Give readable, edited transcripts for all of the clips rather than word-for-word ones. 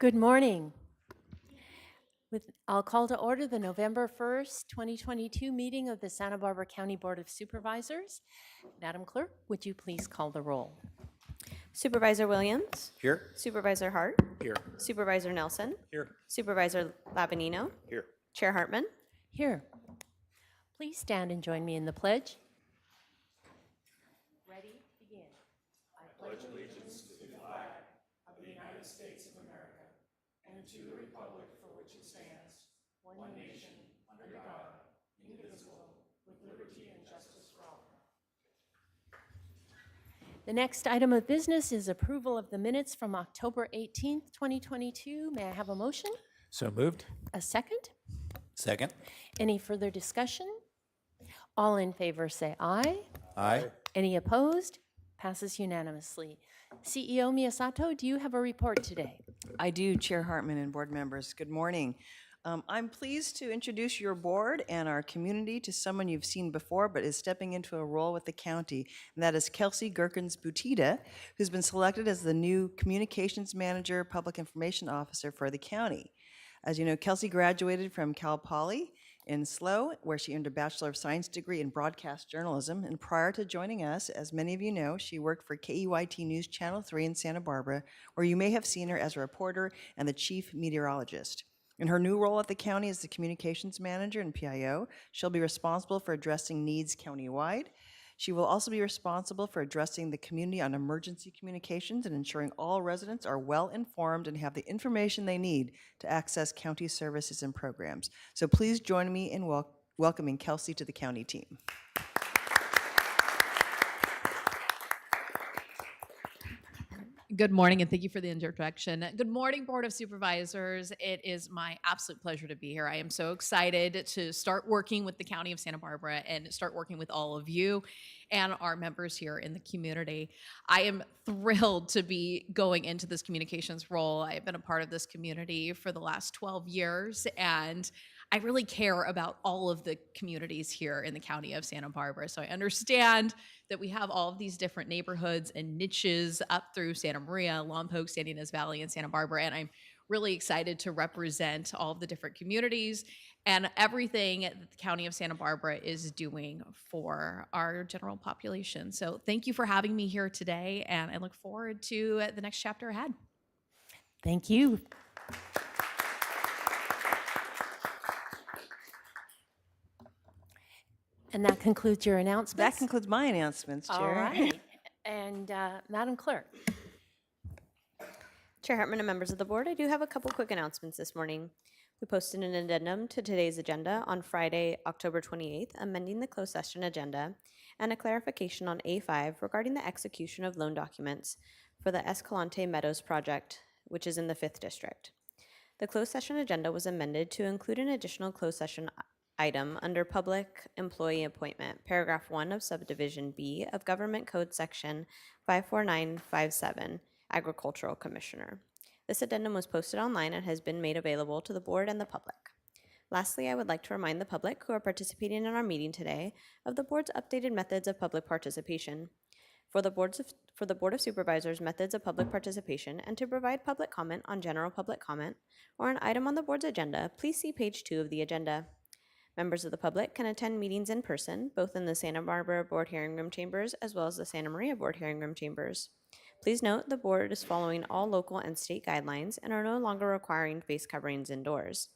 Good morning. I'll call to order the November 1st, 2022 meeting of the Santa Barbara County Board of Supervisors. Madam Clerk, would you please call the roll? Supervisor Williams. Here. Supervisor Hart. Here. Supervisor Nelson. Here. Supervisor Labanino. Here. Chair Hartman. Here. Please stand and join me in the pledge. Ready, begin. I pledge allegiance to the flag of the United States of America and to the republic for which it stands, one nation, under God, indivisible, with liberty and justice for all. The next item of business is approval of the minutes from October 18th, 2022. May I have a motion? So moved. A second? Second. Any further discussion? All in favor say aye. Aye. Any opposed? Passes unanimously. CEO Miyasato, do you have a report today? I do, Chair Hartman and board members. Good morning. I'm pleased to introduce your board and our community to someone you've seen before but is stepping into a role with the county, and that is Kelsey Gerkens-Butita, who's been selected as the new Communications Manager, Public Information Officer for the county. As you know, Kelsey graduated from Cal Poly in SLO, where she earned a Bachelor of Science degree in broadcast journalism. And prior to joining us, as many of you know, she worked for KEYT News Channel 3 in Santa Barbara, where you may have seen her as a reporter and the chief meteorologist. In her new role at the county as the communications manager and PIO, she'll be responsible for addressing needs countywide. She will also be responsible for addressing the community on emergency communications and ensuring all residents are well informed and have the information they need to access county services and programs. So please join me in welcoming Kelsey to the county team. Good morning, and thank you for the introduction. Good morning, Board of Supervisors. It is my absolute pleasure to be here. I am so excited to start working with the County of Santa Barbara and start working with all of you and our members here in the community. I am thrilled to be going into this communications role. I have been a part of this community for the last 12 years, and I really care about all of the communities here in the County of Santa Barbara. So I understand that we have all of these different neighborhoods and niches up through Santa Maria, Lompoc, Santa Ynez Valley, and Santa Barbara. And I'm really excited to represent all of the different communities and everything that the County of Santa Barbara is doing for our general population. So thank you for having me here today, and I look forward to the next chapter ahead. Thank you. And that concludes your announcements? That concludes my announcements, Chair. All right. And Madam Clerk. Chair Hartman and members of the board, I do have a couple quick announcements this morning. We posted an addendum to today's agenda on Friday, October 28th, amending the closed session agenda, and a clarification on A5 regarding the execution of loan documents for the Escalante Meadows project, which is in the 5th District. The closed session agenda was amended to include an additional closed session item under Public Employee Appointment, Paragraph 1 of Subdivision B of Government Code Section 54957, Agricultural Commissioner. This addendum was posted online and has been made available to the board and the public. Lastly, I would like to remind the public who are participating in our meeting today of the board's updated methods of public participation. For the Board of Supervisors' methods of public participation and to provide public comment on general public comment or an item on the board's agenda, please see page 2 of the agenda. Members of the public can attend meetings in person, both in the Santa Barbara Board Hearing Room chambers as well as the Santa Maria Board Hearing Room chambers. Please note the board is following all local and state guidelines and are no longer requiring face coverings indoors.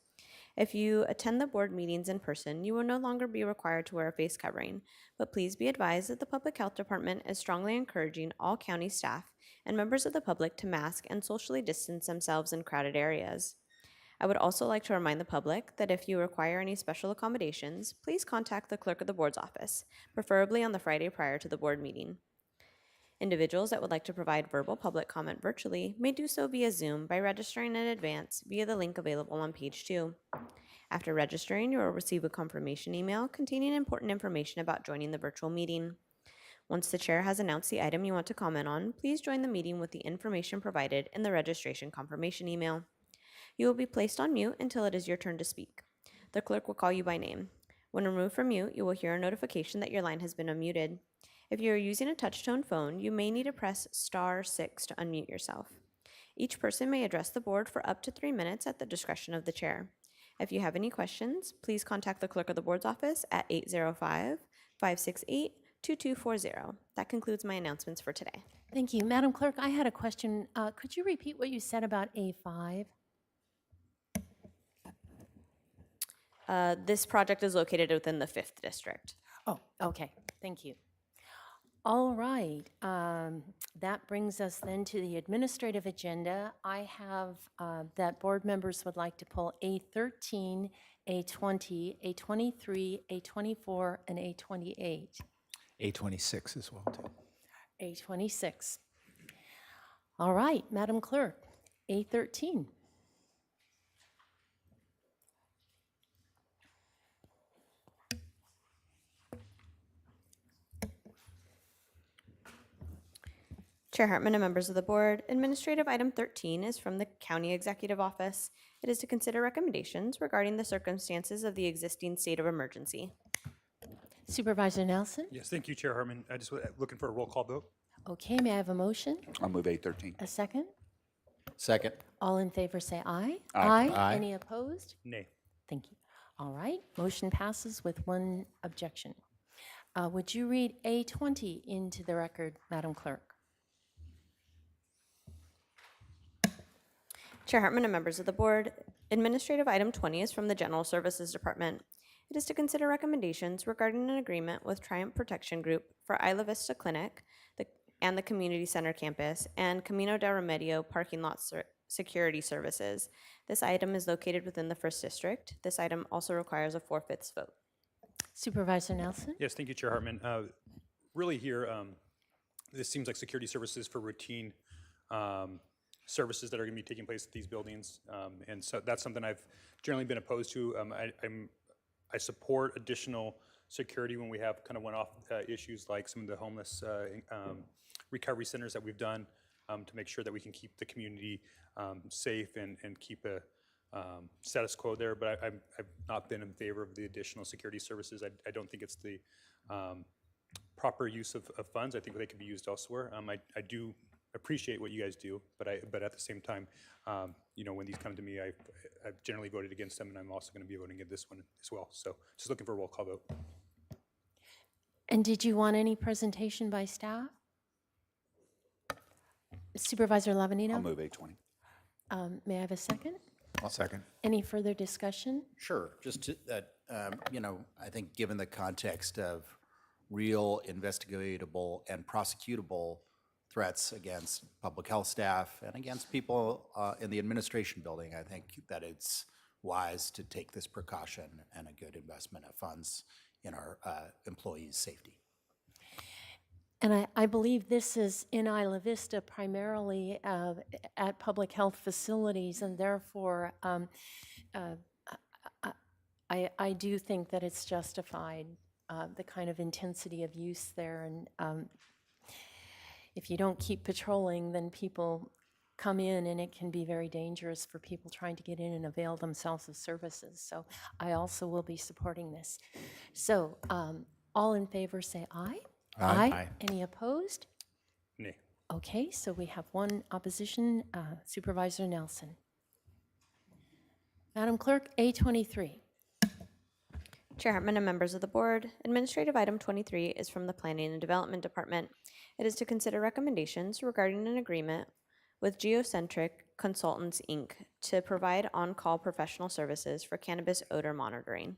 If you attend the board meetings in person, you will no longer be required to wear a face covering, but please be advised that the Public Health Department is strongly encouraging all county staff and members of the public to mask and socially distance themselves in crowded areas. I would also like to remind the public that if you require any special accommodations, please contact the clerk of the board's office, preferably on the Friday prior to the board meeting. Individuals that would like to provide verbal public comment virtually may do so via Zoom by registering in advance via the link available on page 2. After registering, you will receive a confirmation email containing important information about joining the virtual meeting. Once the chair has announced the item you want to comment on, please join the meeting with the information provided in the registration confirmation email. You will be placed on mute until it is your turn to speak. The clerk will call you by name. When removed from mute, you will hear a notification that your line has been unmuted. If you are using a touch-tone phone, you may need to press *6 to unmute yourself. Each person may address the board for up to 3 minutes at the discretion of the chair. If you have any questions, please contact the clerk of the board's office at 805-568-2240. That concludes my announcements for today. Thank you. Madam Clerk, I had a question. Could you repeat what you said about A5? This project is located within the 5th district. Oh, okay. Thank you. All right. That brings us then to the administrative agenda. I have that board members would like to pull A13, A20, A23, A24, and A28. A26 as well, too. A26. All right, Madam Clerk, A13. Chair Hartman and members of the board, administrative item 13 is from the County Executive Office. It is to consider recommendations regarding the circumstances of the existing state of emergency. Supervisor Nelson? Yes, thank you, Chair Hartman. I just was looking for a roll call vote. Okay, may I have a motion? I'll move A13. A second? Second. All in favor say aye. Aye. Aye. Any opposed? Nay. Thank you. All right, motion passes with one objection. Would you read A20 into the record, Madam Clerk? Chair Hartman and members of the board, administrative item 20 is from the General Services Department. It is to consider recommendations regarding an agreement with Triumph Protection Group for Isla Vista Clinic and the Community Center campus and Camino del Remedio parking lot security services. This item is located within the 1st district. This item also requires a 4/5 vote. Supervisor Nelson? Yes, thank you, Chair Hartman. Really here, this seems like security services for routine services that are going to be taking place at these buildings. And so that's something I've generally been opposed to. I support additional security when we have kind of one-off issues like some of the homeless recovery centers that we've done to make sure that we can keep the community safe and keep a status quo there. But I've not been in favor of the additional security services. I don't think it's the proper use of funds. I think they could be used elsewhere. I do appreciate what you guys do, but at the same time, when these come to me, I've generally voted against them, and I'm also going to be voting against this one as well. So just looking for a roll call vote. And did you want any presentation by staff? Supervisor Lavanino? I'll move A20. May I have a second? I'll second. Any further discussion? Sure, that, I think given the context of real investigatable and prosecutable threats against public health staff and against people in the administration building, I think that it's wise to take this precaution and a good investment of funds in our employees' safety. And I believe this is in Isla Vista primarily at public health facilities, and therefore I do think that it's justified, the kind of intensity of use there. And if you don't keep patrolling, then people come in and it can be very dangerous for people trying to get in and avail themselves of services. So I also will be supporting this. So all in favor say aye. Aye. Aye. Any opposed? Nay. Okay, so we have one opposition, Supervisor Nelson. Madam Clerk, A23. Chair Hartman and members of the board, administrative item 23 is from the Planning and Development Department. It is to consider recommendations regarding an agreement with Geocentric Consultants, Inc. to provide on-call professional services for cannabis odor monitoring.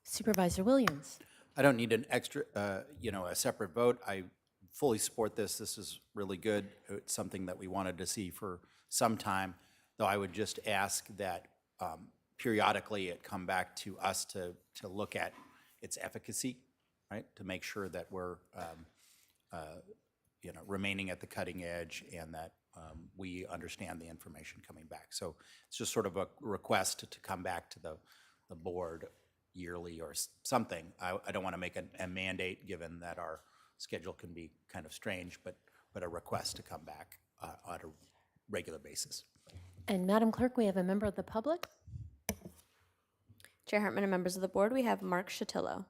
Supervisor Williams. I don't need an extra, a separate vote. I fully support this. This is really good. It's something that we wanted to see for some time, though I would just ask that periodically it come back to us to look at its efficacy, right? To make sure that we're, remaining at the cutting edge and that we understand the information coming back. So it's just sort of a request to come back to the board yearly or something. I don't want to make a mandate, given that our schedule can be kind of strange, but a request to come back on a regular basis. And Madam Clerk, we have a member of the public. Chair Hartman and members of the board, we have Mark Shatillo.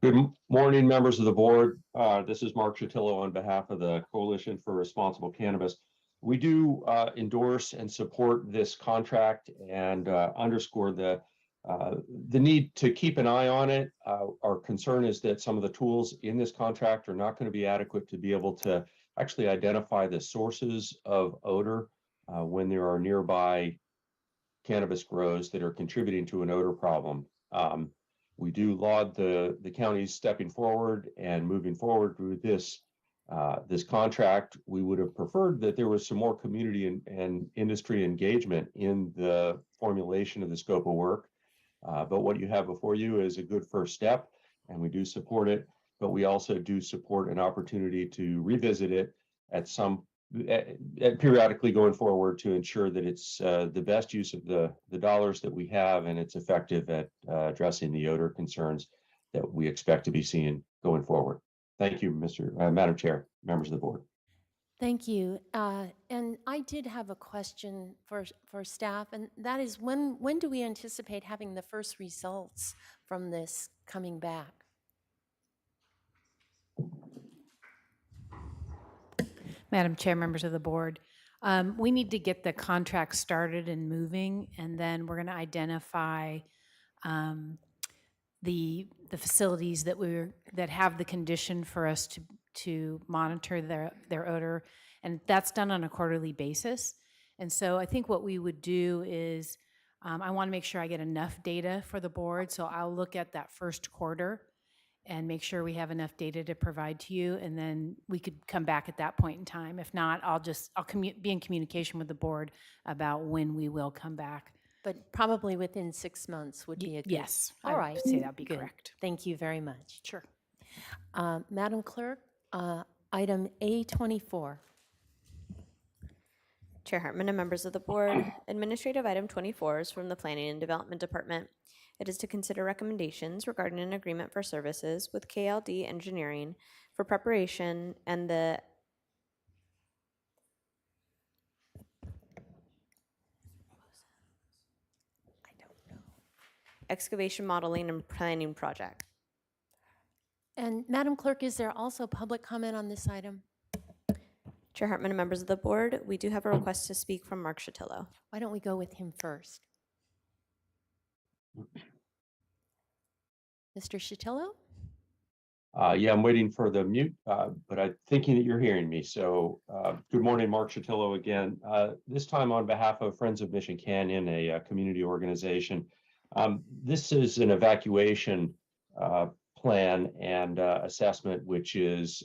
Morning, members of the board. This is Mark Chatillo on behalf of the Coalition for Responsible Cannabis. We do endorse and support this contract and underscore the need to keep an eye on it. Our concern is that some of the tools in this contract are not going to be adequate to be able to actually identify the sources of odor when there are nearby cannabis grows that are contributing to an odor problem. We do laud the counties stepping forward and moving forward with this contract. We would have preferred that there was some more community and industry engagement in the formulation of the scope of work. But what you have before you is a good first step, and we do support it. But we also do support an opportunity to revisit it at periodically going forward to ensure that it's the best use of the dollars that we have, and it's effective at addressing the odor concerns that we expect to be seeing going forward. Thank you, Madam Chair, members of the board. Thank you. And I did have a question for staff, and that is when do we anticipate having the first results from this coming back? Madam Chair, members of the board, we need to get the contract started and moving, and then we're going to identify the facilities that have the condition for us to monitor their odor, and that's done on a quarterly basis. And so I think what we would do is I want to make sure I get enough data for the board, so I'll look at that first quarter and make sure we have enough data to provide to you, and then we could come back at that point in time. If not, I'll be in communication with the board about when we will come back. But probably within 6 months would be a good. Yes. All I right. would say that'd be Good. correct. Thank you very much. Sure. Madam Clerk, item A24. Chair Hartman and members of the board, administrative item 24 is from the Planning and Development Department. It is to consider recommendations regarding an agreement for services with KLD Engineering for preparation and the excavation modeling and planning project. And Madam Clerk, is there also public comment on this item? Chair Hartman and members of the board, we do have a request to speak from Mark Chatillo. Why don't we go with him first? Mr. Chatillo? Yeah, I'm waiting for the mute, but I'm thinking that you're hearing me. So good morning, Mark Chatillo again. This time on behalf of Friends of Mission Canyon, a community organization. This is an evacuation plan and assessment, which is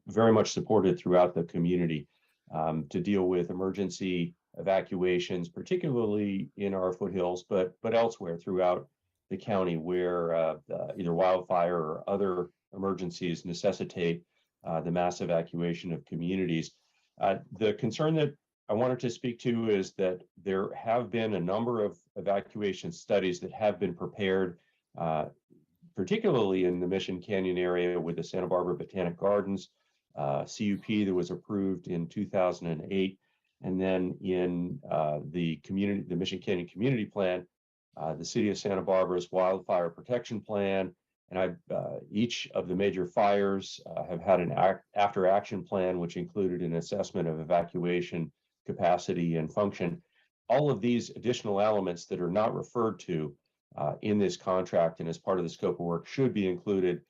very much supported throughout the community to deal with emergency evacuations, particularly in our foothills, but elsewhere throughout the county where either wildfire or other emergencies necessitate the mass evacuation of communities. The concern that I wanted to speak to is that there have been a number of evacuation studies that have been prepared, particularly in the Mission Canyon area with the Santa Barbara Botanic Gardens, CUP that was approved in 2008, and then in the Mission Canyon Community Plan, the City of Santa Barbara's Wildfire Protection Plan, and each of the major fires have had an after-action plan, which included an assessment of evacuation capacity and function. All of these additional elements that are not referred to in this contract and as part of the scope of work should be included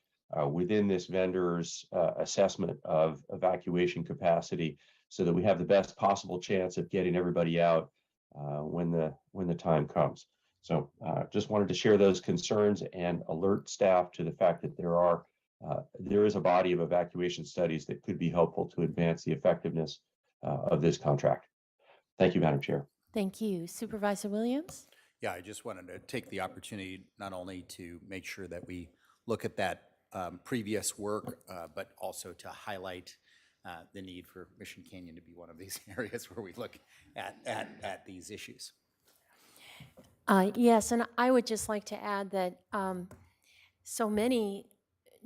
within this vendor's assessment of evacuation capacity so that we have the best possible chance of getting everybody out when the time comes. So just wanted to share those concerns and alert staff to the fact that there is a body of evacuation studies that could be helpful to advance the effectiveness of this contract. Thank you, Madam Chair. Thank you. Supervisor Williams? Yeah, I just wanted to take the opportunity not only to make sure that we look at that previous work, but also to highlight the need for Mission Canyon to be one of these areas where we look at these issues. Yes, and I would just like to add that so many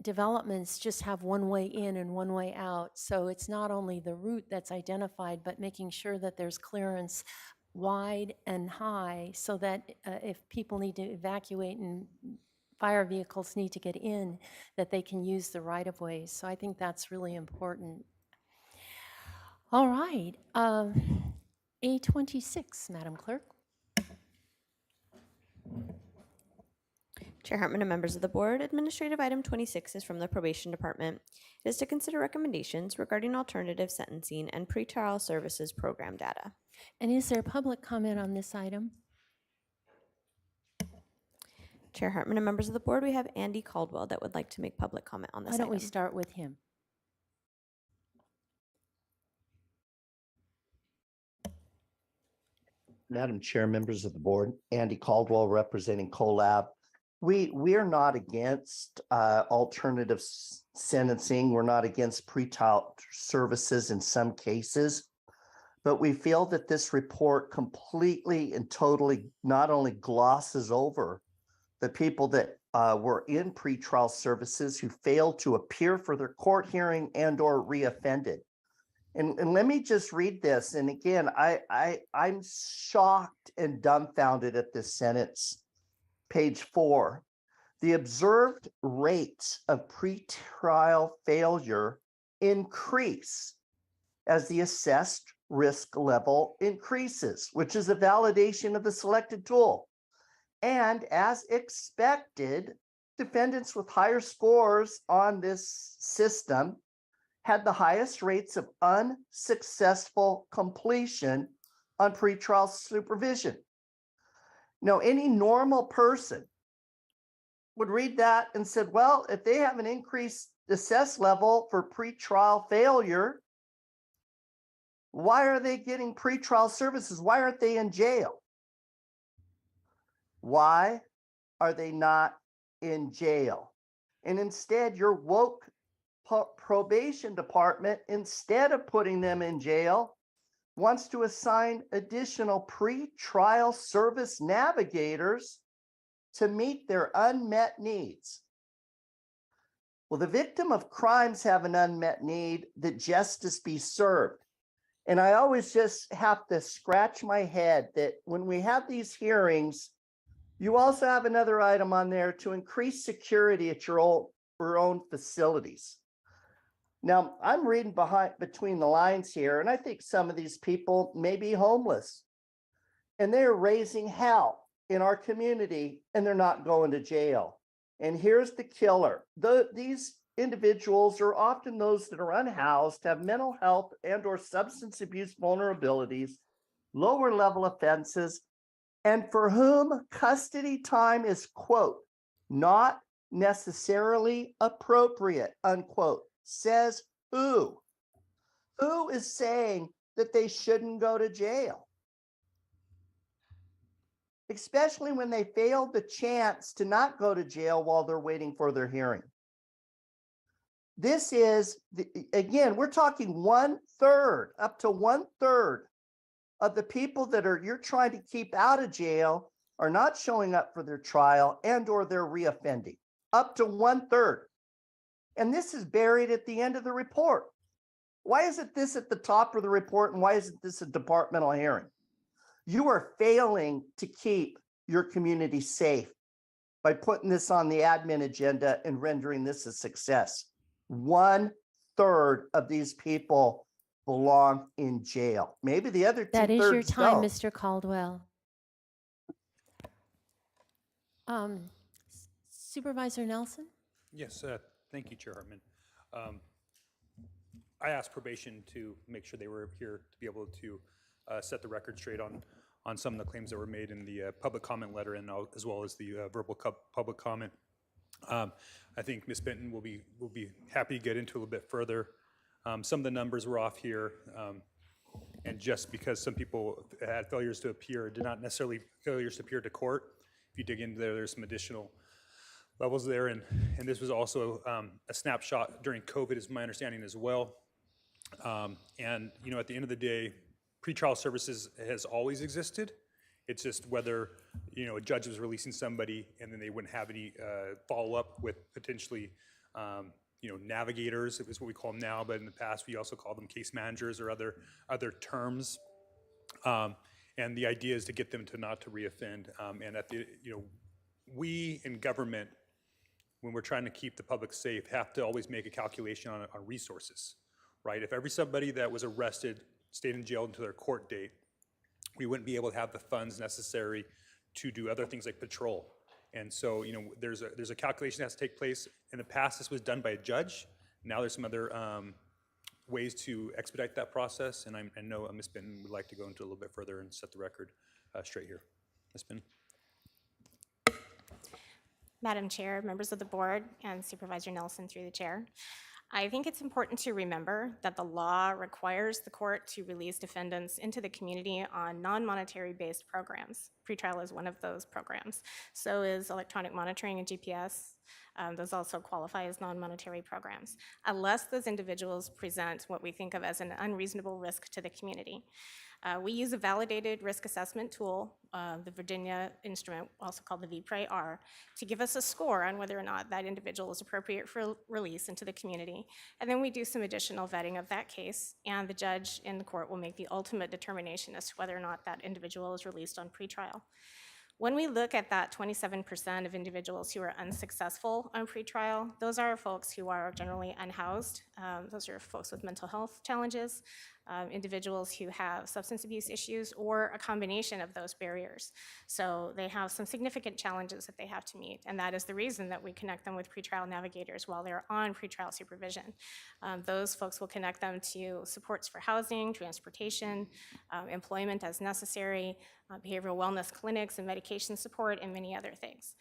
developments just have one way in and one way out. So it's not only the route that's identified, but making sure that there's clearance wide and high so that if people need to evacuate and fire vehicles need to get in, that they can use the right-of-ways. So I think that's really important. All right, A26, Madam Clerk. Chair Hartman and members of the board, administrative item 26 is from the probation department. It is to consider recommendations regarding alternative sentencing and pretrial services program data. And is there public comment on this item? Chair Hartman and members of the board, we have Andy Caldwell that would like to make public comment on this Why don't we item. start with him? Madam Chair, members of the board, Andy Caldwell representing CoLab. We are not against alternative sentencing. We're not against pretrial services in some cases, but we feel that this report completely and totally not only glosses over the people that were in pretrial services who failed to appear for their court hearing and or reoffended. And let me just read this. And again, I'm shocked and dumbfounded at this sentence. Page 4, the observed rates of pretrial failure increase as the assessed risk level increases, which is a validation of the selected tool. And as expected, defendants with higher scores on this system had the highest rates of unsuccessful completion on pretrial supervision. Now, any normal person would read that and said, well, if they have an increased assess level for pretrial failure, why are they getting pretrial services? Why aren't they in jail? Why are they not in jail? And instead, your woke probation department, instead of putting them in jail, wants to assign additional pre-trial service navigators to meet their unmet needs. Well, the victim of crimes have an unmet need that justice be served. And I always just have to scratch my head that when we have these hearings, you also have another item on there to increase security at your own facilities. Now, I'm reading between the lines here, and I think some of these people may be homeless, and they're raising hell in our community, and they're not going to jail. And here's the killer. These individuals are often those that are unhoused, have mental health and or substance abuse vulnerabilities, lower level offenses, and for whom custody time is, quote, not necessarily appropriate, unquote. Says who? Who is saying that they shouldn't go to jail? Especially when they failed the chance to not go to jail while they're waiting for their hearing. This is, again, we're talking 1/3, up to 1/3 of the people that you're trying to keep out of jail are not showing up for their trial and or they're reoffending. Up to 1/3. And this is buried at the end of the report. Why isn't this at the top of the report and why isn't this a departmental hearing? You are failing to keep your community safe by putting this on the admin agenda and rendering this a success. 1/3 of these people belong in jail. Maybe the other 2/3 That is your time, don't. Mr. Caldwell. Supervisor Nelson? Yes, thank you, Chair Hartman. I asked probation to make sure they were here to be able to set the record straight on some of the claims that were made in the public comment letter and as well as the verbal public comment. I think Ms. Benton will be happy to get into a little bit further. Some of the numbers were off here, and just because some people had failures to appear, did not necessarily failures to appear to court. If you dig into there, there's some additional levels there, and this was also a snapshot during COVID, is my understanding as well. And you know, at the end of the day, pretrial services has always existed. It's just whether, you know, a judge was releasing somebody and then they wouldn't have any follow-up with potentially, you know, navigators, is what we call them now, but in the past we also called them case managers or other terms. And the idea is to get them to not to reoffend. And at the, you know, we in government when we're trying to keep the public safe, have to always make a calculation on resources, right? If somebody that was arrested stayed in jail until their court date, we wouldn't be able to have the funds necessary to do other things like patrol. And so, there's a calculation that has to take place. In the past, this was done by a judge. Now there's some other ways to expedite that process, and I know Ms. Benton would like to go into a little bit further and set the record straight here. Ms. Benton? Madam Chair, members of the board, and Supervisor Nelson through the chair. I think it's important to remember that the law requires the court to release defendants into the community on non-monetary based programs. Pretrial is one of those programs. So is electronic monitoring and GPS. Those also qualify as non-monetary programs, unless those individuals present what we think of as an unreasonable risk to the community. We use a validated risk assessment tool, the Virginia instrument, also called the VPRAY-R, to give us a score on whether or not that individual is appropriate for release into the community. And then we do some additional vetting of that case, and the judge in the court will make the ultimate determination as to whether or not that individual is released on pretrial. When we look at that 27% of individuals who are unsuccessful on pretrial, those are folks who are generally unhoused. Those are folks with mental health challenges, individuals who have substance abuse issues, or a combination of those barriers. So they have some significant challenges that they have to meet, and that is the reason that we connect them with pretrial navigators while they're on pretrial supervision. Those folks will connect them to supports for housing, transportation, employment as necessary, behavioral wellness clinics and medication support, and many other things.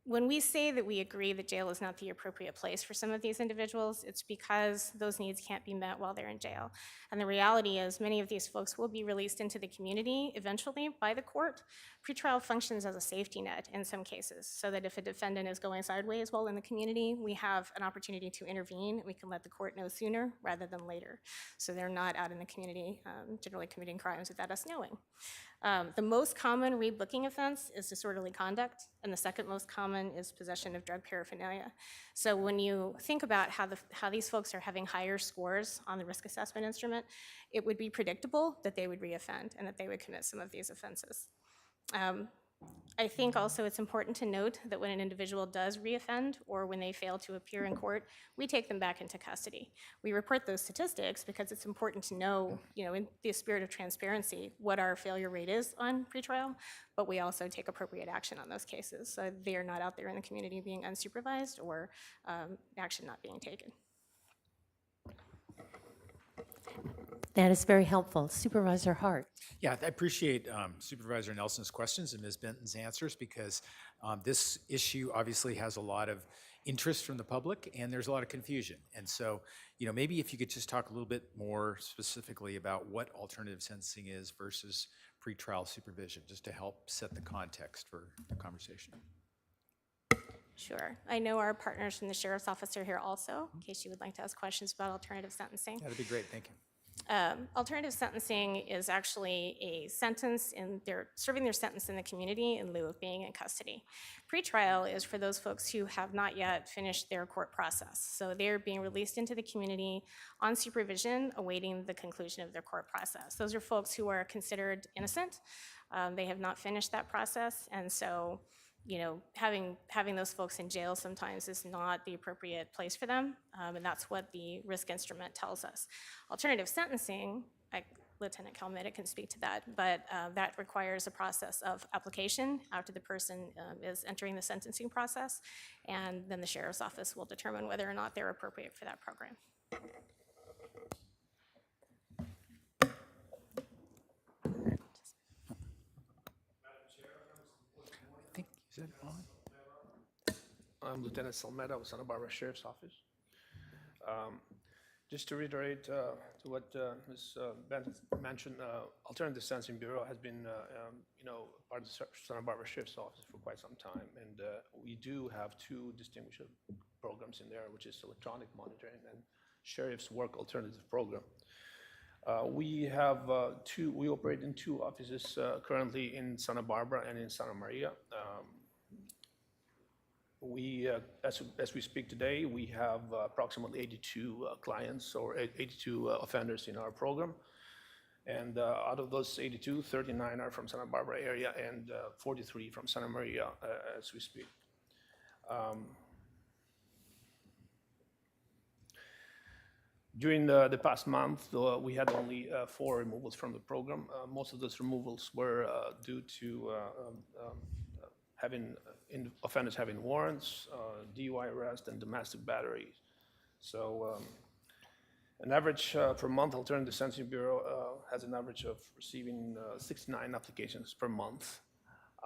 When we say that we agree that jail is not the appropriate place for some of these individuals, it's because those needs can't be met while they're in jail. And the reality is many of these folks will be released into the community eventually by the court. Pretrial functions as a safety net in some cases, so that if a defendant is going sideways while in the community, we have an opportunity to intervene. We can let the court know sooner rather than later, so they're not out in the community generally committing crimes without us knowing. The most common rebooking offense is disorderly conduct, and the second most common is possession of drug paraphernalia. So when you think about how these folks are having higher scores on the risk assessment instrument, it would be predictable that they would reoffend and that they would commit some of these offenses. I think also it's important to note that when an individual does reoffend or when they fail to appear in court, we take them back into custody. We report those statistics because it's important to know, in the spirit of transparency, what our failure rate is on pretrial, but we also take appropriate action on those cases so they are not out there in the community being unsupervised or action not being taken. That is very helpful. Supervisor Hart. Yeah, I appreciate Supervisor Nelson's questions and Ms. Benton's answers, because this issue obviously has a lot of interest from the public and there's a lot of confusion. And so, maybe if you could just talk a little bit more specifically about what alternative sentencing is versus pretrial supervision, just to help set the context for the conversation. Sure. I know our partners from the Sheriff's Office are here also, in case you would like to ask questions about alternative sentencing. That'd be great, thank you. Alternative sentencing is actually a sentence, and they're serving their sentence in the community in lieu of being in custody. Pretrial is for those folks who have not yet finished their court process. So they're being released into the community on supervision, awaiting the conclusion of their court process. Those are folks who are considered innocent. They have not finished that process, and so having those folks in jail sometimes is not the appropriate place for them, and that's what the risk instrument tells us. Alternative sentencing, Lieutenant Calmetta can speak to that, but that requires a process of application after the person is entering the sentencing process, and then the Sheriff's Office will determine whether or not they're appropriate for that program. Is it on? I'm Lieutenant Salmeda with Santa Barbara Sheriff's Office. Just to reiterate to what Ms. Benton mentioned, Alternative Sentencing Bureau has been, part of the Santa Barbara Sheriff's Office for quite some time, and we do have two distinguished programs in there, which is electronic monitoring and Sheriff's Work Alternative Program. We have we operate in two offices currently in Santa Barbara and in Santa Maria. As we speak today, we have approximately 82 clients or 82 offenders in our program. And out of those 82, 39 are from Santa Barbara area and 43 from Santa Maria as we speak. During the past month, we had only 4 removals from the program. Most of those removals were due to offenders having warrants, DUI arrest, and domestic battery. So an average per month, Alternative Sentencing Bureau has an average of receiving 69 applications per month.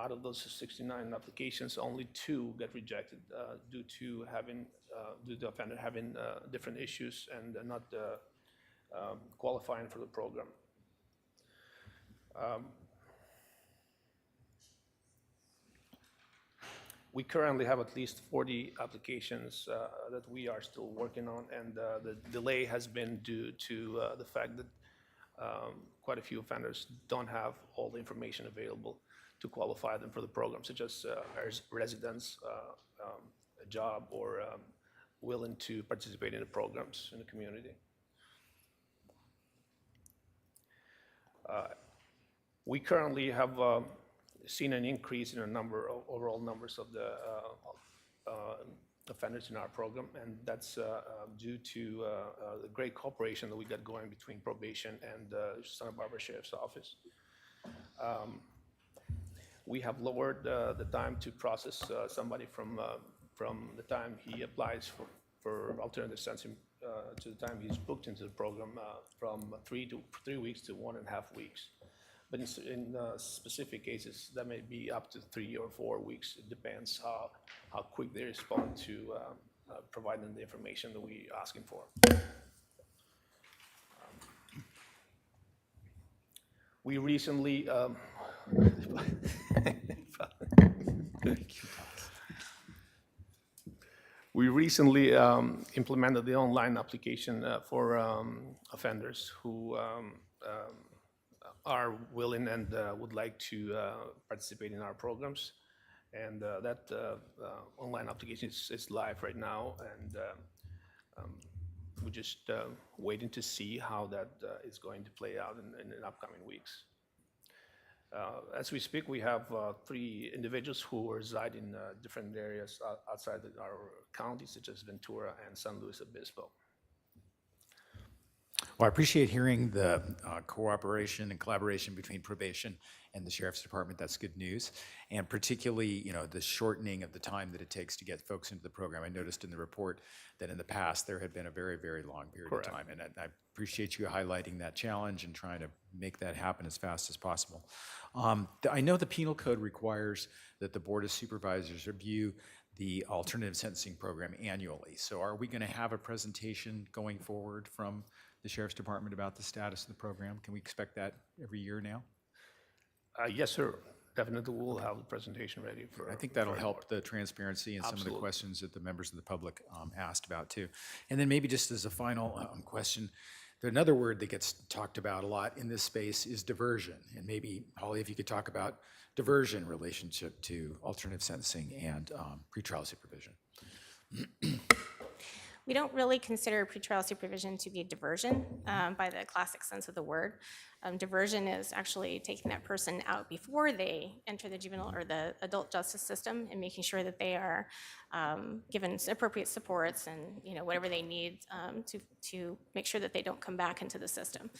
Out of those 69 applications, only 2 get rejected due to the offender having different issues and not qualifying for the program. We currently have at least 40 applications that we are still working on, and the delay has been due to the fact that quite a few offenders don't have all the information available to qualify them for the program, such as residence, a job, or willing to participate in the programs in the community. We currently have seen an increase in overall numbers of the offenders in our program, and that's due to the great cooperation that we got going between probation and the Santa Barbara Sheriff's Office. We have lowered the time to process somebody from the time he applies for alternative sentencing to the time he's booked into the program from 3 weeks to 1.5 weeks. But in specific cases, that may be up to 3 or 4 weeks. It depends how quick they respond to providing the information that we're asking for. We recently implemented the online application for offenders who are willing and would like to participate in our programs. And that online application is live right now, and we're just waiting to see how that is going to play out in the upcoming weeks. As we speak, we have 3 individuals who reside in different areas outside our county, such as Ventura and San Luis Obispo. Well, I appreciate hearing the cooperation and collaboration between probation and the Sheriff's Department. That's good news. And particularly, the shortening of the time that it takes to get folks into the program. I noticed in the report that in the past, there had been a very, very long period of time. And I appreciate you highlighting that challenge and trying to make that happen as fast as possible. I know the penal code requires that the Board of Supervisors review the alternative sentencing program annually. So are we going to have a presentation going forward from the Sheriff's Department about the status of the program? Can we expect that every year now? Yes, sir. Definitely, we'll have the presentation ready for. I think that'll help the transparency and some of the questions that the members of the public asked about too. And then maybe just as a final question, another word that gets talked about a lot in this space is diversion. And maybe, Holly, if you could talk about diversion relationship to alternative sentencing and pretrial supervision. We don't really consider pretrial supervision to be a diversion by the classic sense of the word. Diversion is actually taking that person out before they enter the juvenile or the adult justice system and making sure that they are given appropriate supports and whatever they need to make sure that they don't come back into the system.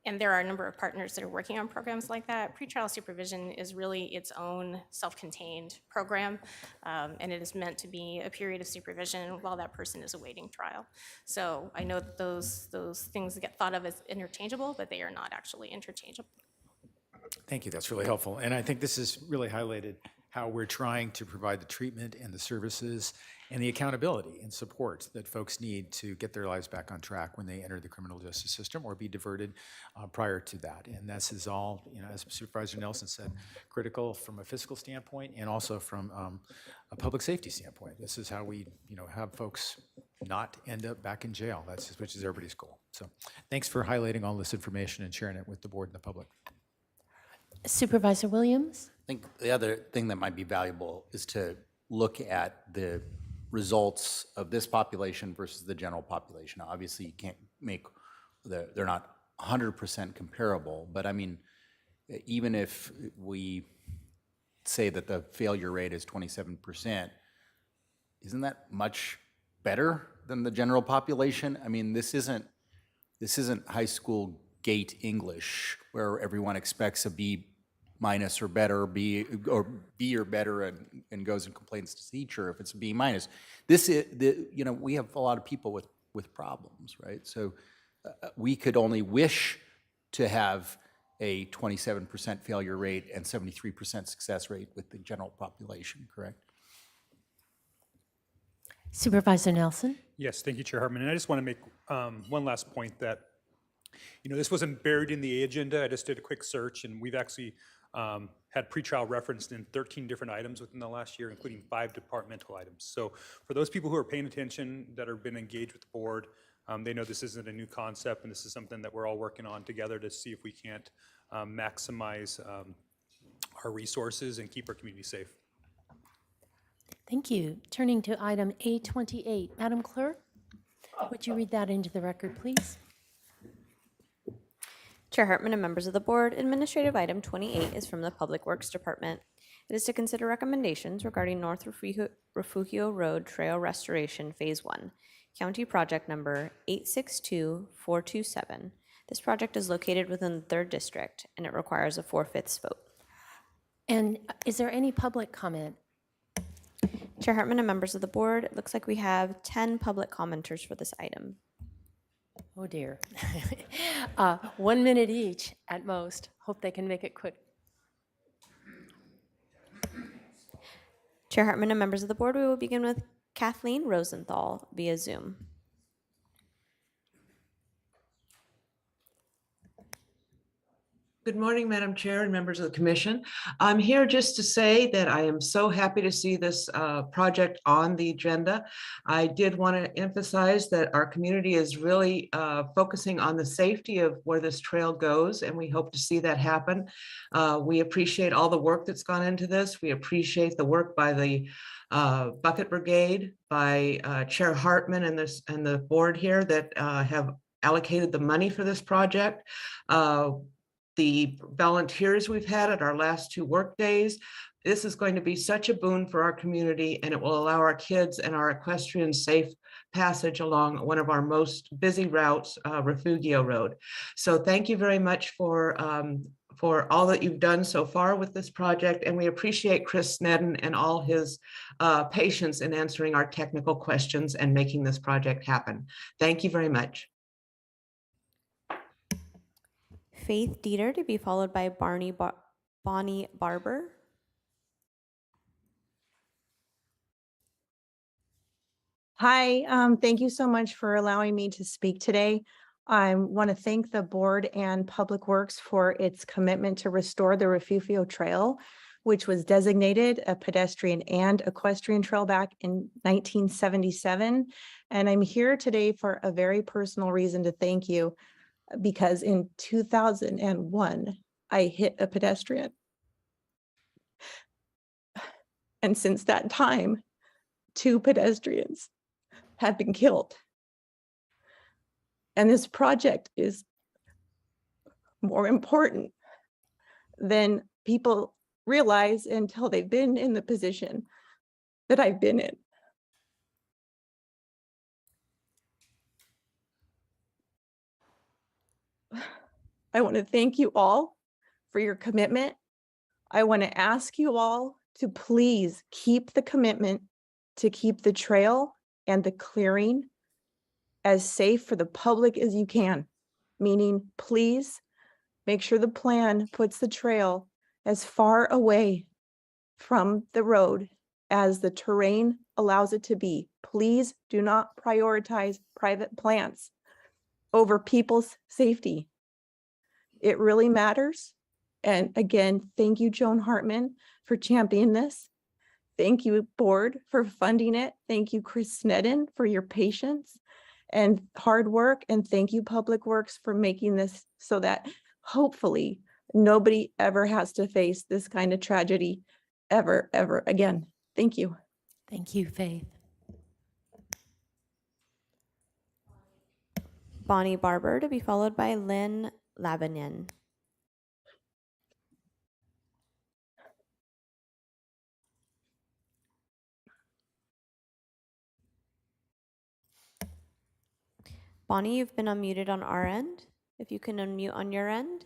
And there are a number of partners that are working on programs like that. Pretrial supervision is really its own self-contained program, and it is meant to be a period of supervision while that person is awaiting trial. So I know that those things get thought of as interchangeable, but they are not actually interchangeable. Thank you. That's really helpful. And I think this has really highlighted how we're trying to provide the treatment and the services and the accountability and support that folks need to get their lives back on track when they enter the criminal justice system or be diverted prior to that. And this is all, as Supervisor Nelson said, critical from a fiscal standpoint and also from a public safety standpoint. This is how we, have folks not end up back in jail. Which is everybody's goal. So thanks for highlighting all this information and sharing it with the board and the public. Supervisor Williams? I think the other thing that might be valuable is to look at the results of this population versus the general population. Now, obviously, you can't make, they're not 100% comparable, but I mean, even if we say that the failure rate is 27%, isn't that much better than the general population? I mean, this isn't high school gate English where everyone expects a B minus or better, B or better, and goes and complains to the teacher if it's a B minus. This is we have a lot of people with problems, right? So we could only wish to have a 27% failure rate and 73% success rate with the general population, correct? Supervisor Nelson? Yes, thank you, Chair Hartman. And I just want to make one last point that, this wasn't buried in the agenda. I just did a quick search, and we've actually had pretrial referenced in 13 different items within the last year, including 5 departmental items. So for those people who are paying attention, that have been engaged with the board, they know this isn't a new concept, and this is something that we're all working on together to see if we can't maximize our resources and keep our community safe. Thank you. Turning to item A28. Madam Clerk, would you read that into the record, please? Chair Hartman and members of the board, administrative item 28 is from the Public Works Department. It is to consider recommendations regarding North Refugio Road Trail Restoration Phase 1, County Project Number 862427. This project is located within the 3rd District, and it requires a 4/5 vote. And is there any public comment? Chair Hartman and members of the board, it looks like we have 10 public commenters for this item. Oh dear. 1 minute each at most. Hope they can make it quick. Chair Hartman and members of the board, we will begin with Kathleen Rosenthal via Zoom. Good morning, Madam Chair and members of the commission. I'm here just to say that I am so happy to see this project on the agenda. I did want to emphasize that our community is really focusing on the safety of where this trail goes, and we hope to see that happen. We appreciate all the work that's gone into this. We appreciate the work by the Bucket Brigade, by Chair Hartman and the board here that have allocated the money for this project. The volunteers we've had at our last 2 work days. This is going to be such a boon for our community, and it will allow our kids and our equestrian safe passage along one of our most busy routes, Refugio Road. So thank you very much for all that you've done so far with this project, and we appreciate Chris Sneddon and all his patience in answering our technical questions and making this project happen. Thank you very much. Faith Dieter to be followed by Bonnie Barber. Hi, thank you so much for allowing me to speak today. I want to thank the board and Public Works for its commitment to restore the Refugio Trail, which was designated a pedestrian and equestrian trail back in 1977. And I'm here today for a very personal reason to thank you, because in 2001, I hit a pedestrian. And since that time, 2 pedestrians have been killed. And this project is more important than people realize until they've been in the position that I've been in. I want to thank you all for your commitment. I want to ask you all to please keep the commitment to keep the trail and the clearing as safe for the public as you can. Meaning, please make sure the plan puts the trail as far away from the road as the terrain allows it to be. Please do not prioritize private plants over people's safety. It really matters. And again, thank you, Joan Hartman, for championing this. Thank you, board, for funding it. Thank you, Chris Sneddon, for your patience and hard work. And thank you, Public Works, for making this so that hopefully nobody ever has to face this kind of tragedy ever again. Thank you. Thank you, Faith. Bonnie Barber to be followed by Lynn Lavignon. Bonnie, you've been unmuted on our end. If you can unmute on your end.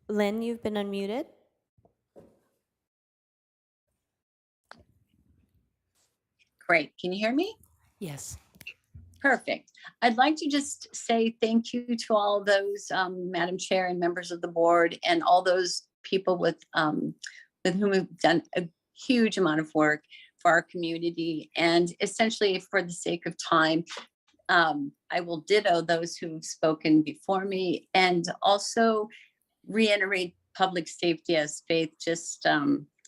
Lynn, you've been unmuted. Great. Can you hear me? Yes. Perfect. I'd like to just say thank you to all those, Madam Chair and members of the board, and all those people with whom we've done a huge amount of work for our community. And essentially, for the sake of time, I will ditto those who've spoken before me, and also reiterate public safety, as Faith just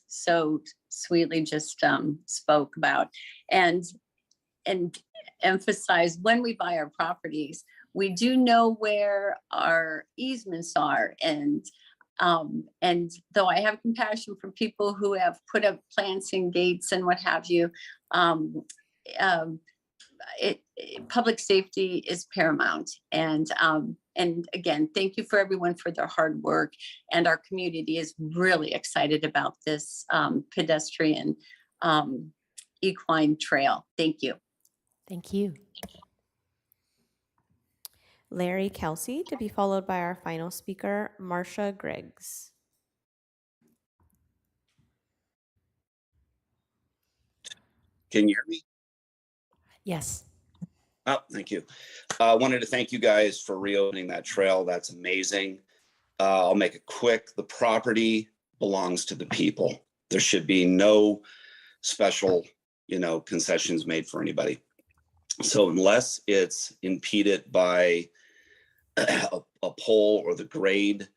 so sweetly just spoke about, and emphasize, when we buy our properties, we do know where our easements are. And though I have compassion for people who have put up plants and gates and what have you, public safety is paramount. And again, thank you for everyone for their hard work. And our community is really excited about this pedestrian equine trail. Thank you. Thank you. Larry Kelsey, to be followed by our final speaker, Marcia Griggs. Can you hear me? Yes. Oh, thank you. I wanted to thank you guys for reopening that trail. That's amazing. I'll make it quick. The property belongs to the people. There should be no special, concessions made for anybody. So unless it's impeded by a pole or the grade,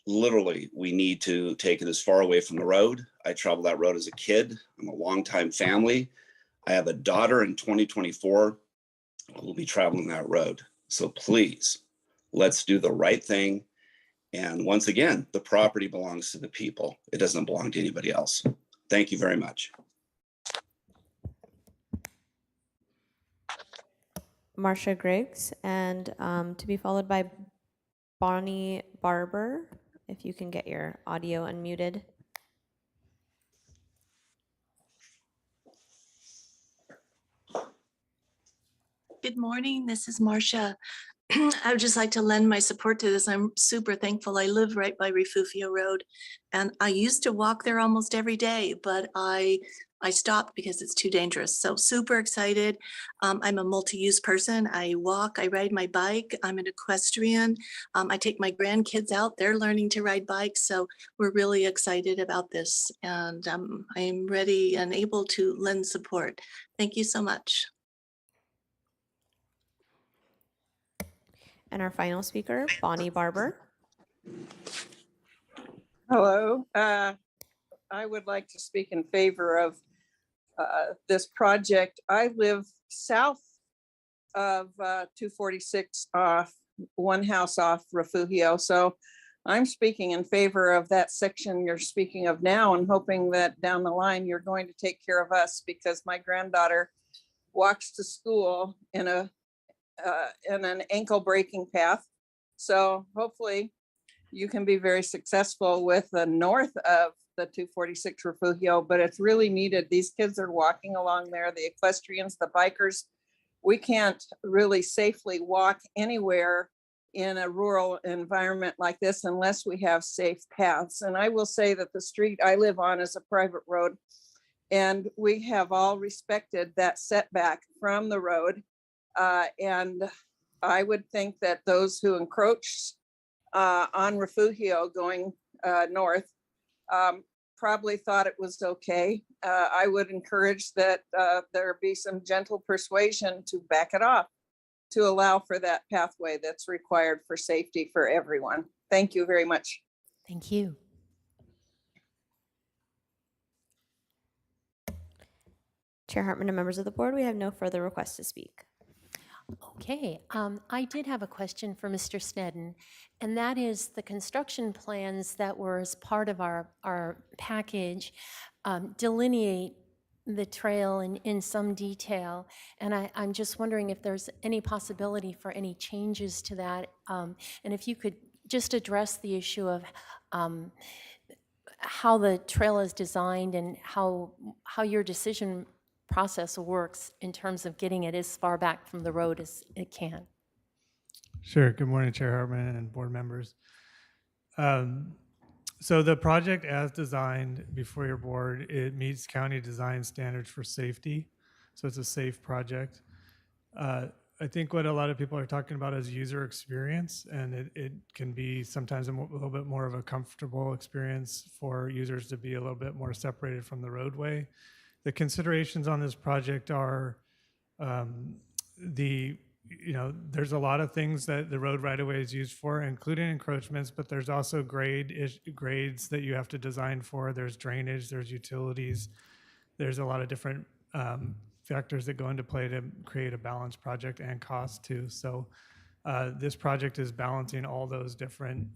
literally, we need to take it as far away from the road. I traveled that road as a kid. I'm a longtime family. I have a daughter in 2024 who will be traveling that road. So please, let's do the right thing. And once again, the property belongs to the people. It doesn't belong to anybody else. Thank you very much. Marcia Griggs, and to be followed by Bonnie Barber, if you can get your audio unmuted. Good morning, this is Marcia. I would just like to lend my support to this. I'm super thankful. I live right by Refugio Road, and I used to walk there almost every day, but I stopped because it's too dangerous. So super excited. I'm a multi-use person. I walk, I ride my bike. I'm an equestrian. I take my grandkids out. They're learning to ride bikes. So we're really excited about this, and I'm ready and able to lend support. Thank you so much. And our final speaker, Bonnie Barber. Hello. I would like to speak in favor of this project. I live south of 246 off, one house off Refugio. So I'm speaking in favor of that section you're speaking of now, and hoping that down the line you're going to take care of us, because my granddaughter walks to school in an ankle breaking path. So hopefully you can be very successful with the north of the 246 Refugio, but it's really needed. These kids are walking along there, the equestrians, the bikers. We can't really safely walk anywhere in a rural environment like this unless we have safe paths. And I will say that the street I live on is a private road, and we have all respected that setback from the road. And I would think that those who encroach on Refugio going north probably thought it was okay. I would encourage that there be some gentle persuasion to back it off, to allow for that pathway that's required for safety for everyone. Thank you very much. Thank you. Chair Hartman and members of the board, we have no further requests to speak. Okay, I did have a question for Mr. Snedden, and that is the construction plans that were as part of our package delineate the trail in some detail, and I'm just wondering if there's any possibility for any changes to that, and if you could just address the issue of how the trail is designed and how your decision process works in terms of getting it as far back from the road as it can. Sure. Good morning, Chair Hartman and board members. So the project as designed before your board, it meets county design standards for safety. So it's a safe project. I think what a lot of people are talking about is user experience, and it can be sometimes a little bit more of a comfortable experience for users to be a little bit more separated from the roadway. The considerations on this project are there's a lot of things that the road right-of-way is used for, including encroachments, but there's also grades that you have to design for. There's drainage, there's utilities. There's a lot of different factors that go into play to create a balanced project and cost too. So this project is balancing all those different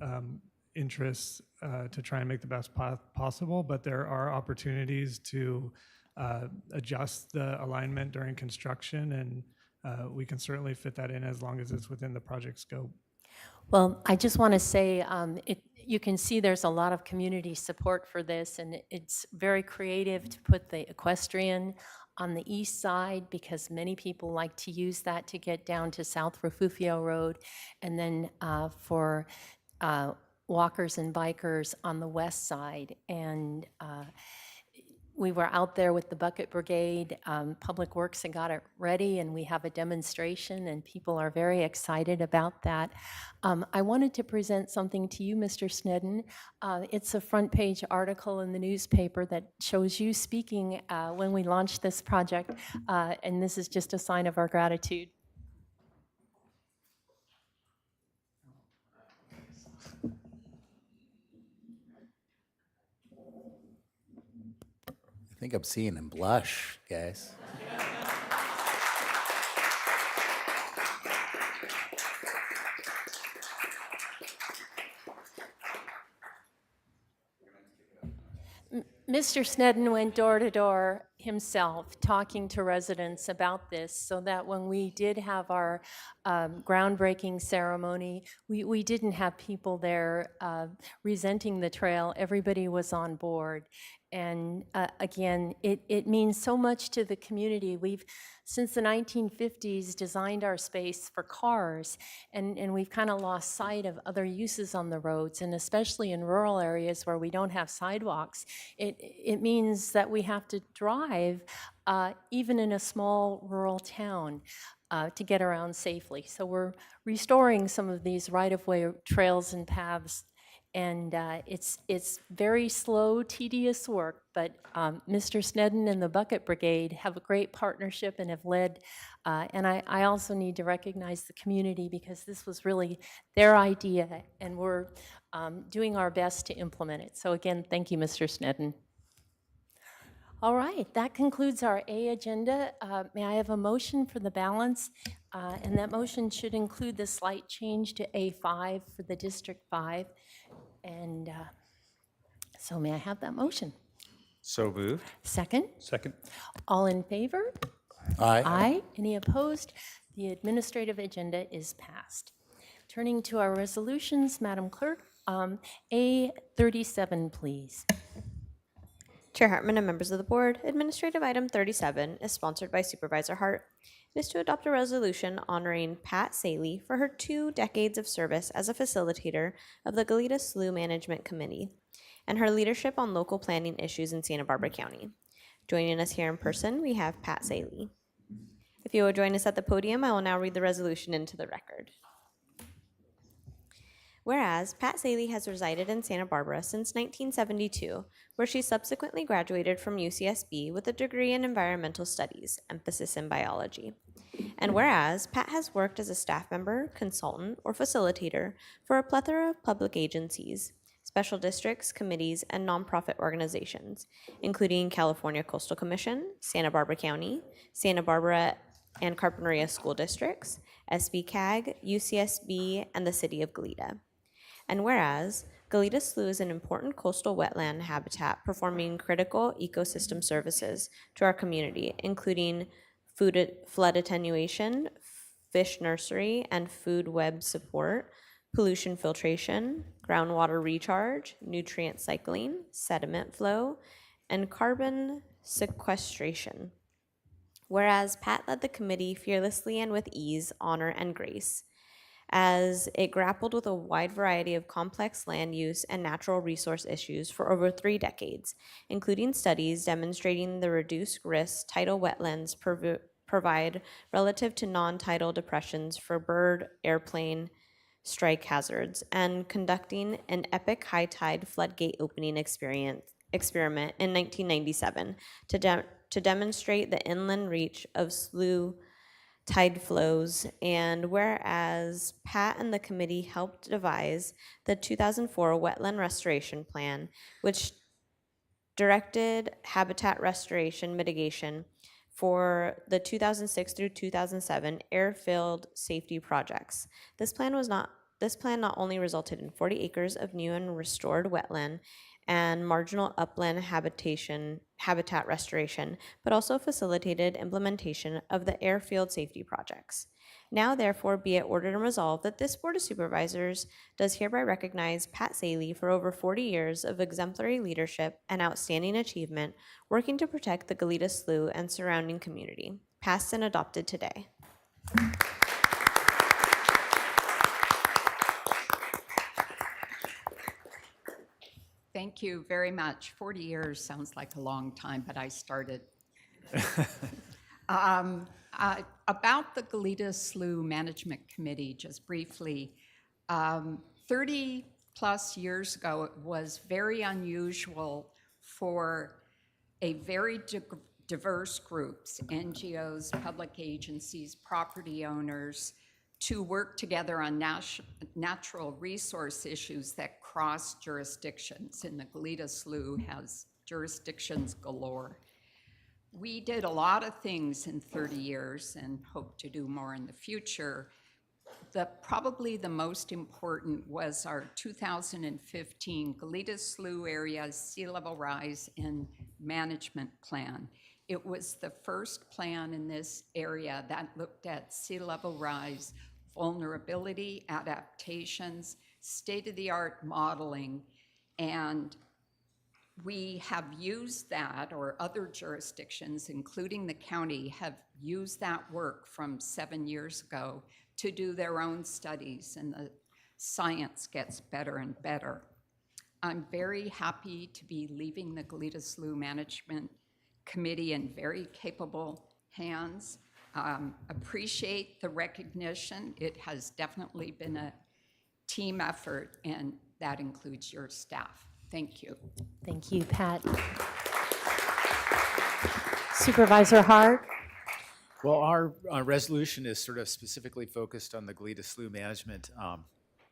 interests to try and make the best path possible, but there are opportunities to adjust the alignment during construction, and we can certainly fit that in as long as it's within the project scope. Well, I just want to say, you can see there's a lot of community support for this, and it's very creative to put the equestrian on the east side because many people like to use that to get down to South Refugio Road, and then for walkers and bikers on the west side. And we were out there with the Bucket Brigade. Public Works had got it ready, and we have a demonstration, and people are very excited about that. I wanted to present something to you, Mr. Snedden. It's a front page article in the newspaper that shows you speaking when we launched this project, and this is just a sign of our gratitude. I think I'm seeing him blush, guys. Mr. Snedden went door to door himself talking to residents about this so that when we did have our groundbreaking ceremony, we didn't have people there resenting the trail. Everybody was on board. And again, it means so much to the community. We've, since the 1950s, designed our space for cars, and we've kind of lost sight of other uses on the roads, and especially in rural areas where we don't have sidewalks. It means that we have to drive, even in a small rural town, to get around safely. So we're restoring some of these right-of-way trails and paths. And it's very slow, tedious work, but Mr. Snedden and the Bucket Brigade have a great partnership and have led. And I also need to recognize the community because this was really their idea, and we're doing our best to implement it. So again, thank you, Mr. Snedden. All right, that concludes our A agenda. May I have a motion for the balance? And that motion should include the slight change to A5 for the District 5. And so may I have that motion? So moved. Second? Second. All in favor? Aye. Aye. Any opposed? The administrative agenda is passed. Turning to our resolutions, Madam Clerk, A37, please. Chair Hartman and members of the board, Administrative Item 37 is sponsored by Supervisor Hart. It is to adopt a resolution honoring Pat Saley for her 2 decades of service as a facilitator of the Goleta Slough Management Committee and her leadership on local planning issues in Santa Barbara County. Joining us here in person, we have Pat Saley. If you will join us at the podium, I will now read the resolution into the record. Whereas Pat Saley has resided in Santa Barbara since 1972, where she subsequently graduated from UCSB with a degree in environmental studies, emphasis in biology. And whereas Pat has worked as a staff member, consultant, or facilitator for a plethora of public agencies, special districts, committees, and nonprofit organizations, including California Coastal Commission, Santa Barbara County, Santa Barbara and Carpinteria School Districts, SBCAG, UCSB, and the City of Goleta. And whereas Goleta Slough is an important coastal wetland habitat performing critical ecosystem services to our community, including flood attenuation, fish nursery and food web support, pollution filtration, groundwater recharge, nutrient cycling, sediment flow, and carbon sequestration. Whereas Pat led the committee fearlessly and with ease, honor, and grace, as it grappled with a wide variety of complex land use and natural resource issues for over 3 decades, including studies demonstrating the reduced risk tidal wetlands provide relative to non-tidal depressions for bird, airplane, strike hazards, and conducting an epic high tide floodgate opening experiment in 1997 to demonstrate the inland reach of slough tide flows. And whereas Pat and the committee helped devise the 2004 Wetland Restoration Plan, which directed habitat restoration mitigation for the 2006 through 2007 airfield safety projects. This plan not only resulted in 40 acres of new and restored wetland and marginal upland habitat restoration, but also facilitated implementation of the airfield safety projects. Now, therefore, be it ordered and resolved that this Board of Supervisors does hereby recognize Pat Saley for over 40 years of exemplary leadership and outstanding achievement working to protect the Goleta Slough and surrounding community, passed and adopted today. Thank you very much. 40 years sounds like a long time, but I started. About the Goleta Slough Management Committee, just briefly, 30 plus years ago, it was very unusual for a very diverse groups, NGOs, public agencies, property owners, to work together on natural resource issues that cross jurisdictions. And the Goleta Slough has jurisdictions galore. We did a lot of things in 30 years and hope to do more in the future. Probably the most important was our 2015 Goleta Slough Area Sea Level Rise and Management Plan. It was the first plan in this area that looked at sea level rise, vulnerability, adaptations, state-of-the-art modeling, and we have used that, or other jurisdictions, including the county, have used that work from 7 years ago to do their own studies, and the science gets better and better. I'm very happy to be leaving the Goleta Slough Management Committee in very capable hands. Appreciate the recognition. It has definitely been a team effort, and that includes your staff. Thank you. Thank you, Pat. Supervisor Hart. Well, our resolution is sort of specifically focused on the Goleta Slough management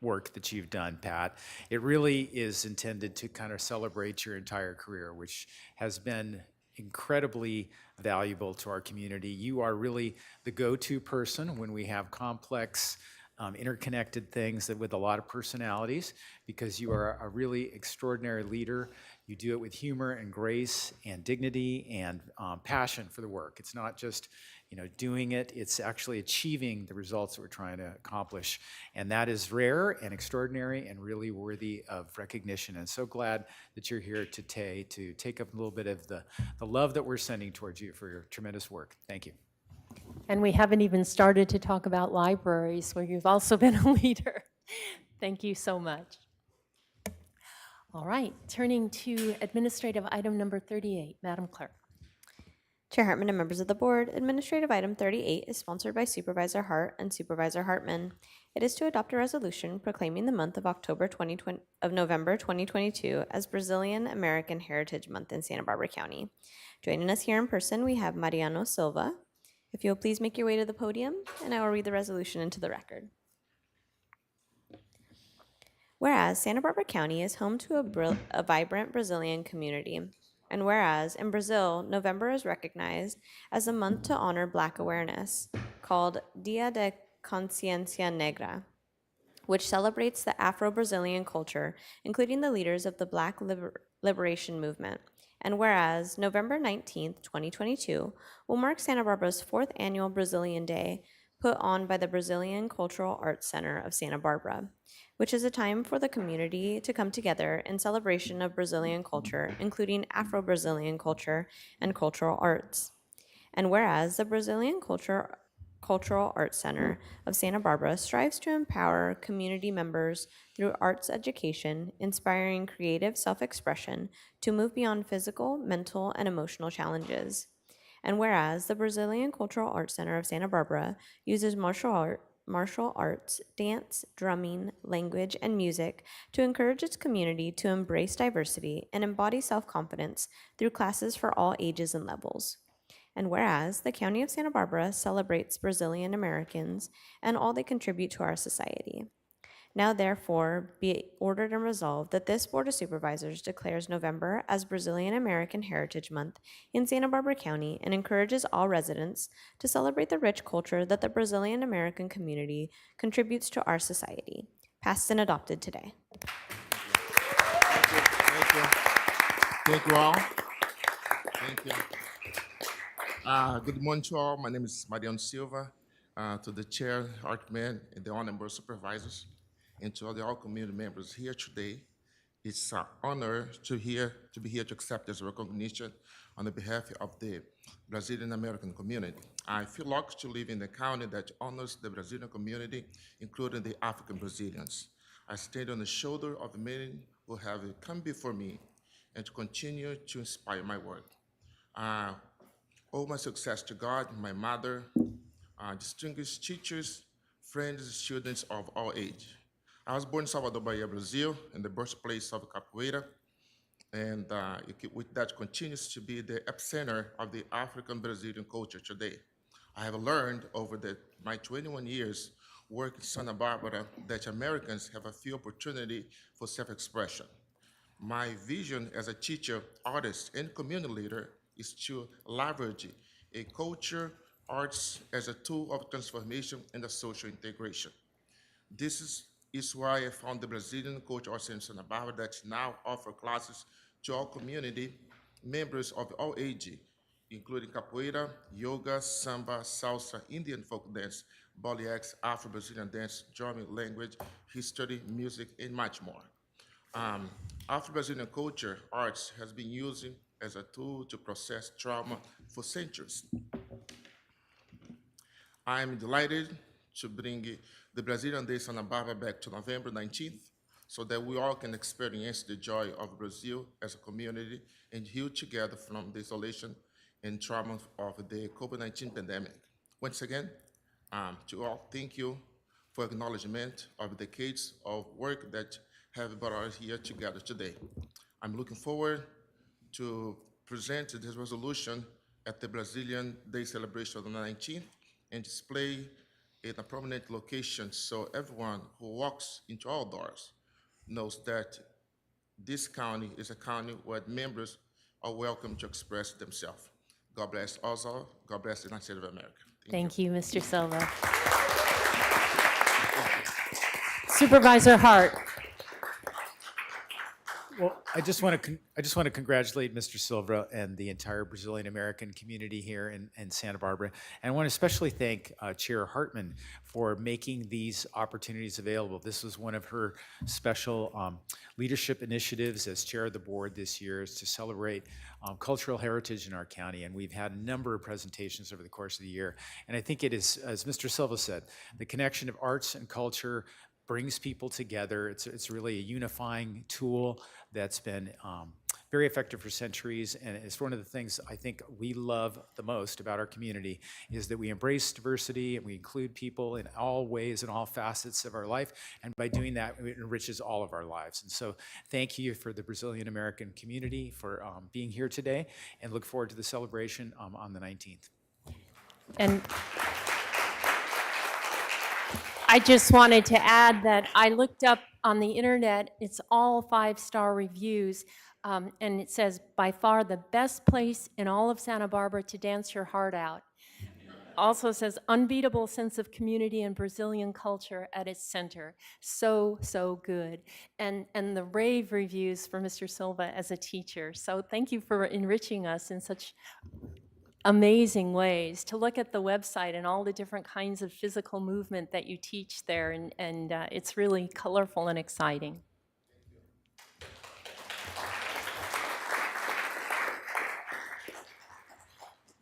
work that you've done, Pat. It really is intended to kind of celebrate your entire career, which has been incredibly valuable to our community. You are really the go-to person when we have complex, interconnected things that with a lot of personalities, because you are a really extraordinary leader. You do it with humor and grace and dignity and passion for the work. It's not just doing it, it's actually achieving the results that we're trying to accomplish. And that is rare and extraordinary and really worthy of recognition. And so glad that you're here today to take up a little bit of the love that we're sending towards you for your tremendous work. Thank you. And we haven't even started to talk about libraries, where you've also been a leader. Thank you so much. All right, turning to administrative item number 38, Madam Clerk. Chair Hartman and members of the board, administrative item 38 is sponsored by Supervisor Hart and Supervisor Hartman. It is to adopt a resolution proclaiming the month of November 2022 as Brazilian American Heritage Month in Santa Barbara County. Joining us here in person, we have Mariano Silva. If you'll please make your way to the podium, and I will read the resolution into the record. Whereas Santa Barbara County is home to a vibrant Brazilian community, and whereas in Brazil, November is recognized as a month to honor Black awareness, called Dia de Consciência Negra. which celebrates the Afro-Brazilian culture, including the leaders of the Black Liberation Movement. And whereas November 19th, 2022 will mark Santa Barbara's 4th annual Brazilian Day, put on by the Brazilian Cultural Arts Center of Santa Barbara, which is a time for the community to come together in celebration of Brazilian culture, including Afro-Brazilian culture and cultural arts. And whereas the Brazilian Cultural Arts Center of Santa Barbara strives to empower community members through arts education, inspiring creative self-expression to move beyond physical, mental, and emotional challenges. And whereas the Brazilian Cultural Arts Center of Santa Barbara uses martial arts, dance, drumming, language, and music to encourage its community to embrace diversity and embody self-confidence through classes for all ages and levels. And whereas the County of Santa Barbara celebrates Brazilian Americans and all they contribute to our society. Now, therefore, be it ordered and resolved that this Board of Supervisors declares November as Brazilian American Heritage Month in Santa Barbara County and encourages all residents to celebrate the rich culture that the Brazilian American community contributes to our society. Passed and adopted today. Thank you. Thank you all. Thank you. Good morning to all. My name is Mariano Silva, to the Chair, Hartman, and the Honorable Supervisors, and to all the community members here today. It's an honor to be here to accept this recognition on the behalf of the Brazilian American community. I feel lucky to live in a county that honors the Brazilian community, including the African Brazilians. I stand on the shoulder of many who have come before me and to continue to inspire my work. Owe my success to God, my mother, distinguished teachers, friends, students of all age. I was born in Salvador, Bahia, Brazil, in the birthplace of capoeira, and with that continues to be the epicenter of the African Brazilian culture today. I have learned over my 21 years work in Santa Barbara that Americans have a few opportunity for self-expression. My vision as a teacher, artist, and community leader is to leverage a culture, arts as a tool of transformation and a social integration. This is why I found the Brazilian Cultural Arts Center in Santa Barbara that now offer classes to all community members of all ages, including capoeira, yoga, samba, salsa, Indian folk dance, Boliacs, Afro-Brazilian dance, drumming, language, history, music, and much more. Afro-Brazilian culture, arts, has been used as a tool to process trauma for centuries. I am delighted to bring the Brazilian Day Santa Barbara back to November 19th so that we all can experience the joy of Brazil as a community and heal together from the isolation and trauma of the COVID-19 pandemic. Once again, to all, thank you for acknowledgement of decades of work that have brought us here together today. I'm looking forward to present this resolution at the Brazilian Day celebration on the 19th and display in a prominent location so everyone who walks into our doors knows that this county is a county where members are welcome to express themselves. God bless us all. God bless the United States of America. Thank you, Mr. Silva. Supervisor Hart. Well, I just want to congratulate Mr. Silva and the entire Brazilian American community here in Santa Barbara. And I want to especially thank Chair Hartman for making these opportunities available. This was one of her special leadership initiatives as chair of the board this year, is to celebrate cultural heritage in our county. And we've had a number of presentations over the course of the year. And I think it is, as Mr. Silva said, the connection of arts and culture brings people together. It's really a unifying tool that's been very effective for centuries, and it's one of the things I think we love the most about our community is that we embrace diversity and we include people in all ways and all facets of our life, and by doing that, it enriches all of our lives. And so thank you for the Brazilian American community for being here today, and look forward to the celebration on the 19th. And I just wanted to add that I looked up on the internet, it's all 5-star reviews, and it says, by far the best place in all of Santa Barbara to dance your heart out. also says unbeatable sense of community and Brazilian culture at its center. So, so good. And the rave reviews for Mr. Silva as a teacher. So thank you for enriching us in such amazing ways. To look at the website and all the different kinds of physical movement that you teach there, and it's really colorful and exciting.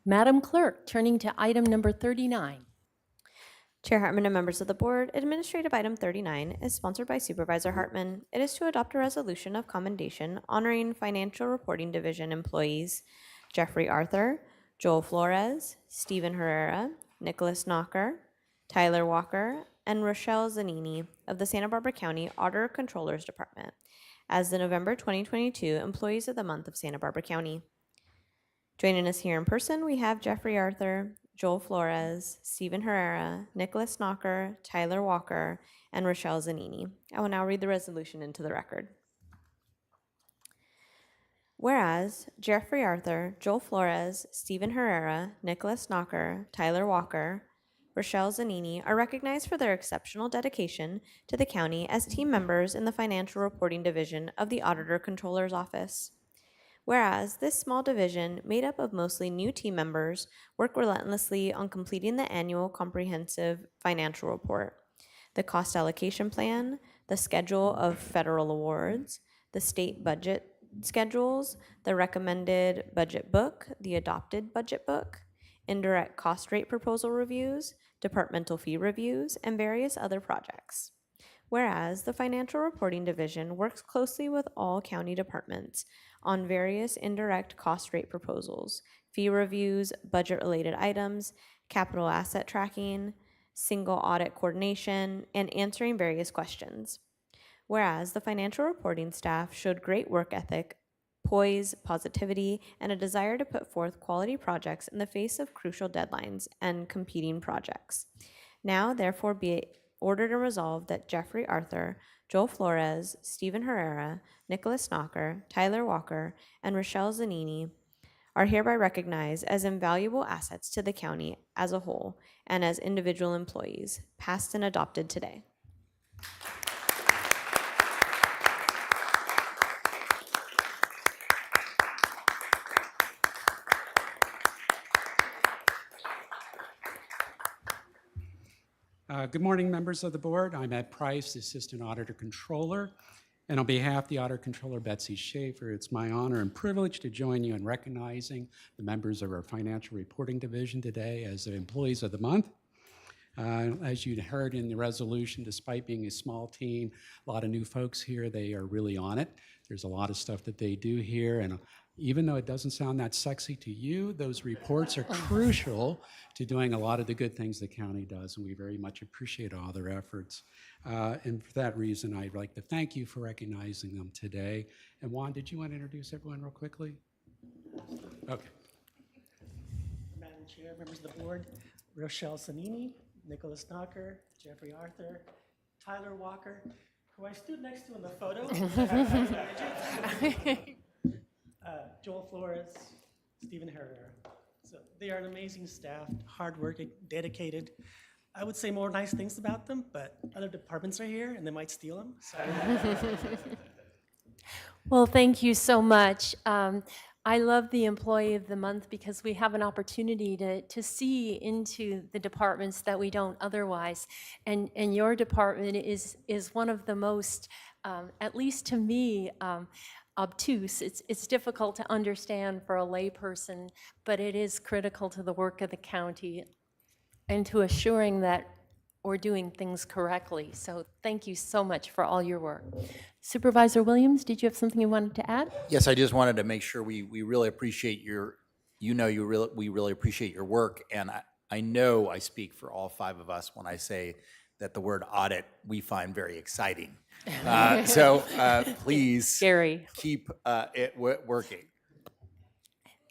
Madam Clerk, turning to item number 39. Chair Hartman and members of the board, administrative item 39 is sponsored by Supervisor Hartman. It is to adopt a resolution of commendation honoring Financial Reporting Division employees Jeffrey Arthur, Joel Flores, Stephen Herrera, Nicholas Knocker, Tyler Walker, and Rochelle Zanini of the Santa Barbara County Auditor Controllers Department as the November 2022 Employees of the Month of Santa Barbara County. Joining us here in person, we have Jeffrey Arthur, Joel Flores, Stephen Herrera, Nicholas Knocker, Tyler Walker, and Rochelle Zanini. I will now read the resolution into the record. Whereas Jeffrey Arthur, Joel Flores, Stephen Herrera, Nicholas Knocker, Tyler Walker, Rochelle Zanini are recognized for their exceptional dedication to the county as team members in the Financial Reporting Division of the Auditor Controller's Office. Whereas this small division, made up of mostly new team members, work relentlessly on completing the annual comprehensive financial report, the cost allocation plan, the schedule of federal awards, the state budget schedules, the recommended budget book, the adopted budget book, indirect cost rate proposal reviews, departmental fee reviews, and various other projects. Whereas the Financial Reporting Division works closely with all county departments on various indirect cost rate proposals, fee reviews, budget-related items, capital asset tracking, single audit coordination, and answering various questions. Whereas the financial reporting staff showed great work ethic, poise, positivity, and a desire to put forth quality projects in the face of crucial deadlines and competing projects. Now, therefore, be it ordered and resolved that Jeffrey Arthur, Joel Flores, Stephen Herrera, Nicholas Knocker, Tyler Walker, and Rochelle Zanini are hereby recognized as invaluable assets to the county as a whole and as individual employees, passed and adopted today. Good morning, members of the board. I'm Ed Price, Assistant Auditor Controller. And on behalf of the Auditor Controller, Betsy Schaefer, it's my honor and privilege to join you in recognizing the members of our Financial Reporting Division today as the Employees of the Month. As you heard in the resolution, despite being a small team, a lot of new folks here, they are really on it. There's a lot of stuff that they do here, and even though it doesn't sound that sexy to you, those reports are crucial to doing a lot of the good things the county does, and we very much appreciate all their efforts. And for that reason, I'd like to thank you for recognizing them today. And Juan, did you want to introduce everyone real quickly? Okay. Madam Chair, members of the board, Rochelle Zanini, Nicholas Knocker, Jeffrey Arthur, Tyler Walker, who I stood next to in the photo. Joel Flores, Stephen Herrera. So they are an amazing staff, hardworking, dedicated. I would say more nice things about them, but other departments are here and they might steal them. So. Well, thank you so much. I love the Employee of the Month because we have an opportunity to see into the departments that we don't otherwise. And your department is one of the most, at least to me, obtuse. It's difficult to understand for a layperson, but it is critical to the work of the county and to assuring that we're doing things correctly. So thank you so much for all your work. Supervisor Williams, did you have something you wanted to add? Yes, I just wanted to make sure we really appreciate we really appreciate your work. And I know I speak for all five of us when I say that the word audit we find very exciting. So please keep it working.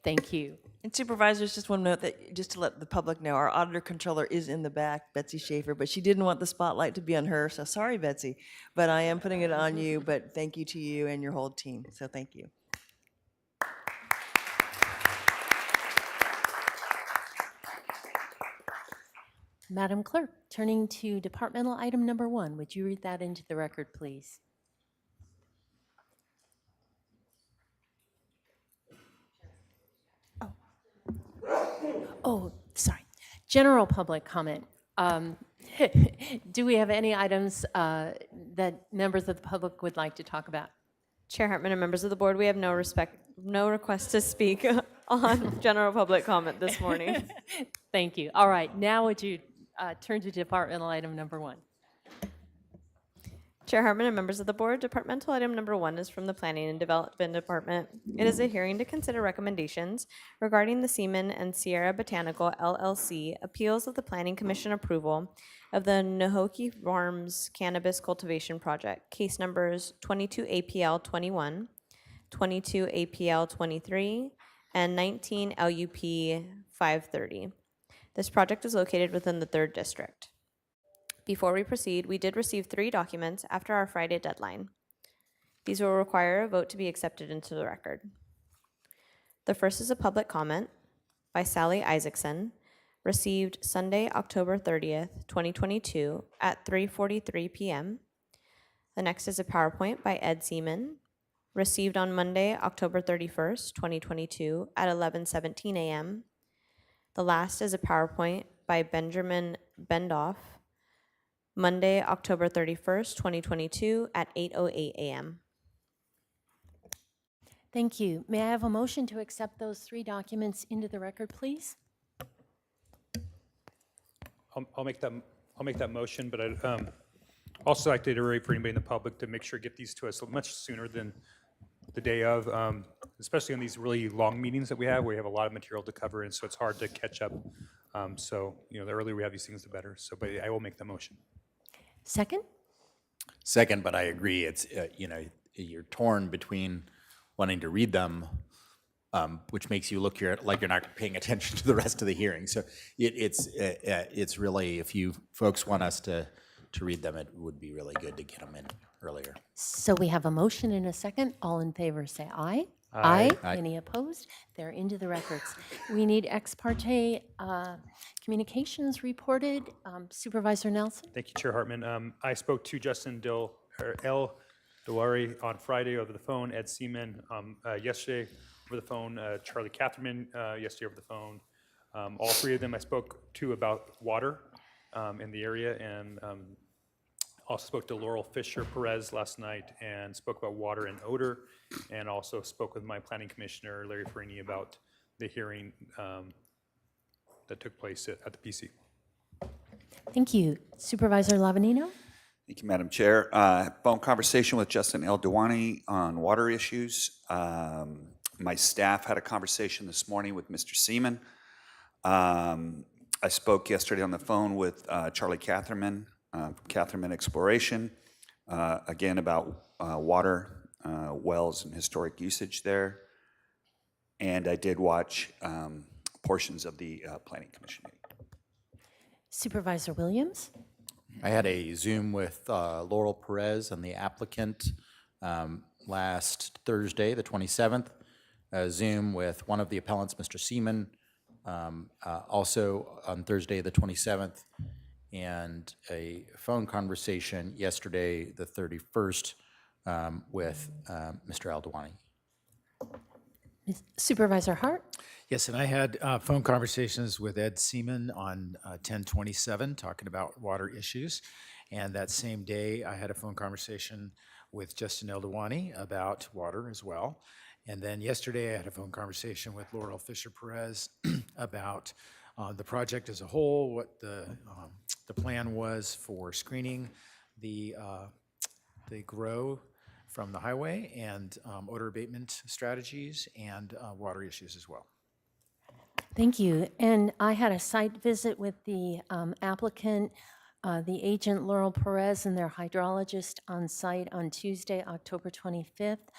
Thank you. And supervisors, just want to note that, just to let the public know, our auditor controller is in the back, Betsy Schaefer, but she didn't want the spotlight to be on her, so sorry, Betsy. But I am putting it on you, but thank you to you and your whole team, so thank you. Madam Clerk, turning to departmental item number 1, would you read that into the record, please? Oh, sorry. General public comment. Do we have any items that members of the public would like to talk about? Chair Hartman and members of the board, we have no request to speak on general public comment this morning. Thank you. All right, now would you turn to departmental item number 1? Chair Hartman and members of the board, departmental item number 1 is from the Planning and Development Department. It is a hearing to consider recommendations regarding the Seaman and Sierra Botanical LLC appeals of the Planning Commission approval of the Nahoki Farms Cannabis Cultivation Project, case numbers 22 APL 21, 22 APL 23, and 19 LUP 530. This project is located within the 3rd District. Before we proceed, we did receive 3 documents after our Friday deadline. These will require a vote to be accepted into the record. The first is a public comment by Sally Isaacson, received Sunday, October 30th, 2022 at 3:43 p.m. The next is a PowerPoint by Ed Seaman, received on Monday, October 31st, 2022 at 11:17 a.m. The last is a PowerPoint by Benjamin Bendoff, Monday, October 31st, 2022 at 8:08 a.m. Thank you. May I have a motion to accept those 3 documents into the record, please? I'll make that motion, but I'd also like to iterate for anybody in the public to make sure get these to us much sooner than the day of, especially on these really long meetings that we have, where we have a lot of material to cover, and so it's hard to catch up. So, the earlier we have these things, the better. So, but I will make the motion. Second? Second, but I agree, it's, you're torn between wanting to read them, which makes you look like you're not paying attention to the rest of the hearing. So it's really, if you folks want us to read them, it would be really good to get them in earlier. So we have a motion and a second. All in favor say aye. Aye. Aye. Any opposed? They're into the records. We need ex parte communications reported. Supervisor Nelson? Thank you, Chair Hartman. I spoke to Justin L. Dewari on Friday over the phone, Ed Seaman yesterday over the phone, Charlie Catherman yesterday over the phone. All 3 of them I spoke to about water in the area, and also spoke to Laurel Fisher Perez last night and spoke about water and odor, and also spoke with my planning commissioner, Larry Farini, about the hearing that took place at the PC. Thank you. Supervisor Lavanino? Thank you, Madam Chair. Phone conversation with Justin L. Dewani on water issues. My staff had a conversation this morning with Mr. Seaman. I spoke yesterday on the phone with Charlie Catherman from Catherman Exploration, again about water, wells, and historic usage there. And I did watch portions of the Planning Commission meeting. Supervisor Williams? I had a Zoom with Laurel Perez and the applicant last Thursday, the 27th. A Zoom with one of the appellants, Mr. Seaman, also on Thursday, the 27th. And a phone conversation yesterday, the 31st, with Mr. Aldewani. Supervisor Hart? Yes, and I had phone conversations with Ed Seaman on 10/27, talking about water issues. And that same day, I had a phone conversation with Justin Eldewani about water as well. And then yesterday, I had a phone conversation with Laurel Fisher Perez about the project as a whole, what the plan was for screening the grow from the highway, and odor abatement strategies, and water issues as well. Thank you. And I had a site visit with the applicant, the agent Laurel Perez, and their hydrologist on site on Tuesday, October 25th.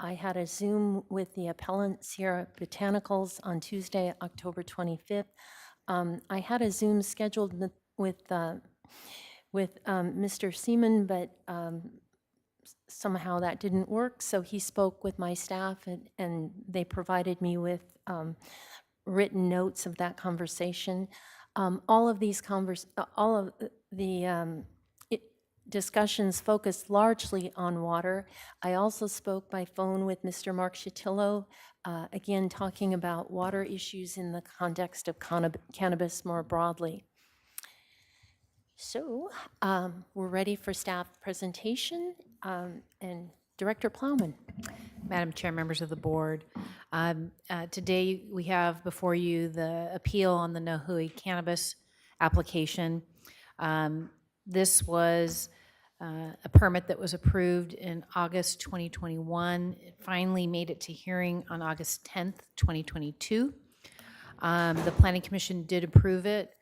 I had a Zoom with the appellant Sierra Botanicals on Tuesday, October 25th. I had a Zoom scheduled with Mr. Seaman, but somehow that didn't work. So he spoke with my staff, and they provided me with written notes of that conversation. all of these all of the discussions focused largely on water. I also spoke by phone with Mr. Mark Shatillo, again, talking about water issues in the context of cannabis more broadly. So we're ready for staff presentation, and Director Plowman. Madam Chair, members of the board, today we have before you the appeal on the Nahui cannabis application. This was a permit that was approved in August 2021. It finally made it to hearing on August 10th, 2022. The Planning Commission did approve it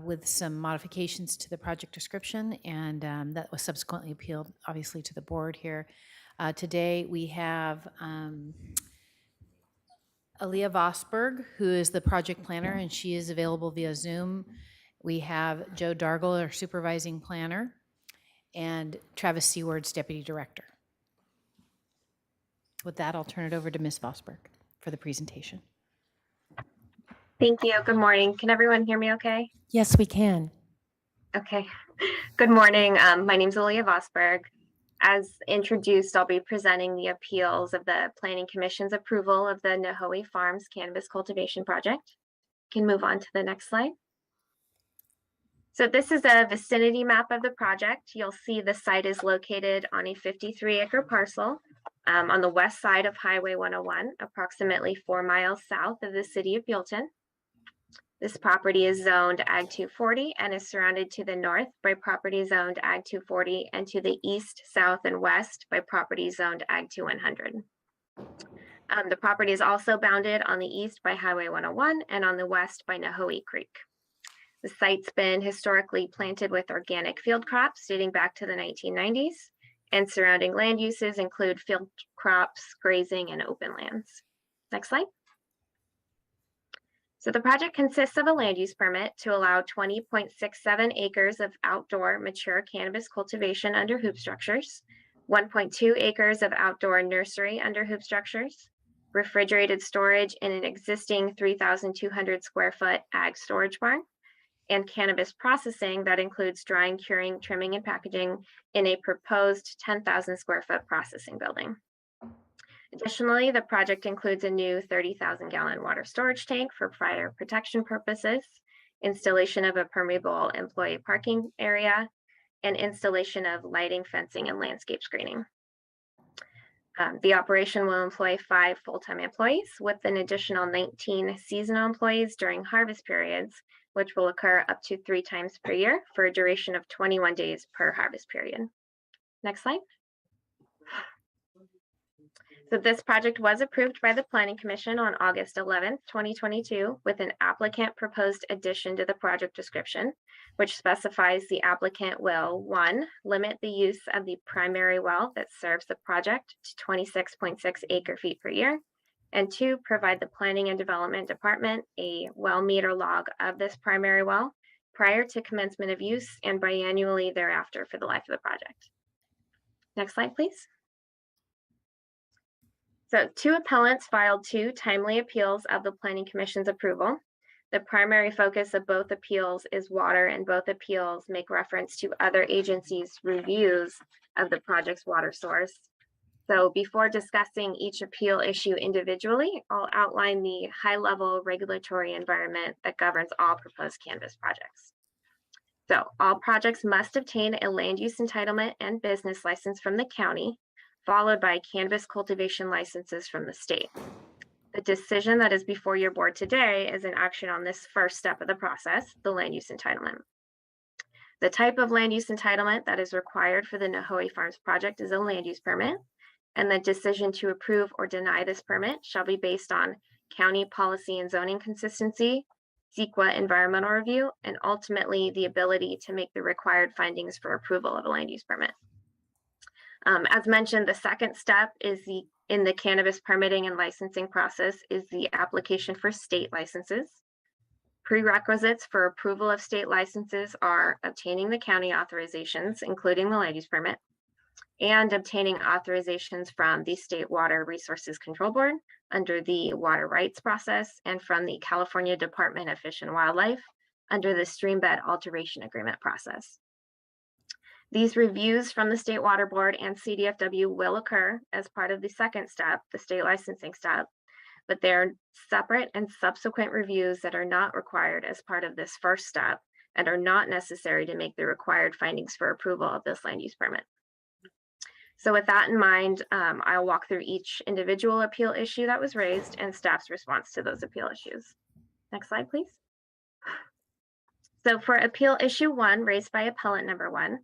with some modifications to the project description, and that was subsequently appealed, obviously, to the board here. Today we have Aaliyah Vosberg, who is the project planner, and she is available via Zoom. We have Joe Dargle, our supervising planner, and Travis Seaward's deputy director. With that, I'll turn it over to Ms. Vosberg for the presentation. Thank you. Good morning. Can everyone hear me okay? Yes, we can. Okay. Good morning. My name is Aaliyah Vosberg. As introduced, I'll be presenting the appeals of the Planning Commission's approval of the Nahui Farms Cannabis Cultivation Project. Can move on to the next slide. So this is a vicinity map of the project. You'll see the site is located on a 53-acre parcel on the west side of Highway 101, approximately 4 miles south of the city of Buellton. This property is zoned Ag 240 and is surrounded to the north by property zoned Ag 240 and to the east, south, and west by property zoned Ag 2100. The property is also bounded on the east by Highway 101 and on the west by Nahui Creek. The site's been historically planted with organic field crops dating back to the 1990s, and surrounding land uses include field crops, grazing, and open lands. Next slide. So the project consists of a land use permit to allow 20.67 acres of outdoor mature cannabis cultivation under hoop structures, 1.2 acres of outdoor nursery under hoop structures, refrigerated storage in an existing 3,200 square foot ag storage barn, and cannabis processing that includes drying, curing, trimming, and packaging in a proposed 10,000 square foot processing building. Additionally, the project includes a new 30,000 gallon water storage tank for fire protection purposes, installation of a permeable employee parking area, and installation of lighting, fencing, and landscape screening. The operation will employ 5 full-time employees with an additional 19 seasonal employees during harvest periods, which will occur up to 3 times per year for a duration of 21 days per harvest period. Next slide. So this project was approved by the Planning Commission on August 11th, 2022, with an applicant proposed addition to the project description, which specifies the applicant will, 1, limit the use of the primary well that serves the project to 26.6 acre feet per year, and 2, provide the Planning and Development Department a well meter log of this primary well prior to commencement of use and biannually thereafter for the life of the project. Next slide, please. So 2 appellants filed 2 timely appeals of the Planning Commission's approval. The primary focus of both appeals is water, and both appeals make reference to other agencies' reviews of the project's water source. So before discussing each appeal issue individually, I'll outline the high-level regulatory environment that governs all proposed cannabis projects. So all projects must obtain a land use entitlement and business license from the county, followed by cannabis cultivation licenses from the state. The decision that is before your board today is an action on this first step of the process, the land use entitlement. The type of land use entitlement that is required for the Nahui Farms project is a land use permit, and the decision to approve or deny this permit shall be based on county policy and zoning consistency, CEQA environmental review, and ultimately the ability to make the required findings for approval of a land use permit. As mentioned, the second step is in the cannabis permitting and licensing process is the application for state licenses. Prerequisites for approval of state licenses are obtaining the county authorizations, including the land use permit, and obtaining authorizations from the State Water Resources Control Board under the water rights process and from the California Department of Fish and Wildlife under the streambed alteration agreement process. These reviews from the State Water Board and CDFW will occur as part of the second step, the state licensing step, but they're separate and subsequent reviews that are not required as part of this first step and are not necessary to make the required findings for approval of this land use permit. So with that in mind, I'll walk through each individual appeal issue that was raised and staff's response to those appeal issues. Next slide, please. So for appeal issue 1, raised by appellant number 1,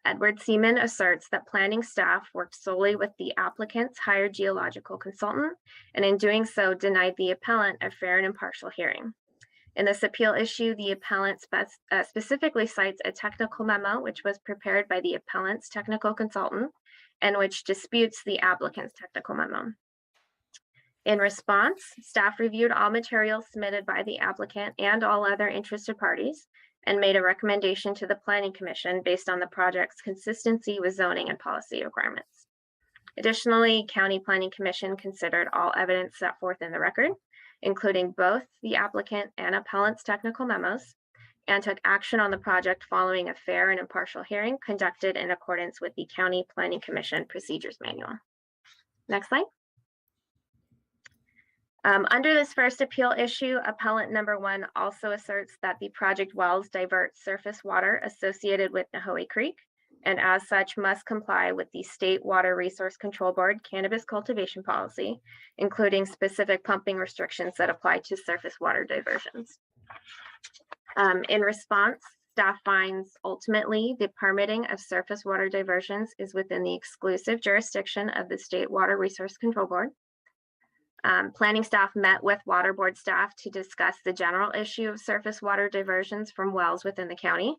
Edward Seaman asserts that planning staff worked solely with the applicant's hired geological consultant, and in doing so denied the appellant a fair and impartial hearing. In this appeal issue, the appellant specifically cites a technical memo which was prepared by the appellant's technical consultant and which disputes the applicant's technical memo. In response, staff reviewed all materials submitted by the applicant and all other interested parties and made a recommendation to the Planning Commission based on the project's consistency with zoning and policy requirements. Additionally, County Planning Commission considered all evidence set forth in the record, including both the applicant and appellant's technical memos, and took action on the project following a fair and impartial hearing conducted in accordance with the County Planning Commission Procedures Manual. Next slide. Under this first appeal issue, appellant number 1 also asserts that the project wells divert surface water associated with Nahoe Creek, and as such must comply with the State Water Resource Control Board cannabis cultivation policy, including specific pumping restrictions that apply to surface water diversions. In response, staff finds ultimately the permitting of surface water diversions is within the exclusive jurisdiction of the State Water Resource Control Board. Planning staff met with Water Board staff to discuss the general issue of surface water diversions from wells within the county.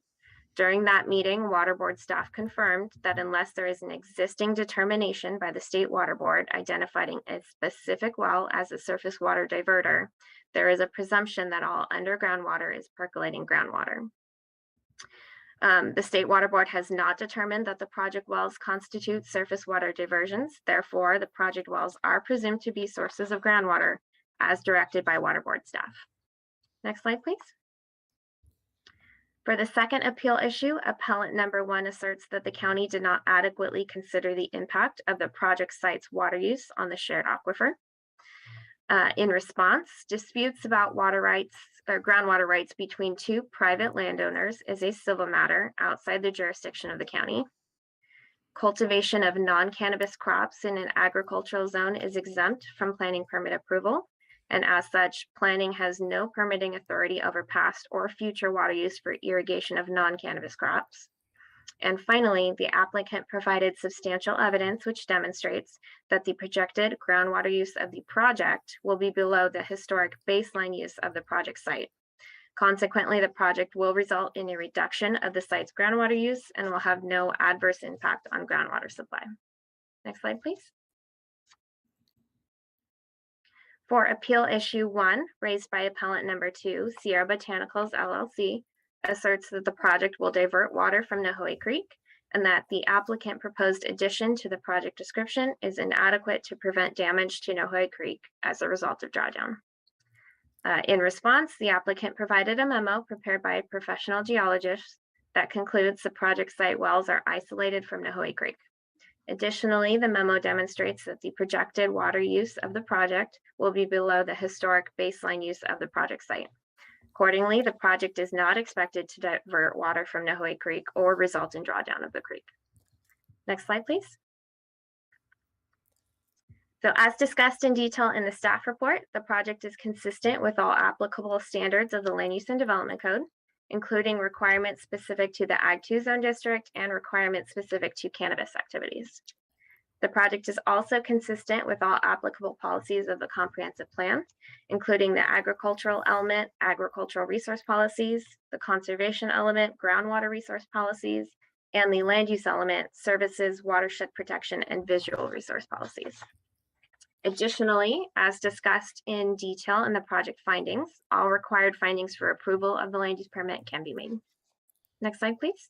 During that meeting, Water Board staff confirmed that unless there is an existing determination by the State Water Board identifying a specific well as a surface water diverter, there is a presumption that all underground water is percolating groundwater. The State Water Board has not determined that the project wells constitute surface water diversions. Therefore, the project wells are presumed to be sources of groundwater as directed by Water Board staff. Next slide, please. For the second appeal issue, appellant number 1 asserts that the county did not adequately consider the impact of the project site's water use on the shared aquifer. In response, disputes about water rights or groundwater rights between 2 private landowners is a civil matter outside the jurisdiction of the county. Cultivation of non-cannabis crops in an agricultural zone is exempt from planning permit approval, and as such, planning has no permitting authority over past or future water use for irrigation of non-cannabis crops. And finally, the applicant provided substantial evidence which demonstrates that the projected groundwater use of the project will be below the historic baseline use of the project site. Consequently, the project will result in a reduction of the site's groundwater use and will have no adverse impact on groundwater supply. Next slide, please. For appeal issue 1, raised by appellant number 2, Sierra Botanicals LLC, asserts that the project will divert water from Nahoe Creek and that the applicant proposed addition to the project description is inadequate to prevent damage to Nahoe Creek as a result of drawdown. In response, the applicant provided a memo prepared by a professional geologist that concludes the project site wells are isolated from Nahoe Creek. Additionally, the memo demonstrates that the projected water use of the project will be below the historic baseline use of the project site. Accordingly, the project is not expected to divert water from Nahoe Creek or result in drawdown of the creek. Next slide, please. So as discussed in detail in the staff report, the project is consistent with all applicable standards of the Land Use and Development Code, including requirements specific to the Ag 2 zone district and requirements specific to cannabis activities. The project is also consistent with all applicable policies of the comprehensive plan, including the agricultural element, agricultural resource policies, the conservation element, groundwater resource policies, and the land use element, services, watershed protection, and visual resource policies. Additionally, as discussed in detail in the project findings, all required findings for approval of the land use permit can be made. Next slide, please.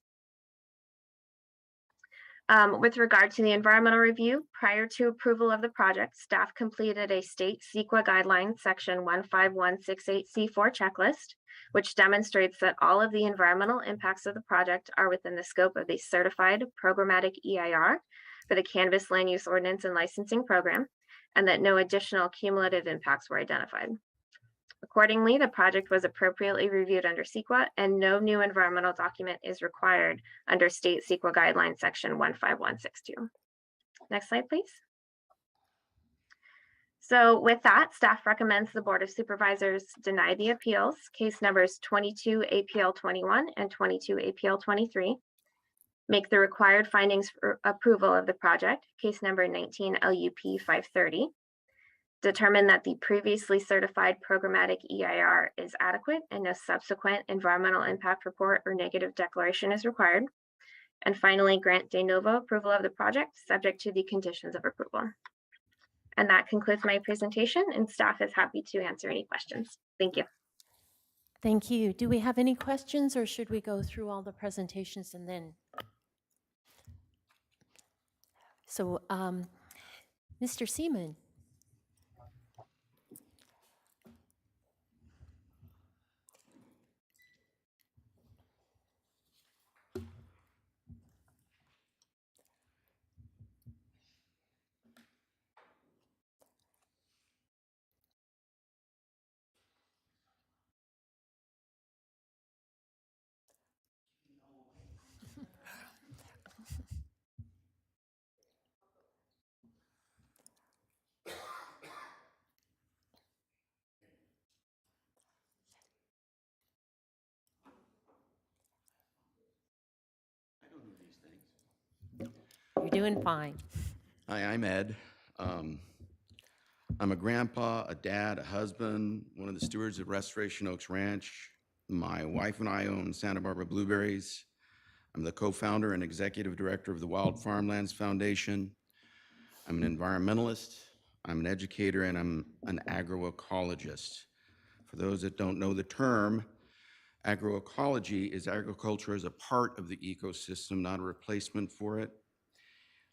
With regard to the environmental review, prior to approval of the project, staff completed a state CEQA guidelines section 15168C4 checklist, which demonstrates that all of the environmental impacts of the project are within the scope of a certified programmatic EIR for the Cannabis Land Use Ordinance and Licensing Program, and that no additional cumulative impacts were identified. Accordingly, the project was appropriately reviewed under CEQA, and no new environmental document is required under state CEQA guidelines section 15162. Next slide, please. So with that, staff recommends the Board of Supervisors deny the appeals, case numbers 22 APL 21 and 22 APL 23. Make the required findings for approval of the project, case number 19 LUP 530. Determine that the previously certified programmatic EIR is adequate and no subsequent environmental impact report or negative declaration is required. And finally, grant de novo approval of the project subject to the conditions of approval. And that concludes my presentation, and staff is happy to answer any questions. Thank you. Thank you. Do we have any questions, or should we go through all the presentations and then? So, Mr. Seaman. You're doing fine. Hi, I'm Ed. I'm a grandpa, a dad, a husband, one of the stewards of Restoration Oaks Ranch. My wife and I own Santa Barbara Blueberries. I'm the co-founder and executive director of the Wild Farmlands Foundation. I'm an environmentalist, I'm an educator, and I'm an agroecologist. For those that don't know the term, agroecology is agriculture as a part of the ecosystem, not a replacement for it.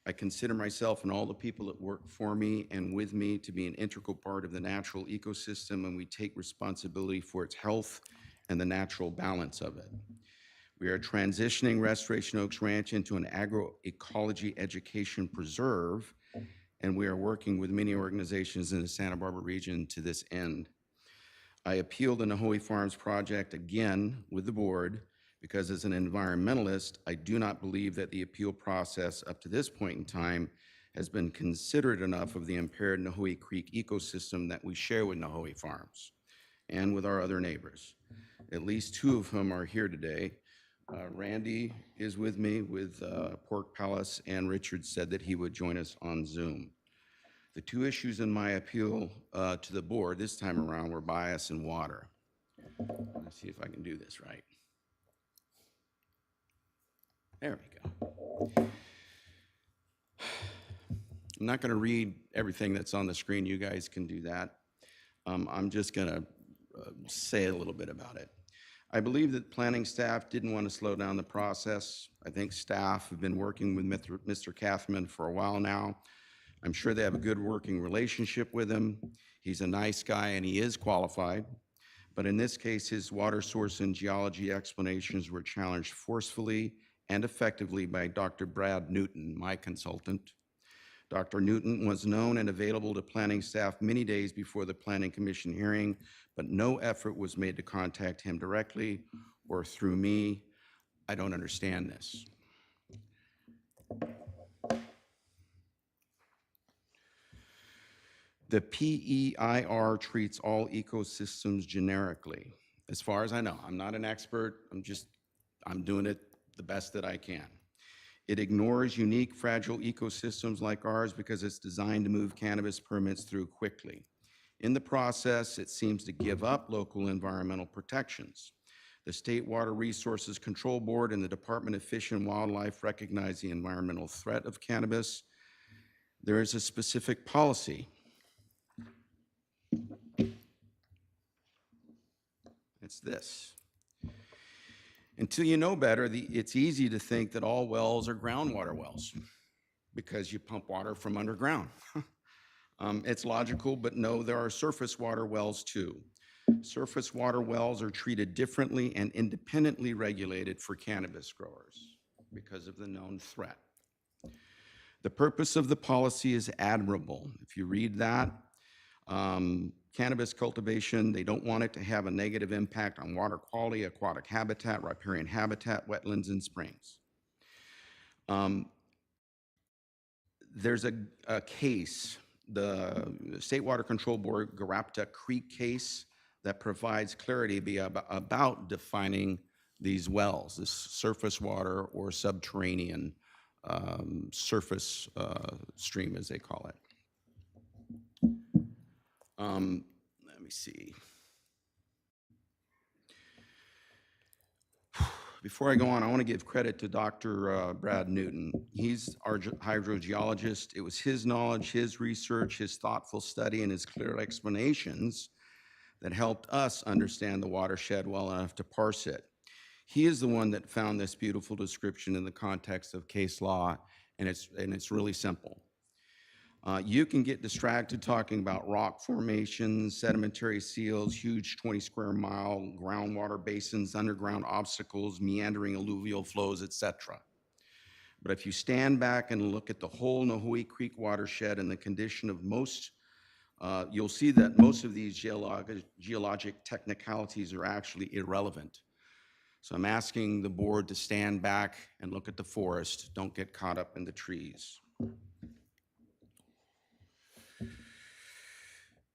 I consider myself and all the people that work for me and with me to be an integral part of the natural ecosystem, and we take responsibility for its health and the natural balance of it. We are transitioning Restoration Oaks Ranch into an agroecology education preserve, and we are working with many organizations in the Santa Barbara region to this end. I appealed the Nahoe Farms project again with the board because as an environmentalist, I do not believe that the appeal process up to this point in time has been considerate enough of the impaired Nahoe Creek ecosystem that we share with Nahoe Farms and with our other neighbors. At least two of whom are here today. Randy is with me with Pork Palace, and Richard said that he would join us on Zoom. The two issues in my appeal to the board this time around were bias and water. Let's see if I can do this right. There we go. I'm not going to read everything that's on the screen. You guys can do that. I'm just going to say a little bit about it. I believe that planning staff didn't want to slow down the process. I think staff have been working with Mr. Kathman for a while now. I'm sure they have a good working relationship with him. He's a nice guy and he is qualified. But in this case, his water source and geology explanations were challenged forcefully and effectively by Dr. Brad Newton, my consultant. Dr. Newton was known and available to planning staff many days before the Planning Commission hearing, but no effort was made to contact him directly or through me. I don't understand this. The PEIR treats all ecosystems generically. As far as I know, I'm not an expert, I'm doing it the best that I can. It ignores unique, fragile ecosystems like ours because it's designed to move cannabis permits through quickly. In the process, it seems to give up local environmental protections. The State Water Resources Control Board and the Department of Fish and Wildlife recognize the environmental threat of cannabis. There is a specific policy. It's this. Until you know better, it's easy to think that all wells are groundwater wells because you pump water from underground. It's logical, but no, there are surface water wells too. Surface water wells are treated differently and independently regulated for cannabis growers because of the known threat. The purpose of the policy is admirable. If you read that, cannabis cultivation, they don't want it to have a negative impact on water quality, aquatic habitat, riparian habitat, wetlands, and springs. There's a case, the State Water Control Board Garapta Creek case, that provides clarity about defining these wells, this surface water or subterranean surface stream, as they call it. Let me see. Before I go on, I want to give credit to Dr. Brad Newton. He's our hydrogeologist. It was his knowledge, his research, his thoughtful study, and his clear explanations that helped us understand the watershed well enough to parse it. He is the one that found this beautiful description in the context of case law, and it's really simple. You can get distracted talking about rock formations, sedimentary seals, huge 20-square-mile groundwater basins, underground obstacles, meandering alluvial flows, etc. But if you stand back and look at the whole Nohoe Creek watershed and the condition of most, you'll see that most of these geologic technicalities are actually irrelevant. So I'm asking the board to stand back and look at the forest. Don't get caught up in the trees.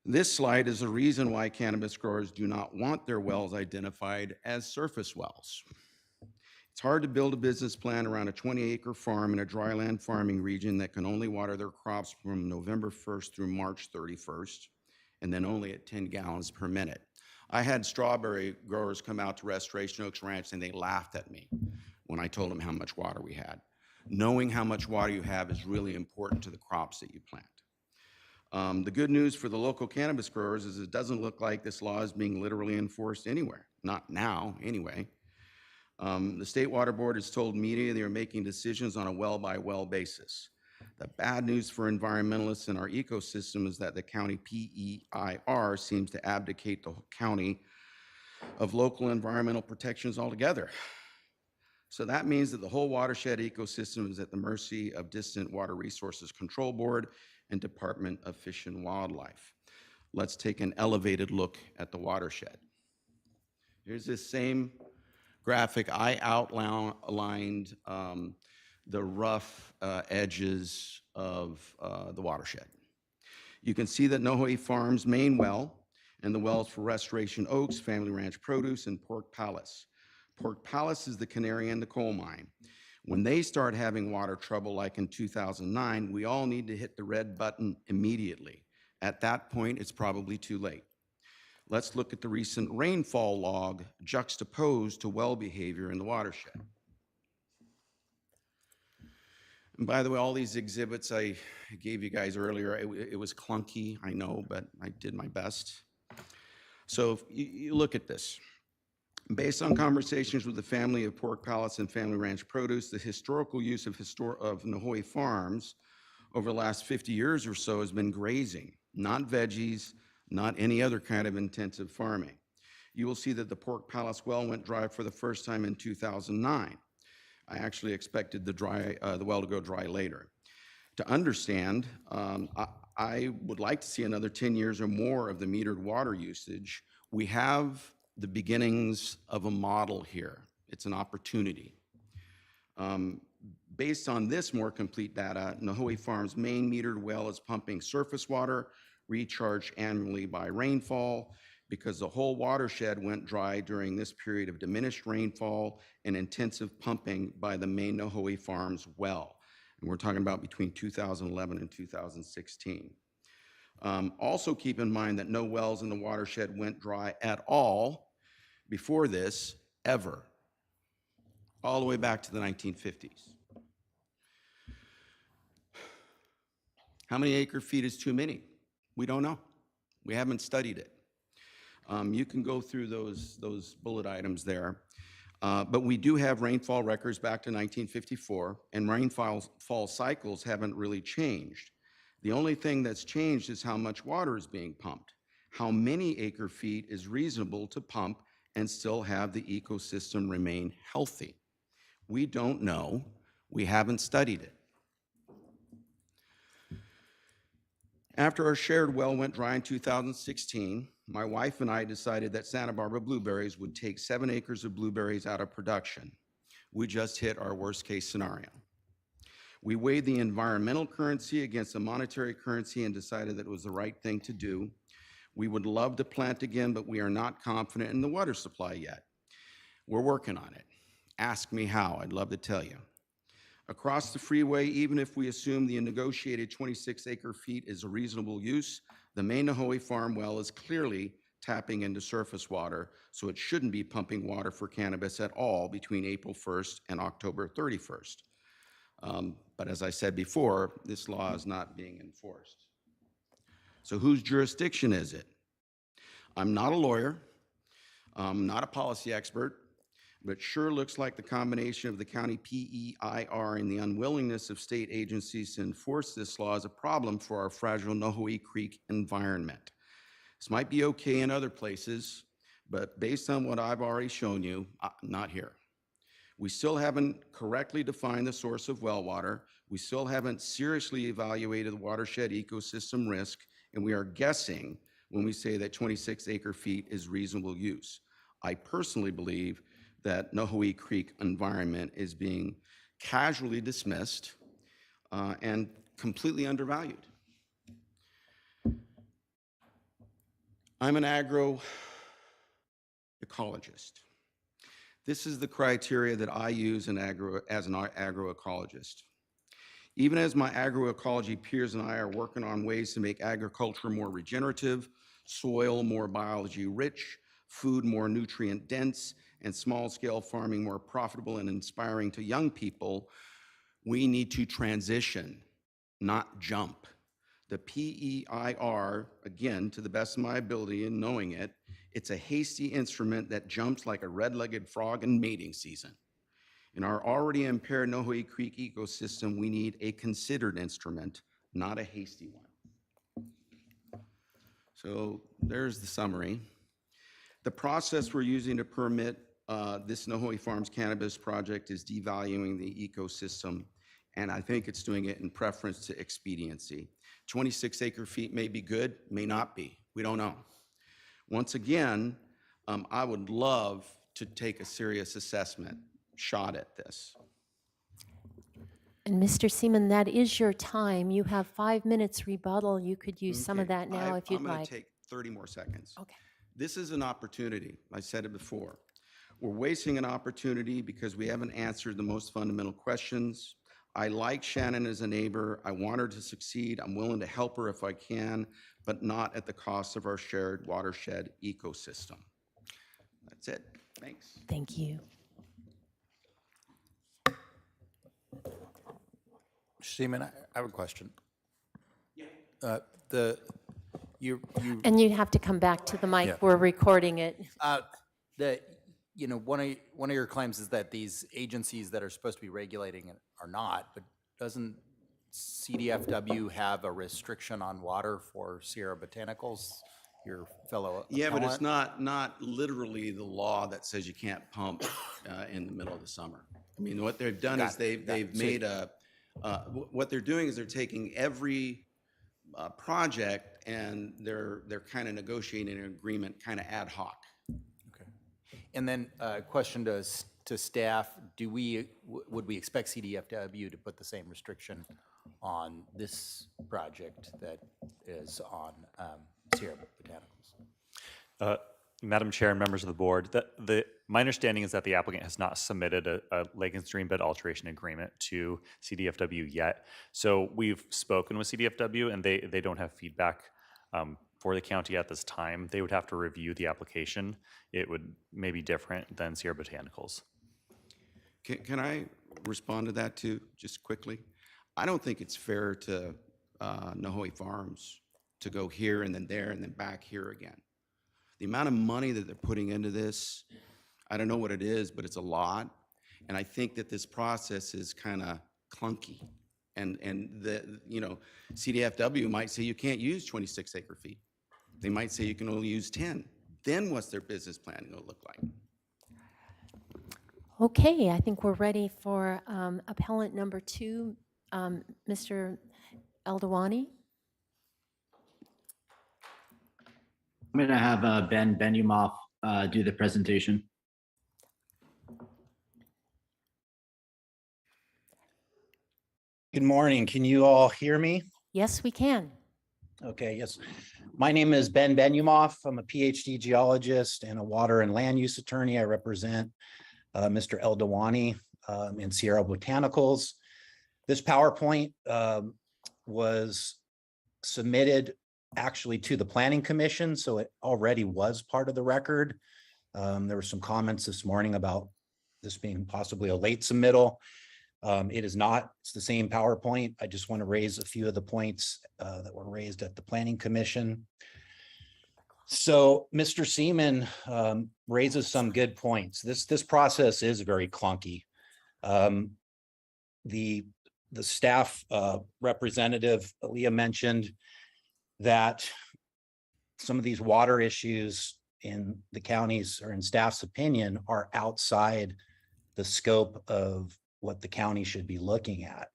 This slide is a reason why cannabis growers do not want their wells identified as surface wells. It's hard to build a business plan around a 20-acre farm in a dryland farming region that can only water their crops from November 1st through March 31st, and then only at 10 gallons per minute. I had strawberry growers come out to Restoration Oaks Ranch and they laughed at me when I told them how much water we had. Knowing how much water you have is really important to the crops that you plant. The good news for the local cannabis growers is it doesn't look like this law is being literally enforced anywhere. Not now, anyway. The State Water Board has told media they are making decisions on a well-by-well basis. The bad news for environmentalists in our ecosystem is that the county PEIR seems to abdicate the county of local environmental protections altogether. So that means that the whole watershed ecosystem is at the mercy of distant Water Resources Control Board and Department of Fish and Wildlife. Let's take an elevated look at the watershed. Here's this same graphic. I outlined the rough edges of the watershed. You can see that Nohoe Farms' main well and the wells for Restoration Oaks, Family Ranch Produce, and Pork Palace. Pork Palace is the canary in the coal mine. When they start having water trouble like in 2009, we all need to hit the red button immediately. At that point, it's probably too late. Let's look at the recent rainfall log juxtaposed to well behavior in the watershed. And by the way, all these exhibits I gave you guys earlier, it was clunky, I know, but I did my best. So if you look at this. Based on conversations with the family of Pork Palace and Family Ranch Produce, the historical use of Nohoe Farms over the last 50 years or so has been grazing, not veggies, not any other kind of intensive farming. You will see that the Pork Palace well went dry for the first time in 2009. I actually expected the well to go dry later. To understand, I would like to see another 10 years or more of the metered water usage. We have the beginnings of a model here. It's an opportunity. Based on this more complete data, Nohoe Farms' main metered well is pumping surface water, recharged annually by rainfall, because the whole watershed went dry during this period of diminished rainfall and intensive pumping by the main Nohoe Farms well. And we're talking about between 2011 and 2016. Also keep in mind that no wells in the watershed went dry at all before this, ever, all the way back to the 1950s. How many acre feet is too many? We don't know. We haven't studied it. You can go through those bullet items there. But we do have rainfall records back to 1954, and rainfall cycles haven't really changed. The only thing that's changed is how much water is being pumped. How many acre feet is reasonable to pump and still have the ecosystem remain healthy? We don't know. We haven't studied it. After our shared well went dry in 2016, my wife and I decided that Santa Barbara Blueberries would take 7 acres of blueberries out of production. We just hit our worst case scenario. We weighed the environmental currency against the monetary currency and decided that it was the right thing to do. We would love to plant again, but we are not confident in the water supply yet. We're working on it. Ask me how, I'd love to tell you. Across the freeway, even if we assume the negotiated 26 acre feet is a reasonable use, the main Nahoe farm well is clearly tapping into surface water, so it shouldn't be pumping water for cannabis at all between April 1st and October 31st. But as I said before, this law is not being enforced. So whose jurisdiction is it? I'm not a lawyer, I'm not a policy expert, but sure looks like the combination of the county PEIR and the unwillingness of state agencies to enforce this law is a problem for our fragile Nahoe Creek environment. This might be okay in other places, but based on what I've already shown you, not here. We still haven't correctly defined the source of well water. We still haven't seriously evaluated the watershed ecosystem risk, and we are guessing when we say that 26 acre feet is reasonable use. I personally believe that Nahoe Creek environment is being casually dismissed and completely undervalued. I'm an agroecologist. This is the criteria that I use as an agroecologist. Even as my agroecology peers and I are working on ways to make agriculture more regenerative, soil more biology rich, food more nutrient dense, and small-scale farming more profitable and inspiring to young people, we need to transition, not jump. The PEIR, again, to the best of my ability in knowing it, it's a hasty instrument that jumps like a red-legged frog in mating season. In our already impaired Nahoe Creek ecosystem, we need a considered instrument, not a hasty one. So there's the summary. The process we're using to permit this Nahoe Farms cannabis project is devaluing the ecosystem, and I think it's doing it in preference to expediency. 26 acre feet may be good, may not be. We don't know. Once again, I would love to take a serious assessment shot at this. And Mr. Seaman, that is your time. You have 5 minutes rebuttal. You could use some of Okay, that now if you'd I'm like. going to take 30 more seconds. Okay. This is an opportunity. I said it before. We're wasting an opportunity because we haven't answered the most fundamental questions. I like Shannon as a neighbor. I want her to succeed. I'm willing to help her if I can, but not at the cost of our shared watershed ecosystem. That's it. Thanks. Thank you. Seaman, I have a question. Yeah. And you have to come back to the mic. Yeah. We're recording it. One of your claims is that these agencies that are supposed to be regulating it are not, but doesn't CDFW have a restriction on water for Sierra Botanicals, your fellow Yeah, but it's appellant? not literally the law that says you can't pump in the middle of the summer. I mean, what they've done is they've made what they're doing is they're taking every project and they're kind of negotiating an agreement kind of ad hoc. Okay. And then a question to staff, would we expect CDFW to put the same restriction on this project that is on Sierra Botanicals? Madam Chair and members of the board, my understanding is that the applicant has not submitted a lake and stream bed alteration agreement to CDFW yet. So we've spoken with CDFW and they don't have feedback for the county at this time. They would have to review the application. It would may be different than Sierra Botanicals. Can I respond to that too, just quickly? I don't think it's fair to Nahoe Farms to go here and then there and then back here again. The amount of money that they're putting into this, I don't know what it is, but it's a lot. And I think that this process is kind of clunky. And CDFW might say you can't use 26 acre feet. They might say you can only use 10. Then what's their business plan going to look like? Okay, I think we're ready for appellant number 2, Mr. Eldawani. I'm going to have Ben Benumoff do the presentation. Good morning. Can you all hear me? Yes, we can. Okay, yes. My name is Ben Benumoff. I'm a PhD geologist and a water and land use attorney. I represent Mr. Eldawani in Sierra Botanicals. This PowerPoint was submitted actually to the Planning Commission, so it already was part of the record. There were some comments this morning about this being possibly a late submittal. It is not. It's the same PowerPoint. I just want to raise a few of the points that were raised at the Planning Commission. So Mr. Seaman raises some good points. This process is very clunky. The staff representative, Leah, mentioned that some of these water issues in the counties, or in staff's opinion, are outside the scope of what the county should be looking at.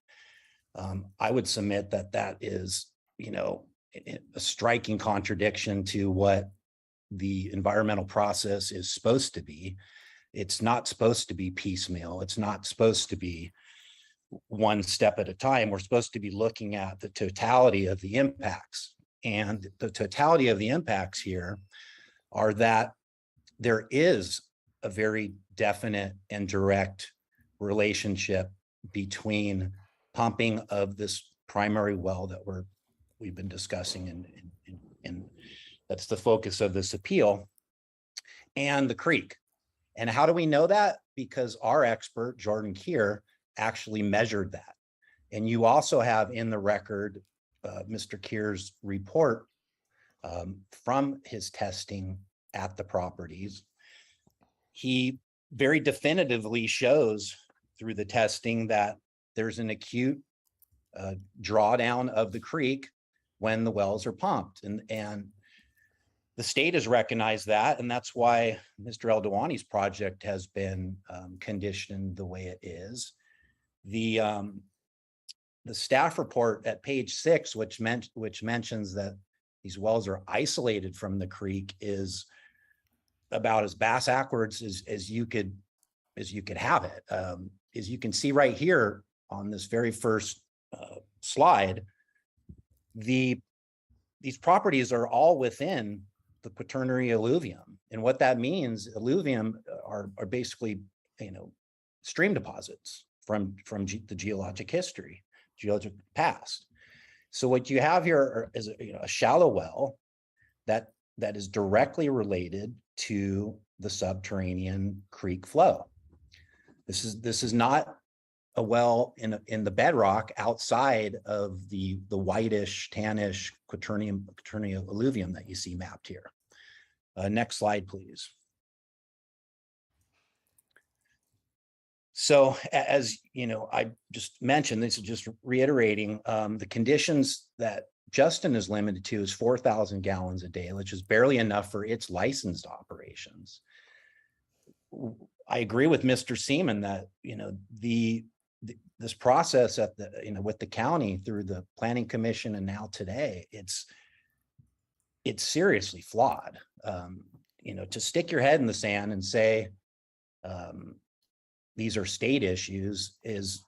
I would submit that that is, a striking contradiction to what the environmental process is supposed to be. It's not supposed to be piecemeal. It's not supposed to be one step at a time. We're supposed to be looking at the totality of the impacts. And the totality of the impacts here are that there is a very definite and direct relationship between pumping of this primary well that we've been discussing, and that's the focus of this appeal, and the creek. And how do we know that? Because our expert, Jordan Keir, actually measured that. And you also have in the record Mr. Keir's report from his testing at the properties. He very definitively shows through the testing that there's an acute drawdown of the creek when the wells are pumped. And the state has recognized that, and that's why Mr. Eldawani's project has been conditioned the way it is. The staff report at page 6, which mentions that these wells are isolated from the creek, is about as backwards as you could have it. As you can see right here on this very first slide, these properties are all within the Quaternary alluvium, and what that means, alluvium are basically stream deposits from the geologic history, geologic past. So what you have here is a shallow well that is directly related to the subterranean creek flow. This is not a well in the bedrock outside of the whitish, tannish Quaternium alluvium that you see mapped here. Next slide, please. So as I just mentioned, this is just reiterating the conditions that Justin is limited to is 4,000 gallons a day, which is barely enough for its licensed operations. I agree with Mr. Seaman that this process at the with the county through the Planning Commission and now today, it's seriously flawed. To stick your head in the sand and say these are state issues is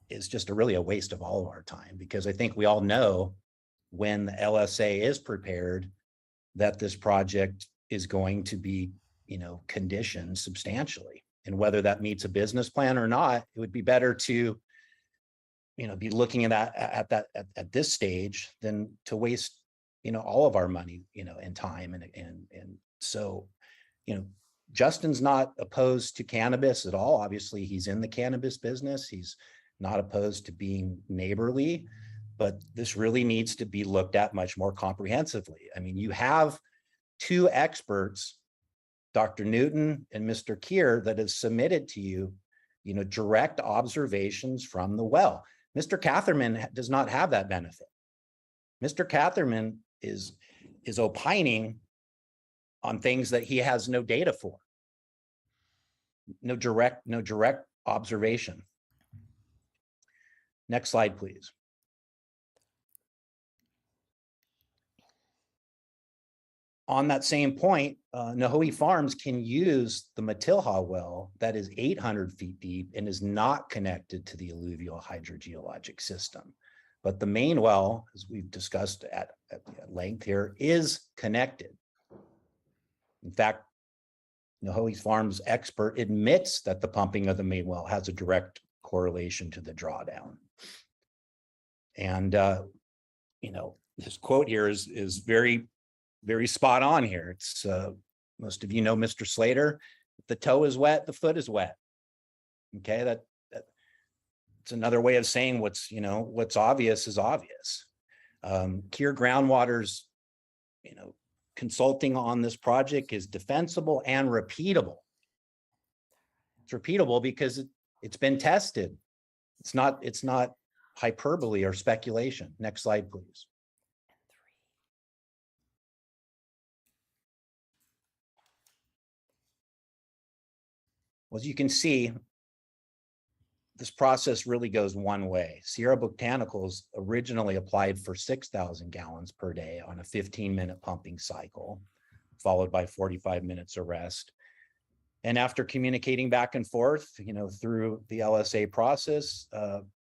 just really a waste of all of our time, because I think we all know when the LSA is prepared that this project is going to be conditioned substantially, and whether that meets a business plan or not, it would be better to be looking at that at this stage than to waste all of our money and time, and so Justin's not opposed to cannabis at all. Obviously he's in the cannabis business. He's not opposed to being neighborly, but this really needs to be looked at much more comprehensively. I mean, you have two experts, Dr. Newton and Mr. Keir, that has submitted to you, direct observations from the well. Mr. Catherman does not have that benefit. Mr. Catherman is is opining on things that he has no data for. No direct observation. Next slide, please. On that same point, Nahoe Farms can use the Matilha well that is 800 feet deep and is not connected to the alluvial hydrogeologic system. But the main well, as we've discussed at length here, is connected. In fact, Nahoe Farms expert admits that the pumping of the main well has a direct correlation to the drawdown. And, his quote here is very, very spot on here. It's most of you know Mr. Slater. If the toe is wet, the foot is wet. Okay, it's another way of saying what's obvious is obvious. Kier Groundwater's, consulting on this project is defensible and repeatable. It's repeatable because it's been tested. It's not hyperbole or speculation. Next slide, please. Well, as you can see, this process really goes one way. Sierra Botanicals originally applied for 6,000 gallons per day on a 15-minute pumping cycle, followed by 45 minutes of rest. And after communicating back and forth, through the LSA process,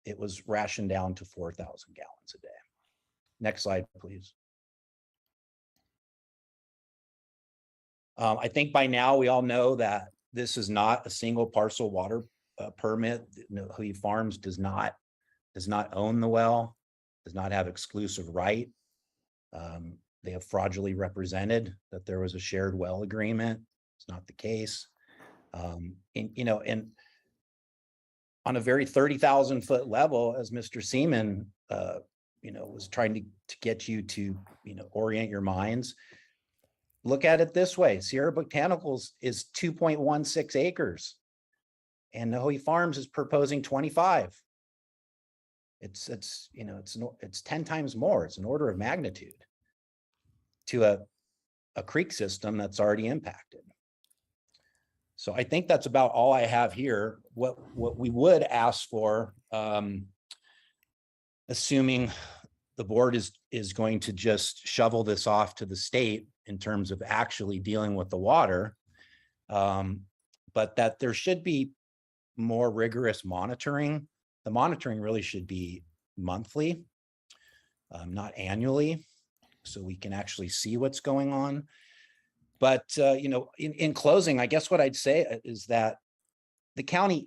it was rationed down to 4,000 gallons a day. Next slide, please. I think by now we all know that this is not a single parcel water permit. Nahoe Farms does not own the well, does not have exclusive right. They have fraudulently represented that there was a shared well agreement. It's not the case. And on a very 30,000 foot level, as Mr. Seaman, was trying to get you to, orient your minds. Look at it this way: Sierra Botanicals is 2.16 acres, and Nahoe Farms is proposing 25. It's 10 times more. It's an order of magnitude to a creek system that's already impacted. So I think that's about all I have here. What we would ask for, assuming the board is going to just shovel this off to the state in terms of actually dealing with the water, but that there should be more rigorous monitoring. The monitoring really should be monthly, not annually, so we can actually see what's going on. But in closing, I guess what I'd say is that the county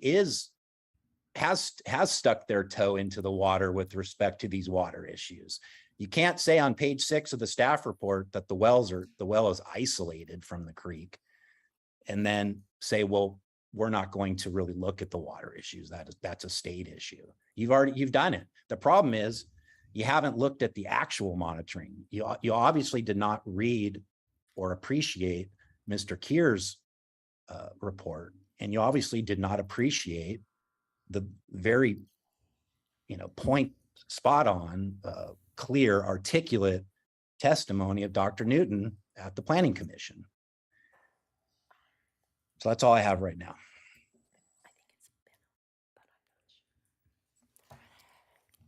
has stuck their toe into the water with respect to these water issues. You can't say on page 6 of the staff report that the well is isolated from the creek, and then say, well, we're not going to really look at the water issues. That's a state issue. You've done it. The problem is you haven't looked at the actual monitoring. You obviously did not read or appreciate Mr. Kier's report, and you obviously did not appreciate the very, point spot on, clear, articulate testimony of Dr. Newton at the Planning Commission. So that's all I have right now.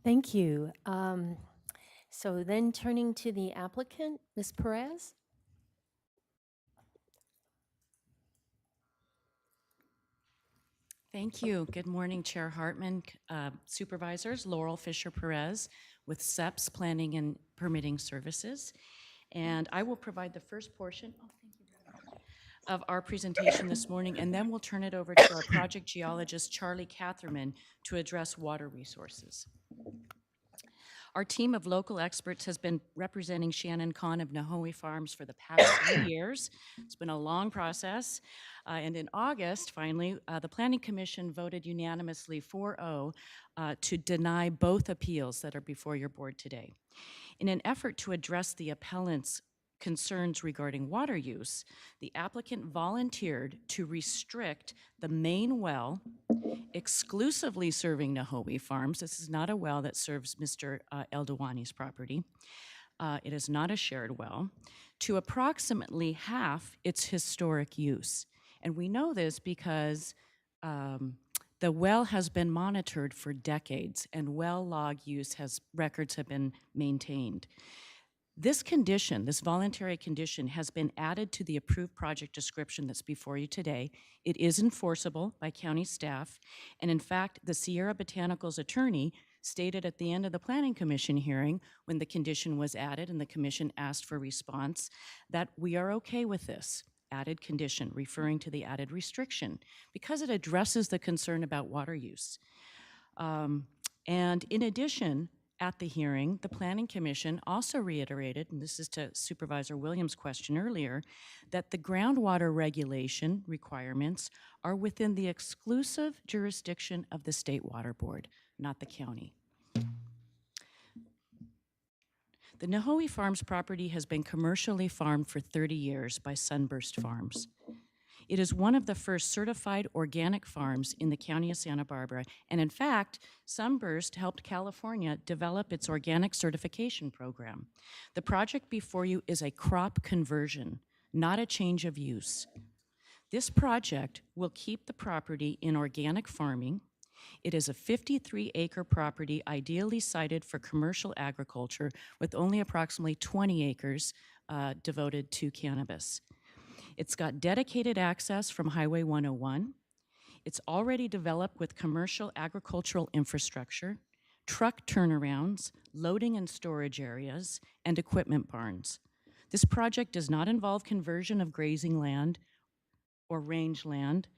Thank you. So then turning to the applicant, Ms. Perez. Thank you. Good morning, Chair Hartman, Supervisors, Laurel Fisher Perez with SEPS Planning and Permitting Services. And I will provide the first portion of our presentation this morning, and then we'll turn it over to our project geologist, Charlie Catherman, to address water resources. Our team of local experts has been representing Shannon Kahn of Nahoe Farms for the past 3 years. It's been a long process. And in August, finally, the Planning Commission voted unanimously 4-0 to deny both appeals that are before your board today. In an effort to address the appellant's concerns regarding water use, the applicant volunteered to restrict the main well exclusively serving Nahoe Farms. This is not a well that serves Mr. Eldawani's property. it is not a shared well, to approximately half its historic use. And we know this because the well has been monitored for decades, and well log use records have been maintained. This condition, this voluntary condition, has been added to the approved project description that's before you today. It is enforceable by county staff, and in fact, the Sierra Botanicals attorney stated at the end of the Planning Commission hearing, when the condition was added and the commission asked for response, that we are okay with this added condition, referring to the added restriction, because it addresses the concern about water use. And in addition, at the hearing, the Planning Commission also reiterated, and this is to Supervisor Williams' question earlier, that the groundwater regulation requirements are within the exclusive jurisdiction of the State Water Board, not the county. The Nahoe Farms property has been commercially farmed for 30 years by Sunburst Farms. It is one of the first certified organic farms in the county of Santa Barbara, and in fact, Sunburst helped California develop its organic certification program. The project before you is a crop conversion, not a change of use. This project will keep the property in organic farming. It is a 53-acre property ideally sited for commercial agriculture with only approximately 20 acres devoted to cannabis. It's got dedicated access from Highway 101. It's already developed with commercial agricultural infrastructure, truck turnarounds, loading and storage areas, and equipment barns. This project does not involve conversion of grazing land or range land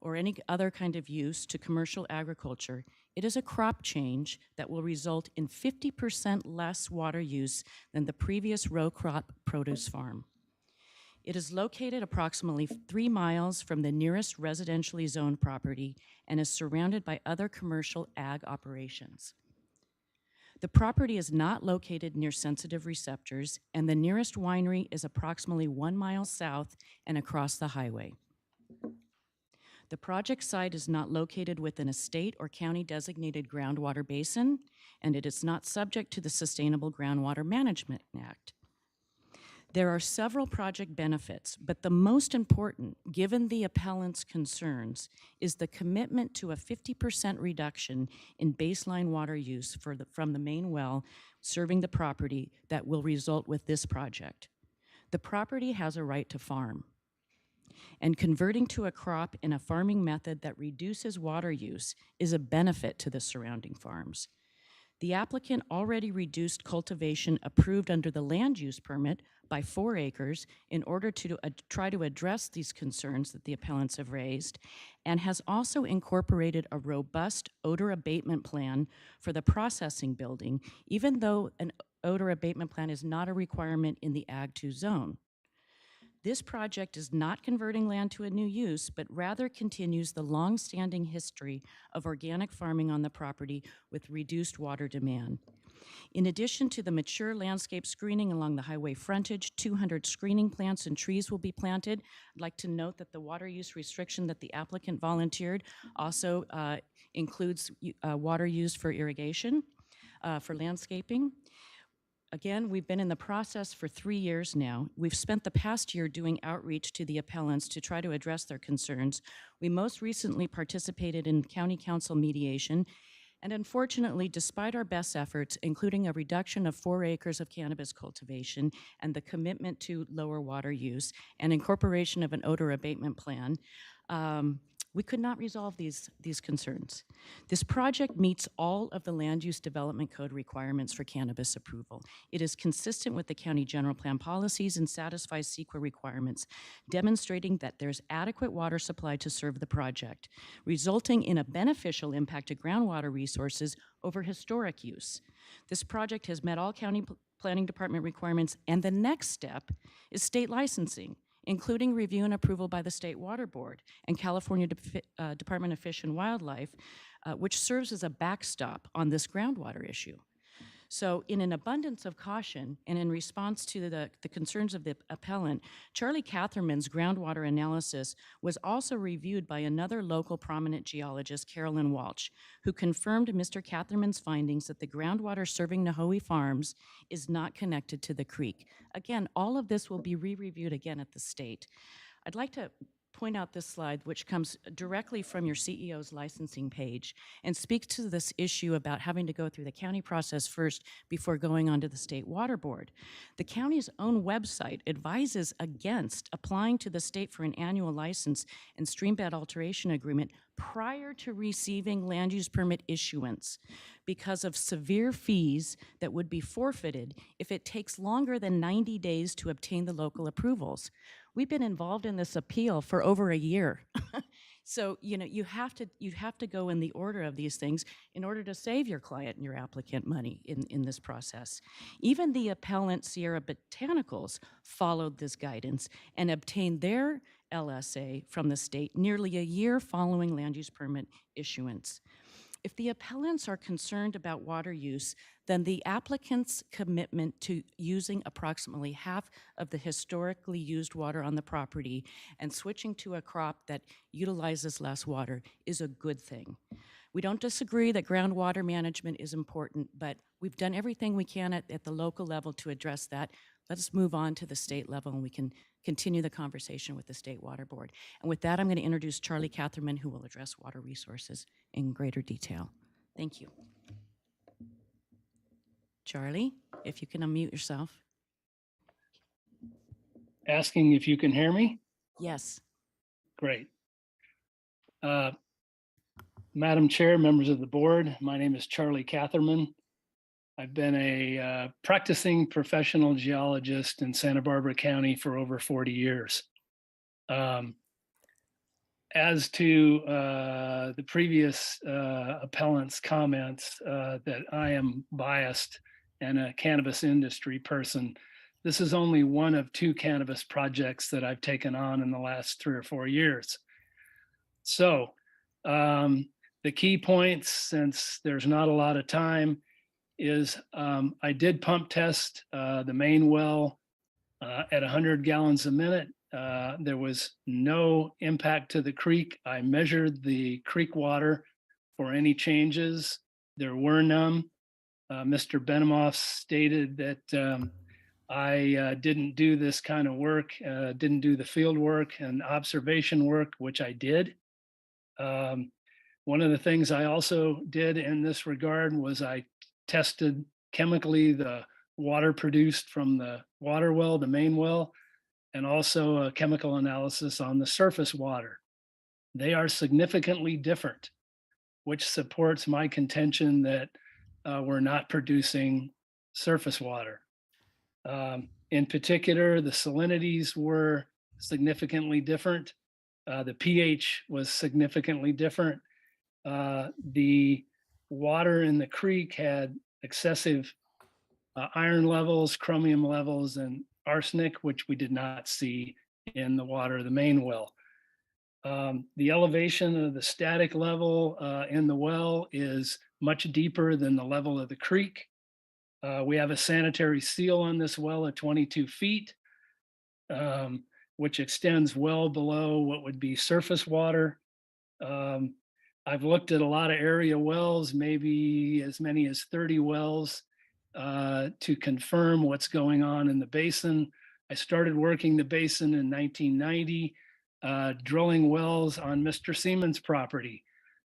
or any other kind of use to commercial agriculture. It is a crop change that will result in 50% less water use than the previous row crop produce farm. It is located approximately 3 miles from the nearest residentially zoned property and is surrounded by other commercial ag operations. The property is not located near sensitive receptors, and the nearest winery is approximately 1 mile south and across the highway. The project site is not located within a state or county designated groundwater basin, and it is not subject to the Sustainable Groundwater Management Act. There are several project benefits, but the most important, given the appellant's concerns, is the commitment to a 50% reduction in baseline water use from the main well serving the property that will result with this project. The property has a right to farm, and converting to a crop in a farming method that reduces water use is a benefit to the surrounding farms. The applicant already reduced cultivation approved under the land use permit by 4 acres in order to try to address these concerns that the appellants have raised, and has also incorporated a robust odor abatement plan for the processing building, even though an odor abatement plan is not a requirement in the Ag 2 zone. This project is not converting land to a new use, but rather continues the long-standing history of organic farming on the property with reduced water demand. In addition to the mature landscape screening along the highway frontage, 200 screening plants and trees will be planted. I'd like to note that the water use restriction that the applicant volunteered also includes water used for irrigation, for landscaping. Again, we've been in the process for 3 years now. We've spent the past year doing outreach to the appellants to try to address their concerns. We most recently participated in county council mediation, and unfortunately, despite our best efforts, including a reduction of 4 acres of cannabis cultivation and the commitment to lower water use and incorporation of an odor abatement plan, we could not resolve these concerns. This project meets all of the Land Use Development Code requirements for cannabis approval. It is consistent with the county general plan policies and satisfies CEQA requirements, demonstrating that there's adequate water supply to serve the project, resulting in a beneficial impact to groundwater resources over historic use. This project has met all county planning department requirements, and the next step is state licensing, including review and approval by the State Water Board and California Department of Fish and Wildlife, which serves as a backstop on this groundwater issue. So in an abundance of caution and in response to the concerns of the appellant, Charlie Catherman's groundwater analysis was also reviewed by another local prominent geologist, Carolyn Walsh, who confirmed Mr. Catherman's findings that the groundwater serving Nahoe Farms is not connected to the creek. Again, all of this will be re-reviewed again at the state. I'd like to point out this slide, which comes directly from your CEO's licensing page and speaks to this issue about having to go through the county process first before going on to the State Water Board. The county's own website advises against applying to the state for an annual license and streambed alteration agreement prior to receiving land use permit issuance because of severe fees that would be forfeited if it takes longer than 90 days to obtain the local approvals. We've been involved in this appeal for over a year. So, you know, you have to go in the order of these things in order to save your client and your applicant money in this process. Even the appellant Sierra Botanicals followed this guidance and obtained their LSA from the state nearly a year following land use permit issuance. If the appellants are concerned about water use, then the applicant's commitment to using approximately half of the historically used water on the property and switching to a crop that utilizes less water is a good thing. We don't disagree that groundwater management is important, but we've done everything we can at the local level to address that. Let's move on to the state level and we can continue the conversation with the State Water Board. And with that, I'm going to introduce Charlie Catherman, who will address water resources in greater detail. Thank you. Charlie, if you can unmute yourself. Asking if you can hear me? Yes. Great. Madam Chair, members of the board, my name is Charlie Catherman. I've been a practicing professional geologist in Santa Barbara County for over 40 years. As to the previous appellant's comments that I am biased and a cannabis industry person, this is only one of 2 cannabis projects that I've taken on in the last 3 or 4 years. So the key points, since there's not a lot of time, is I did pump test the main well at 100 gallons a minute. There was no impact to the creek. I measured the creek water for any changes. There were none. Mr. Benimoff stated that I didn't do this kind of work, didn't do the field work and observation work, which I did. One of the things I also did in this regard was I tested chemically the water produced from the water well, the main well, and also a chemical analysis on the surface water. They are significantly different, which supports my contention that we're not producing surface water. In particular, the salinities were significantly different. The pH was significantly different. The water in the creek had excessive iron levels, chromium levels, and arsenic, which we did not see in the water of the main well. The elevation of the static level in the well is much deeper than the level of the creek. We have a sanitary seal on this well at 22 feet, which extends well below what would be surface water. I've looked at a lot of area wells, maybe as many as 30 wells, to confirm what's going on in the basin. I started working the basin in 1990, drilling wells on Mr. Seaman's property.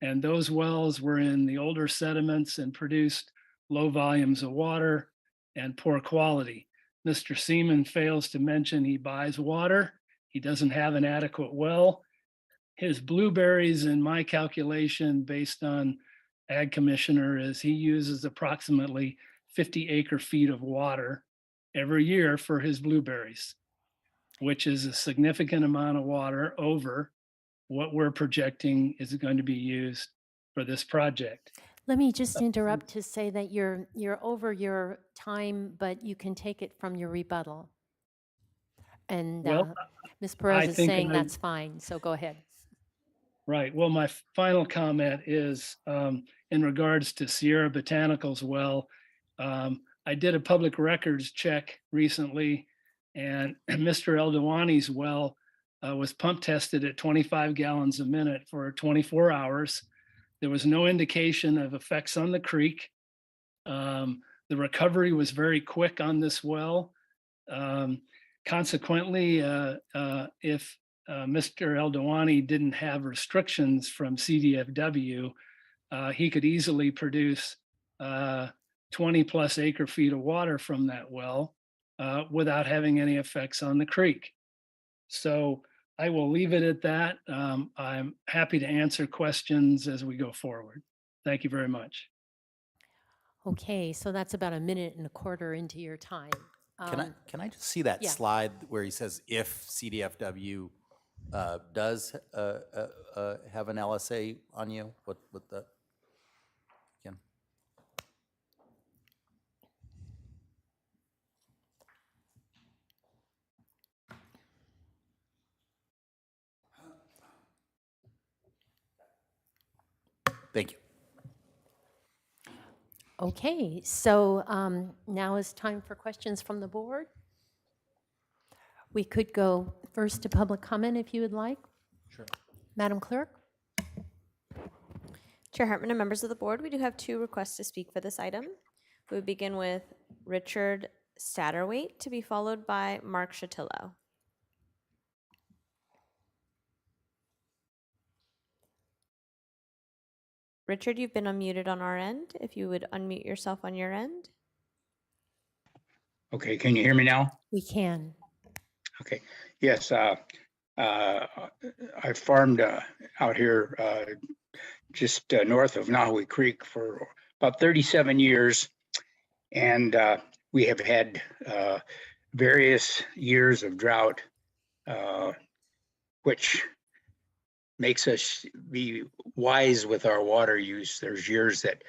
And those wells were in the older sediments and produced low volumes of water and poor quality. Mr. Seaman fails to mention he buys water. He doesn't have an adequate well. His blueberries, in my calculation, based on Ag Commissioner, is he uses approximately 50 acre feet of water every year for his blueberries, which is a significant amount of water over what we're projecting is going to be used for this project. Let me just interrupt to say that you're over your time, but you can take it from your rebuttal. And Well, Ms. I Perez is think saying I- that's fine, so go ahead. Right. Well, my final comment is in regards to Sierra Botanicals well, I did a public records check recently, and Mr. Eldawani's well was pump tested at 25 gallons a minute for 24 hours. There was no indication of effects on the creek. The recovery was very quick on this well. Consequently, if Mr. Eldawani didn't have restrictions from CDFW, he could easily produce 20 plus acre feet of water from that well without having any effects on the creek. So I will leave it at that. I'm happy to answer questions as we go forward. Thank you very much. Okay, so that's about a minute and a quarter into your time. Can I just see that yeah. slide where he says if CDFW does have an LSA on you? What the, again? Thank you. Okay, so now is time for questions from the board. We could go first to public comment if you would like. Sure. Madam Clerk? Chair Hartman and members of the board, we do have 2 requests to speak for this item. We would begin with Richard Satterwhite, to be followed by Mark Shatillo. Richard, you've been unmuted on our end. If you would unmute yourself on your end. Okay, can you hear me now? We can. Okay, yes, I farmed out here just north of Nahui Creek for about 37 years. And we have had various years of drought, which makes us be wise with our water use. There's years that,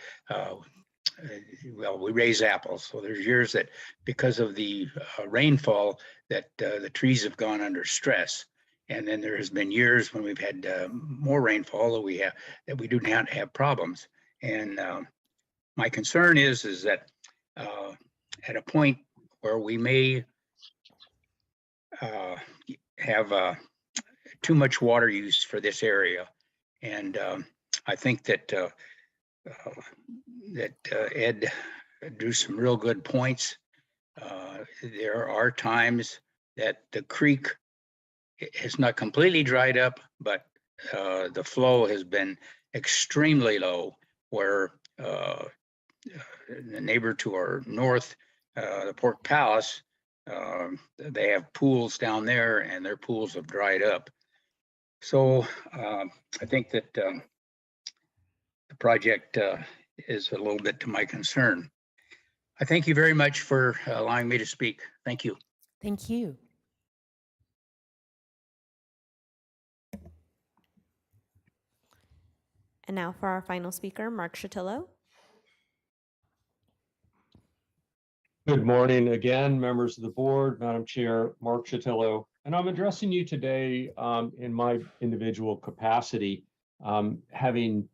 well, we raise apples. So there's years that because of the rainfall that the trees have gone under stress. And then there has been years when we've had more rainfall that we do not have problems. And my concern is that at a point where we may have too much water use for this area. And I think that Ed drew some real good points. There are times that the creek has not completely dried up, but the flow has been extremely low, where the neighbor to our north, the Pork Palace, they have pools down there and their pools have dried up. So I think that the project is a little bit to my concern. I thank you very much for allowing me to speak. Thank you. Thank you. And now for our final speaker, Mark Shatillo. Good morning again, members of the board, Madam Chair, Mark Shatillo, and I'm addressing you today in my individual capacity, having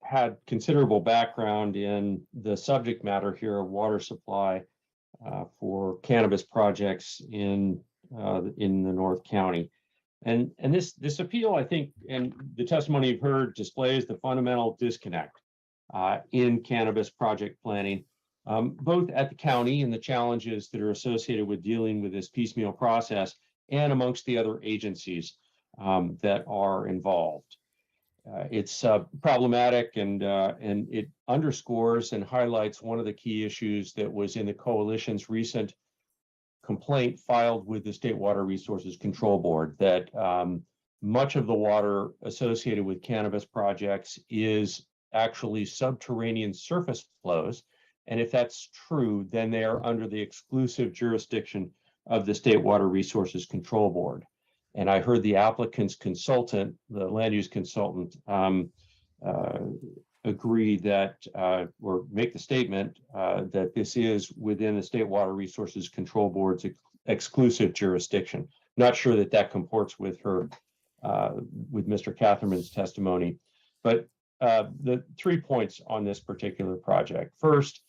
had considerable background in the subject matter here of water supply for cannabis projects in the North County. And this appeal, I think, and the testimony you've heard displays the fundamental disconnect in cannabis project planning, both at the county and the challenges that are associated with dealing with this piecemeal process and amongst the other agencies that are involved. It's problematic and it underscores and highlights one of the key issues that was in the coalition's recent complaint filed with the State Water Resources Control Board, that much of the water associated with cannabis projects is actually subterranean surface flows. And if that's true, then they are under the exclusive jurisdiction of the State Water Resources Control Board. And I heard the applicant's consultant, the land use consultant, agree that, or make the statement that this is within the State Water Resources Control Board's exclusive jurisdiction. Not sure that that comports with her, with Mr. Catherman's testimony, but the 3 points on this particular project. First,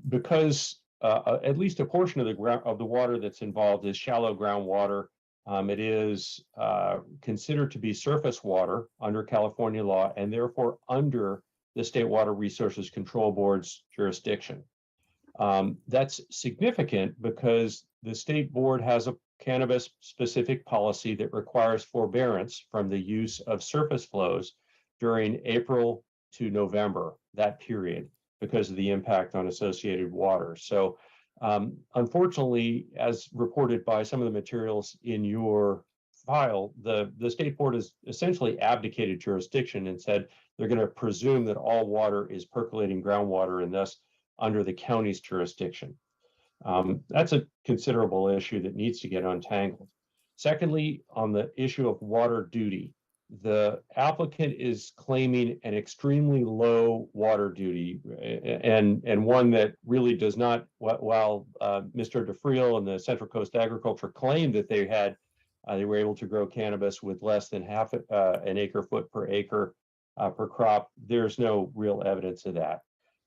because at least a portion of the water that's involved is shallow groundwater. It is considered to be surface water under California law and therefore under the State Water Resources Control Board's jurisdiction. That's significant because the state board has a cannabis specific policy that requires forbearance from the use of surface flows during April to November, that period, because of the impact on associated water. So unfortunately, as reported by some of the materials in your file, the state board has essentially abdicated jurisdiction and said they're going to presume that all water is percolating groundwater and thus under the county's jurisdiction. That's a considerable issue that needs to get untangled. Secondly, on the issue of water duty, the applicant is claiming an extremely low water duty and one that really does not, while Mr. DeFriel and the Central Coast Agriculture claimed that they were able to grow cannabis with less than half an acre foot per acre per crop, there's no real evidence of that.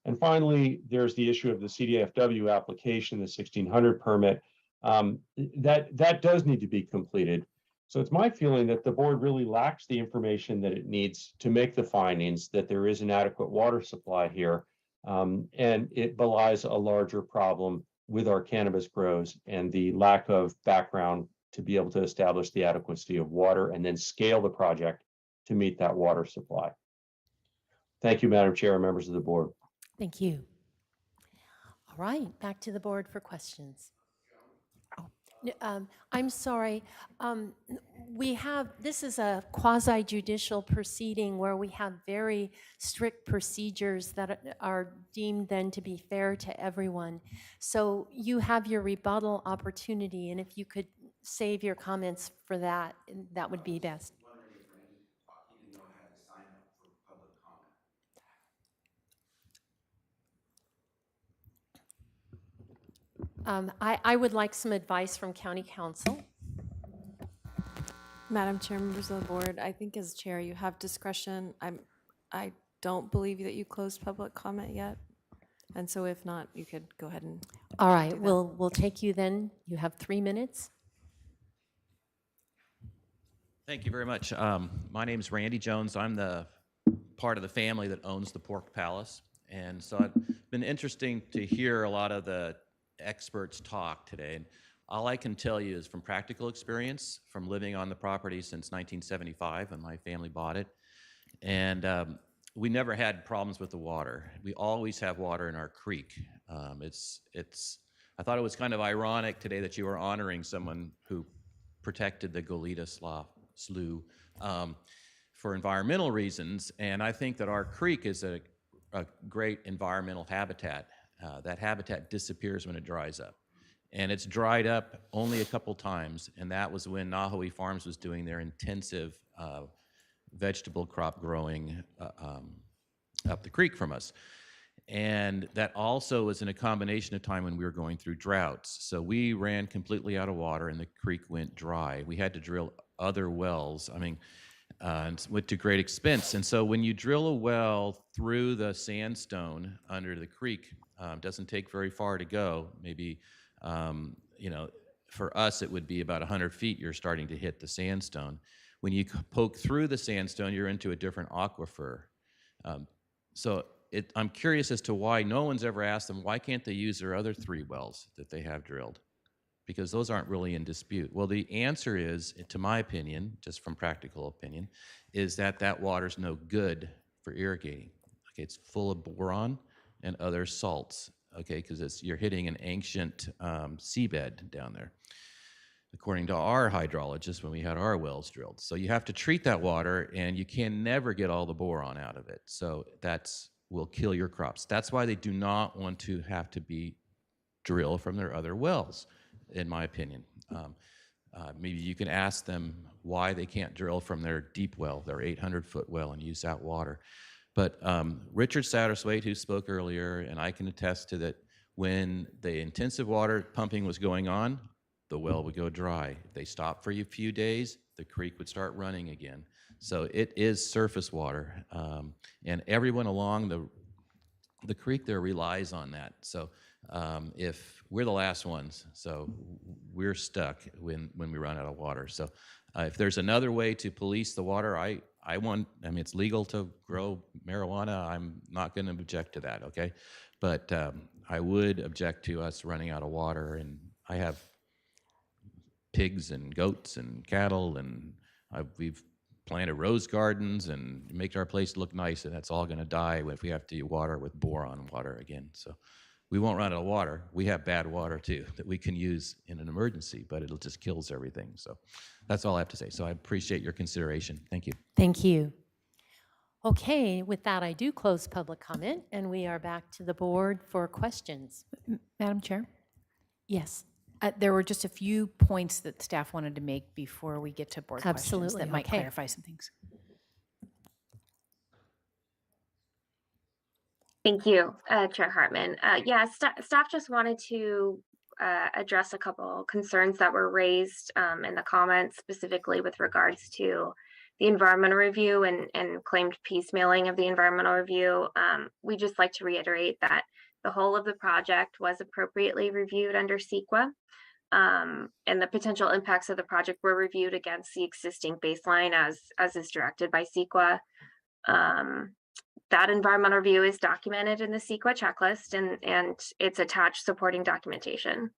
And finally, there's the issue of the CDFW application, the 1600 permit. That does need to be completed. So it's my feeling that the board really lacks the information that it needs to make the findings that there is an adequate water supply here. And it belies a larger problem with our cannabis grows and the lack of background to be able to establish the adequacy of water and then scale the project to meet that water supply. Thank you, Madam Chair and members of the board. Thank you. All right, back to the board for questions. I'm sorry. This is a quasi judicial proceeding where we have very strict procedures that are deemed then to be fair to everyone. So you have your rebuttal opportunity, and if you could save your comments for that, that would be best. I would like some advice from County Council. Madam Chair, members of the board, I think as chair you have discretion. I don't believe that you closed public comment yet, and so if not, you could go ahead and. All right, we'll take you then. You have 3 minutes. Thank you very much. My name is Randy Jones. I'm the part of the family that owns the Pork Palace, and so it's been interesting to hear a lot of the experts talk today. And all I can tell you is from practical experience, from living on the property since 1975 when my family bought it, and we never had problems with the water. We always have water in our creek. I thought it was kind of ironic today that you were honoring someone who protected the Goleta Slough for environmental reasons, and I think that our creek is a great environmental habitat. That habitat disappears when it dries up. And it's dried up only a couple times, and that was when Nahoe Farms was doing their intensive vegetable crop growing up the creek from us. And that also was in a combination of time when we were going through droughts. So we ran completely out of water and the creek went dry. We had to drill other wells. And went to great expense. And so when you drill a well through the sandstone under the creek, doesn't take very far to go. Maybe, for us, it would be about 100 feet, you're starting to hit the sandstone. When you poke through the sandstone, you're into a different aquifer. I'm curious as to why no one's ever asked them, why can't they use their other 3 wells that they have drilled? Because those aren't really in dispute. Well, the answer is, to my opinion, just from practical opinion, is that water's no good for irrigating. Okay, it's full of boron and other salts, okay, because you're hitting an ancient seabed down there, according to our hydrologist when we had our wells drilled. So you have to treat that water, and you can never get all the boron out of it. So will kill your crops. That's why they do not want to have to be drilled from their other wells, in my opinion. Maybe you can ask them why they can't drill from their deep well, their 800-foot well, and use that water. But Richard Satterthwaite, who spoke earlier, and I can attest to that, when the intensive water pumping was going on, the well would go dry. If they stopped for a few days, the creek would start running again. So it is surface water. And everyone along the creek there relies on that. So if we're the last ones, so we're stuck when we run out of water. So if there's another way to police the water, I mean, it's legal to grow marijuana. I'm not going to object to that, okay? But I would object to us running out of water. And I have pigs and goats and cattle, and we've planted rose gardens and make our place look nice, and that's all going to die if we have to water with boron water again. So we won't run out of water. We have bad water too that we can use in an emergency, but it'll just kills everything. So that's all I have to say. So I appreciate your consideration. Thank you. Thank you. Okay, with that, I do close public comment, and we are back to the board for questions. Madam Chair? Yes. There were just a few points that staff wanted to make before we get to board questions Absolutely, that might okay. clarify some things. Thank you, Chair Hartman. Yeah, staff just wanted to address a couple concerns that were raised in the comments, specifically with regards to the environmental review and claimed piecemealing of the environmental review. We just like to reiterate that the whole of the project was appropriately reviewed under CEQA. And the potential impacts of the project were reviewed against the existing baseline as is directed by CEQA. That environmental review is documented in the CEQA checklist and it's attached supporting documentation.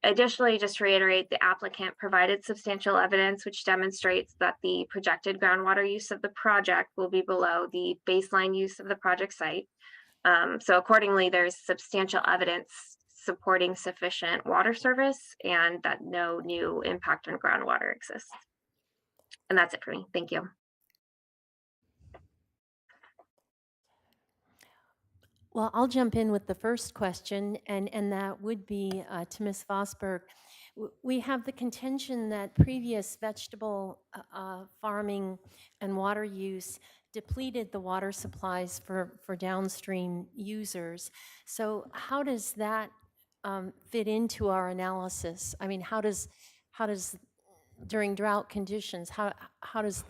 Additionally, just to reiterate, the applicant provided substantial evidence which demonstrates that the projected groundwater use of the project will be below the baseline use of the project site. So accordingly, there's substantial evidence supporting sufficient water service and that no new impact on groundwater exists. And that's it for me. Thank you. Well, I'll jump in with the first question, and that would be to Ms. Vosberg. We have the contention that previous vegetable farming and water use depleted the water supplies for downstream users. So how does that fit into our analysis? I mean, how does during drought conditions, how does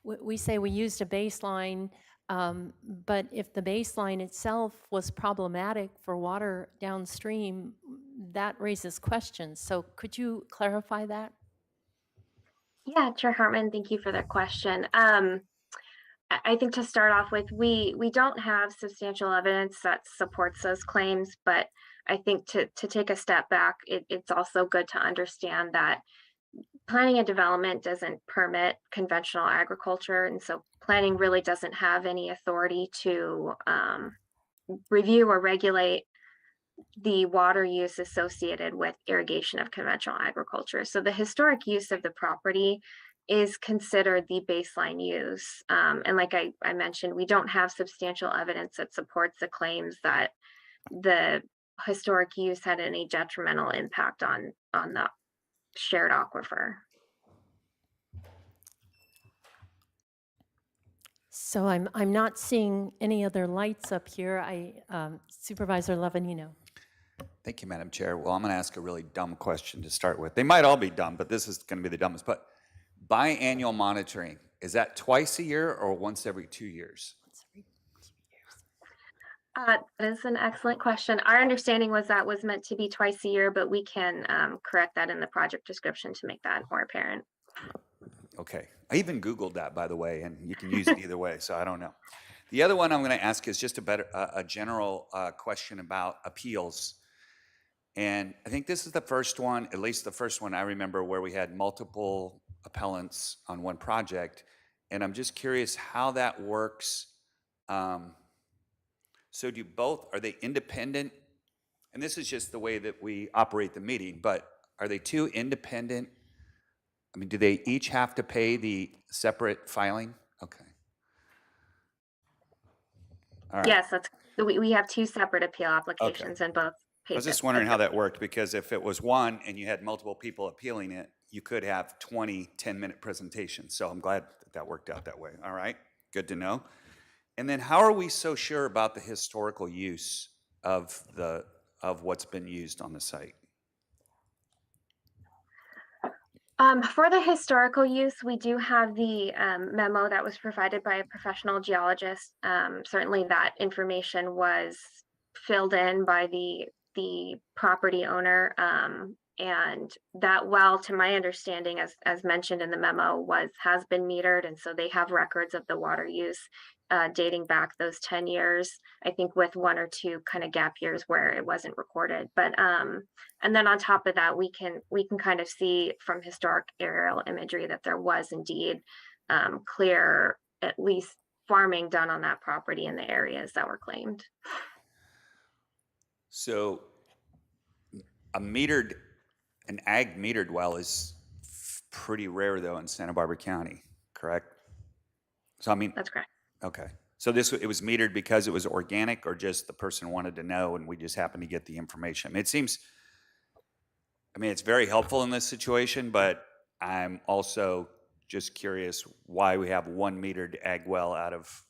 we say we used a baseline, but if the baseline itself was problematic for water downstream, that raises questions. So could you clarify that? Yeah, Chair Hartman, thank you for that question. I think to start off with, we don't have substantial evidence that supports those claims, but I think to take a step back, it's also good to understand that planning and development doesn't permit conventional agriculture, and so planning really doesn't have any authority to review or regulate the water use associated with irrigation of conventional agriculture. So the historic use of the property is considered the baseline use. And like I mentioned, we don't have substantial evidence that supports the claims that the historic use had any detrimental impact on the shared aquifer. So I'm not seeing any other lights up here. Supervisor Levanino. Thank you, Madam Chair. Well, I'm going to ask a really dumb question to start with. They might all be dumb, but this is going to be the dumbest. But biannual monitoring, is that twice a year or once every 2 years? That is an excellent question. Our understanding was that was meant to be twice a year, but we can correct that in the project description to make that more apparent. Okay. I even Googled that, by the way, and you can use it either way, so I don't know. The other one I'm going to ask is just a general question about appeals. And I think this is the first one, at least the first one I remember, where we had multiple appellants on one project. And I'm just curious how that works. So are they independent? And this is just the way that we operate the meeting, but are they two independent? I mean, do they each have to pay the separate filing? Okay. All right. Yes, we have two separate appeal applications and both pay. I was just wondering how that worked, because if it was one and you had multiple people appealing it, you could have 20 10-minute presentations. So I'm glad that worked out that way. All right, good to know. And then how are we so sure about the historical use of what's been used on the site? For the historical use, we do have the memo that was provided by a professional geologist. Certainly that information was filled in by the property owner. And that well, to my understanding, as mentioned in the memo, has been metered. And so they have records of the water use dating back those 10 years, I think with 1 or 2 kind of gap years where it wasn't recorded. But and then on top of that, we can kind of see from historic aerial imagery that there was indeed clear, at least farming done on that property in the areas that were claimed. So an ag metered well is pretty rare though in Santa Barbara County, correct? So I mean, that's correct. Okay. So it was metered because it was organic, or just the person wanted to know and we just happened to get the information? I mean, it seems, it's very helpful in this situation, but I'm also just curious why we have one metered ag well out of.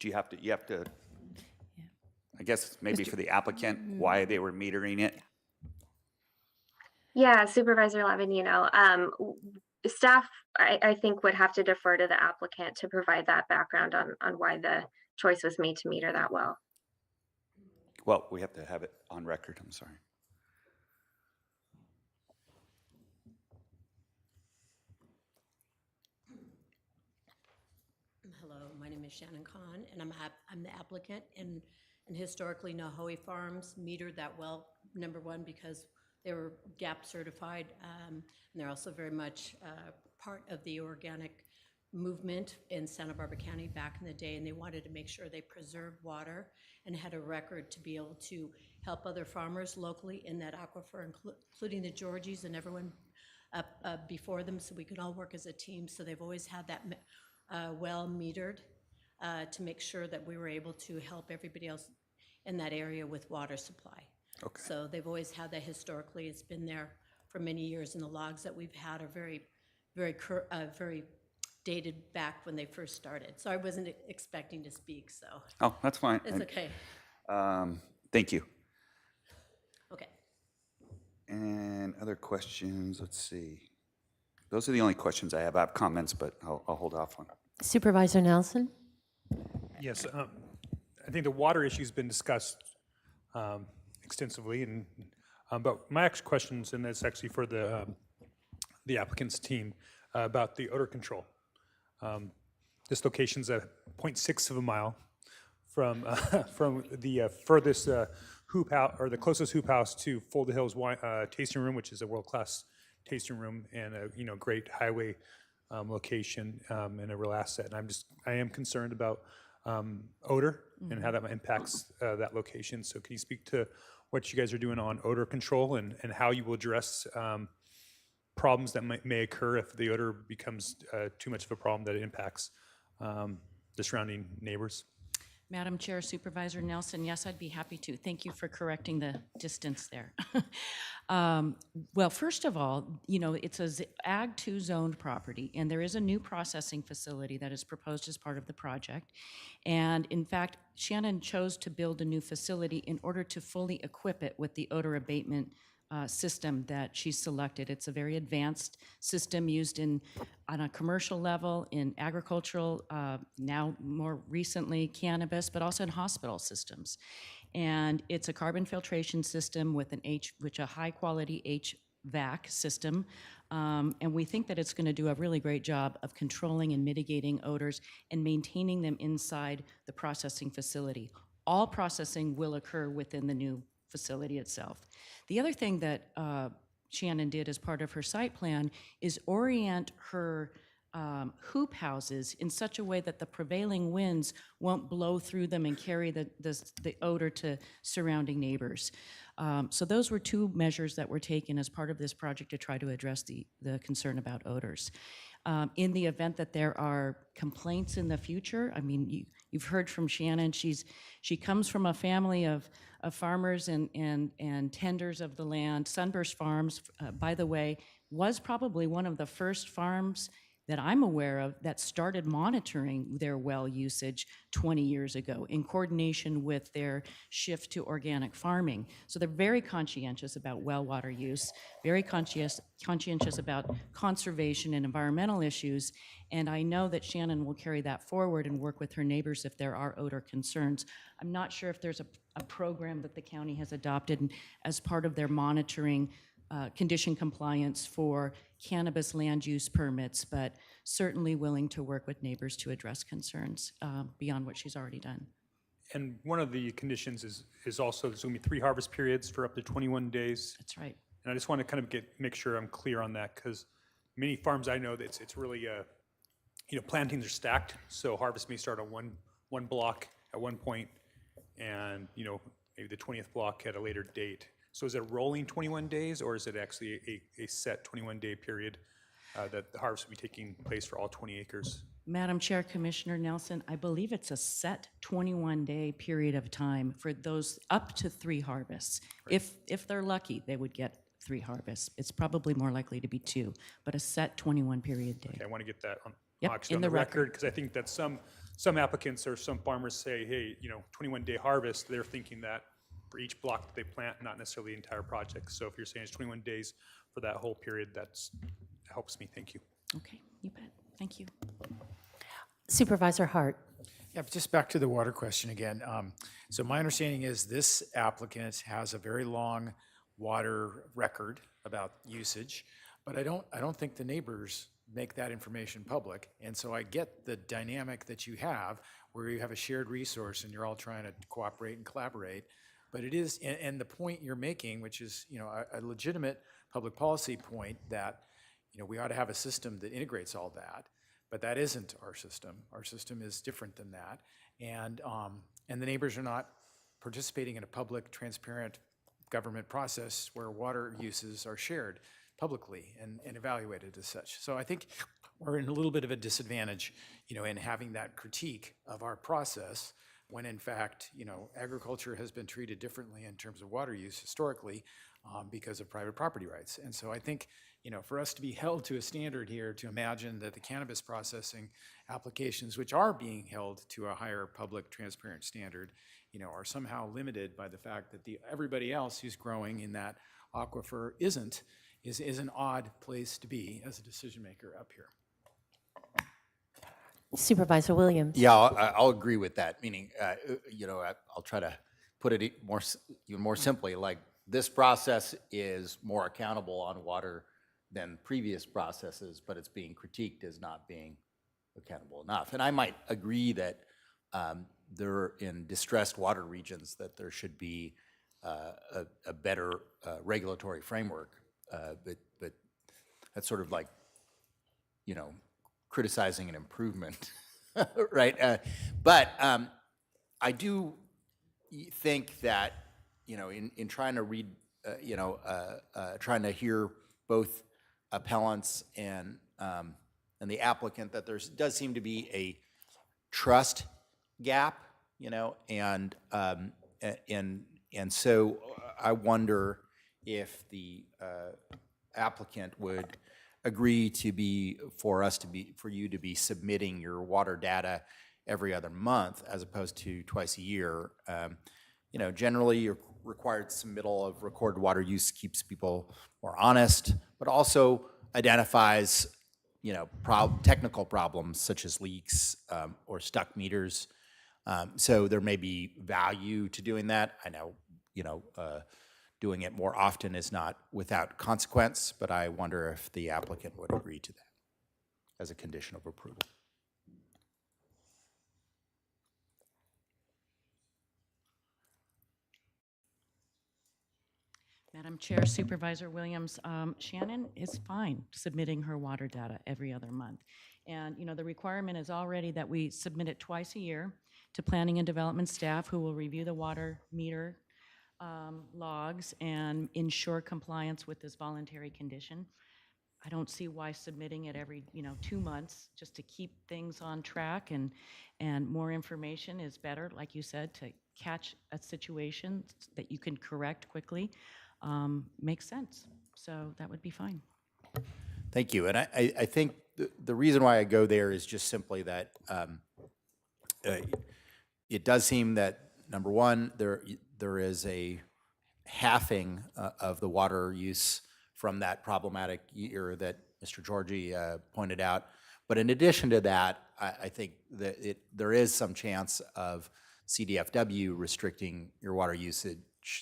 You have to, I guess maybe for the applicant, why they were metering it. Yeah, Supervisor Levin, staff, I think would have to defer to the applicant to provide that background on why the choice was made to meter that well. Well, we have to have it on record, I'm sorry. Hello, my name is Shannon Kahn, and I'm the applicant. And historically, Nahoe Farms metered that well, number one, because they were GAP certified, and they're also very much part of the organic movement in Santa Barbara County back in the day, and they wanted to make sure they preserved water and had a record to be able to help other farmers locally in that aquifer, including the Georgies and everyone before them, so we could all work as a team. So they've always had that well metered to make sure that we were able to help everybody else in that area with water supply. Okay. So they've always had that historically. It's been there for many years, and the logs that we've had are very dated back when they first started. So I wasn't expecting to speak, so. Oh, that's fine. It's okay. Thank you. Okay. And other questions? Let's see. Those are the only questions I have. I have comments, but I'll hold off on. Supervisor Nelson? Yes, I think the water issue's been discussed extensively, and but my actual questions, and that's actually for the applicant's team, about the odor control. This location's at 0.6 of a mile from the furthest hoop house, or the closest hoop house to Folda Hills tasting room, which is a world-class tasting room and a great highway location and a real asset. And I am concerned about odor and how that impacts that location. So can you speak to what you guys are doing on odor control and how you will address problems that may occur if the odor becomes too much of a problem that it impacts the surrounding neighbors? Madam Chair, Supervisor Nelson, yes, I'd be happy to. Thank you for correcting the distance there. Well, first of all, it's a Ag 2 zoned property, and there is a new processing facility that is proposed as part of the project. And in fact, Shannon chose to build a new facility in order to fully equip it with the odor abatement system that she selected. It's a very advanced system used on a commercial level, in agricultural, now more recently cannabis, but also in hospital systems. And it's a carbon filtration system with a high quality HVAC system. And we think that it's going to do a really great job of controlling and mitigating odors and maintaining them inside the processing facility. All processing will occur within the new facility itself. The other thing that Shannon did as part of her site plan is orient her hoop houses in such a way that the prevailing winds won't blow through them and carry the odor to surrounding neighbors. So those were two measures that were taken as part of this project to try to address the concern about odors. In the event that there are complaints in the future, I mean, you've heard from Shannon, she comes from a family of farmers and tenders of the land. Sunburst Farms, by the way, was probably one of the first farms that I'm aware of that started monitoring their well usage 20 years ago in coordination with their shift to organic farming. So they're very conscientious about well water use, very conscientious about conservation and environmental issues. And I know that Shannon will carry that forward and work with her neighbors if there are odor concerns. I'm not sure if there's a program that the county has adopted as part of their monitoring condition compliance for cannabis land use permits, but certainly willing to work with neighbors to address concerns beyond what she's already done. And one of the conditions is also there's going to be 3 harvest periods for up to 21 days. That's right. And I just want to kind of make sure I'm clear on that, because many farms I know that it's really plantings are stacked, so harvest may start on one block at one point, and maybe the 20th block at a later date. So is it rolling 21 days, or is it actually a set 21-day period that the harvest will be taking place for all 20 acres? Madam Chair, Commissioner Nelson, I believe it's a set 21-day period of time for those up to 3 harvests. Right. If they're lucky, they would get 3 harvests. It's probably more likely to be 2, but a set 21 period day. Okay, I want to get that on, Yep, actually in on the the record, because I think that some applicants or some farmers say, hey, 21-day harvest, they're thinking that for each block that they plant, not necessarily the entire project. So if you're saying it's 21 days for that whole period, that helps me. Thank you. Okay, you bet. Thank you. Supervisor Hart. Yeah, but just back to the water question again. So my understanding is this applicant has a very long water record about usage, but I don't think the neighbors make that information public. And so I get the dynamic that you have where you have a shared resource and you're all trying to cooperate and collaborate. But it is, and the point you're making, which is a legitimate public policy point, that we ought to have a system that integrates all that. But that isn't our system. Our system is different than that, and the neighbors are not participating in a public, transparent government process where water uses are shared publicly and evaluated as such. So I think we're in a little bit of a disadvantage, in having that critique of our process, when in fact, agriculture has been treated differently in terms of water use historically because of private property rights. And so I think, for us to be held to a standard here, to imagine that the cannabis processing applications, which are being held to a higher public transparent standard, are somehow limited by the fact that everybody else who's growing in that aquifer is an odd place to be as a decision maker up here. Supervisor Williams. Yeah, I'll agree with that. Meaning, I'll try to put it even more simply. Like, this process is more accountable on water than previous processes, but it's being critiqued as not being accountable enough. And I might agree that there, in distressed water regions, that there should be a better regulatory framework. But that's sort of like, criticizing an improvement, right? But I do think that, in trying to read, trying to hear both appellants and the applicant, that there does seem to be a trust gap, and so I wonder if the applicant would agree for you to be submitting your water data every other month as opposed to twice a year. Generally, your required submittal of recorded water use keeps people more honest, but also identifies, technical problems such as leaks or stuck meters. So there may be value to doing that. I know, doing it more often is not without consequence, but I wonder if the applicant would agree to that as a condition of approval. Madam Chair, Supervisor Williams, Shannon is fine submitting her water data every other month. And, the requirement is already that we submit it twice a year to planning and development staff, who will review the water meter logs and ensure compliance with this voluntary condition. I don't see why submitting it every 2 months just to keep things on track, and more information is better, like you said, to catch a situation that you can correct quickly. Makes sense. So that would be fine. Thank you. And I think the reason why I go there is just simply that it does seem that, number one, there is a halving of the water use from that problematic year that Mr. Georgie pointed out. But in addition to that, I think that there is some chance of CDFW restricting your water usage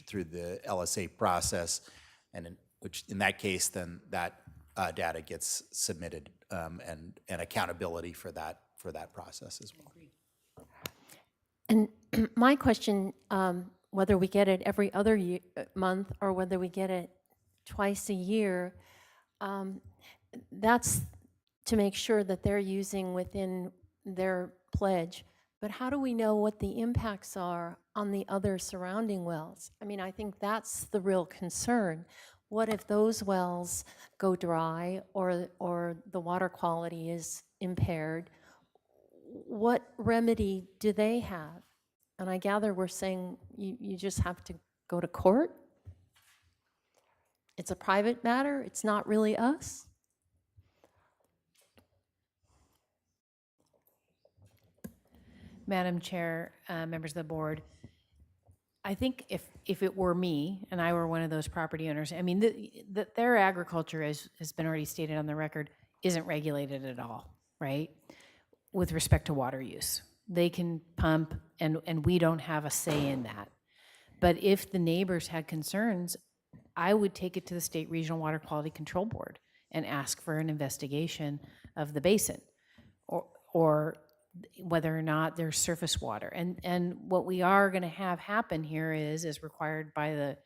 through the LSA process, and which in that case, then that data gets submitted and accountability for that process as well. And my question, whether we get it every other month or whether we get it twice a year, that's to make sure that they're using within their pledge. But how do we know what the impacts are on the other surrounding wells? I mean, I think that's the real concern. What if those wells go dry or the water quality is impaired? What remedy do they have? And I gather we're saying you just have to go to court? It's a private matter? It's not really us? Madam Chair, members of the board, I think if it were me and I were one of those property owners, I mean, their agriculture, as has been already stated on the record, isn't regulated at all, right? With respect to water use. They can pump and we don't have a say in that. But if the neighbors had concerns, I would take it to the State Regional Water Quality Control Board and ask for an investigation of the basin or whether or not there's surface water. And what we are going to have happen here is, as required by the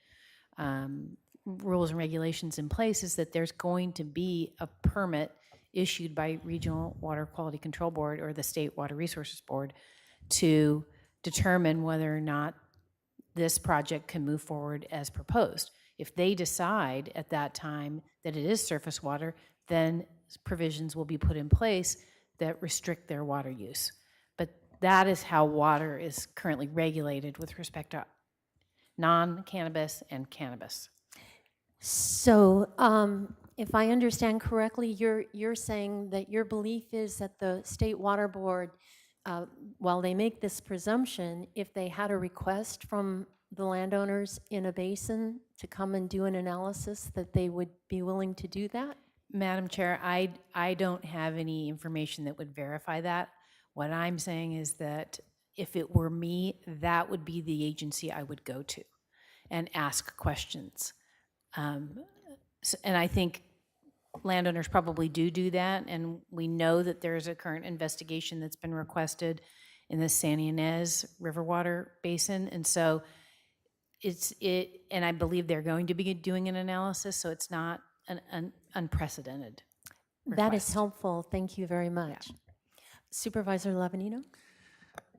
rules and regulations in place, is that there's going to be a permit issued by Regional Water Quality Control Board or the State Water Resources Board to determine whether or not this project can move forward as proposed. If they decide at that time that it is surface water, then provisions will be put in place that restrict their water use. But that is how water is currently regulated with respect to non-cannabis and cannabis. So if I understand correctly, you're saying that your belief is that the State Water Board, while they make this presumption, if they had a request from the landowners in a basin to come and do an analysis, that they would be willing to do that? Madam Chair, I don't have any information that would verify that. What I'm saying is that if it were me, that would be the agency I would go to and ask questions. And I think landowners probably do that, and we know that there's a current investigation that's been requested in the San Ynez River Water Basin, and so and I believe they're going to be doing an analysis, so it's not an unprecedented request. That is helpful. Thank you very much. Yeah. Supervisor Lavanino?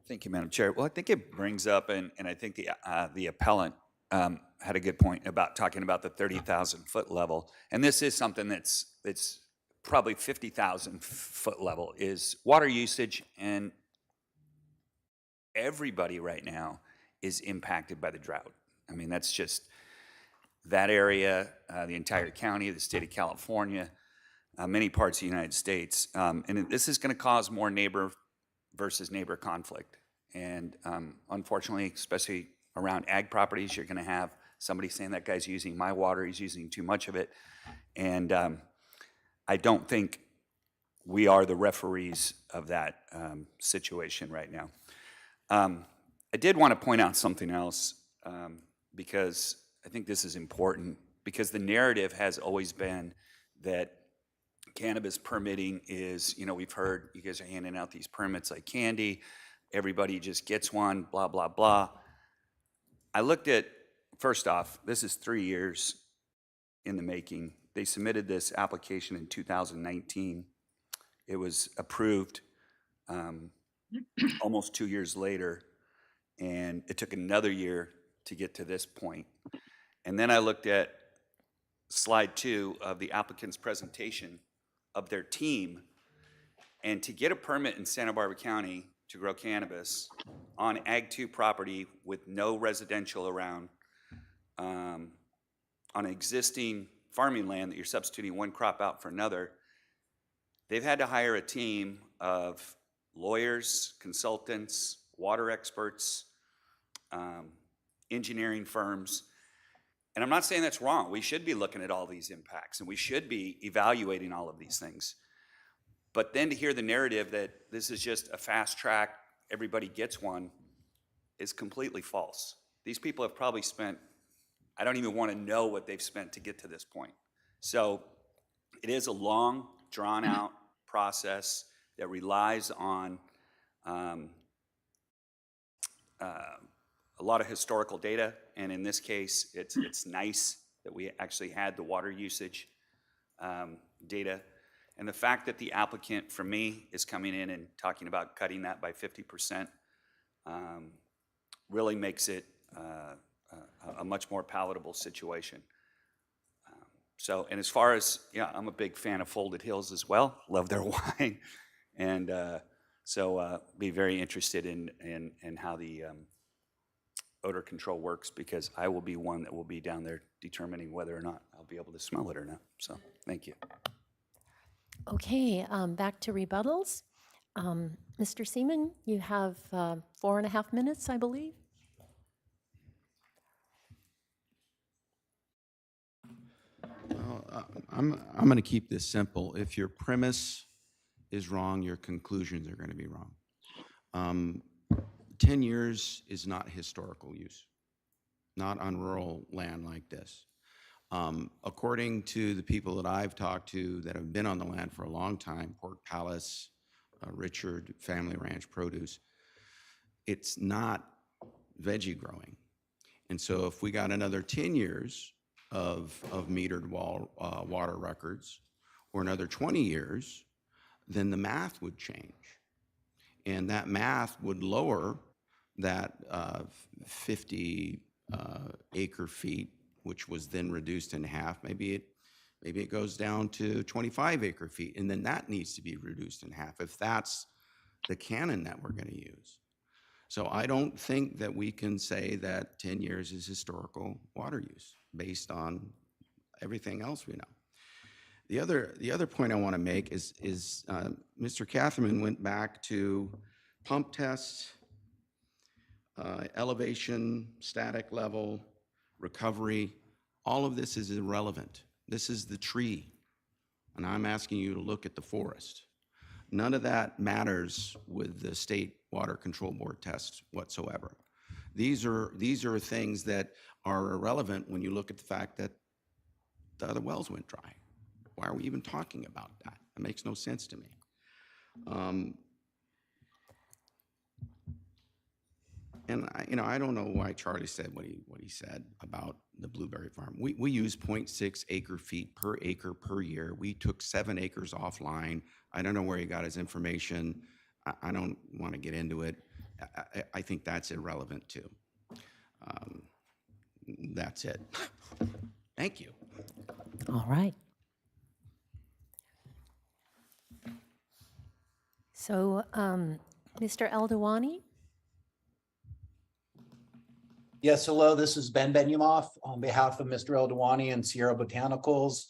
Thank you, Madam Chair. Well, I think it brings up, and I think the appellant had a good point about talking about the 30,000-foot level. And this is something that's probably 50,000-foot level is water usage, and everybody right now is impacted by the drought. I mean, that's just that area, the entire county, the state of California, many parts of the United States. And this is going to cause more neighbor versus neighbor conflict. And unfortunately, especially around ag properties, you're going to have somebody saying that guy's using my water, he's using too much of it. And I don't think we are the referees of that situation right now. I did want to point out something else because I think this is important, because the narrative has always been that cannabis permitting is, we've heard you guys are handing out these permits like candy, everybody just gets one, blah, blah, blah. I looked at, first off, this is 3 years in the making. They submitted this application in 2019. It was approved almost 2 years later, and it took another year to get to this point. And then I looked at slide 2 of the applicant's presentation of their team, and to get a permit in Santa Barbara County to grow cannabis on Ag 2 property with no residential around, on existing farming land that you're substituting one crop out for another, they've had to hire a team of lawyers, consultants, water experts, engineering firms. And I'm not saying that's wrong. We should be looking at all these impacts and we should be evaluating all of these things. But then to hear the narrative that this is just a fast track, everybody gets one, is completely false. These people have probably spent, I don't even want to know what they've spent to get to this point. So it is a long, drawn out process that relies on a lot of historical data. And in this case, it's nice that we actually had the water usage data. And the fact that the applicant, for me, is coming in and talking about cutting that by 50% really makes it a much more palatable situation. So, and as far as, yeah, I'm a big fan of Folded Hills as well. Love their wine. And so be very interested in how the odor control works, because I will be one that will be down there determining whether or not I'll be able to smell it or not. So, thank you. Okay, back to rebuttals. Mr. Seaman, you have 4.5 minutes, I believe. Well, I'm going to keep this simple. If your premise is wrong, your conclusions are going to be wrong. 10 years is not historical use, not on rural land like this. According to the people that I've talked to that have been on the land for a long time, Pork Palace, Richard Family Ranch Produce, it's not veggie growing. And so if we got another 10 years of metered water records, or another 20 years, then the math would change. And that math would lower that 50 acre feet, which was then reduced in half. Maybe it goes down to 25 acre feet, and then that needs to be reduced in half if that's the canon that we're going to use. So I don't think that we can say that 10 years is historical water use based on everything else we know. The other point I want to make is Mr. Catherman went back to pump tests, elevation, static level, recovery. All of this is irrelevant. This is the tree, and I'm asking you to look at the forest. None of that matters with the State Water Control Board tests whatsoever. These are things that are irrelevant when you look at the fact that the other wells went dry. Why are we even talking about that? It makes no sense to me. And I don't know why Charlie said what he said about the blueberry farm. We use 0.6 acre feet per acre per year. We took 7 acres offline. I don't know where he got his information. I don't want to get into it. I think that's irrelevant too. That's it. Thank you. All right. So, Mr. Eldawani? Yes, hello, this is Ben Benyamov on behalf of Mr. Eldawani and Sierra Botanicals.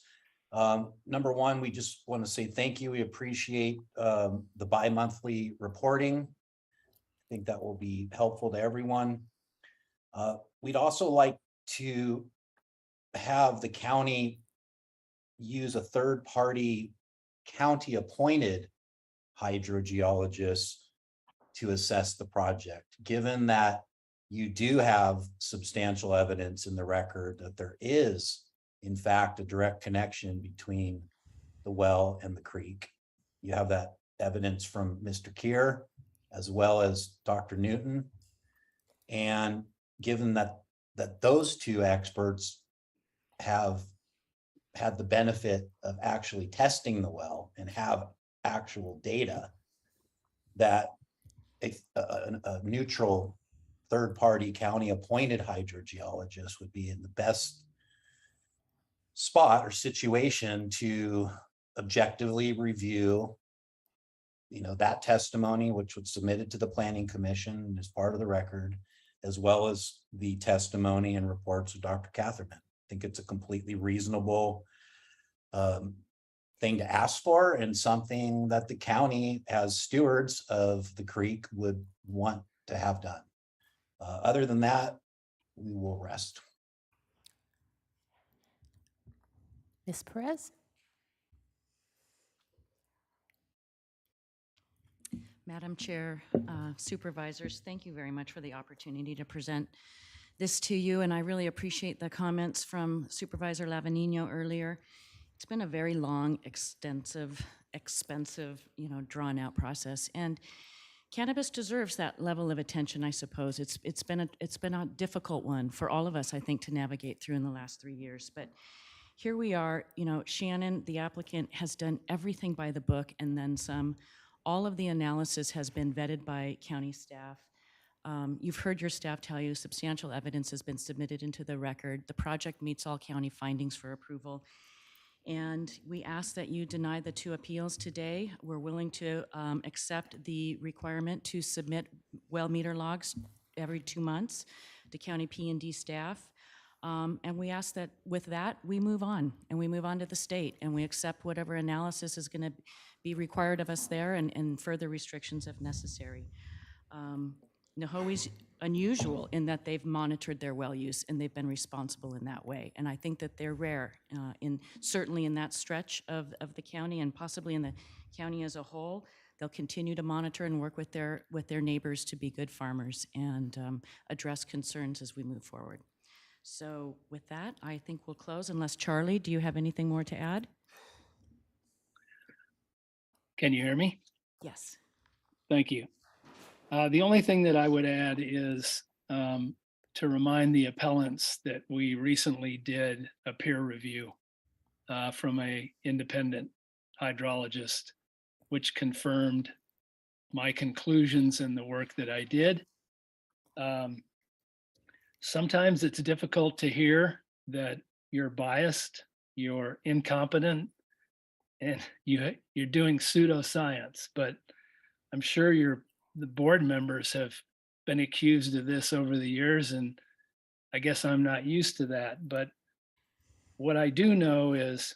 Number one, we just want to say thank you. We appreciate the bi-monthly reporting. I think that will be helpful to everyone. We'd also like to have the county use a third-party county-appointed hydrogeologist to assess the project, given that you do have substantial evidence in the record that there is, in fact, a direct connection between the well and the creek. You have that evidence from Mr. Keir as well as Dr. Newton. And given that those two experts have had the benefit of actually testing the well and have actual data, that a neutral third-party county-appointed hydrogeologist would be in the best spot or situation to objectively review, that testimony, which was submitted to the Planning Commission as part of the record, as well as the testimony and reports of Dr. Catherman. I think it's a completely reasonable thing to ask for and something that the county, as stewards of the creek, would want to have done. Other than that, we will rest. Ms. Perez? Madam Chair, Supervisors, thank you very much for the opportunity to present this to you, and I really appreciate the comments from Supervisor Lavanino earlier. It's been a very long, extensive, expensive, drawn-out process, and cannabis deserves that level of attention, I suppose. It's been a difficult one for all of us, I think, to navigate through in the last 3 years, but here we are. Shannon, the applicant, has done everything by the book and then some. All of the analysis has been vetted by county staff. You've heard your staff tell you substantial evidence has been submitted into the record. The project meets all county findings for approval. And we ask that you deny the 2 appeals today. We're willing to accept the requirement to submit well meter logs every 2 months to county P&D staff. And we ask that with that, we move on, and we move on to the state, and we accept whatever analysis is going to be required of us there, and further restrictions if necessary. Nahoe's unusual in that they've monitored their well use, and they've been responsible in that way. And I think that they're rare, certainly in that stretch of the county, and possibly in the county as a whole. They'll continue to monitor and work with their neighbors to be good farmers and address concerns as we move forward. So with that, I think we'll close, unless Charlie, do you have anything more to add? Can you hear me? Yes. Thank you. The only thing that I would add is to remind the appellants that we recently did a peer review from an independent hydrologist, which confirmed my conclusions and the work that I did. Sometimes it's difficult to hear that you're biased, you're incompetent, and you're doing pseudoscience, but I'm sure the board members have been accused of this over the years, and I guess I'm not used to that. But what I do know is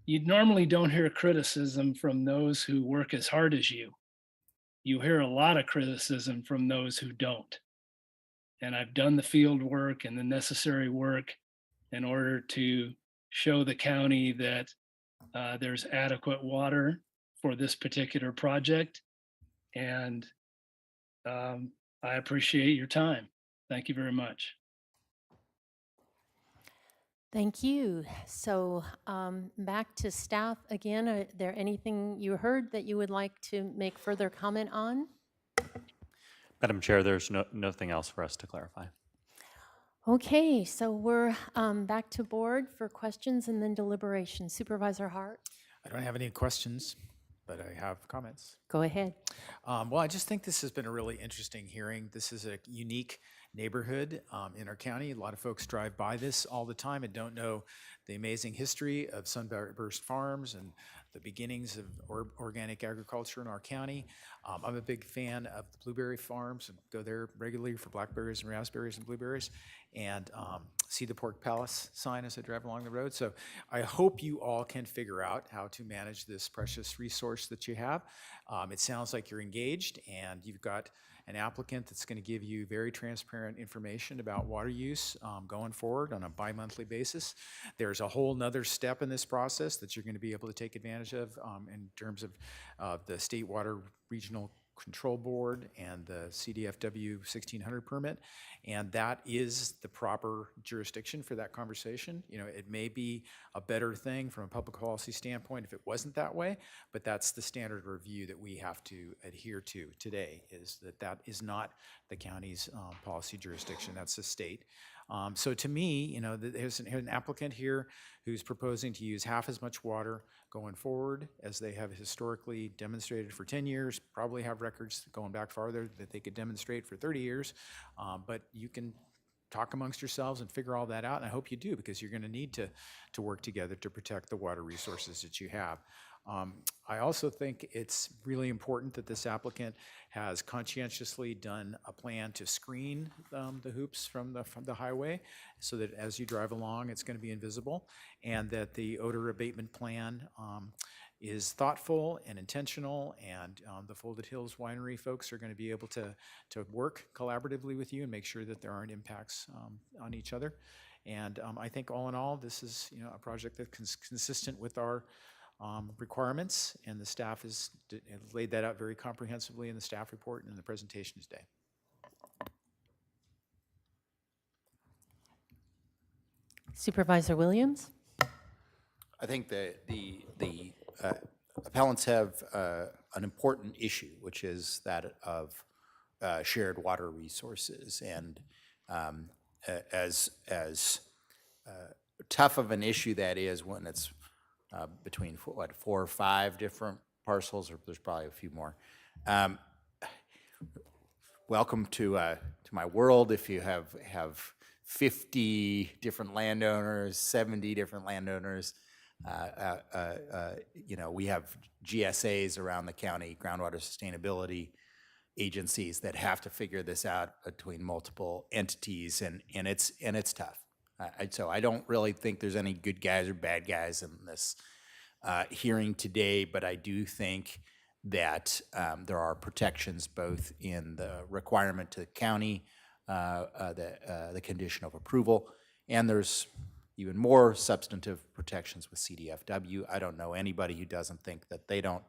you normally don't hear criticism from those who work as hard as you. You hear a lot of criticism from those who don't. And I've done the field work and the necessary work in order to show the county that there's adequate water for this particular project. And I appreciate your time. Thank you very much. Thank you. So back to staff again. Are there anything you heard that you would like to make further comment on? Madam Chair, there's nothing else for us to clarify. Okay, so we're back to board for questions and then deliberation. Supervisor Hart? I don't have any questions, but I have comments. Go ahead. Well, I just think this has been a really interesting hearing. This is a unique neighborhood in our county. A lot of folks drive by this all the time and don't know the amazing history of Sunburst Farms and the beginnings of organic agriculture in our county. I'm a big fan of the blueberry farms and go there regularly for blackberries and raspberries and blueberries, and see the Pork Palace sign as I drive along the road. So I hope you all can figure out how to manage this precious resource that you have. It sounds like you're engaged and you've got an applicant that's going to give you very transparent information about water use going forward on a bi-monthly basis. There's a whole nother step in this process that you're going to be able to take advantage of in terms of the State Water Regional Control Board and the CDFW 1600 permit, and that is the proper jurisdiction for that conversation. It may be a better thing from a public policy standpoint if it wasn't that way, but that's the standard review that we have to adhere to today, is that is not the county's policy jurisdiction, that's the state. So to me, there's an applicant here who's proposing to use half as much water going forward as they have historically demonstrated for 10 years, probably have records going back farther that they could demonstrate for 30 years. But you can talk amongst yourselves and figure all that out, and I hope you do, because you're going to need to work together to protect the water resources that you have. I also think it's really important that this applicant has conscientiously done a plan to screen the hoops from the highway, so that as you drive along, it's going to be invisible, and that the odor abatement plan is thoughtful and intentional, and the Folded Hills Winery folks are going to be able to work collaboratively with you and make sure that there aren't impacts on each other. And I think all in all, this is a project that's consistent with our requirements, and the staff has laid that out very comprehensively in the staff report and in the presentation today. Supervisor Williams? I think the appellants have an important issue, which is that of shared water resources. And as tough of an issue that is when it's between, 4 or 5 different parcels, or there's probably a few more. Welcome to my world. If you have 50 different landowners, 70 different landowners, we have GSAs around the county, groundwater sustainability agencies, that have to figure this out between multiple entities, and it's tough. So I don't really think there's any good guys or bad guys in this hearing today, but I do think that there are protections both in the requirement to the county, the condition of approval, and there's even more substantive protections with CDFW. I don't know anybody who doesn't think that they don't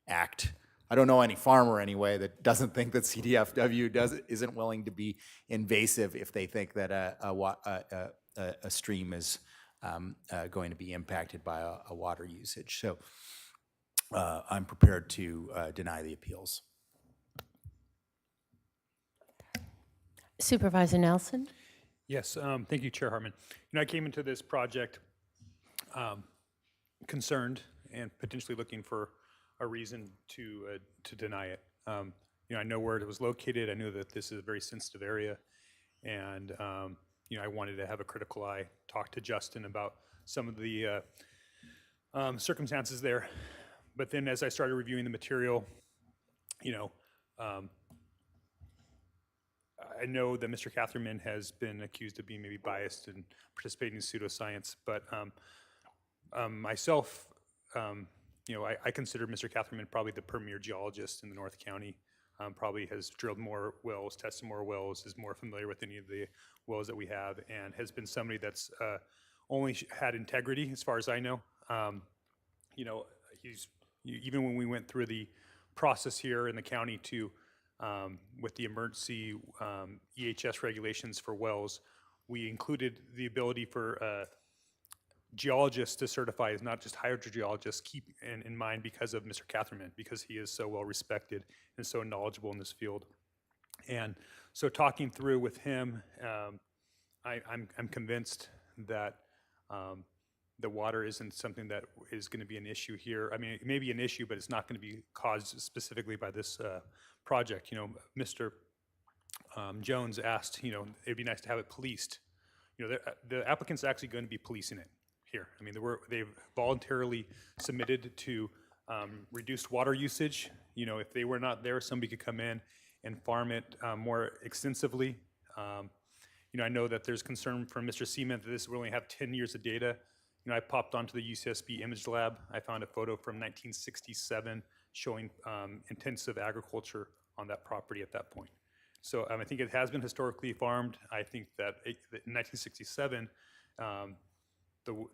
act. I don't know any farmer anyway that doesn't think that CDFW isn't willing to be invasive if they think that a stream is going to be impacted by a water usage. So I'm prepared to deny the appeals. Supervisor Nelson? Yes, thank you, Chair Hartman. I came into this project concerned and potentially looking for a reason to deny it. I know where it was located. I knew that this is a very sensitive area, and I wanted to have a critical eye, talk to Justin about some of the circumstances there. But then as I started reviewing the material, I know that Mr. Catherman has been accused of being maybe biased and participating in pseudoscience, but myself, I consider Mr. Catherman probably the premier geologist in the North County. Probably has drilled more wells, tested more wells, is more familiar with any of the wells that we have, and has been somebody that's only had integrity as far as I know. Even when we went through the process here in the county to with the emergency EHS regulations for wells, we included the ability for geologists to certify as not just hydrogeologists, keep in mind because of Mr. Catherman, because he is so well respected and so knowledgeable in this field. And so talking through with him, I'm convinced that the water isn't something that is going to be an issue here. I mean, it may be an issue, but it's not going to be caused specifically by this project. Mr. Jones asked, it'd be nice to have it policed. The applicant's actually going to be policing it here. I mean, they've voluntarily submitted to reduced water usage. If they were not there, somebody could come in and farm it more extensively. I know that there's concern from Mr. Seaman that this will only have 10 years of data. I popped onto the UCSB Image Lab. I found a photo from 1967 showing intensive agriculture on that property at that point. So I think it has been historically farmed. I think that in 1967,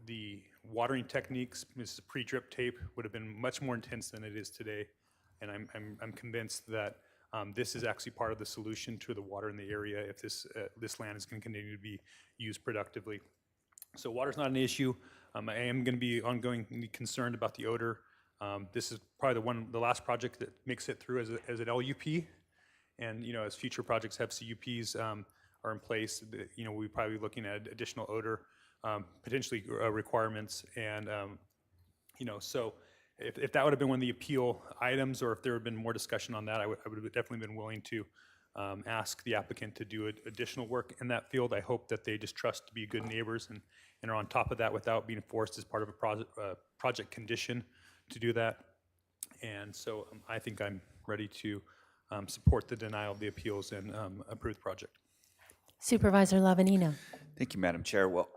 the watering techniques, this is pre-drip tape, would have been much more intense than it is today. And I'm convinced that this is actually part of the solution to the water in the area if this land is going to continue to be used productively. So water's not an issue. I am going to be ongoingly concerned about the odor. This is probably the last project that makes it through as an LUP. And as future projects have CUPs are in place, we're probably looking at additional odor potentially requirements. And so if that would have been one of the appeal items, or if there had been more discussion on that, I would have definitely been willing to ask the applicant to do additional work in that field. I hope that they just trust to be good neighbors and are on top of that without being forced as part of a project condition to do that. And so I think I'm ready to support the denial of the appeals and approve the project. Supervisor Lavanino. Thank you, Madam Chair. Well,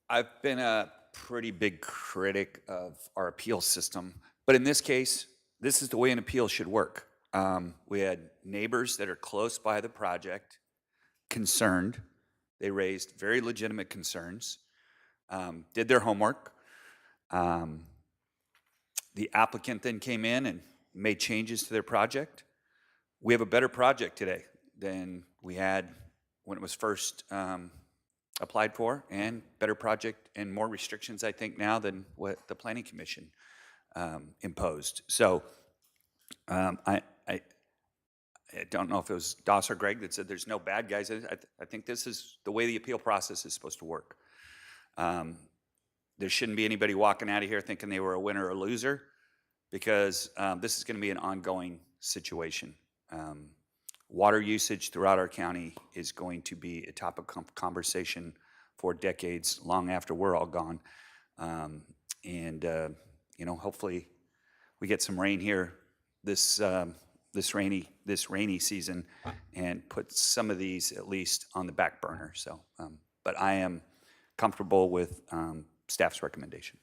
I've been a pretty big critic of our appeal system, but in this case, this is the way an appeal should work. We had neighbors that are close by the project, concerned. They raised very legitimate concerns, did their homework. The applicant then came in and made changes to their project. We have a better project today than we had when it was first applied for, and better project and more restrictions, I think, now than what the Planning Commission imposed. So I don't know if it was Doss or Greg that said there's no bad guys. I think this is the way the appeal process is supposed to work. There shouldn't be anybody walking out of here thinking they were a winner or a loser, because this is going to be an ongoing situation. Water usage throughout our county is going to be a topic of conversation for decades, long after we're all gone. You know, hopefully we get some rain here this rainy season and put some of these at least on the back burner. So, but I am comfortable with staff's recommendation.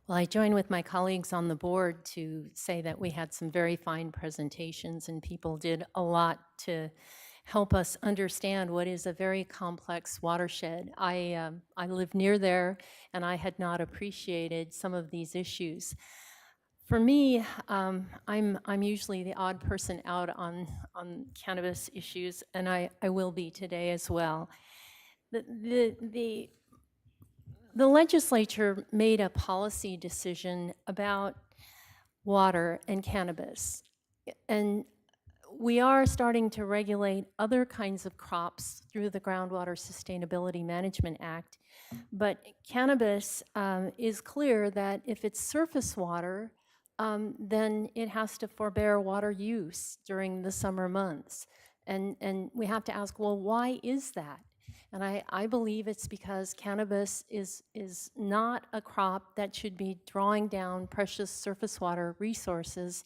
Well, I join with my colleagues on the board to say that we had some very fine presentations, and people did a lot to help us understand what is a very complex watershed. I live near there, and I had not appreciated some of these issues. For me, I'm usually the odd person out on cannabis issues, and I will be today as well. The legislature made a policy decision about water and cannabis, and we are starting to regulate other kinds of crops through the Groundwater Sustainability Management Act. But cannabis is clear that if it's surface water, then it has to forbear water use during the summer months. And we have to ask, well, why is that? And I believe it's because cannabis is not a crop that should be drawing down precious surface water resources,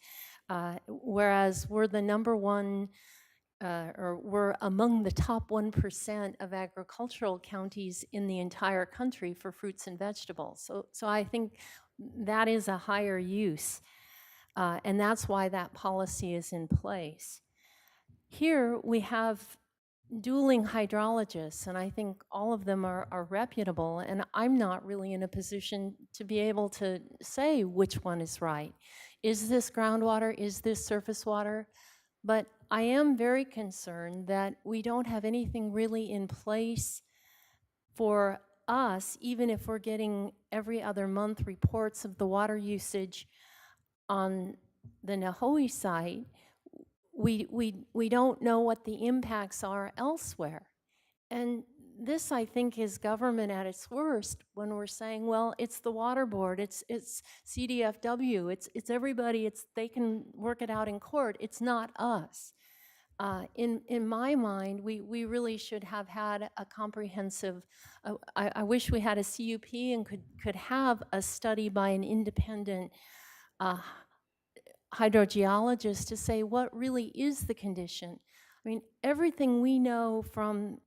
whereas we're the number one, or we're among the top 1% of agricultural counties in the entire country for fruits and vegetables. So I think that is a higher use, and that's why that policy is in place. Here we have dueling hydrologists, and I think all of them are reputable, and I'm not really in a position to be able to say which one is right. Is this groundwater? Is this surface water? But I am very concerned that we don't have anything really in place for us, even if we're getting every other month reports of the water usage on the Nahoe site. We don't know what the impacts are elsewhere. And this, I think, is government at its worst when we're saying, well, it's the water board, it's CDFW, it's everybody, they can work it out in court, it's not us. In my mind, we really should have had a comprehensive, I wish we had a CUP and could have a study by an independent hydrogeologist to say what really is the condition. I mean, everything we know from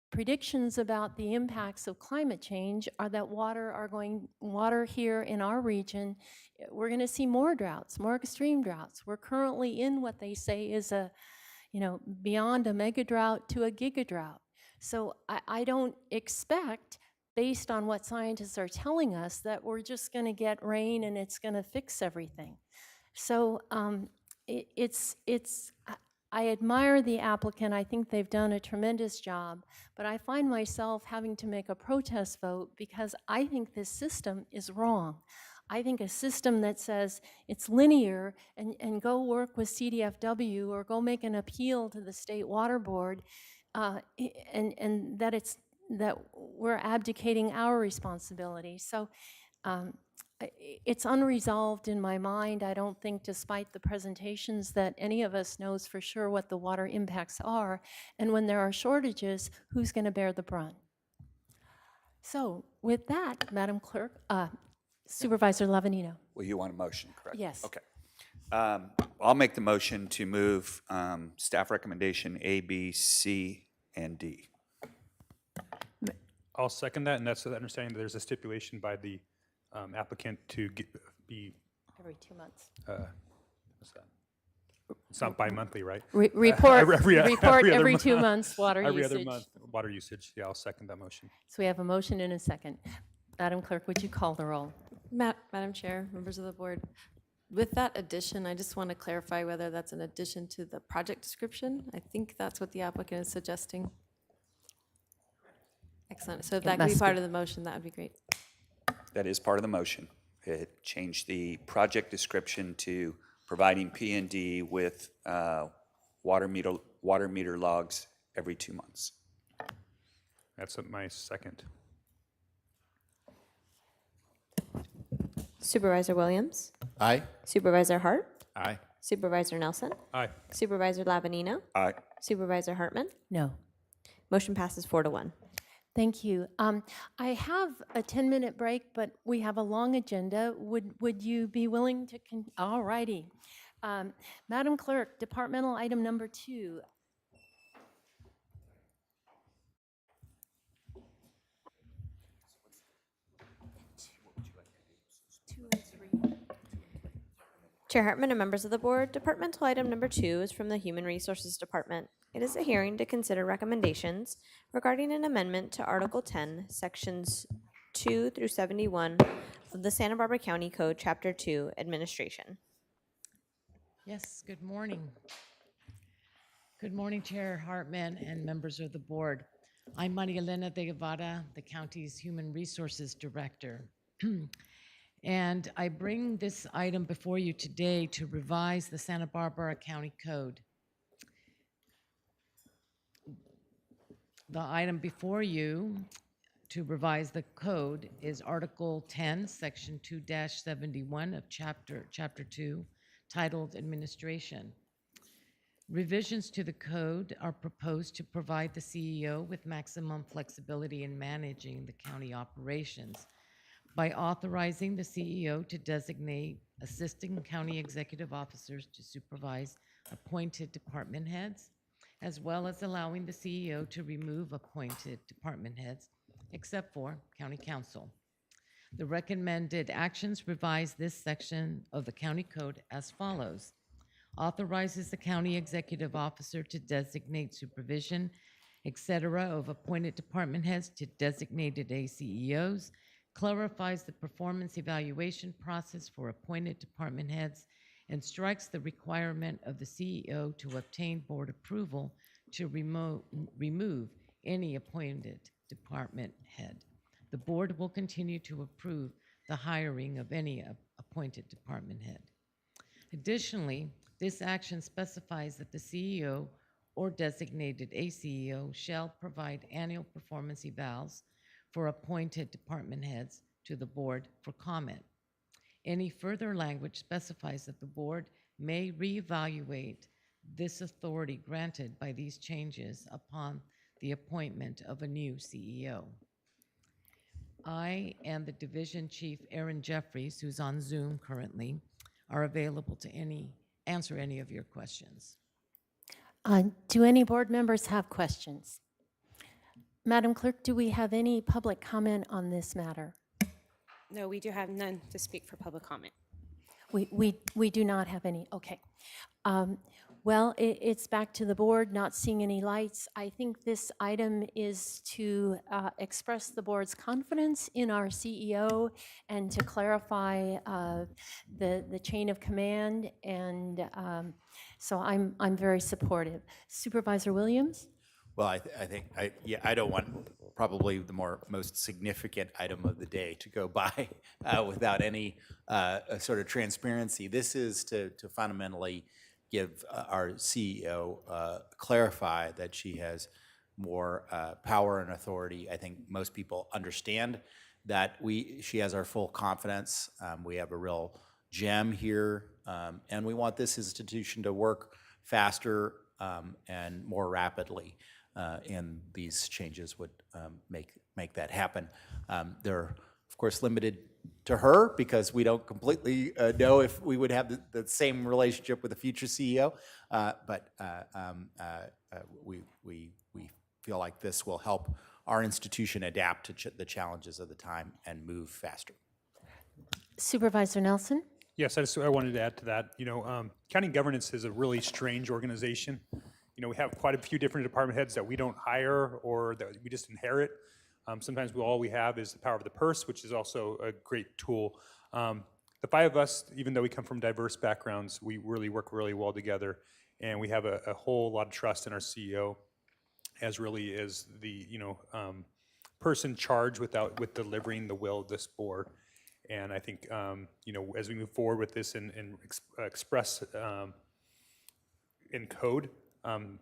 predictions about the impacts of climate change are that water here in our region, we're going to see more droughts, more extreme droughts. We're currently in what they say is a, beyond a mega drought to a giga drought. So I don't expect, based on what scientists are telling us, that we're just going to get rain and it's going to fix everything. So I admire the applicant. I think they've done a tremendous job, but I find myself having to make a protest vote because I think this system is wrong. I think a system that says it's linear and go work with CDFW or go make an appeal to the State Water Board, and that we're abdicating our responsibility. So it's unresolved in my mind. I don't think, despite the presentations, that any of us knows for sure what the water impacts are. And when there are shortages, who's going to bear the brunt? So with that, Madam Clerk, Supervisor Lavanino. Well, you want a motion, correct? Yes. Okay. I'll make the motion to move staff recommendation A, B, C, and D. I'll second that, and that's the understanding that there's a stipulation by the applicant to be, Every 2 months. what's that? It's not bi-monthly, right? Report other every month. 2 months water Every usage. other month, water usage. Yeah, I'll second that motion. So we have a motion and a second. Madam Clerk, would you call the roll? Madam Chair, members of the board, with that addition, I just want to clarify whether that's an addition to the project description. I think that's what the applicant is suggesting. Excellent. So if that could be must part be. of the motion, that would be great. That is part of the motion. It changed the project description to providing P&D with water meter logs every 2 months. That's my second. Supervisor Williams, Aye. Supervisor Hart, Aye. Supervisor Nelson, Aye. Supervisor Lavanino, Aye. Supervisor Hartman. No. Motion passes 4-1. Thank you. I have a 10-minute break, but we have a long agenda. Would you be willing to, all righty. Madam Clerk, departmental item number 2. Chair Hartman and members of the board, departmental item number 2 is from the Human Resources Department. It is a hearing to consider recommendations regarding an amendment to Article 10, Sections 2 through 71 of the Santa Barbara County Code, Chapter 2, Administration. Yes, good morning. Good morning, Chair Hartman and members of the board. I'm Maria Elena de Guevara, the county's Human Resources Director. And I bring this item before you today to revise the Santa Barbara County Code. The item before you to revise the code is Article 10, Section 2-71 of Chapter 2, titled Administration. Revisions to the code are proposed to provide the CEO with maximum flexibility in managing the county operations by authorizing the CEO to designate assisting county executive officers to supervise appointed department heads, as well as allowing the CEO to remove appointed department heads, except for county council. The recommended actions revise this section of the county code as follows. Authorizes the county executive officer to designate supervision, etc., of appointed department heads to designated ACEOs, clarifies the performance evaluation process for appointed department heads, and strikes the requirement of the CEO to obtain board approval to remove any appointed department head. The board will continue to approve the hiring of any appointed department head. Additionally, this action specifies that the CEO or designated ACEO shall provide annual performance evals for appointed department heads to the board for comment. Any further language specifies that the board may reevaluate this authority granted by these changes upon the appointment of a new CEO. I and the Division Chief Aaron Jeffries, who's on Zoom currently, are available to answer any of your questions. Do any board members have questions? Madam Clerk, do we have any public comment on this matter? No, we do have none to speak for public comment. We do not have any, okay. Well, it's back to the board, not seeing any lights. I think this item is to express the board's confidence in our CEO and to clarify the chain of command, and so I'm very supportive. Supervisor Williams? Well, I think I don't want probably the most significant item of the day to go by without any sort of transparency. This is to fundamentally give our CEO clarify that she has more power and authority. I think most people understand that she has our full confidence. We have a real gem here, and we want this institution to work faster and more rapidly, and these changes would make that happen. They're, of course, limited to her because we don't completely know if we would have the same relationship with the future CEO, but we feel like this will help our institution adapt to the challenges of the time and move faster. Supervisor Nelson? Yes, I wanted to add to that. County governance is a really strange organization. We have quite a few different department heads that we don't hire or that we just inherit. Sometimes all we have is the power of the purse, which is also a great tool. The five of us, even though we come from diverse backgrounds, we really work really well together, and we have a whole lot of trust in our CEO, as really is the person charged with delivering the will of this board. And I think as we move forward with this and express in code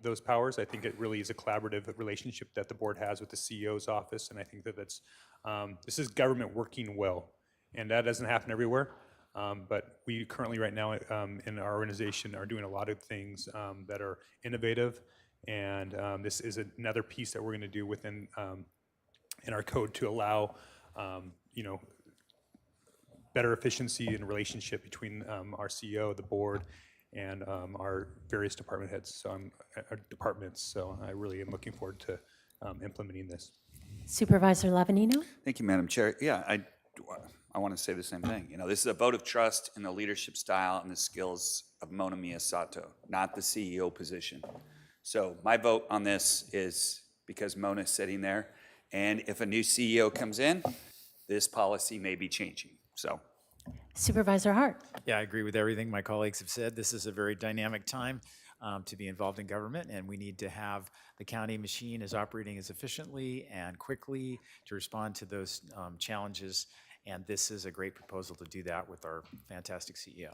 those powers, I think it really is a collaborative relationship that the board has with the CEO's office, and I think that this is government working well, and that doesn't happen everywhere. But we currently, right now, in our organization, are doing a lot of things that are innovative, and this is another piece that we're going to do within in our code to allow better efficiency and relationship between our CEO, the board, and our various department heads. So our departments. So I really am looking forward to implementing this. Supervisor Lavanino? Thank you, Madam Chair. Yeah, I want to say the same thing. This is a vote of trust in the leadership style and the skills of Mona Miyasato, not the CEO position. So my vote on this is because Mona's sitting there, and if a new CEO comes in, this policy may be changing. So, Supervisor Hart? Yeah, I agree with everything my colleagues have said. This is a very dynamic time to be involved in government, and we need to have the county machine is operating as efficiently and quickly to respond to those challenges, and this is a great proposal to do that with our fantastic CEO.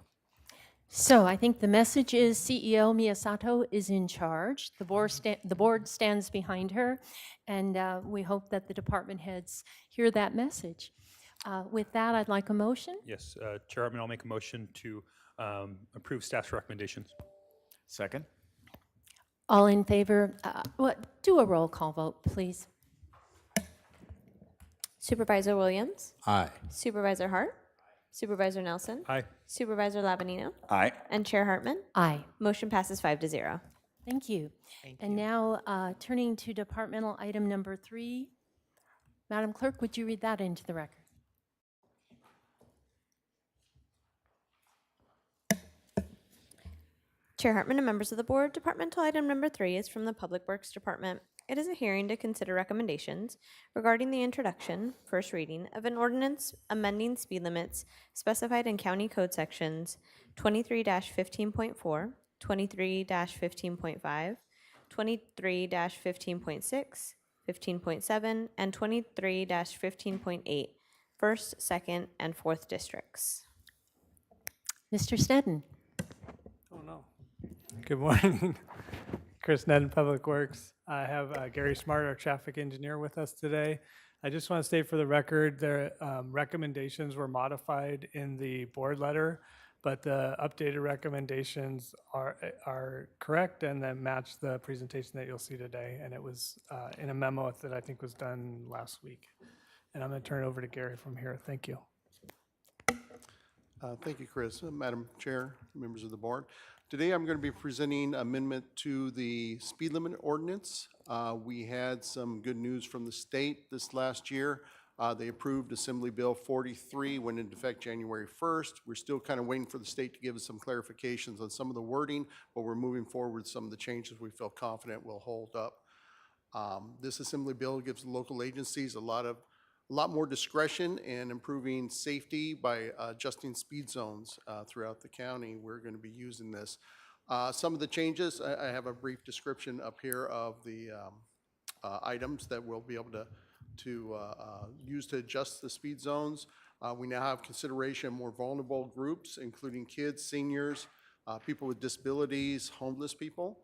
So I think the message is CEO Miyasato is in charge. The board stands behind her, and we hope that the department heads hear that message. With that, I'd like a motion. Yes, Chair Hartman, I'll make a motion to approve staff's recommendations. Second. All in favor? Do a roll call vote, please. Supervisor Williams? Aye. Supervisor Hart? Supervisor Nelson? Aye. Supervisor Lavanino? Aye. And Chair Hartman? Aye. Motion passes 5-0. Thank you. And now turning to departmental item number 3. Madam Clerk, would you read that into the record? Chair Hartman and members of the board, departmental item number 3 is from the Public Works Department. It is a hearing to consider recommendations regarding the introduction, first reading, of an ordinance amending speed limits specified in County Code Sections 23-15.4, 23-15.5, 23-15.6, 15.7, and 23-15.8, first, second, and fourth districts. Mr. Sneddon. Oh, no. Good morning. Chris Nedden, Public Works. I have Gary Smart, our traffic engineer, with us today. I just want to state for the record, the recommendations were modified in the board letter, but the updated recommendations are correct and then match the presentation that you'll see today. And it was in a memo that I think was done last week. And I'm going to turn it over to Gary from here. Thank you. Thank you, Chris. Madam Chair, members of the board. Today I'm going to be presenting amendment to the speed limit ordinance. We had some good news from the state this last year. They approved Assembly Bill 43, went into effect January 1st. We're still kind of waiting for the state to give us some clarifications on some of the wording, but we're moving forward with some of the changes we feel confident will hold up. This Assembly Bill gives local agencies a lot more discretion in improving safety by adjusting speed zones throughout the county. We're going to be using this. Some of the changes, I have a brief description up here of the items that we'll be able to use to adjust the speed zones. We now have consideration of more vulnerable groups, including kids, seniors, people with disabilities, homeless people.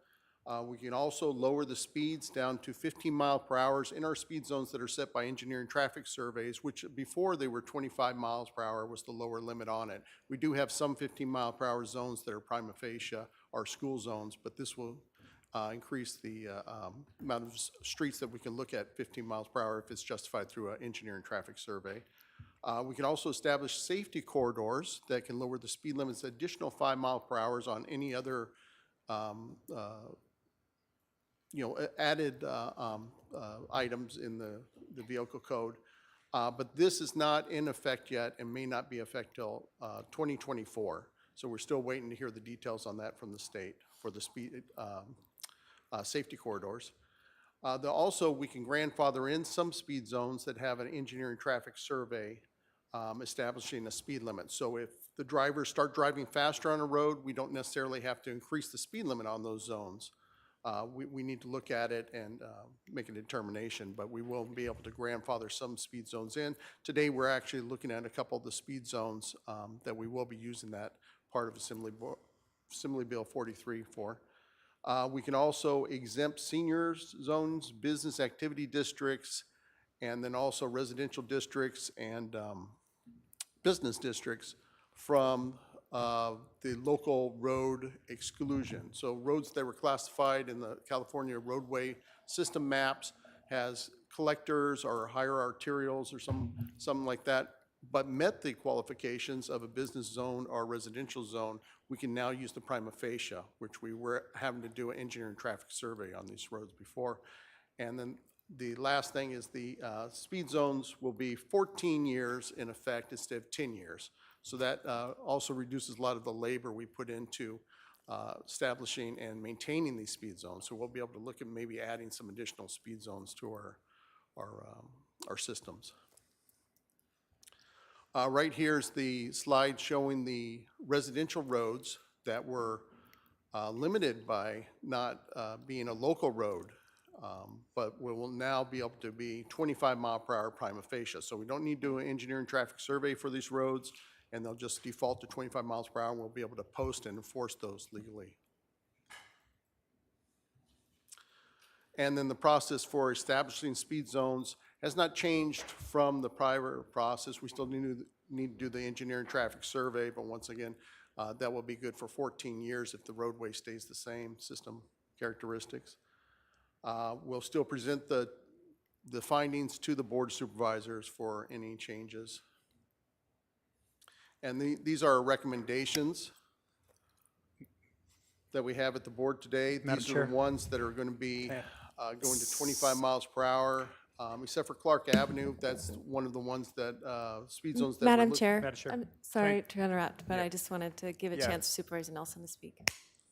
We can also lower the speeds down to 15 mile per hour in our speed zones that are set by engineering traffic surveys, which before they were 25 miles per hour was the lower limit on it. We do have some 15 mile per hour zones that are prima facie, or school zones, but this will increase the amount of streets that we can look at 15 miles per hour if it's justified through an engineering traffic survey. We can also establish safety corridors that can lower the speed limits additional 5 miles per hour on any other added items in the vehicle code. But this is not in effect yet and may not be effect till 2024. So we're still waiting to hear the details on that from the state for the speed safety corridors. Also, we can grandfather in some speed zones that have an engineering traffic survey establishing a speed limit. So if the drivers start driving faster on a road, we don't necessarily have to increase the speed limit on those zones. We need to look at it and make a determination, but we will be able to grandfather some speed zones in. Today, we're actually looking at a couple of the speed zones that we will be using that part of Assembly Bill 43 for. We can also exempt seniors zones, business activity districts, and then also residential districts and business districts from the local road exclusion. So roads that were classified in the California roadway system maps has collectors or higher arterials or something like that, but met the qualifications of a business zone or residential zone, we can now use the prima facie, which we were having to do an engineering traffic survey on these roads before. And then the last thing is the speed zones will be 14 years in effect instead of 10 years. So that also reduces a lot of the labor we put into establishing and maintaining these speed zones. So we'll be able to look at maybe adding some additional speed zones to our systems. Right here's the slide showing the residential roads that were limited by not being a local road, but we will now be able to be 25 mile per hour prima facie. So we don't need to do an engineering traffic survey for these roads, and they'll just default to 25 miles per hour, and we'll be able to post and enforce those legally. And then the process for establishing speed zones has not changed from the prior process. We still need to do the engineering traffic survey, but once again, that will be good for 14 years if the roadway stays the same system characteristics. We'll still present the findings to the Board of Supervisors for any changes. And these are our recommendations that we have at the board today. These are the ones that are going to be going to 25 miles per hour, except for Clark Avenue. That's one of the ones that, speed zones that Madam we're Chair, Madam Chair. I'm sorry to interrupt, but I just wanted to give a chance to Supervisor Nelson to speak.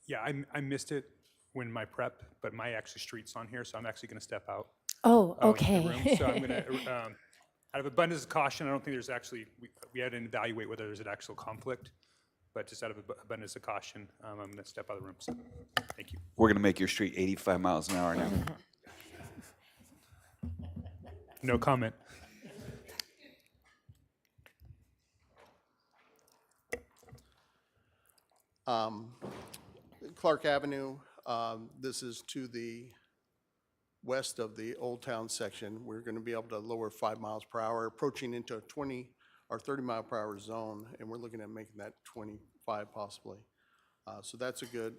Yeah, I missed it when my prep, but my actually street's on here, so I'm actually going to step out. Oh, into the okay. room. So I'm going to, out of abundance of caution, I don't think there's actually, we had to evaluate whether there's an actual conflict, but just out of abundance of caution, I'm going to step out of the room. So, thank you. We're going to make your street 85 miles an hour now. No comment. Clark Avenue, this is to the west of the Old Town section. We're going to be able to lower 5 miles per hour, approaching into a 20 or 30 mile per hour zone, and we're looking at making that 25 possibly. So that's a good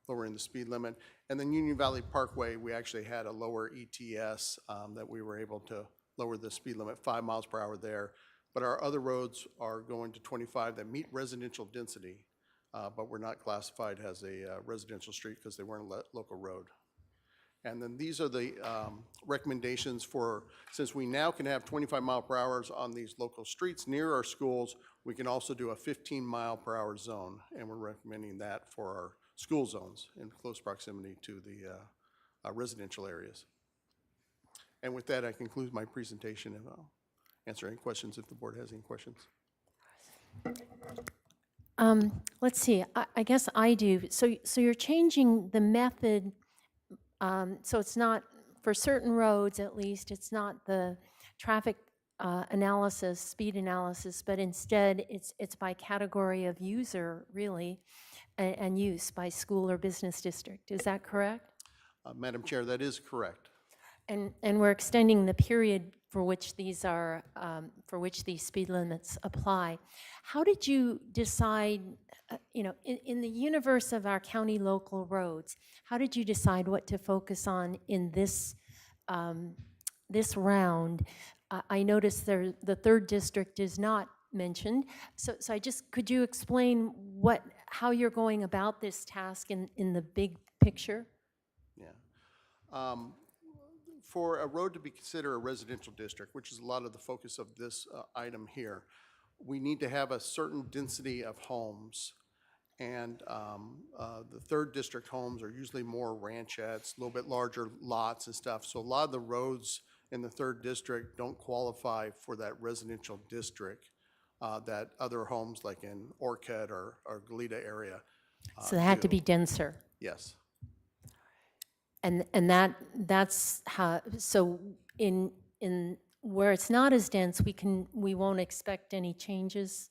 lowering the speed limit. And then Union Valley Parkway, we actually had a lower ETS that we were able to lower the speed limit 5 miles per hour there. But our other roads are going to 25 that meet residential density, but were not classified as a residential street because they weren't a local road. And then these are the recommendations for, since we now can have 25 mile per hour on these local streets near our schools, we can also do a 15 mile per hour zone, and we're recommending that for our school zones in close proximity to the residential areas. And with that, I conclude my presentation, and I'll answer any questions if the board has any questions. Let's see, I guess I do. So you're changing the method, so it's not, for certain roads at least, it's not the traffic analysis, speed analysis, but instead it's by category of user, really. and use by school or business district. Is that correct? Madam Chair, that is correct. And we're extending the period for which these are, for which these speed limits apply. How did you decide, in the universe of our county local roads, how did you decide what to focus on in this, this round? I noticed there, the third district is not mentioned. So could you explain how you're going about this task in the big picture? Yeah. For a road to be considered a residential district, which is a lot of the focus of this item here, we need to have a certain density of homes. And the third district homes are usually more ranchettes, a little bit larger lots and stuff. So a lot of the roads in the third district don't qualify for that residential district that other homes like in Orcutt or Goleta area So they had to do. be denser. Yes. And that's how, so in where it's not as dense, we won't expect any changes?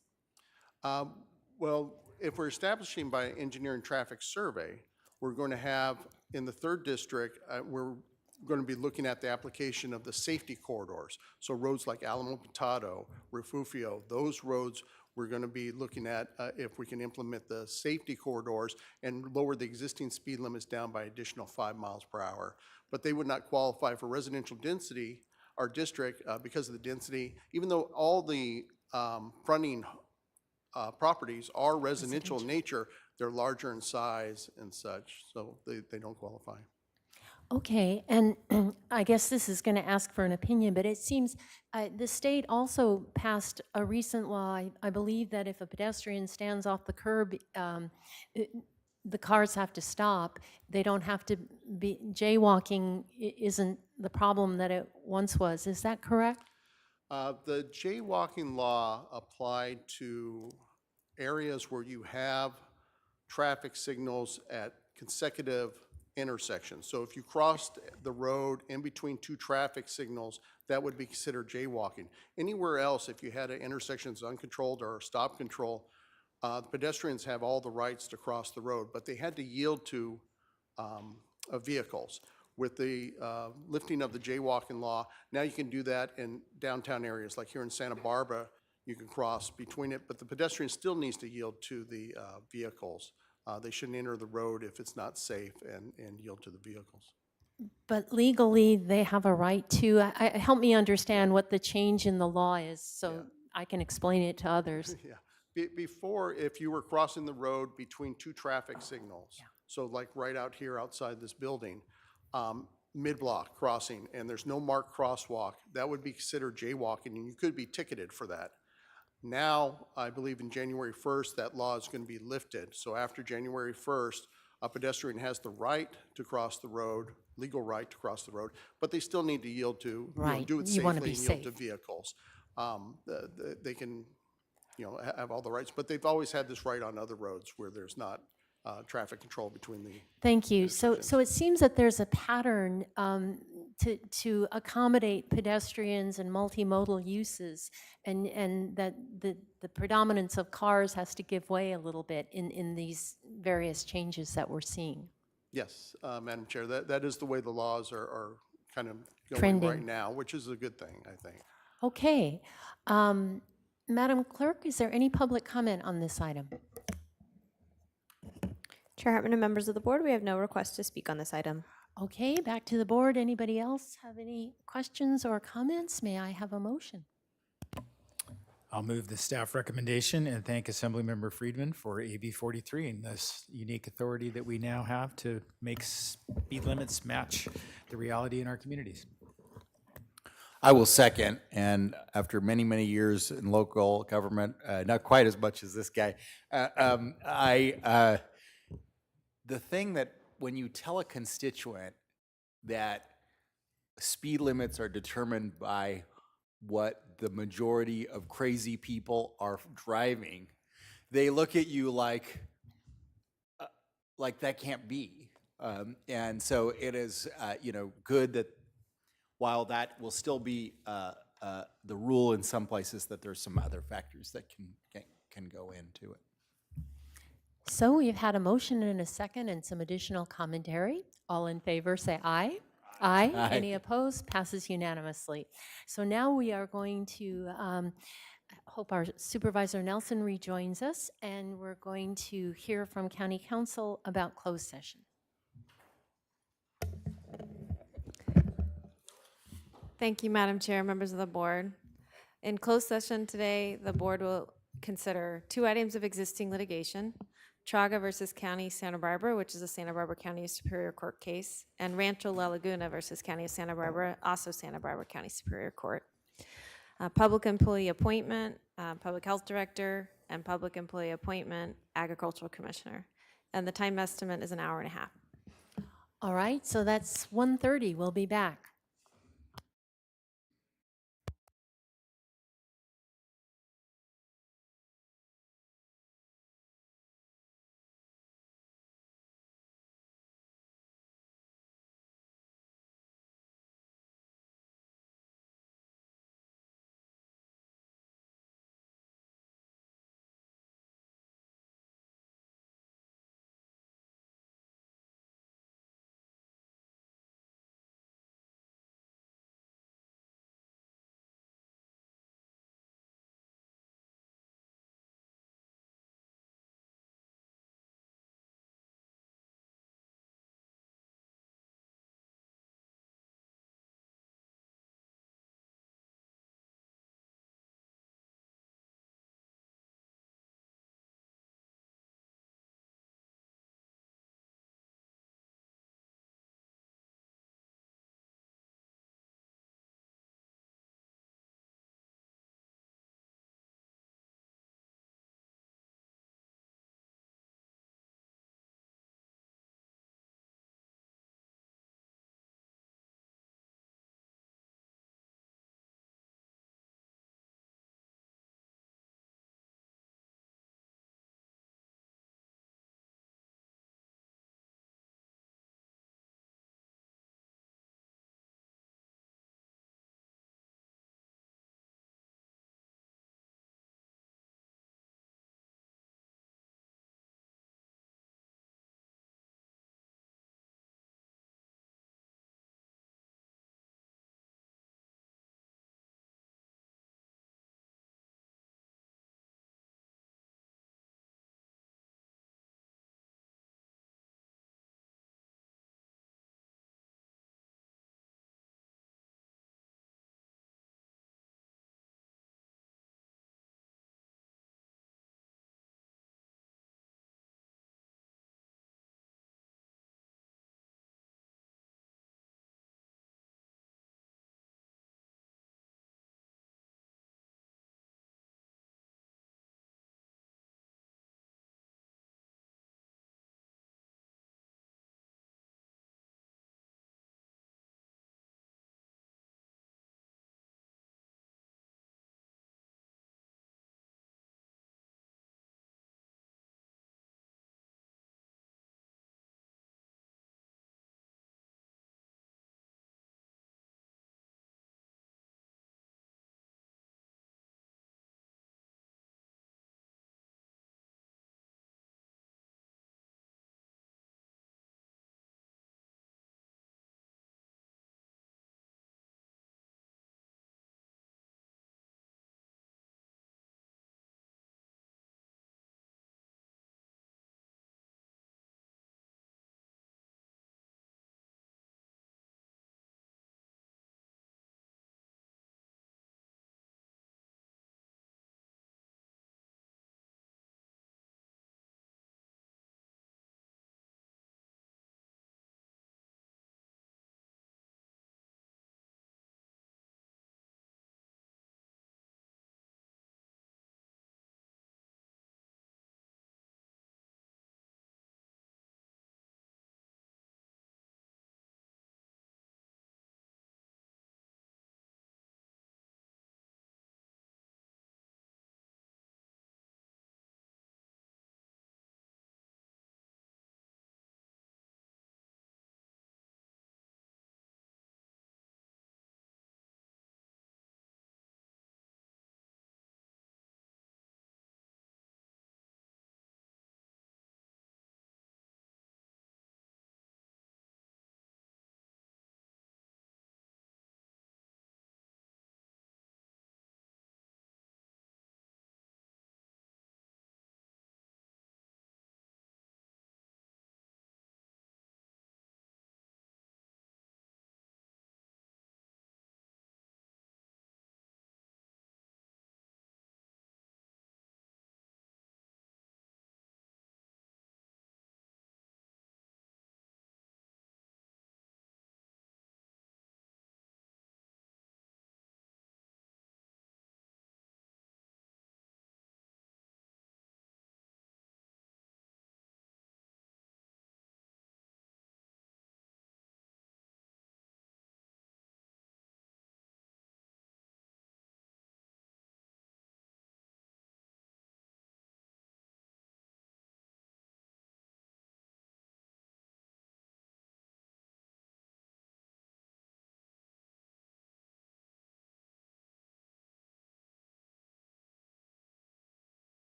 Well, if we're establishing by engineering traffic survey, we're going to have, in the third district, we're going to be looking at the application of the safety corridors. So roads like Alamo Potato, Refugio, those roads we're going to be looking at if we can implement the safety corridors and lower the existing speed limits down by additional 5 miles per hour. But they would not qualify for residential density, our district, because of the density, even though all the fronting properties are residential in nature, they're larger in size and such, so they don't qualify. Okay, and I guess this is going to ask for an opinion, but it seems the state also passed a recent law. I believe that if a pedestrian stands off the curb, the cars have to stop. They don't have to be, jaywalking isn't the problem that it once was. Is that correct? The jaywalking law applied to areas where you have traffic signals at consecutive intersections. So if you crossed the road in between two traffic signals, that would be considered jaywalking. Anywhere else, if you had an intersection that's uncontrolled or stop control, the pedestrians have all the rights to cross the road, but they had to yield to vehicles. With the lifting of the jaywalking law, now you can do that in downtown areas, like here in Santa Barbara, you can cross between it, but the pedestrian still needs to yield to the vehicles. They shouldn't enter the road if it's not safe and yield to the vehicles. But legally, they have a right to. Help me understand what the change in the law is so I can explain it to others. Yeah. Before, if you were crossing the road between two traffic signals, so like right out here outside this building, mid-block crossing, and there's no marked crosswalk, that would be considered jaywalking, and you could be ticketed for that. Now, I believe in January 1st, that law is going to be lifted. So after January 1st, a pedestrian has the right to cross the road, legal right to cross the road, but they still need to yield to, do it You wanna safely be and yield to safe. vehicles. They can, have all the rights, but they've always had this right on other roads where there's not traffic control between the. Thank you. So it seems that there's a pattern to accommodate pedestrians and multimodal uses, and that the predominance of cars has to give way a little bit in these various changes that we're seeing. Yes, Madam Chair, that is the way the laws are kind of going Trending. right now, which is a good thing, I think. Okay. Madam Clerk, is there any public comment on this item? Chair Hartman and members of the board, we have no request to speak on this item. Okay, back to the board. Anybody else have any questions or comments? May I have a motion? I'll move the staff recommendation and thank Assemblymember Friedman for AB 43 and this unique authority that we now have to make speed limits match the reality in our communities. I will second, and after many, many years in local government, not quite as much as this guy, the thing that when you tell a constituent that speed limits are determined by what the majority of crazy people are driving, they look at you like that can't be. And so it is, good that while that will still be the rule in some places, that there's some other factors that can go into it. So we've had a motion and a second and some additional commentary. All in favor, say aye. Aye. Aye. Any opposed? Passes unanimously. So now we are going to, hope our Supervisor Nelson rejoins us, and we're going to hear from County Council about closed session. Thank you, Madam Chair, members of the board. In closed session today, the board will consider 2 items of existing litigation: Traga versus County Santa Barbara, which is a Santa Barbara County Superior Court case, and Rancho La Laguna versus County of Santa Barbara, also Santa Barbara County Superior Court. Public employee appointment, public health director, and public employee appointment, agricultural commissioner. And the time estimate is an hour and a half. All right, so that's 1:30. We'll be back.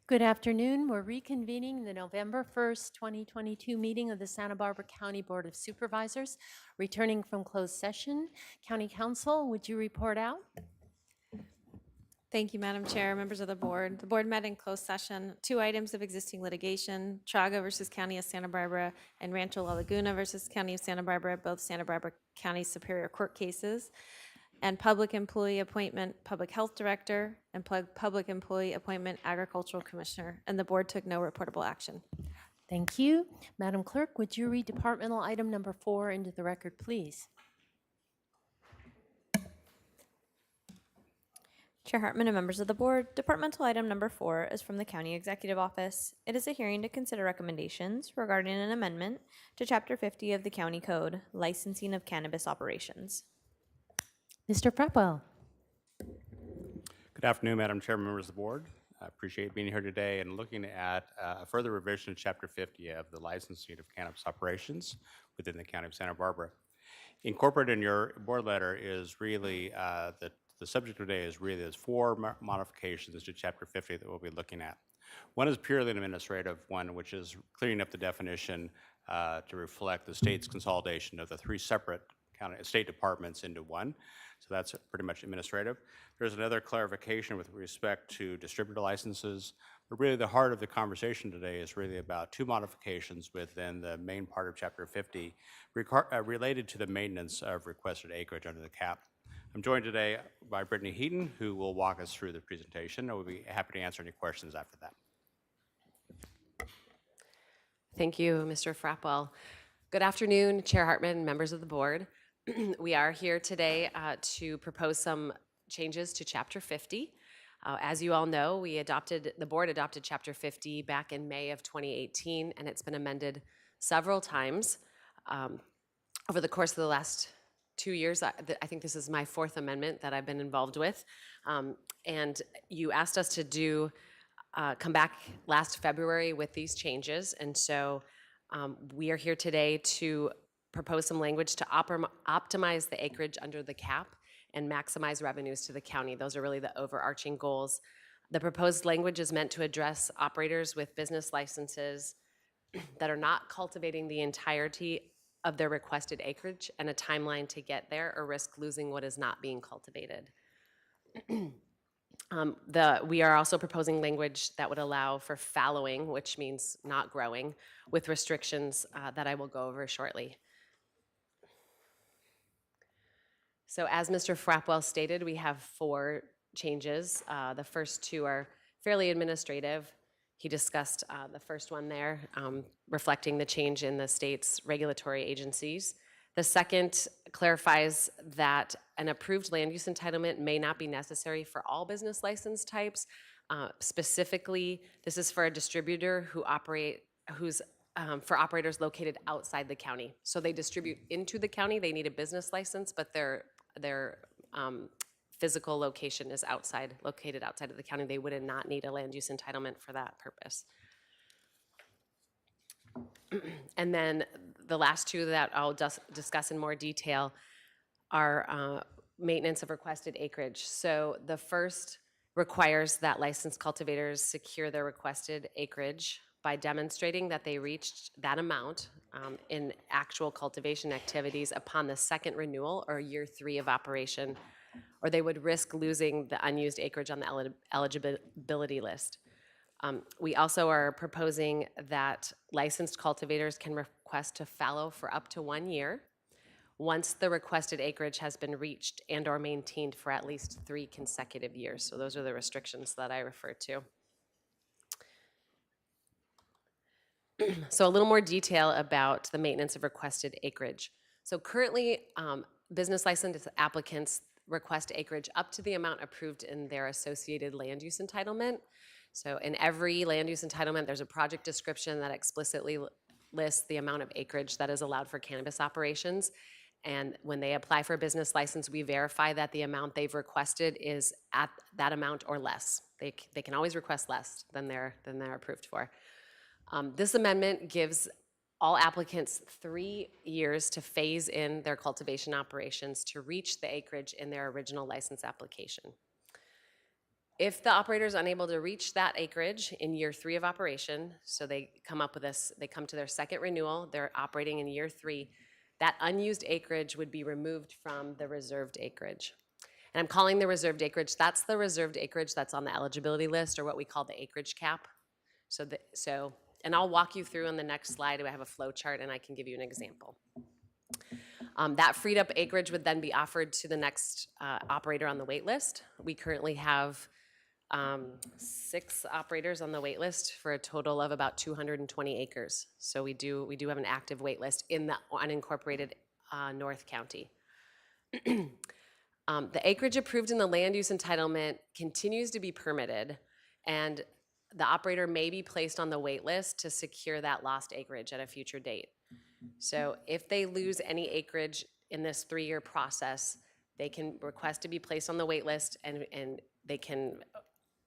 Good afternoon. We're reconvening the November 1st, 2022 meeting of the Santa Barbara County Board of Supervisors. Returning from closed session, County Council, would you report out? Thank you, Madam Chair, members of the board. The board met in closed session. 2 items of existing litigation, Chaga versus County of Santa Barbara and Rancho La Laguna versus County of Santa Barbara, both Santa Barbara County Superior Court cases, and public employee appointment, public health director, and public employee appointment, agricultural commissioner, and the board took no reportable action. Thank you. Madam Clerk, would you read departmental item number 4 into the record, please? Chair Hartman and members of the board, departmental item number 4 is from the County Executive Office. It is a hearing to consider recommendations regarding an amendment to Chapter 50 of the County Code, licensing of cannabis operations. Mr. Frapwell. Good afternoon, Madam Chair, members of the board. I appreciate being here today and looking at a further revision to Chapter 50 of the licensing of cannabis operations within the County of Santa Barbara. Incorporated in your board letter is really the subject today is really there's 4 modifications to Chapter 50 that we'll be looking at. One is purely an administrative one, which is clearing up the definition to reflect the state's consolidation of the 3 separate state departments into one. So that's pretty much administrative. There's another clarification with respect to distributor licenses. But really the heart of the conversation today is really about 2 modifications within the main part of Chapter 50 related to the maintenance of requested acreage under the cap. I'm joined today by Brittany Heaton, who will walk us through the presentation. I will be happy to answer any questions after that. Thank you, Mr. Frapwell. Good afternoon, Chair Hartman, members of the board. We are here today to propose some changes to Chapter 50. As you all know, the board adopted Chapter 50 back in May of 2018, and it's been amended several times over the course of the last 2 years. I think this is my 4th amendment that I've been involved with. And you asked us to come back last February with these changes. And so we are here today to propose some language to optimize the acreage under the cap and maximize revenues to the county. Those are really the overarching goals. The proposed language is meant to address operators with business licenses that are not cultivating the entirety of their requested acreage and a timeline to get there or risk losing what is not being cultivated. We are also proposing language that would allow for fallowing, which means not growing, with restrictions that I will go over shortly. So as Mr. Frapwell stated, we have 4 changes. The first 2 are fairly administrative. He discussed the first one there, reflecting the change in the state's regulatory agencies. The second clarifies that an approved land use entitlement may not be necessary for all business license types. Specifically, this is for a distributor who's for operators located outside the county. So they distribute into the county, they need a business license, but their physical location is located outside of the county. They would not need a land use entitlement for that purpose. And then the last 2 that I'll discuss in more detail are maintenance of requested acreage. So the first requires that licensed cultivators secure their requested acreage by demonstrating that they reached that amount in actual cultivation activities upon the 2nd renewal or year 3 of operation, or they would risk losing the unused acreage on the eligibility list. We also are proposing that licensed cultivators can request to fallow for up to 1 year once the requested acreage has been reached and or maintained for at least 3 consecutive years. So those are the restrictions that I referred to. So a little more detail about the maintenance of requested acreage. So currently, business license applicants request acreage up to the amount approved in their associated land use entitlement. So in every land use entitlement, there's a project description that explicitly lists the amount of acreage that is allowed for cannabis operations. And when they apply for a business license, we verify that the amount they've requested is at that amount or less. They can always request less than they're approved for. This amendment gives all applicants 3 years to phase in their cultivation operations to reach the acreage in their original license application. If the operator is unable to reach that acreage in year 3 of operation, so they come up with this, they come to their second renewal, they're operating in year 3, that unused acreage would be removed from the reserved acreage. And I'm calling the reserved acreage, that's the reserved acreage that's on the eligibility list, or what we call the acreage cap. And I'll walk you through on the next slide. I have a flow chart and I can give you an example. That freed up acreage would then be offered to the next operator on the wait list. We currently have 6 operators on the wait list for a total of about 220 acres. So we do have an active wait list in the unincorporated North County. The acreage approved in the land use entitlement continues to be permitted, and the operator may be placed on the wait list to secure that lost acreage at a future date. So if they lose any acreage in this 3-year process, they can request to be placed on the wait list, and they can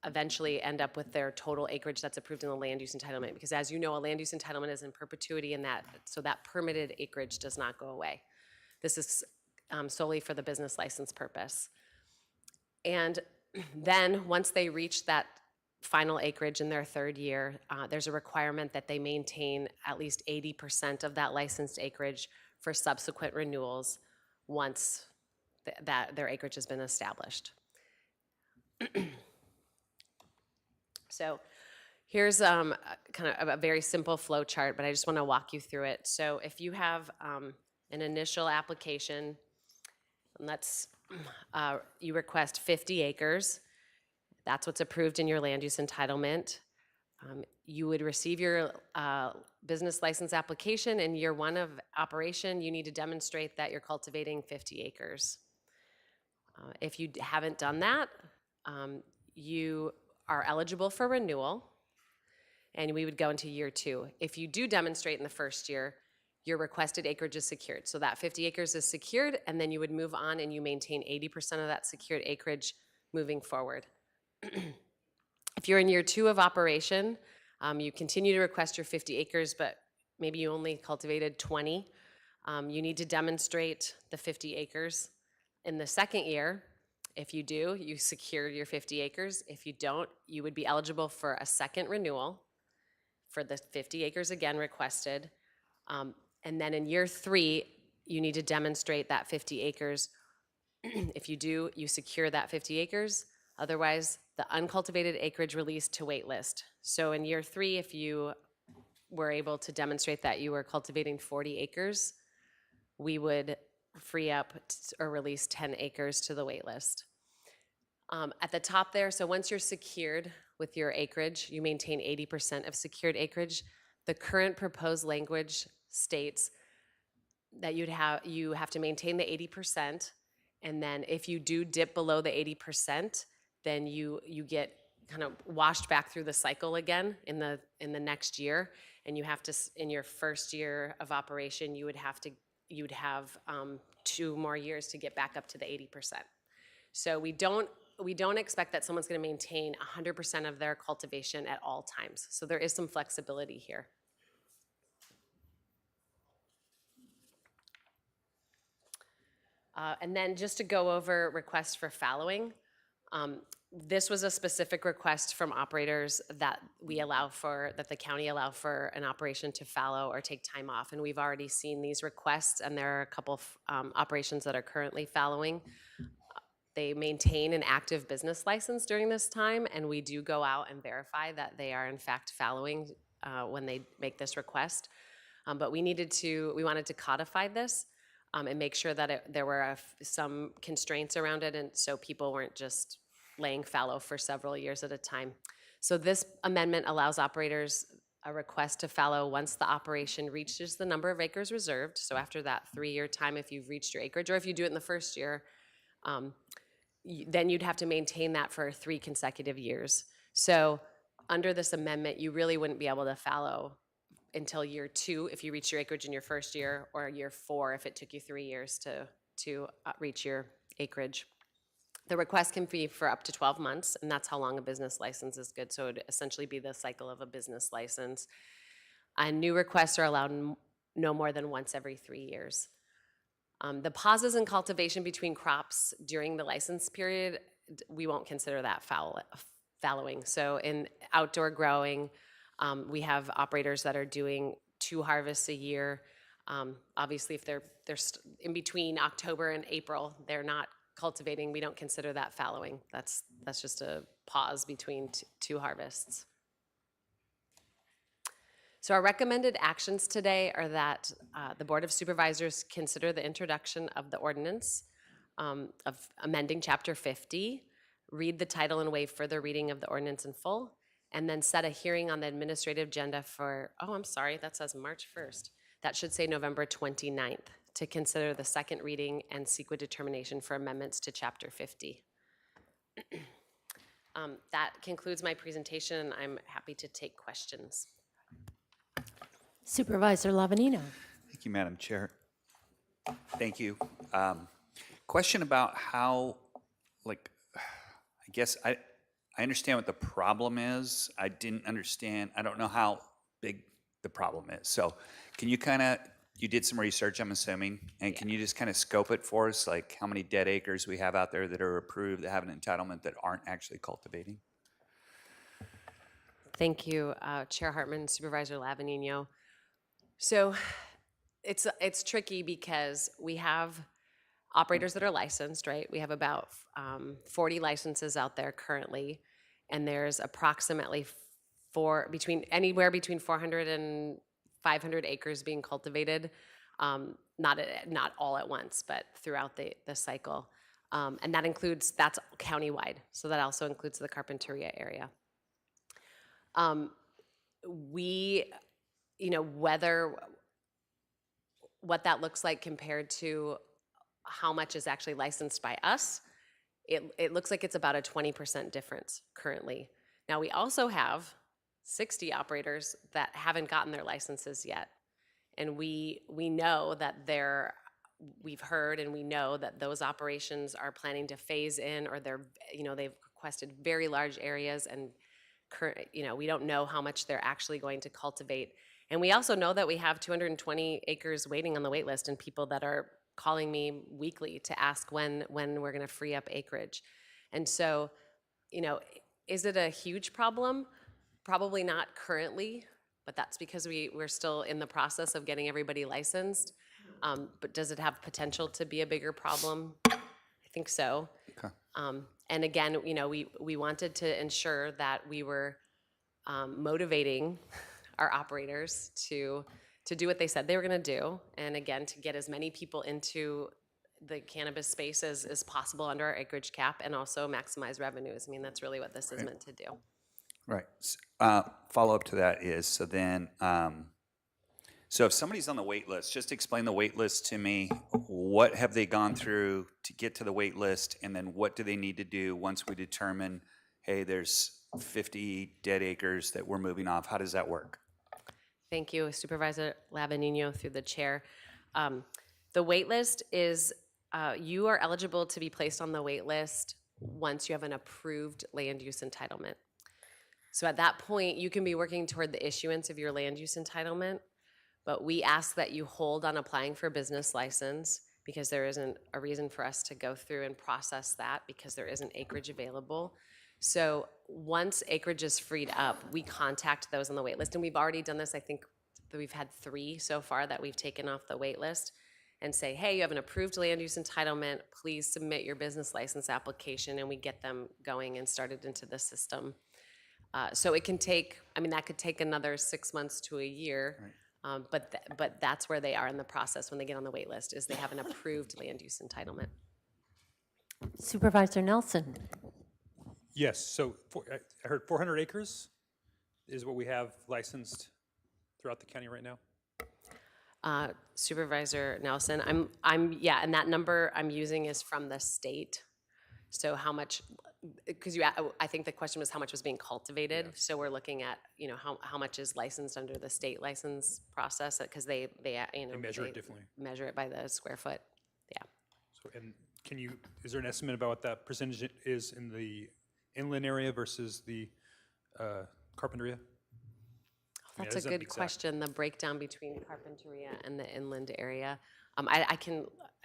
eventually end up with their total acreage that's approved in the land use entitlement. Because as you know, a land use entitlement is in perpetuity, in that, so that permitted acreage does not go away. This is solely for the business license purpose. And then once they reach that final acreage in their 3rd year, there's a requirement that they maintain at least 80% of that licensed acreage for subsequent renewals once that their acreage has been established. So here's kind of a very simple flow chart, but I just want to walk you through it. So if you have an initial application, you request 50 acres. That's what's approved in your land use entitlement. You would receive your business license application. In year 1 of operation, you need to demonstrate that you're cultivating 50 acres. If you haven't done that, you are eligible for renewal, and we would go into year 2. If you do demonstrate in the first year, your requested acreage is secured. So that 50 acres is secured, and then you would move on and you maintain 80% of that secured acreage moving forward. If you're in year 2 of operation, you continue to request your 50 acres, but maybe you only cultivated 20. You need to demonstrate the 50 acres. In the second year, if you do, you secure your 50 acres. If you don't, you would be eligible for a second renewal for the 50 acres again requested. And then in year 3, you need to demonstrate that 50 acres. If you do, you secure that 50 acres. Otherwise, the uncultivated acreage released to wait list. So in year 3, if you were able to demonstrate that you were cultivating 40 acres, we would free up or release 10 acres to the wait list. At the top there, so once you're secured with your acreage, you maintain 80% of secured acreage. The current proposed language states that you have to maintain the 80%, and then if you do dip below the 80%, then you get kind of washed back through the cycle again in the next year, and you have to, in your first year of operation, you'd have 2 more years to get back up to the 80%. So we don't expect that someone's going to maintain 100% of their cultivation at all times. So there is some flexibility here. And then just to go over requests for fallowing, this was a specific request from operators that that the county allow for an operation to fallow or take time off. And we've already seen these requests, and there are a couple of operations that are currently fallowing. They maintain an active business license during this time, and we do go out and verify that they are in fact fallowing when they make this request. But we wanted to codify this and make sure that there were some constraints around it, and so people weren't just laying fallow for several years at a time. So this amendment allows operators a request to fallow once the operation reaches the number of acres reserved. So after that 3-year time, if you've reached your acreage, or if you do it in the first year, then you'd have to maintain that for 3 consecutive years. So under this amendment, you really wouldn't be able to fallow until year 2 if you reach your acreage in your first year, or year 4 if it took you 3 years to reach your acreage. The request can be for up to 12 months, and that's how long a business license is good. So it would essentially be the cycle of a business license. And new requests are allowed no more than once every 3 years. The pauses in cultivation between crops during the license period we won't consider that fallowing. So in outdoor growing, we have operators that are doing 2 harvests a year. Obviously, if they're in between October and April, they're not cultivating. We don't consider that fallowing. That's just a pause between 2 harvests. So our recommended actions today are that the Board of Supervisors consider the introduction of the ordinance of amending Chapter 50, read the title and waive further reading of the ordinance in full, and then set a hearing on the administrative agenda for, oh, I'm sorry, that says March 1st. That should say November 29th to consider the second reading and seek a determination for amendments to Chapter 50. That concludes my presentation. I'm happy to take questions. Supervisor Lavanino. Thank you, Madam Chair. Thank you. Question about how, like, I guess I understand what the problem is. I didn't understand, I don't know how big the problem is. So can you you did some research, I'm assuming, and can you just kind of scope it for us, like how many dead acres we have out there that are approved, that have an entitlement that aren't actually cultivating? Thank you, Chair Hartman, Supervisor Lavanino. So it's tricky because we have operators that are licensed, right? We have about 40 licenses out there currently, and there's approximately anywhere between 400 and 500 acres being cultivated, not all at once, but throughout the cycle. And that's countywide, so that also includes the Carpinteria area. What that looks like compared to how much is actually licensed by us, it looks like it's about a 20% difference currently. Now, we also have 60 operators that haven't gotten their licenses yet. And we know that we've heard and we know that those operations are planning to phase in, or they've requested very large areas, and we don't know how much they're actually going to cultivate. And we also know that we have 220 acres waiting on the wait list, and people that are calling me weekly to ask when we're going to free up acreage. And so, is it a huge problem? Probably not currently, but that's because we're still in the process of getting everybody licensed. But does it have potential to be a bigger problem? I think so. Okay. And again, we wanted to ensure that we were motivating our operators to do what they said they were going to do, and again, to get as many people into the cannabis space as possible under our acreage cap, and also maximize revenues. I mean, that's really what this is meant to do. Right. Follow up to that is, so then, so if somebody's on the wait list, just explain the wait list to me. What have they gone through to get to the wait list? And then what do they need to do once we determine, hey, there's 50 dead acres that we're moving off? How does that work? Thank you, Supervisor Lavanino, through the chair. The wait list is, you are eligible to be placed on the wait list once you have an approved land use entitlement. So at that point, you can be working toward the issuance of your land use entitlement, but we ask that you hold on applying for a business license, because there isn't a reason for us to go through and process that, because there isn't acreage available. So once acreage is freed up, we contact those on the wait list, and we've already done this. I think that we've had 3 so far that we've taken off the wait list, and say, hey, you have an approved land use entitlement, please submit your business license application, and we get them going and started into the system. So it can take, that could take another 6 months to a year, right. But that's where they are in the process when they get on the wait list, is they have an approved land use entitlement. Supervisor Nelson. Yes, so I heard 400 acres is what we have licensed throughout the county right now. Supervisor Nelson, and that number I'm using is from the state. So how much, because I think the question was how much was being cultivated. Yeah. So we're looking at, how much is licensed under the state license process, because they measure it differently. Measure it by the square foot. Yeah. So, and is there an estimate about what that percentage is in the inland area versus the Carpinteria? That's a good question, the breakdown between Carpinteria and the inland area. I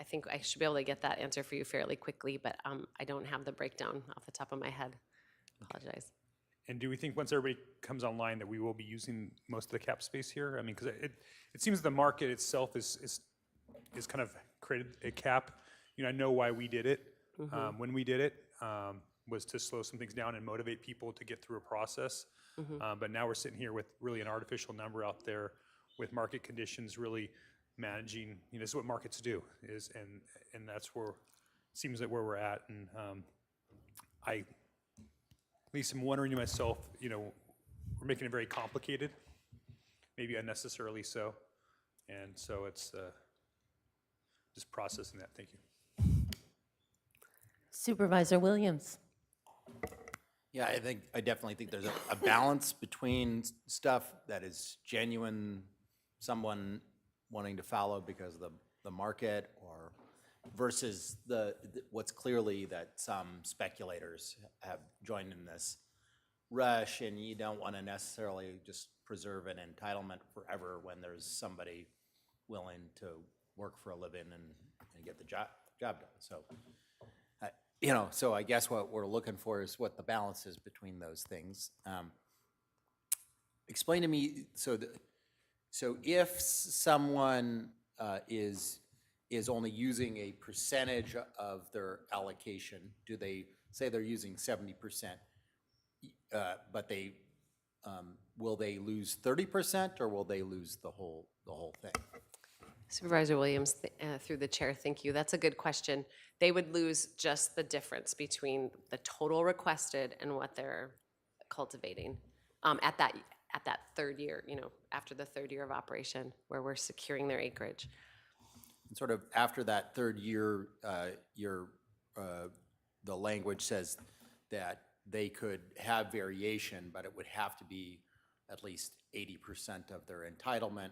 think I should be able to get that answer for you fairly quickly, but I don't have the breakdown off the top of my head. Apologize. And do we think once everybody comes online that we will be using most of the cap space here? I mean, because it seems the market itself is kind of created a cap. You know, I know why we did it. When we did it, was to slow some things down and motivate people to get through a process. But now we're sitting here with really an artificial number out there with market conditions really managing, you know, this is what markets do, and that's where, seems like where we're at. And at least I'm wondering to myself, you know, we're making it very complicated, maybe unnecessarily so. And so it's just processing that. Thank you. Supervisor Williams. Yeah, I definitely think there's a balance between stuff that is genuine, someone wanting to follow because of the market, or versus what's clearly that some speculators have joined in this rush, and you don't want to necessarily just preserve an entitlement forever when there's somebody willing to work for a living and get the job done. So, you know, so I guess what we're looking for is what the balance is between those things. Explain to me, so if someone is only using a percentage of their allocation, do they say they're using 70%, but they will they lose 30% or will they lose the whole thing? Supervisor Williams, through the chair, thank you. That's a good question. They would lose just the difference between the total requested and what they're cultivating at that third year, you know, after the third year of operation, where we're securing their acreage. And sort of after that third year, the language says that they could have variation, but it would have to be at least 80% of their entitlement.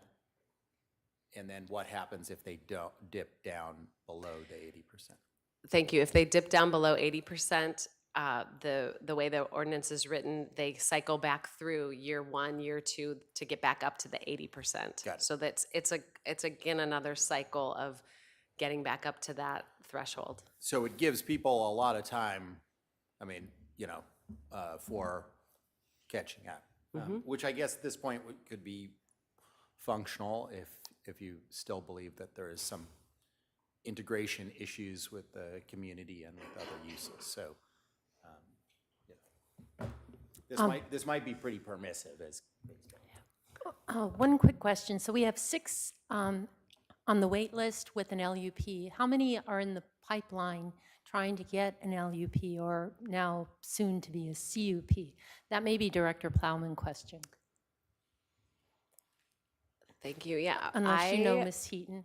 And then what happens if they don't dip down below the 80%? Thank you. If they dip down below 80%, the way the ordinance is written, they cycle back through year 1, year 2 to get back up to the 80%. Got it. So it's again another cycle of getting back up to that threshold. So it gives people a lot of time, I mean, you know, for catching up, which I guess at this point could be functional if you still believe that there is some integration issues with the community and with other uses. So this might be pretty permissive as One quick question. So we have 6 on the wait list with an LUP. How many are in the pipeline trying to get an LUP or now soon to be a CUP? That may be Director Plowman question. Thank you. Yeah. Unless you know Ms. Heaton.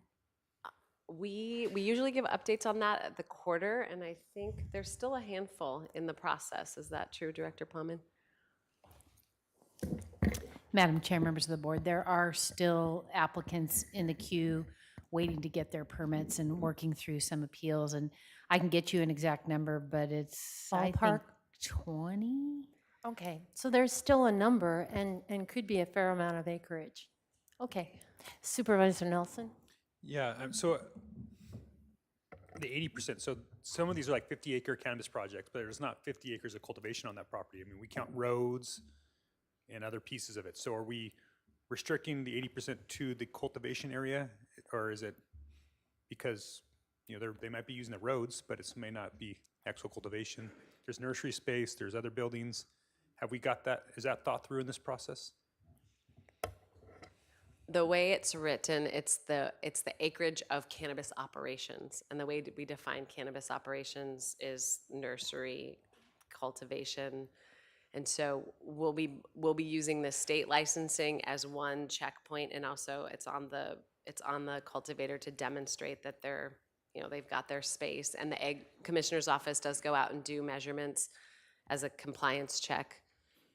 We usually give updates on that at the quarter, and I think there's still a handful in the process. Is that true, Director Plowman? Madam Chair, members of the board, there are still applicants in the queue waiting to get their permits and working through some appeals. And I can get you an exact number, but it's, I think, Ballpark? 20? Okay, so there's still a number and could be a fair amount of acreage. Okay, Supervisor Nelson? Yeah, so the 80%, so some of these are like 50-acre cannabis projects, but there's not 50 acres of cultivation on that property. I mean, we count roads and other pieces of it. So are we restricting the 80% to the cultivation area, or is it because, you know, they might be using the roads, but it may not be actual cultivation? There's nursery space, there's other buildings. Have we got that, is that thought through in this process? The way it's written, it's the acreage of cannabis operations, and the way we define cannabis operations is nursery, cultivation, and so we'll be using the state licensing as one checkpoint, and also it's on the cultivator to demonstrate that they're, you know, they've got their space, and the Ag Commissioner's Office does go out and do measurements as a compliance check.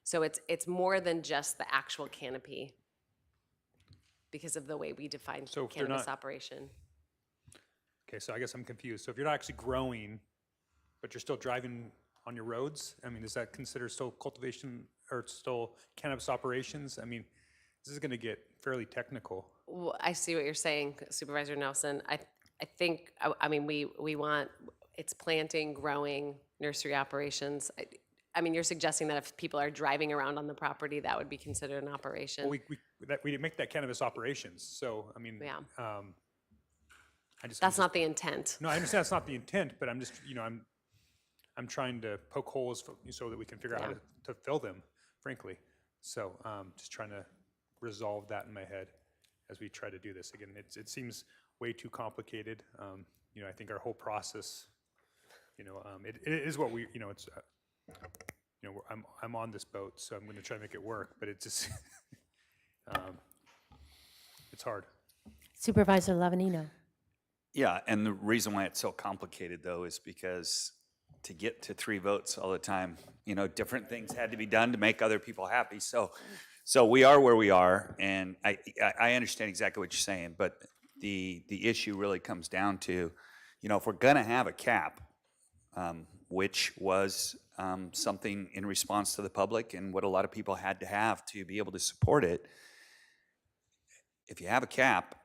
So it's more than just the actual canopy, because of the way we define So cannabis operation. Okay, so I guess I'm confused. So if you're not actually growing, but you're still driving on your roads, I mean, is that considered still cultivation or still cannabis operations? I mean, this is going to get fairly technical. Well, I see what you're saying, Supervisor Nelson. I think, I mean, we want, it's planting, growing, nursery operations. I mean, you're suggesting that if people are driving around on the property, that would be considered an operation? Well, we make that cannabis operations, so, I mean, Yeah. That's not the intent. No, I understand that's not the intent, but I'm just, I'm trying to poke holes so that we can figure out how to fill them, frankly. So just trying to resolve that in my head as we try to do this. Again, it seems way too complicated. I think our whole process, it is what we, it's, I'm on this boat, so I'm going to try to make it work, but it just, it's hard. Supervisor Lavanino. Yeah, and the reason why it's so complicated, though, is because to get to 3 votes all the time, different things had to be done to make other people happy. So we are where we are, and I understand exactly what you're saying, but the issue really comes down to, if we're going to have a cap, which was something in response to the public and what a lot of people had to have to be able to support it, if you have a cap,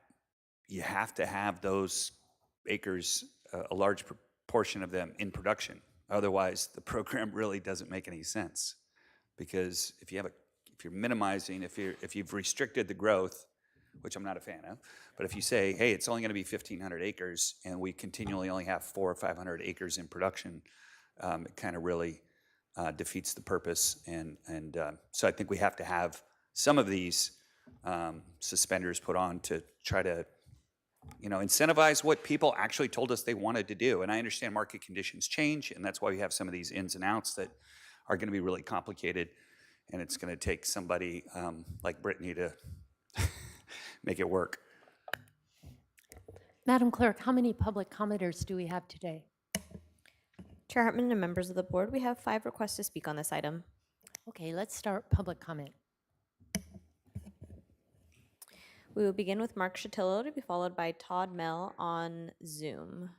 you have to have those acres, a large proportion of them in production. Otherwise, the program really doesn't make any sense. Because if you're minimizing, if you've restricted the growth, which I'm not a fan of, but if you say, hey, it's only going to be 1,500 acres and we continually only have 400 or 500 acres in production, it kind of really defeats the purpose. And so I think we have to have some of these suspenders put on to try to incentivize what people actually told us they wanted to do. And I understand market conditions change, and that's why we have some of these ins and outs that are going to be really complicated, and it's going to take somebody like Brittany to make it work. Madam Clerk, how many public commenters do we have today? Chair Hartman and members of the board, we have 5 requests to speak on this item. Okay, let's start public comment. We will begin with Mark Shatillo to be followed by Todd Mell on Zoom.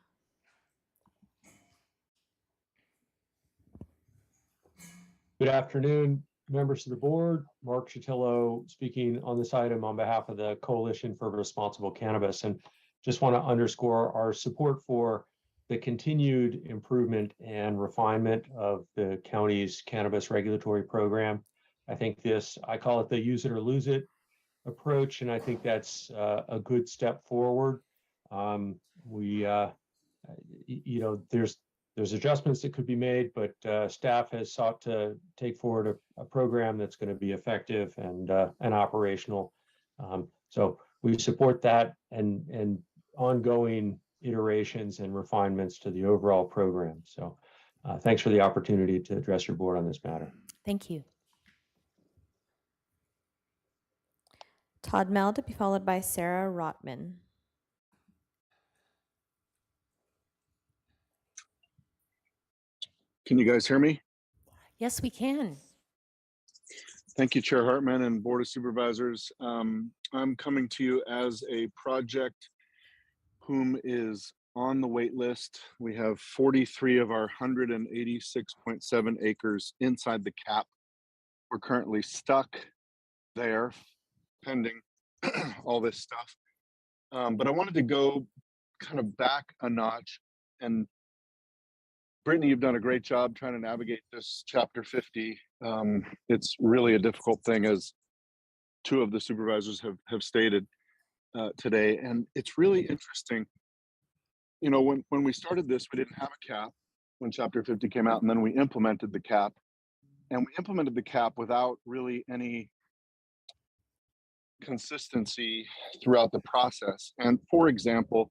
Good afternoon, members of the board. Mark Shatillo speaking on this item on behalf of the Coalition for Responsible Cannabis, and just want to underscore our support for the continued improvement and refinement of the county's cannabis regulatory program. I think I call it the use it or lose it approach, and I think that's a good step forward. There's adjustments that could be made, but staff has sought to take forward a program that's going to be effective and operational. So we support that and ongoing iterations and refinements to the overall program. So thanks for the opportunity to address your board on this matter. Thank you. Todd Mell to be followed by Sarah Rotman. Can you guys hear me? Yes, we can. Thank you, Chair Hartman and Board of Supervisors. I'm coming to you as a project whom is on the wait list. We have 43 of our 186.7 acres inside the cap. We're currently stuck there pending all this stuff. But I wanted to go kind of back a notch. And Brittany, you've done a great job trying to navigate this Chapter 50. It's really a difficult thing, as 2 of the supervisors have stated today. And it's really interesting. When we started this, we didn't have a cap when Chapter 50 came out, and then we implemented the cap. And we implemented the cap without really any consistency throughout the process. And for example,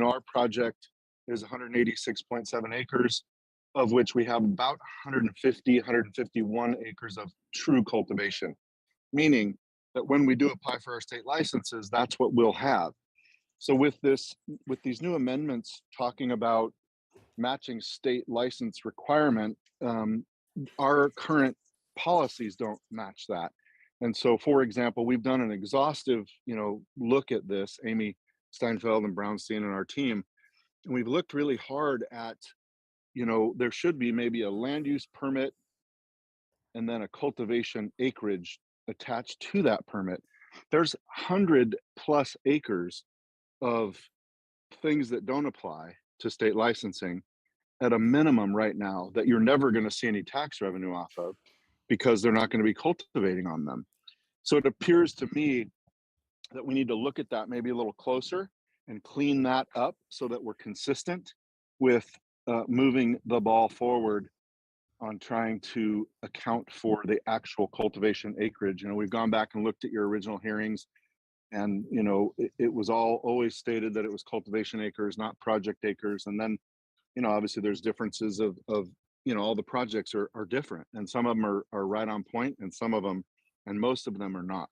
our project is 186.7 acres, of which we have about 151 acres of true cultivation, meaning that when we do apply for our state licenses, that's what we'll have. So with these new amendments talking about matching state license requirement, our current policies don't match that. And so, for example, we've done an exhaustive, look at this, Amy Steinfeld and Brownstein and our team, and we've looked really hard at, there should be maybe a land use permit and then a cultivation acreage attached to that permit. There's 100+ acres of things that don't apply to state licensing at a minimum right now that you're never going to see any tax revenue off of because they're not going to be cultivating on them. So it appears to me that we need to look at that maybe a little closer and clean that up so that we're consistent with moving the ball forward on trying to account for the actual cultivation acreage. You know, we've gone back and looked at your original hearings, and you know, it was always stated that it was cultivation acres, not project acres. And then, you know, obviously there's differences of you know, all the projects are different, and some of them are right on point, and some of them, and most of them are not.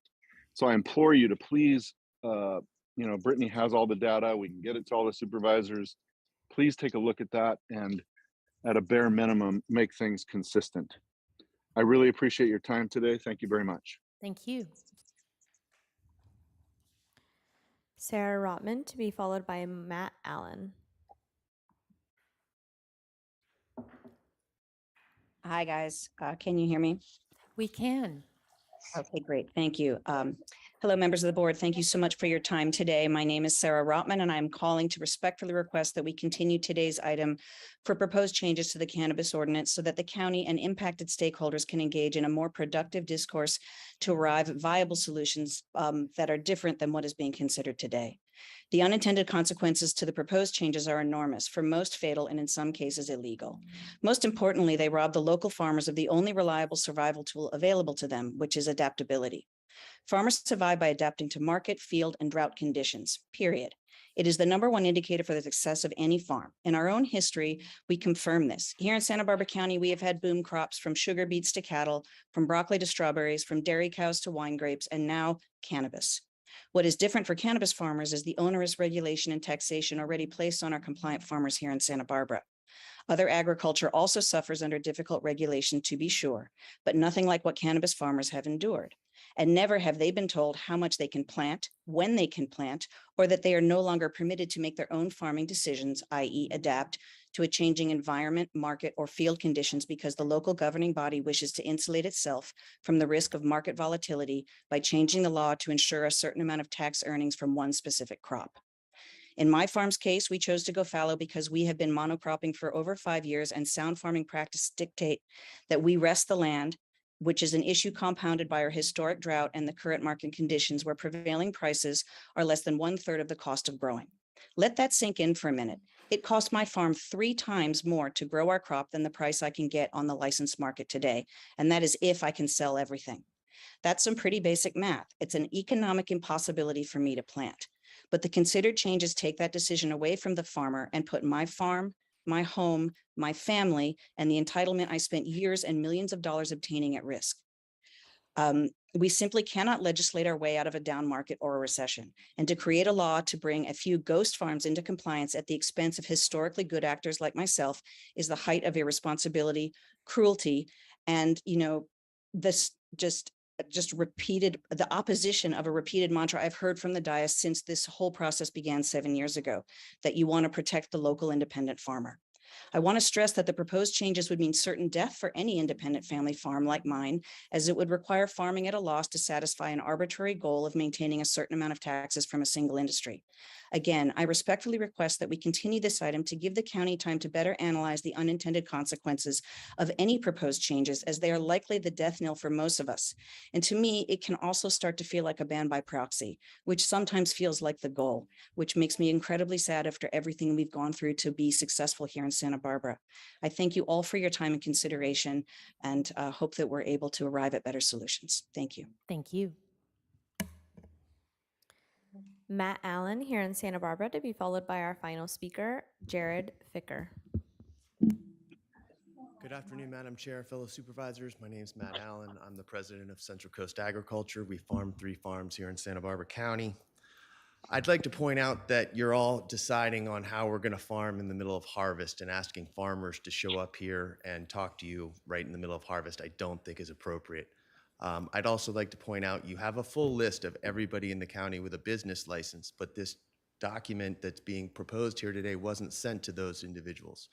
So I implore you to please, you know, Brittany has all the data. We can get it to all the supervisors. Please take a look at that and, at a bare minimum, make things consistent. I really appreciate your time today. Thank you very much. Thank you. Sarah Rotman to be followed by Matt Allen. Hi, guys. Can you hear me? We can. Okay, great. Thank you. Hello, members of the board. Thank you so much for your time today. My name is Sarah Rotman, and I'm calling to respectfully request that we continue today's item for proposed changes to the cannabis ordinance so that the county and impacted stakeholders can engage in a more productive discourse to arrive at viable solutions that are different than what is being considered today. The unintended consequences to the proposed changes are enormous, for most fatal and in some cases illegal. Most importantly, they rob the local farmers of the only reliable survival tool available to them, which is adaptability. Farmers survive by adapting to market, field, and drought conditions, period. It is the #1 indicator for the success of any farm. In our own history, we confirm this. Here in Santa Barbara County, we have had boom crops from sugar beets to cattle, from broccoli to strawberries, from dairy cows to wine grapes, and now cannabis. What is different for cannabis farmers is the onerous regulation and taxation already placed on our compliant farmers here in Santa Barbara. Other agriculture also suffers under difficult regulation, to be sure, but nothing like what cannabis farmers have endured. And never have they been told how much they can plant, when they can plant, or that they are no longer permitted to make their own farming decisions, i.e. adapt to a changing environment, market, or field conditions because the local governing body wishes to insulate itself from the risk of market volatility by changing the law to ensure a certain amount of tax earnings from one specific crop. In my farm's case, we chose to go fallow because we have been monocropping for over 5 years, and sound farming practices dictate that we rest the land, which is an issue compounded by our historic drought and the current market conditions where prevailing prices are less than 1/3 of the cost of growing. Let that sink in for a minute. It costs my farm 3 times more to grow our crop than the price I can get on the licensed market today, and that is if I can sell everything. That's some pretty basic math. It's an economic impossibility for me to plant. But the considered changes take that decision away from the farmer and put my farm, my home, my family, and the entitlement I spent years and millions of dollars obtaining at risk. We simply cannot legislate our way out of a down market or a recession. And to create a law to bring a few ghost farms into compliance at the expense of historically good actors like myself is the height of irresponsibility, cruelty, and, you know, this just repeated, the opposition of a repeated mantra I've heard from the dais since this whole process began 7 years ago, that you want to protect the local independent farmer. I want to stress that the proposed changes would mean certain death for any independent family farm like mine, as it would require farming at a loss to satisfy an arbitrary goal of maintaining a certain amount of taxes from a single industry. Again, I respectfully request that we continue this item to give the county time to better analyze the unintended consequences of any proposed changes, as they are likely the death knell for most of us. And to me, it can also start to feel like a ban by proxy, which sometimes feels like the goal, which makes me incredibly sad after everything we've gone through to be successful here in Santa Barbara. I thank you all for your time and consideration, and hope that we're able to arrive at better solutions. Thank you. Thank you. Matt Allen here in Santa Barbara to be followed by our final speaker, Jared Ficker. Good afternoon, Madam Chair, fellow supervisors. My name is Matt Allen. I'm the president of Central Coast Agriculture. We farm 3 farms here in Santa Barbara County. I'd like to point out that you're all deciding on how we're going to farm in the middle of harvest, and asking farmers to show up here and talk to you right in the middle of harvest I don't think is appropriate. I'd also like to point out you have a full list of everybody in the county with a business license, but this document that's being proposed here today wasn't sent to those individuals.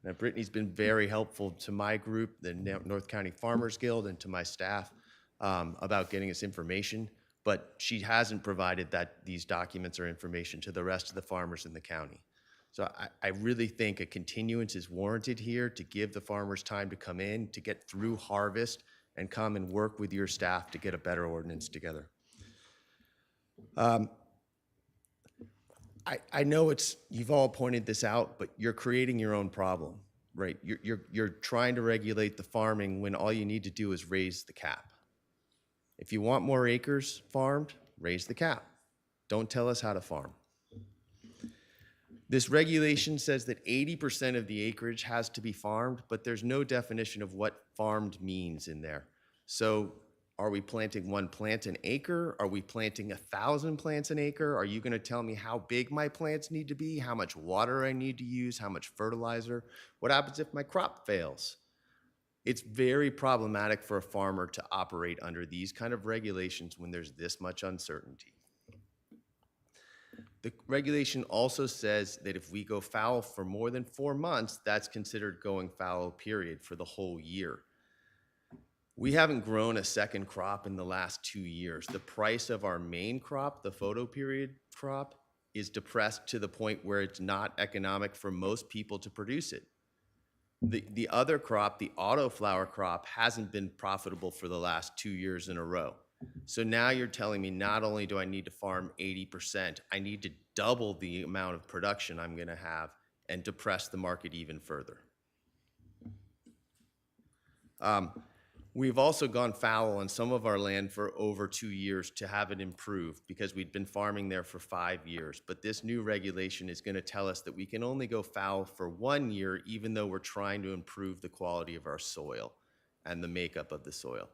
Now, Brittany's been very helpful to my group, the North County Farmers Guild, and to my staff about getting us information. but she hasn't provided these documents or information to the rest of the farmers in the county. So I really think a continuance is warranted here to give the farmers time to come in, to get through harvest, and come and work with your staff to get a better ordinance together. I know you've all pointed this out, but you're creating your own problem, right? You're trying to regulate the farming when all you need to do is raise the cap. If you want more acres farmed, raise the cap. Don't tell us how to farm. This regulation says that 80% of the acreage has to be farmed, but there's no definition of what farmed means in there. So are we planting 1 plant an acre? Are we planting 1,000 plants an acre? Are you going to tell me how big my plants need to be, how much water I need to use, how much fertilizer? What happens if my crop fails? It's very problematic for a farmer to operate under these kind of regulations when there's this much uncertainty. The regulation also says that if we go fallow for more than 4 months, that's considered going fallow, period, for the whole year. We haven't grown a second crop in the last 2 years. The price of our main crop, the photo period crop, is depressed to the point where it's not economic for most people to produce it. The other crop, the autoflower crop, hasn't been profitable for the last 2 years in a row. So now you're telling me not only do I need to farm 80%, I need to double the amount of production I'm going to have and depress the market even further. We've also gone fallow on some of our land for over 2 years to have it improved because we'd been farming there for 5 years. But this new regulation is going to tell us that we can only go fallow for 1 year, even though we're trying to improve the quality of our soil and the makeup of the soil.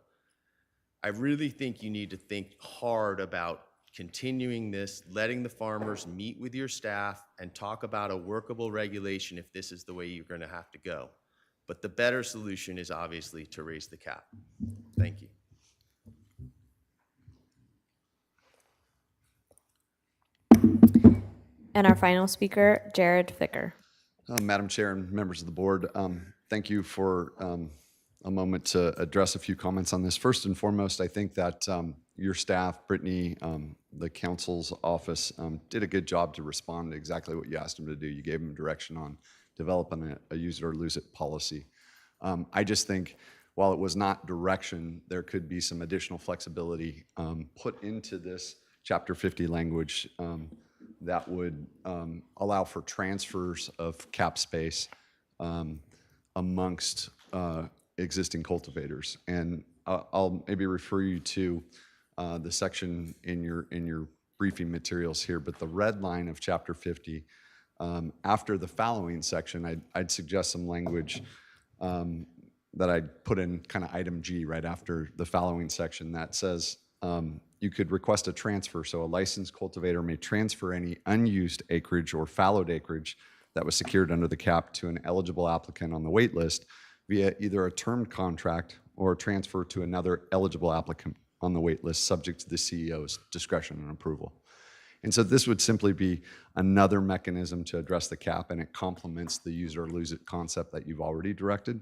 I really think you need to think hard about continuing this, letting the farmers meet with your staff and talk about a workable regulation if this is the way you're going to have to go. But the better solution is obviously to raise the cap. Thank you. And our final speaker, Jared Ficker. Madam Chair and members of the board, thank you for a moment to address a few comments on this. First and foremost, I think that your staff, Brittany, the council's office, did a good job to respond to exactly what you asked them to do. You gave them direction on developing a use it or lose it policy. I just think while it was not direction, there could be some additional flexibility put into this Chapter 50 language that would allow for transfers of cap space amongst existing cultivators. And I'll maybe refer you to the section in your briefing materials here, but the red line of Chapter 50, after the following section, I'd suggest some language that I'd put in kind of item G right after the following section that says you could request a transfer. So a licensed cultivator may transfer any unused acreage or fallowed acreage that was secured under the cap to an eligible applicant on the wait list via either a termed contract or a transfer to another eligible applicant on the wait list, subject to the CEO's discretion and approval. And so this would simply be another mechanism to address the cap, and it complements the use it or lose it concept that you've already directed.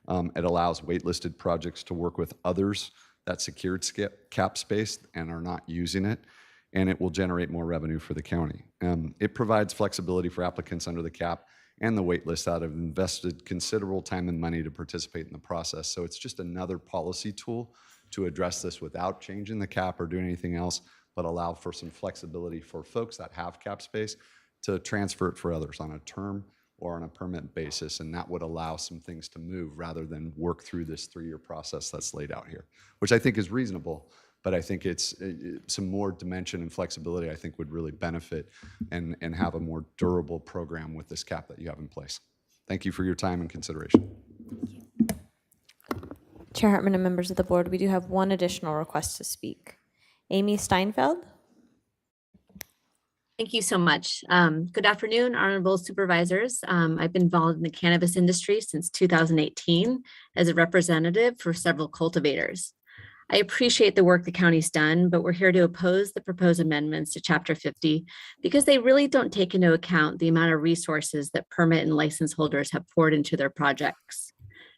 It allows waitlisted projects to work with others that secured cap space and are not using it, and it will generate more revenue for the county. It provides flexibility for applicants under the cap and the wait list that have invested considerable time and money to participate in the process. So it's just another policy tool to address this without changing the cap or doing anything else, but allow for some flexibility for folks that have cap space to transfer it for others on a term or on a permanent basis. And that would allow some things to move rather than work through this 3-year process that's laid out here, which I think is reasonable. But I think it's some more dimension and flexibility I think would really benefit and have a more durable program with this cap that you have in place. Thank you for your time and consideration. Chair Hartman and members of the board, we do have one additional request to speak. Amy Steinfeld. Thank you so much. Good afternoon, honorable supervisors. I've been involved in the cannabis industry since 2018 as a representative for several cultivators. I appreciate the work the county's done, but we're here to oppose the proposed amendments to Chapter 50 because they really don't take into account the amount of resources that permit and license holders have poured into their projects.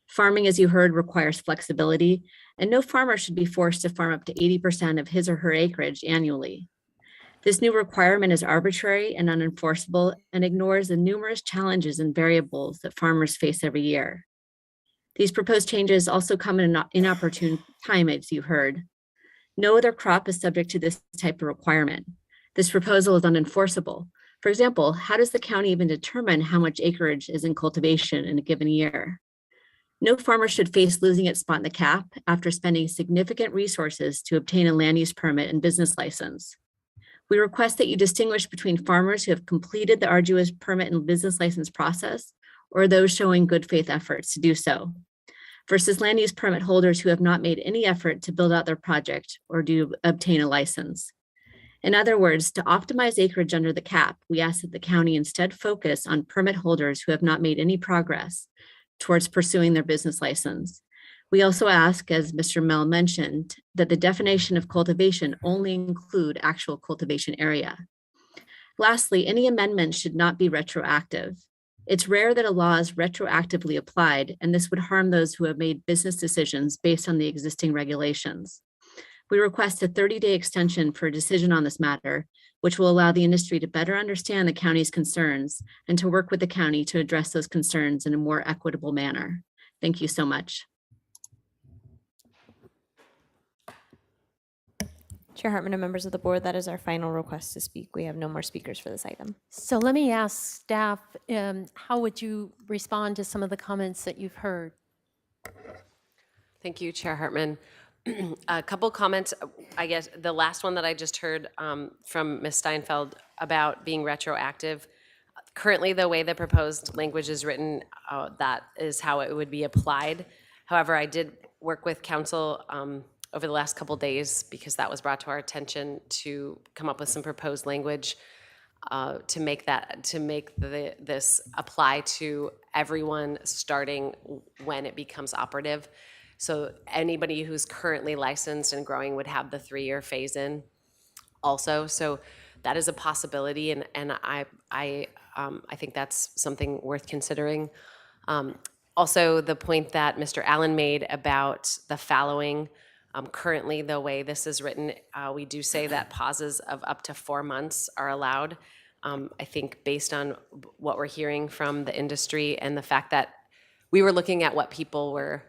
Farming, as you heard, requires flexibility, and no farmer should be forced to farm up to 80% of his or her acreage annually. This new requirement is arbitrary and unenforceable and ignores the numerous challenges and variables that farmers face every year. These proposed changes also come at an inopportune time, as you heard. No other crop is subject to this type of requirement. This proposal is unenforceable. For example, how does the county even determine how much acreage is in cultivation in a given year? No farmer should face losing its spot in the cap after spending significant resources to obtain a land use permit and business license. We request that you distinguish between farmers who have completed the arduous permit and business license process or those showing good faith efforts to do so, versus land use permit holders who have not made any effort to build out their project or to obtain a license. In other words, to optimize acreage under the cap, we ask that the county instead focus on permit holders who have not made any progress towards pursuing their business license. We also ask, as Mr. Mell mentioned, that the definition of cultivation only include actual cultivation area. Lastly, any amendment should not be retroactive. It's rare that a law is retroactively applied, and this would harm those who have made business decisions based on the existing regulations. We request a 30-day extension for a decision on this matter, which will allow the industry to better understand the county's concerns and to work with the county to address those concerns in a more equitable manner. Thank you so much. Chair Hartman and members of the board, that is our final request to speak. We have no more speakers for this item. So let me ask staff, how would you respond to some of the comments that you've heard? Thank you, Chair Hartman. A couple comments. I guess the last one that I just heard from Ms. Steinfeld about being retroactive. Currently, the way the proposed language is written, that is how it would be applied. However, I did work with council over the last couple days, because that was brought to our attention, to come up with some proposed language to make this apply to everyone starting when it becomes operative. So anybody who's currently licensed and growing would have the 3-year phase in also. So that is a possibility, and I think that's something worth considering. Also, the point that Mr. Allen made about the fallowing. Currently, the way this is written, we do say that pauses of up to 4 months are allowed. I think based on what we're hearing from the industry and the fact that we were looking at what people were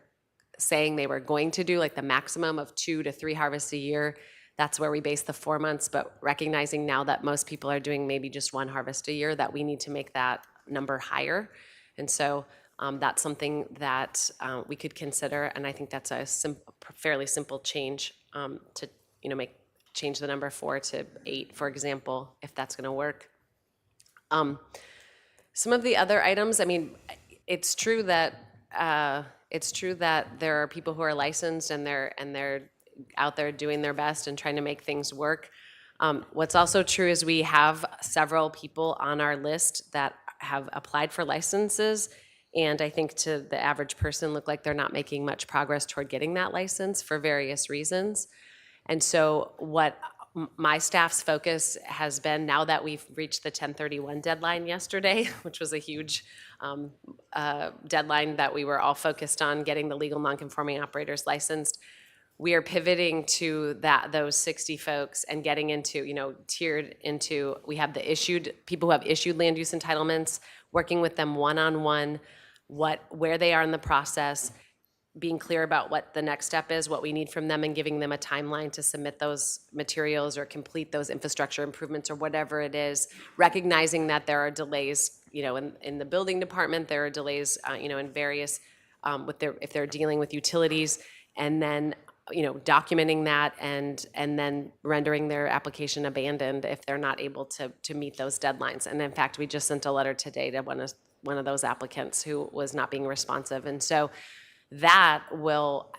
saying they were going to do, like the maximum of 2 to 3 harvests a year, that's where we base the 4 months. But recognizing now that most people are doing maybe just 1 harvest a year, that we need to make that number higher. And so that's something that we could consider, and I think that's a fairly simple change to change the number 4 to 8, for example, if that's going to work. Some of the other items, I mean, it's true that there are people who are licensed and they're out there doing their best and trying to make things work. What's also true is we have several people on our list that have applied for licenses, and I think to the average person look like they're not making much progress toward getting that license for various reasons. And so what my staff's focus has been, now that we've reached the 10/31 deadline yesterday, which was a huge deadline that we were all focused on getting the legal nonconforming operators licensed, we are pivoting to those 60 folks and getting into, tiered into, we have the people who have issued land use entitlements, working with them one-on-one, where they are in the process, being clear about what the next step is, what we need from them, and giving them a timeline to submit those materials or complete those infrastructure improvements or whatever it is, recognizing that there are delays, in the building department, there are delays, in various, if they're dealing with utilities, and then, documenting that and then rendering their application abandoned if they're not able to meet those deadlines. And in fact, we just sent a letter today to one of those applicants who was not being responsive. And so that will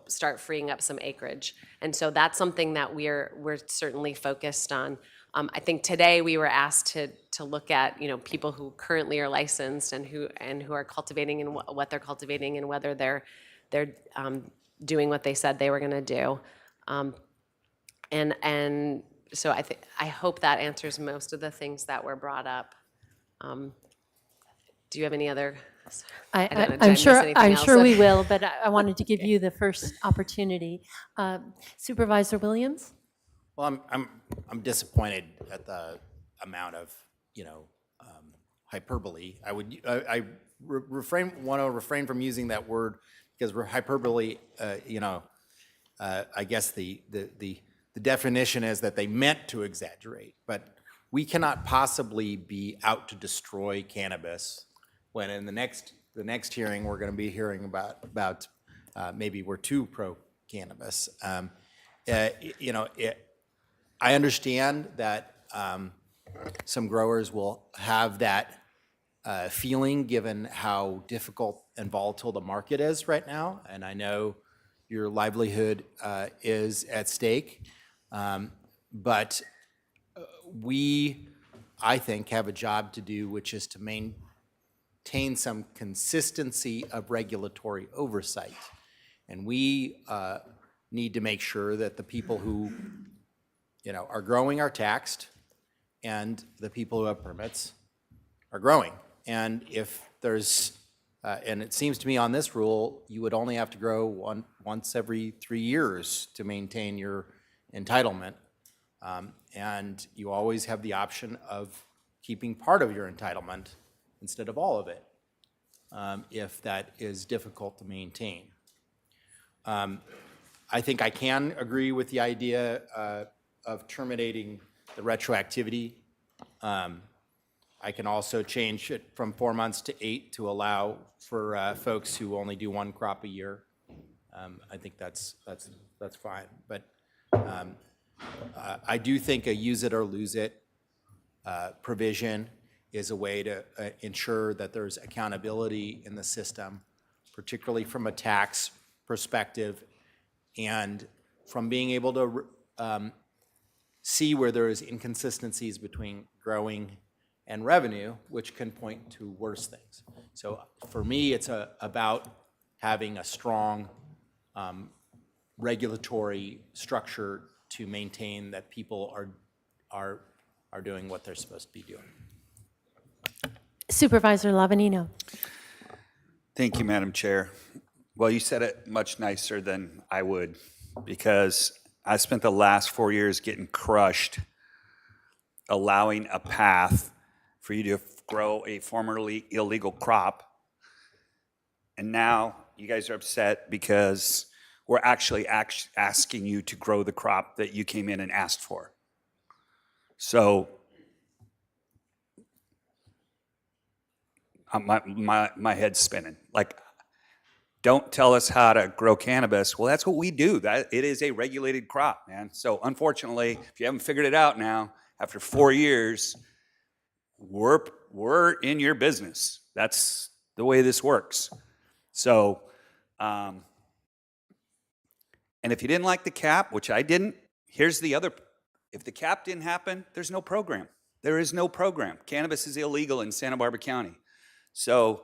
start freeing up some acreage. And so that's something that we're certainly focused on. I think today we were asked to look at, people who currently are licensed and who are cultivating and what they're cultivating and whether they're doing what they said they were going to do. And so I hope that answers most of the things that were brought up. Do you have any other I don't know, did I I'm miss sure, anything I'm else? sure we will, but I wanted to give you the first opportunity. Supervisor Williams? Well, I'm disappointed at the amount of, hyperbole. I want to refrain from using that word because hyperbole, I guess the definition is that they meant to exaggerate, but we cannot possibly be out to destroy cannabis when in the next hearing, we're going to be hearing about maybe we're too pro cannabis. I understand that some growers will have that feeling given how difficult and volatile the market is right now, and I know your livelihood is at stake. But we, I think, have a job to do, which is to maintain some consistency of regulatory oversight. And we need to make sure that the people who are growing are taxed, and the people who have permits are growing. And if there's, and it seems to me on this rule, you would only have to grow once every 3 years to maintain your entitlement. And you always have the option of keeping part of your entitlement instead of all of it, if that is difficult to maintain. I think I can agree with the idea of terminating the retroactivity. I can also change it from 4 months to 8 to allow for folks who only do 1 crop a year. I think that's fine. But I do think a use it or lose it provision is a way to ensure that there's accountability in the system, particularly from a tax perspective and from being able to see where there is inconsistencies between growing and revenue, which can point to worse things. So for me, it's about having a strong regulatory structure to maintain that people are doing what they're supposed to be doing. Supervisor Lavanino? Thank you, Madam Chair. Well, you said it much nicer than I would, because I spent the last 4 years getting crushed, allowing a path for you to grow a formerly illegal crop. And now you guys are upset because we're actually asking you to grow the crop that you came in and asked for. So my head's spinning. Like, don't tell us how to grow cannabis. Well, that's what we do. It is a regulated crop, man. So unfortunately, if you haven't figured it out now, after 4 years, we're in your business. That's the way this works. So, and if you didn't like the cap, which I didn't, here's the other. If the cap didn't happen, there's no program. There is no program. Cannabis is illegal in Santa Barbara County. So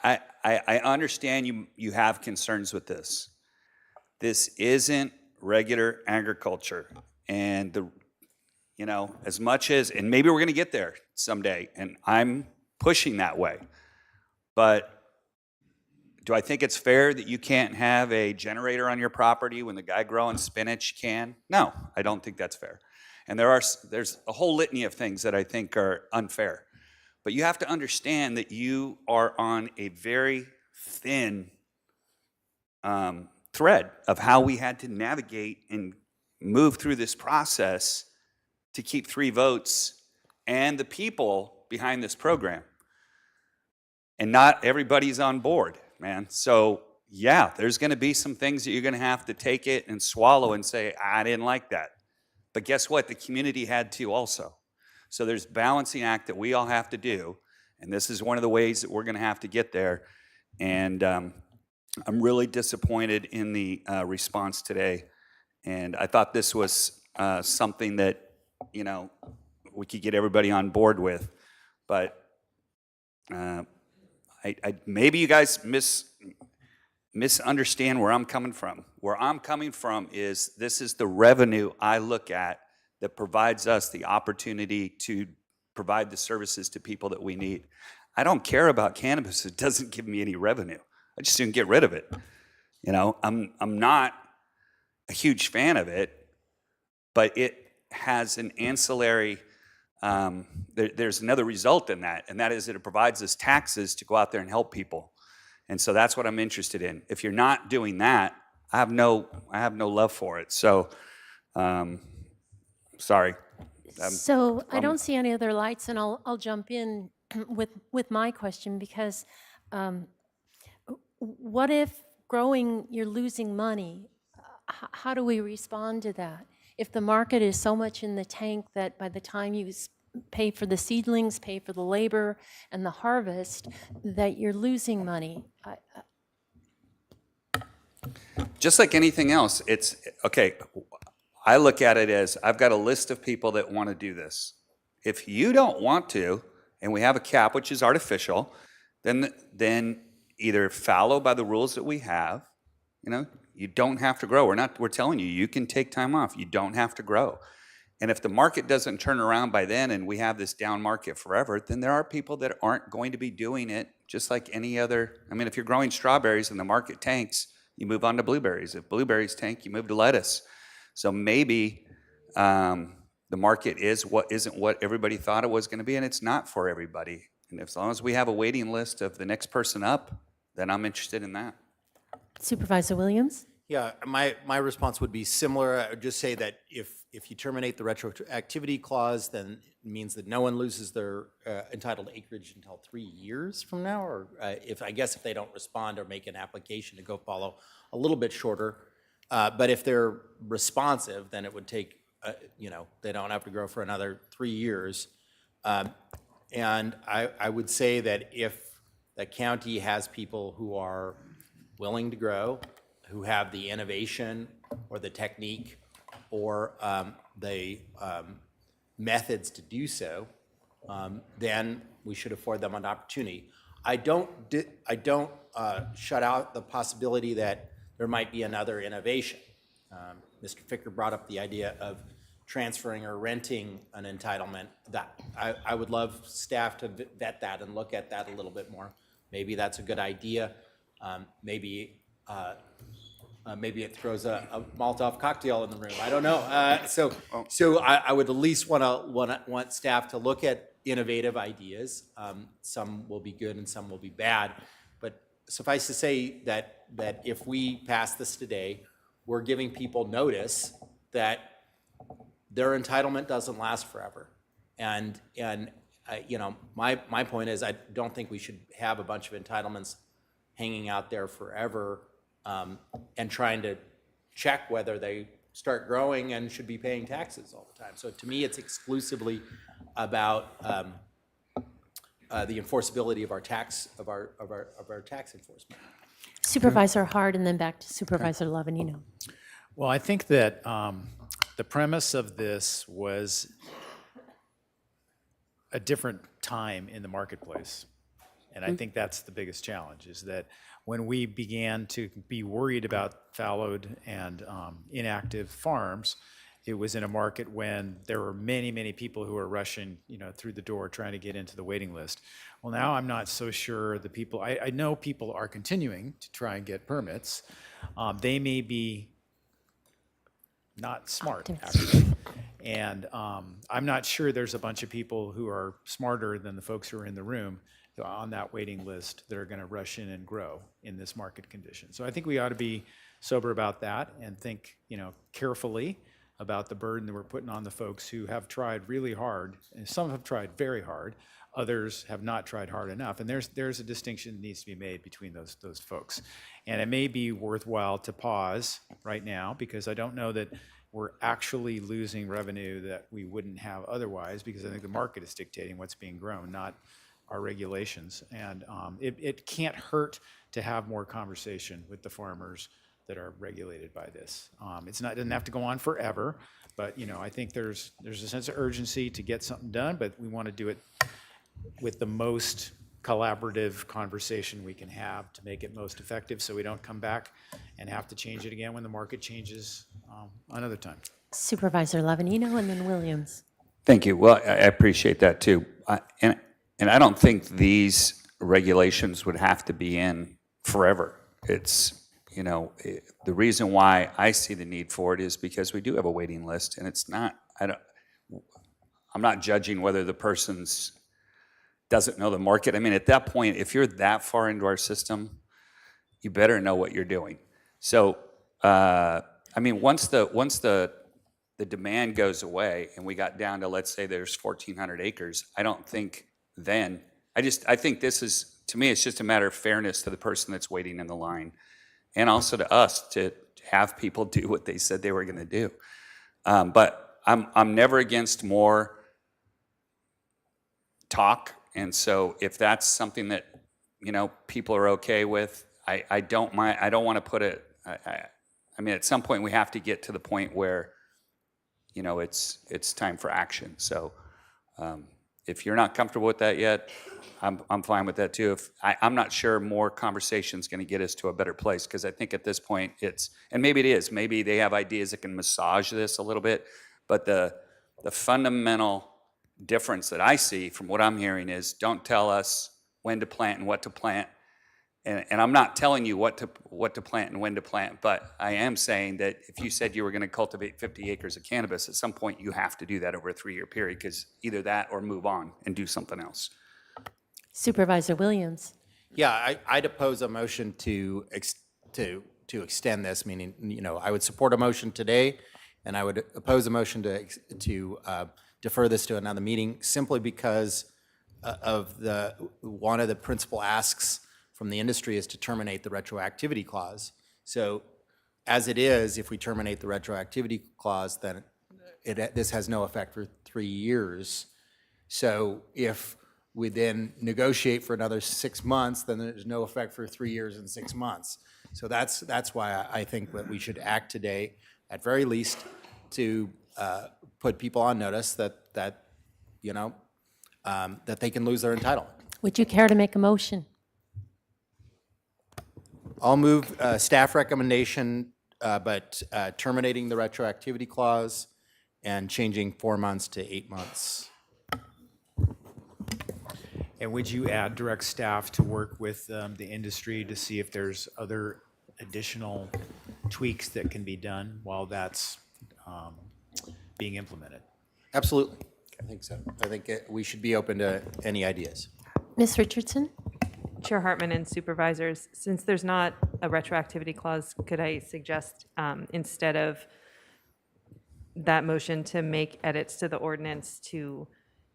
I understand you have concerns with this. This isn't regular agriculture. And as much as, and maybe we're going to get there someday, and I'm pushing that way. But do I think it's fair that you can't have a generator on your property when the guy growing spinach can? No, I don't think that's fair. And there's a whole litany of things that I think are unfair. But you have to understand that you are on a very thin thread of how we had to navigate and move through this process to keep 3 votes and the people behind this program. And not everybody's on board, man. So yeah, there's going to be some things that you're going to have to take it and swallow and say, I didn't like that. But guess what? The community had to also. So there's a balancing act that we all have to do. And this is one of the ways that we're going to have to get there. And I'm really disappointed in the response today. And I thought this was something that, we could get everybody on board with. But maybe you guys misunderstand where I'm coming from. Where I'm coming from is this is the revenue I look at that provides us the opportunity to provide the services to people that we need. I don't care about cannabis. It doesn't give me any revenue. I just soon get rid of it. You know, I'm not a huge fan of it, but it has an ancillary, there's another result in that, and that is that it provides us taxes to go out there and help people. And so that's what I'm interested in. If you're not doing that, I have no love for it. So, sorry. So I don't see any other lights, and I'll jump in with my question, because what if growing, you're losing money? How do we respond to that? If the market is so much in the tank that by the time you pay for the seedlings, pay for the labor and the harvest, that you're losing money. Just like anything else, it's, okay, I look at it as I've got a list of people that want to do this. If you don't want to, and we have a cap, which is artificial, then either follow by the rules that we have. You know, you don't have to grow. We're telling you, you can take time off. You don't have to grow. And if the market doesn't turn around by then and we have this down market forever, then there are people that aren't going to be doing it just like any other. I mean, if you're growing strawberries and the market tanks, you move on to blueberries. If blueberries tank, you move to lettuce. So maybe the market isn't what everybody thought it was going to be, and it's not for everybody. And as long as we have a waiting list of the next person up, then I'm interested in that. Supervisor Williams? Yeah, my response would be similar. I would just say that if you terminate the retroactivity clause, then it means that no one loses their entitled acreage until 3 years from now, or if they don't respond or make an application to go follow, a little bit shorter. But if they're responsive, then it would take, they don't have to grow for another 3 years. And I would say that if the county has people who are willing to grow, who have the innovation or the technique or the methods to do so, then we should afford them an opportunity. I don't shut out the possibility that there might be another innovation. Mr. Ficker brought up the idea of transferring or renting an entitlement. That I would love staff to vet that and look at that a little bit more. Maybe that's a good idea. Maybe it throws a Molotov cocktail in the room. I don't know. So I would at least want staff to look at innovative ideas. Some will be good and some will be bad. But suffice to say that if we pass this today, we're giving people notice that their entitlement doesn't last forever. And my point is, I don't think we should have a bunch of entitlements hanging out there forever and trying to check whether they start growing and should be paying taxes all the time. So to me, it's exclusively about the enforceability of our tax enforcement. Supervisor Hard, and then back to Supervisor Lavanino. Well, I think that the premise of this was a different time in the marketplace. And I think that's the biggest challenge, is that when we began to be worried about fallowed and inactive farms, it was in a market when there were many, many people who were rushing, through the door trying to get into the waiting list. Well, now I'm not so sure the people, I know people are continuing to try and get permits. They may be not smart, actually. And I'm not sure there's a bunch of people who are smarter than the folks who are in the room on that waiting list that are going to rush in and grow in this market condition. So I think we ought to be sober about that and think, carefully about the burden that we're putting on the folks who have tried really hard, and some have tried very hard, others have not tried hard enough. And there's a distinction that needs to be made between those folks. And it may be worthwhile to pause right now, because I don't know that we're actually losing revenue that we wouldn't have otherwise, because I think the market is dictating what's being grown, not our regulations. And it can't hurt to have more conversation with the farmers that are regulated by this. It doesn't have to go on forever, but I think there's a sense of urgency to get something done, but we want to do it with the most collaborative conversation we can have to make it most effective, so we don't come back and have to change it again when the market changes another time. Supervisor Lavanino and then Williams. Thank you. Well, I appreciate that too. And I don't think these regulations would have to be in forever. It's, the reason why I see the need for it is because we do have a waiting list, and it's not, I'm not judging whether the person's doesn't know the market. I mean, at that point, if you're that far into our system, you better know what you're doing. So, I mean, once the demand goes away and we got down to, let's say there's 1,400 acres, I don't think then, I think this is, to me, it's just a matter of fairness to the person that's waiting in the line and also to us to have people do what they said they were going to do. But I'm never against more talk. And so if that's something that, people are okay with, I don't mind, I don't want to put it, I mean, at some point we have to get to the point where, it's time for action. So if you're not comfortable with that yet, I'm fine with that too. I'm not sure more conversation is going to get us to a better place, because I think at this point and maybe it is, maybe they have ideas that can massage this a little bit, but the fundamental difference that I see from what I'm hearing is don't tell us when to plant and what to plant. And I'm not telling you what to plant and when to plant, but I am saying that if you said you were going to cultivate 50 acres of cannabis, at some point you have to do that over a 3-year period, because either that or move on and do something else. Supervisor Williams. Yeah, I'd oppose a motion to extend this, meaning, I would support a motion today, and I would oppose a motion to defer this to another meeting, simply because of one of the principal asks from the industry is to terminate the retroactivity clause. So as it is, if we terminate the retroactivity clause, then this has no effect for 3 years. So if we then negotiate for another 6 months, then there's no effect for 3 years and 6 months. So that's why I think that we should act today, at very least, to put people on notice that they can lose their entitlement. Would you care to make a motion? I'll move staff recommendation, but terminating the retroactivity clause and changing 4 months to 8 months. And would you add direct staff to work with the industry to see if there's other additional tweaks that can be done while that's being implemented? Absolutely. I think so. I think we should be open to any ideas. Ms. Richardson? Chair Hartman and Supervisors, since there's not a retroactivity clause, could I suggest instead of that motion to make edits to the ordinance to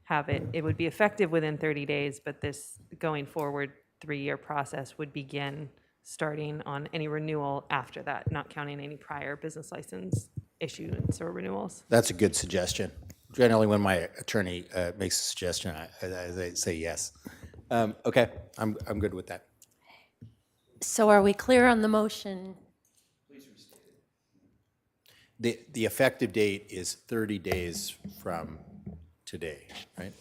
have it would be effective within 30 days, but this going forward 3-year process would begin starting on any renewal after that, not counting any prior business license issuance or renewals? That's a good suggestion. Generally, when my attorney makes a suggestion, I say yes. Okay, I'm good with that. So are we clear on the motion? The effective date is 30 days from today, right?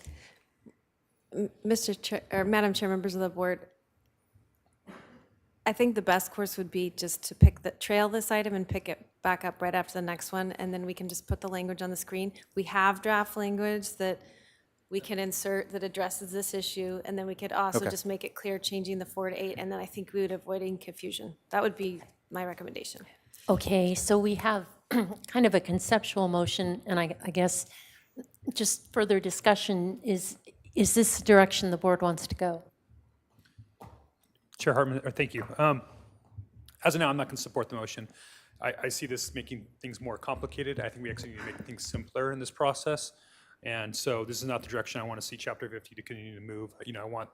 Mr. Chair, or Madam Chair, members of the board, I think the best course would be just to trail this item and pick it back up right after the next one, and then we can just put the language on the screen. We have draft language that we can insert that addresses this issue, and then we could also just make it clear, changing the 4 to 8, and then I think we would avoid any confusion. That would be my recommendation. Okay, so we have kind of a conceptual motion, and I guess just further discussion is this the direction the board wants to go? Chair Hartman, thank you. As of now, I'm not going to support the motion. I see this making things more complicated. I think we actually need to make things simpler in this process. And so this is not the direction I want to see Chapter 50 to continue to move. I want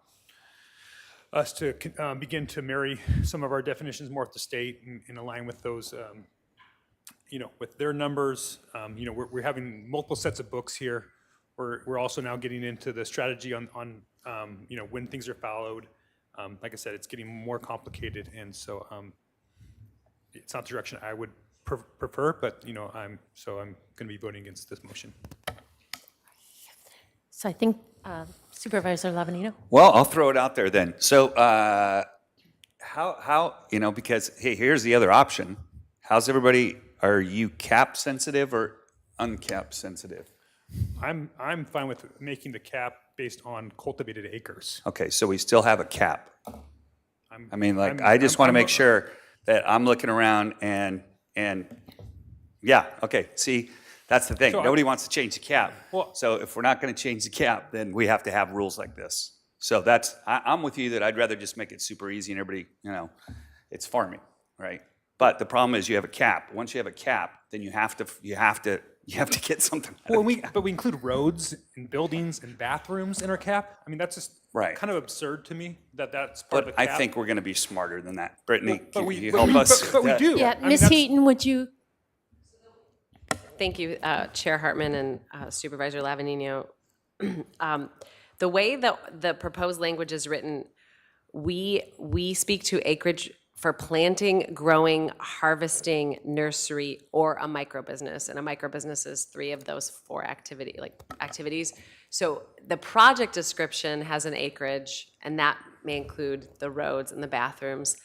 us to begin to marry some of our definitions more with the state and align with those, with their numbers. We're having multiple sets of books here. We're also now getting into the strategy on when things are followed. Like I said, it's getting more complicated, and so it's not the direction I would prefer. But I'm going to be voting against this motion. So I think Supervisor Lavanino. Well, I'll throw it out there then. So how because hey, here's the other option. How's everybody? Are you cap sensitive, or uncap sensitive. I'm fine with making the cap based on cultivated acres. Okay, so we still have a cap. I'm- I mean, like, I'm- I just want to I'm- make sure that I'm looking around and, yeah, okay, see, that's the thing. So I- Nobody wants to change the cap. Well- So if we're not going to change the cap, then we have to have rules like this. So I'm with you that I'd rather just make it super easy and everybody, it's farming, right? But the problem is you have a cap. Once you have a cap, then you have to get something. Well, but we include roads and buildings and bathrooms in our cap. I mean, that's just Right. kind of absurd to me that that's part But of the cap. I think we're going to be smarter than that. Brittany, But can we- you but help we- us? but we with that? do. Yeah, I mean, Ms. that's- Heaton, would you? Thank you, Chair Hartman and Supervisor Lavanino. The way that the proposed language is written, we speak to acreage for planting, growing, harvesting, nursery, or a microbusiness. And a microbusiness is 3 of those 4 activities. So the project description has an acreage, and that may include the roads and the bathrooms.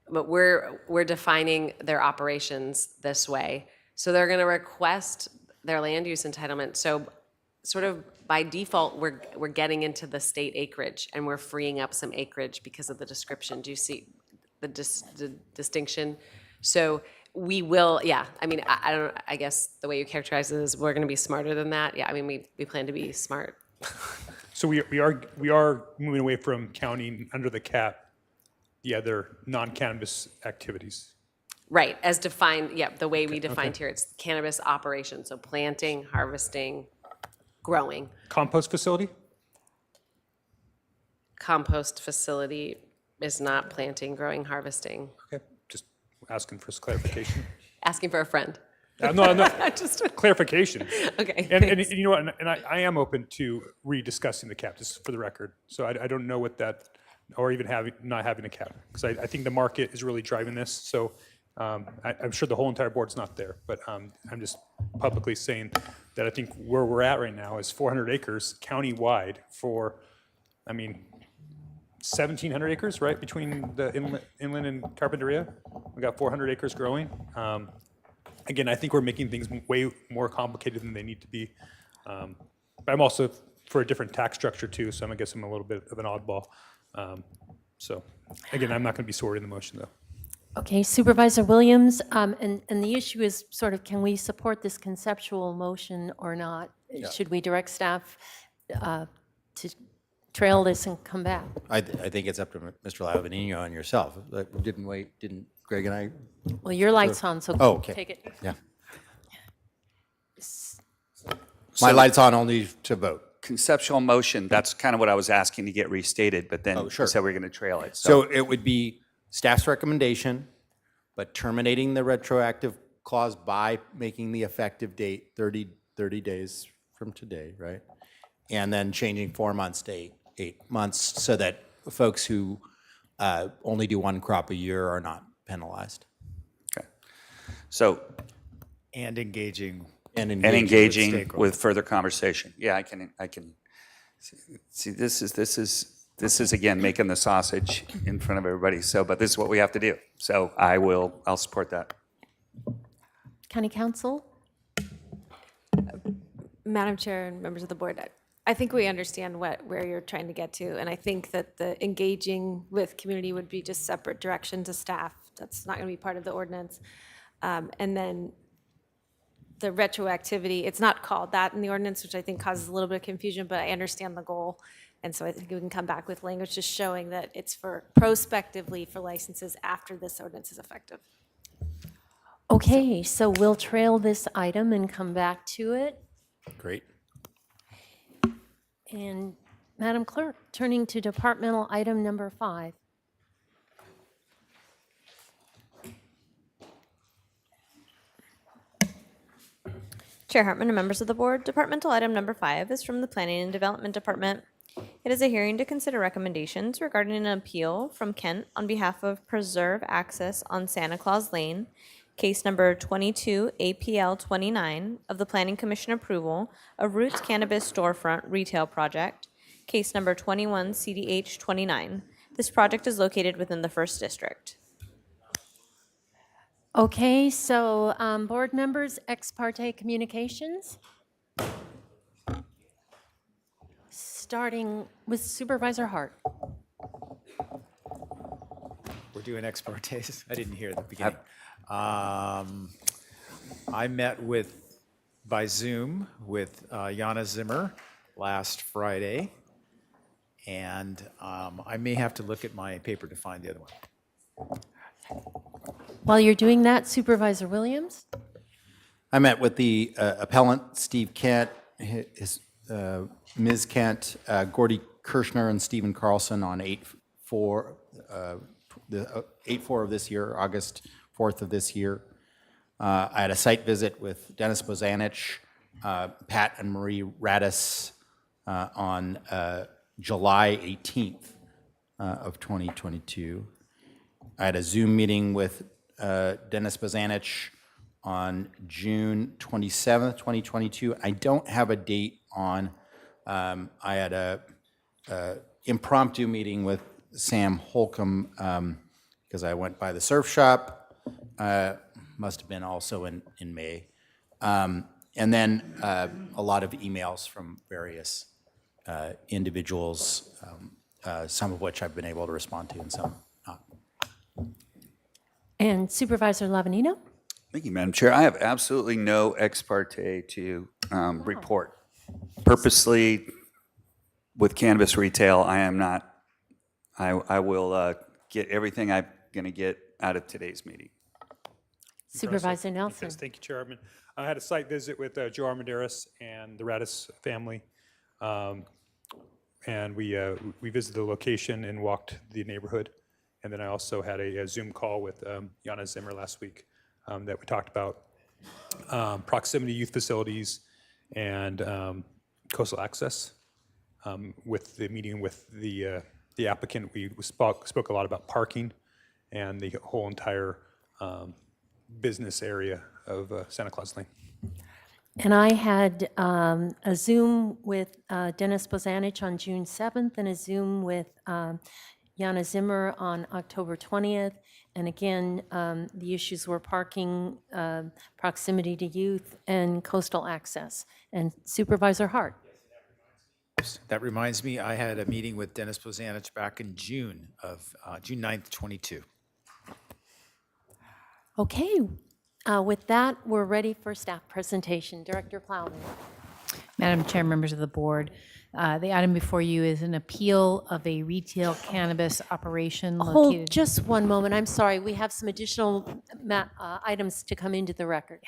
But we're defining their operations this way. So they're going to request their land use entitlement. So sort of by default, we're getting into the state acreage, and we're freeing up some acreage because of the description. Do you see the distinction? So we will, yeah, I mean, I don't, I guess the way you characterize it is we're going to be smarter than that. Yeah, I mean, we plan to be smart. So we are moving away from counting under the cap the other non-cannabis activities. Right, as defined, yeah, the way we defined here, it's cannabis operations, so planting, harvesting, growing. Compost facility? Compost facility is not planting, growing, harvesting. Okay, just asking for clarification. Asking for a friend. No, Just clarification. Okay, And thanks. you know what, and I am open to rediscussing the cap, just for the record. So I don't know what that, or even not having a cap, because I think the market is really driving this. So I'm sure the whole entire board's not there, but I'm just publicly saying that I think where we're at right now is 400 acres countywide for, I mean, 1,700 acres, right, between the inland and Carpinteria. We got 400 acres growing. Again, I think we're making things way more complicated than they need to be. But I'm also for a different tax structure too, so I guess I'm a little bit of an oddball. So again, I'm not going to be supporting the motion though. Okay, Supervisor Williams, and the issue is sort of, can we support this conceptual motion or not? Should we direct staff to trail this and come back? I think it's up to Mr. Lavanino and yourself. Didn't Greg and I? Well, your light's on, so Oh, okay. take it. Yeah. My light's on only to vote. Conceptual motion, that's kind of what I was asking to get restated, but then Oh, you sure. said we're going to trail it. So it would be staff's recommendation, but terminating the retroactive clause by making the effective date 30 days from today, right? And then changing 4 months to 8 months so that folks who only do 1 crop a year are not penalized. Okay. So, And engaging. and engaging with further conversation. Yeah, I can see this is again making the sausage in front of everybody. So, but this is what we have to do. So I'll support that. County Council? Madam Chair and members of the board, I think we understand where you're trying to get to, and I think that the engaging with community would be just separate direction to staff. That's not going to be part of the ordinance. And then the retroactivity, it's not called that in the ordinance, which I think causes a little bit of confusion, but I understand the goal. And so I think we can come back with language just showing that it's for prospectively for licenses after this ordinance is effective. Okay, so we'll trail this item and come back to it. Great. And Madam Clerk, turning to departmental item number 5. Chair Hartman and members of the board, departmental item number 5 is from the Planning and Development Department. It is a hearing to consider recommendations regarding an appeal from Kent on behalf of Preserve Access on Santa Claus Lane, case number 22 APL 29 of the Planning Commission approval of Roots Cannabis Storefront Retail Project, case number 21 CDH 29. This project is located within the 1st District. Okay, so board members, ex parte communications. Starting with Supervisor Hart. We're doing ex partes. I didn't hear the beginning. I met by Zoom with Jana Zimmer last Friday, and I may have to look at my paper to find the other one. While you're doing that, Supervisor Williams. I met with the appellant, Steve Kent, Ms. Kent, Gordy Kirschner, and Stephen Carlson on 8/4 of this year, August 4th of this year. I had a site visit with Dennis Bozanich, Pat and Marie Radis on July 18th of 2022. I had a Zoom meeting with Dennis Bozanich on June 27th, 2022. I don't have a date on, I had a impromptu meeting with Sam Holcomb because I went by the surf shop. Must have been also in May. And then a lot of emails from various individuals, some of which I've been able to respond to and some not. And Supervisor Lavanino. Thank you, Madam Chair. I have absolutely no ex parte to report. Purposely, with cannabis retail, I am not, I will get everything I'm going to get out of today's meeting. Supervisor Nelson. Yes, thank you, Chair Hartman. I had a site visit with Joe Armendariz and the Radis family. And we visited the location and walked the neighborhood. And then I also had a Zoom call with Jana Zimmer last week that we talked about proximity youth facilities and coastal access. With the meeting with the applicant, we spoke a lot about parking and the whole entire business area of Santa Claus Lane. And I had a Zoom with Dennis Bozanich on June 7th and a Zoom with Jana Zimmer on October 20th. And again, the issues were parking, proximity to youth, and coastal access. And Supervisor Hart. That reminds me, I had a meeting with Dennis Bozanich back in June 9th, 22. Okay, with that, we're ready for staff presentation. Director Plowman. Madam Chair, members of the board, the item before you is an appeal of a retail cannabis operation Hold located. just one moment. I'm sorry. We have some additional items to come into the record.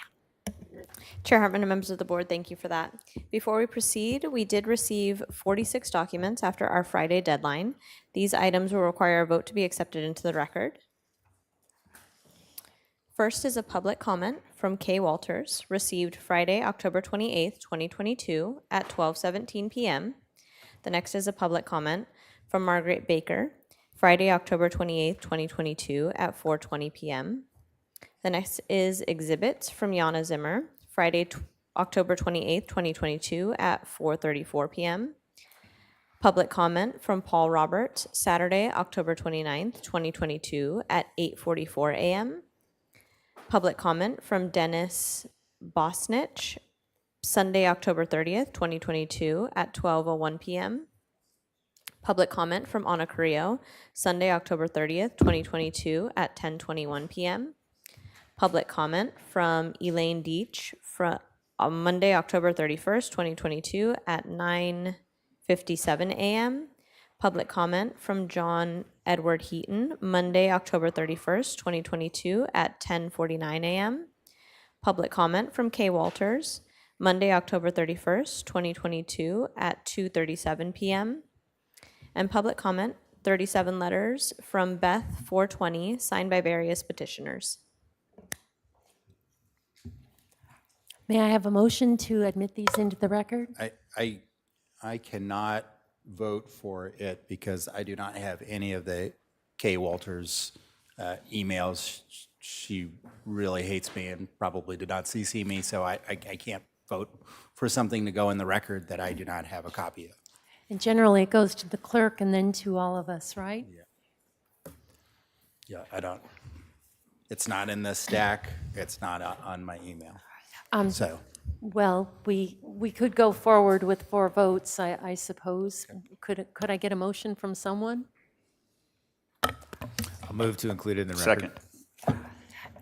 Chair Hartman and members of the board, thank you for that. Before we proceed, we did receive 46 documents after our Friday deadline. These items will require a vote to be accepted into the record. First is a public comment from Kay Walters, received Friday, October 28th, 2022 at 12:17 p.m. The next is a public comment from Margaret Baker, Friday, October 28th, 2022 at 4:20 p.m. The next is exhibits from Jana Zimmer, Friday, October 28th, 2022 at 4:34 p.m. Public comment from Paul Roberts, Saturday, October 29th, 2022 at 8:44 a.m. Public comment from Dennis Bosnich, Sunday, October 30th, 2022 at 12:01 p.m. Public comment from Ana Carrillo, Sunday, October 30th, 2022 at 10:21 p.m. Public comment from Elaine Deach from Monday, October 31st, 2022 at 9:57 a.m. Public comment from John Edward Heaton, Monday, October 31st, 2022 at 10:49 a.m. Public comment from Kay Walters, Monday, October 31st, 2022 at 2:37 p.m. And public comment, 37 letters from Beth 420, signed by various petitioners. May I have a motion to admit these into the record? I cannot vote for it because I do not have any of the Kay Walters emails. She really hates me and probably did not CC me, so I can't vote for something to go in the record that I do not have a copy of. And generally, it goes to the clerk and then to all of us, right? Yeah, I don't. It's not in the stack. It's not on my email. So Well, we could go forward with 4 votes, I suppose. Could I get a motion from someone? I'll move to include it in the record. Second.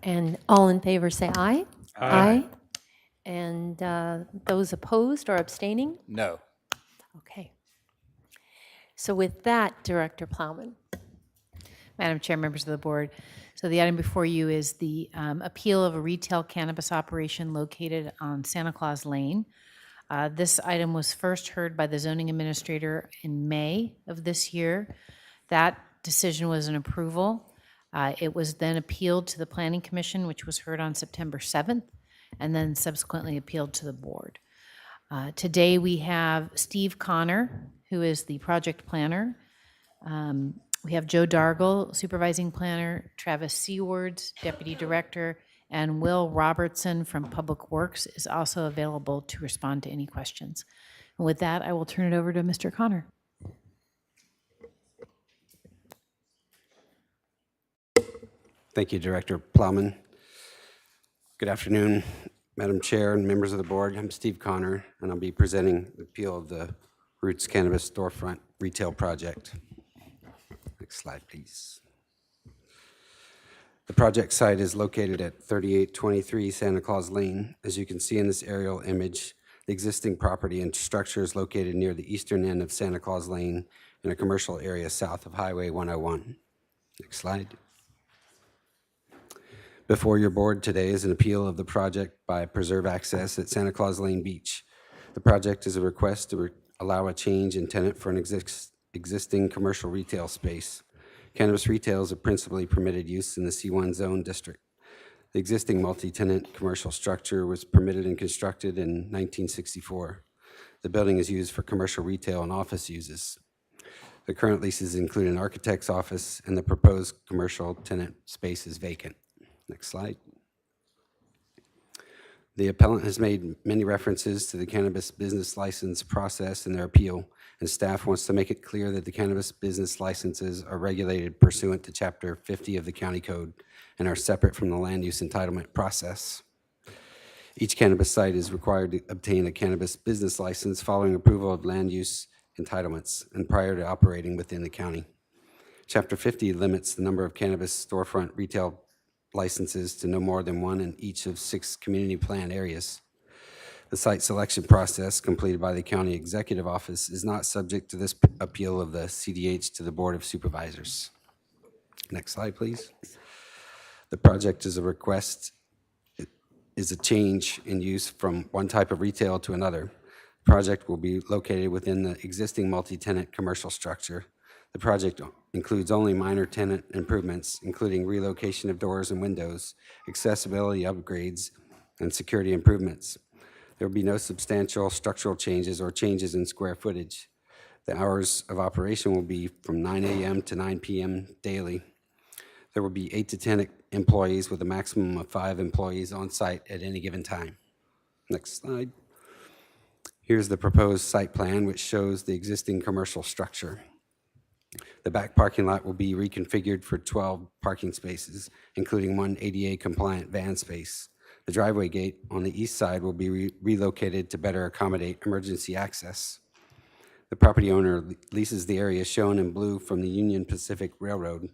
And all in favor, say aye. Aye. And those opposed or abstaining? no. Okay. So with that, Director Plowman. Madam Chair, members of the board, so the item before you is the appeal of a retail cannabis operation located on Santa Claus Lane. This item was first heard by the zoning administrator in May of this year. That decision was an approval. It was then appealed to the Planning Commission, which was heard on September 7th, and then subsequently appealed to the board. Today we have Steve Connor, who is the project planner. We have Joe Dargle, supervising planner, Travis Seawards, deputy director, and Will Robertson from Public Works is also available to respond to any questions. And with that, I will turn it over to Mr. Connor. Thank you, Director Plowman. Good afternoon, Madam Chair and members of the board. I'm Steve Connor, and I'll be presenting the appeal of the Roots Cannabis Storefront Retail Project. Next slide, please. The project site is located at 3823 Santa Claus Lane. As you can see in this aerial image, the existing property and structure is located near the eastern end of Santa Claus Lane in a commercial area south of Highway 101. Next slide. Before your board today is an appeal of the project by Preserve Access at Santa Claus Lane Beach. The project is a request to allow a change in tenant for an existing commercial retail space. Cannabis retail is a principally permitted use in the C1 zone district. The existing multi-tenant commercial structure was permitted and constructed in 1964. The building is used for commercial retail and office uses. The current leases include an architect's office, and the proposed commercial tenant space is vacant. Next slide. The appellant has made many references to the cannabis business license process in their appeal, and staff wants to make it clear that the cannabis business licenses are regulated pursuant to Chapter 50 of the County Code and are separate from the land use entitlement process. Each cannabis site is required to obtain a cannabis business license following approval of land use entitlements and prior to operating within the county. Chapter 50 limits the number of cannabis storefront retail licenses to no more than 1 in each of 6 community plan areas. The site selection process completed by the County Executive Office is not subject to this appeal of the CDH to the Board of Supervisors. Next slide, please. The project is a request, is a change in use from one type of retail to another. The project will be located within the existing multi-tenant commercial structure. The project includes only minor tenant improvements, including relocation of doors and windows, accessibility upgrades, and security improvements. There will be no substantial structural changes or changes in square footage. The hours of operation will be from 9 a.m. to 9 p.m. daily. There will be 8 to 10 employees with a maximum of 5 employees on site at any given time. Next slide. Here's the proposed site plan, which shows the existing commercial structure. The back parking lot will be reconfigured for 12 parking spaces, including 1 ADA-compliant van space. The driveway gate on the east side will be relocated to better accommodate emergency access. The property owner leases the area shown in blue from the Union Pacific Railroad.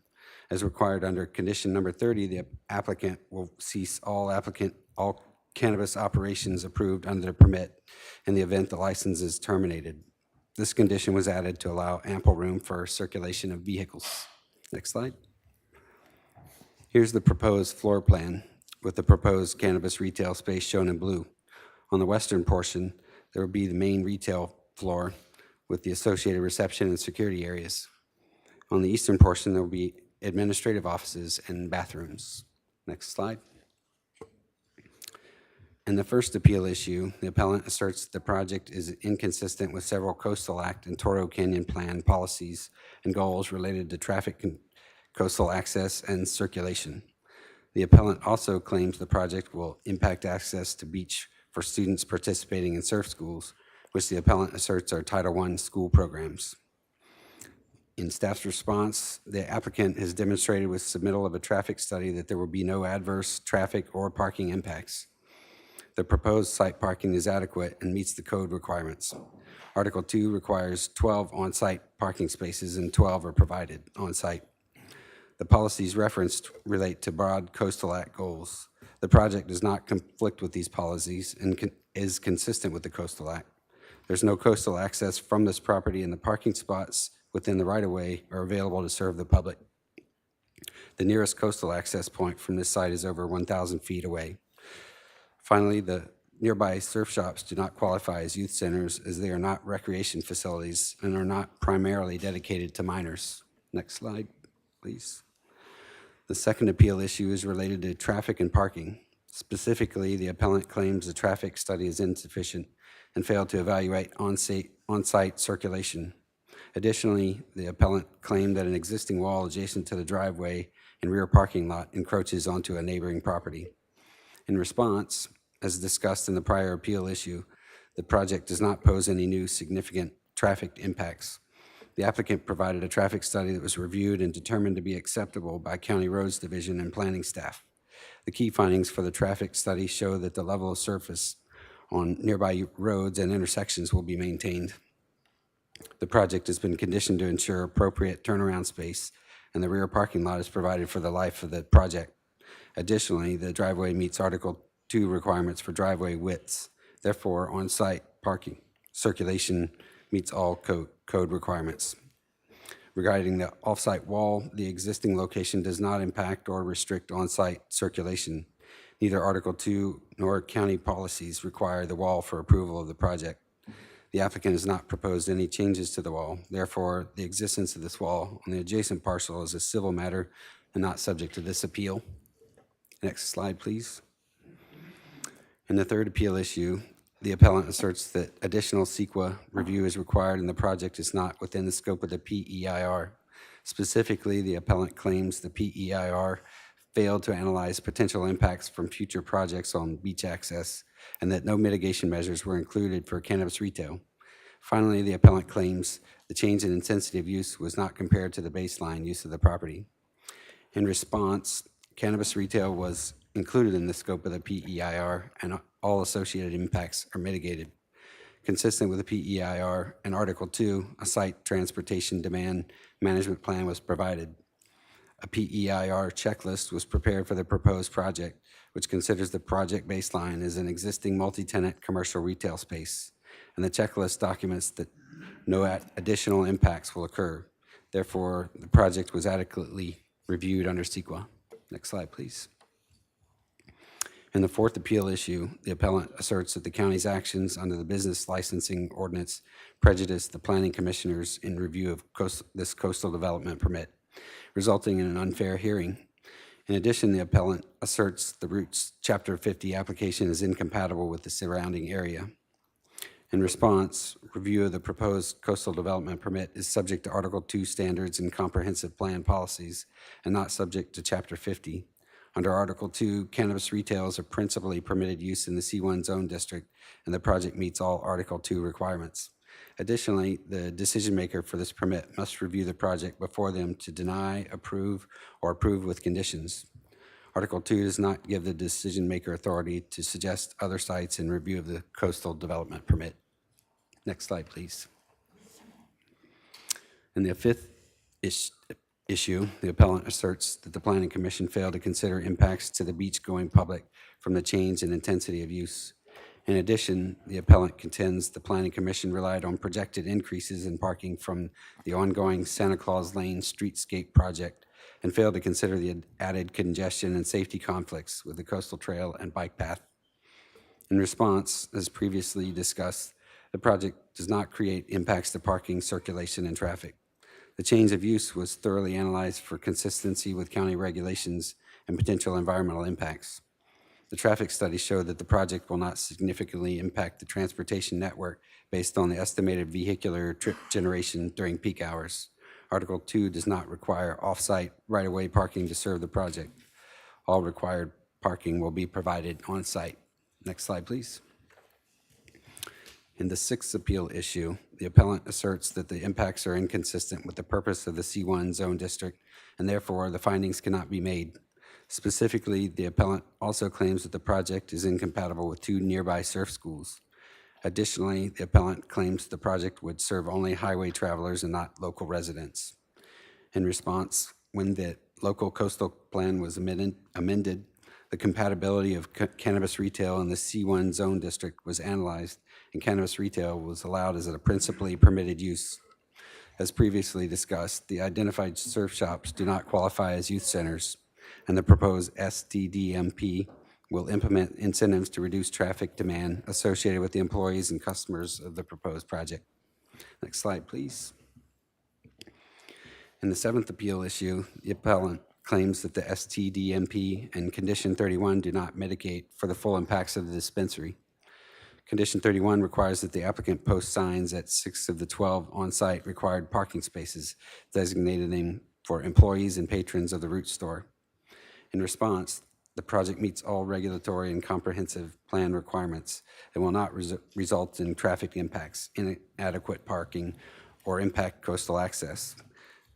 As required under condition number 30, the applicant will cease all cannabis operations approved under the permit in the event the license is terminated. This condition was added to allow ample room for circulation of vehicles. Next slide. Here's the proposed floor plan with the proposed cannabis retail space shown in blue. On the western portion, there will be the main retail floor with the associated reception and security areas. On the eastern portion, there will be administrative offices and bathrooms. Next slide. In the first appeal issue, the appellant asserts the project is inconsistent with several Coastal Act and Toro Canyon Plan policies and goals related to traffic, coastal access, and circulation. The appellant also claims the project will impact access to beach for students participating in surf schools, which the appellant asserts are Title I school programs. In staff's response, the applicant has demonstrated with submittal of a traffic study that there will be no adverse traffic or parking impacts. The proposed site parking is adequate and meets the code requirements. Article 2 requires 12 on-site parking spaces and 12 are provided on-site. The policies referenced relate to broad Coastal Act goals. The project does not conflict with these policies and is consistent with the Coastal Act. There's no coastal access from this property, and the parking spots within the right-of-way are available to serve the public. The nearest coastal access point from this site is over 1,000 feet away. Finally, the nearby surf shops do not qualify as youth centers as they are not recreation facilities and are not primarily dedicated to minors. Next slide, please. The second appeal issue is related to traffic and parking. Specifically, the appellant claims the traffic study is insufficient and failed to evaluate on-site circulation. Additionally, the appellant claimed that an existing wall adjacent to the driveway and rear parking lot encroaches onto a neighboring property. In response, as discussed in the prior appeal issue, the project does not pose any new significant traffic impacts. The applicant provided a traffic study that was reviewed and determined to be acceptable by County Roads Division and planning staff. The key findings for the traffic study show that the level of surface on nearby roads and intersections will be maintained. The project has been conditioned to ensure appropriate turnaround space, and the rear parking lot is provided for the life of the project. Additionally, the driveway meets Article 2 requirements for driveway widths. Therefore, on-site parking circulation meets all code requirements. Regarding the off-site wall, the existing location does not impact or restrict on-site circulation. Neither Article 2 nor county policies require the wall for approval of the project. The applicant has not proposed any changes to the wall. Therefore, the existence of this wall on the adjacent parcel is a civil matter and not subject to this appeal. Next slide, please. In the third appeal issue, the appellant asserts that additional CEQA review is required and the project is not within the scope of the PEIR. Specifically, the appellant claims the PEIR failed to analyze potential impacts from future projects on beach access and that no mitigation measures were included for cannabis retail. Finally, the appellant claims the change in intensity of use was not compared to the baseline use of the property. In response, cannabis retail was included in the scope of the PEIR and all associated impacts are mitigated. Consistent with the PEIR and Article 2, a site transportation demand management plan was provided. A PEIR checklist was prepared for the proposed project, which considers the project baseline as an existing multi-tenant commercial retail space, and the checklist documents that no additional impacts will occur. Therefore, the project was adequately reviewed under CEQA. Next slide, please. In the fourth appeal issue, the appellant asserts that the county's actions under the business licensing ordinance prejudiced the planning commissioners in review of this coastal development permit, resulting in an unfair hearing. In addition, the appellant asserts the Roots Chapter 50 application is incompatible with the surrounding area. In response, review of the proposed coastal development permit is subject to Article 2 standards and comprehensive plan policies and not subject to Chapter 50. Under Article 2, cannabis retail is a principally permitted use in the C1 zone district, and the project meets all Article 2 requirements. Additionally, the decision maker for this permit must review the project before them to deny, approve, or approve with conditions. Article 2 does not give the decision maker authority to suggest other sites in review of the coastal development permit. Next slide, please. In the fifth issue, the appellant asserts that the Planning Commission failed to consider impacts to the beach-going public from the change in intensity of use. In addition, the appellant contends the Planning Commission relied on projected increases in parking from the ongoing Santa Claus Lane streetscape project and failed to consider the added congestion and safety conflicts with the coastal trail and bike path. In response, as previously discussed, the project does not create impacts to parking, circulation, and traffic. The change of use was thoroughly analyzed for consistency with county regulations and potential environmental impacts. The traffic study showed that the project will not significantly impact the transportation network based on the estimated vehicular trip generation during peak hours. Article 2 does not require off-site right-of-way parking to serve the project. All required parking will be provided on-site. Next slide, please. In the sixth appeal issue, the appellant asserts that the impacts are inconsistent with the purpose of the C1 zone district, and therefore the findings cannot be made. Specifically, the appellant also claims that the project is incompatible with 2 nearby surf schools. Additionally, the appellant claims the project would serve only highway travelers and not local residents. In response, when the local coastal plan was amended, the compatibility of cannabis retail in the C1 zone district was analyzed, and cannabis retail was allowed as a principally permitted use. As previously discussed, the identified surf shops do not qualify as youth centers, and the proposed STDMP will implement incentives to reduce traffic demand associated with the employees and customers of the proposed project. Next slide, please. In the 7th appeal issue, the appellant claims that the STDMP and Condition 31 do not mitigate for the full impacts of the dispensary. Condition 31 requires that the applicant post signs at 6 of the 12 on-site required parking spaces designated for employees and patrons of the root store. In response, the project meets all regulatory and comprehensive plan requirements and will not result in traffic impacts, inadequate parking, or impact coastal access.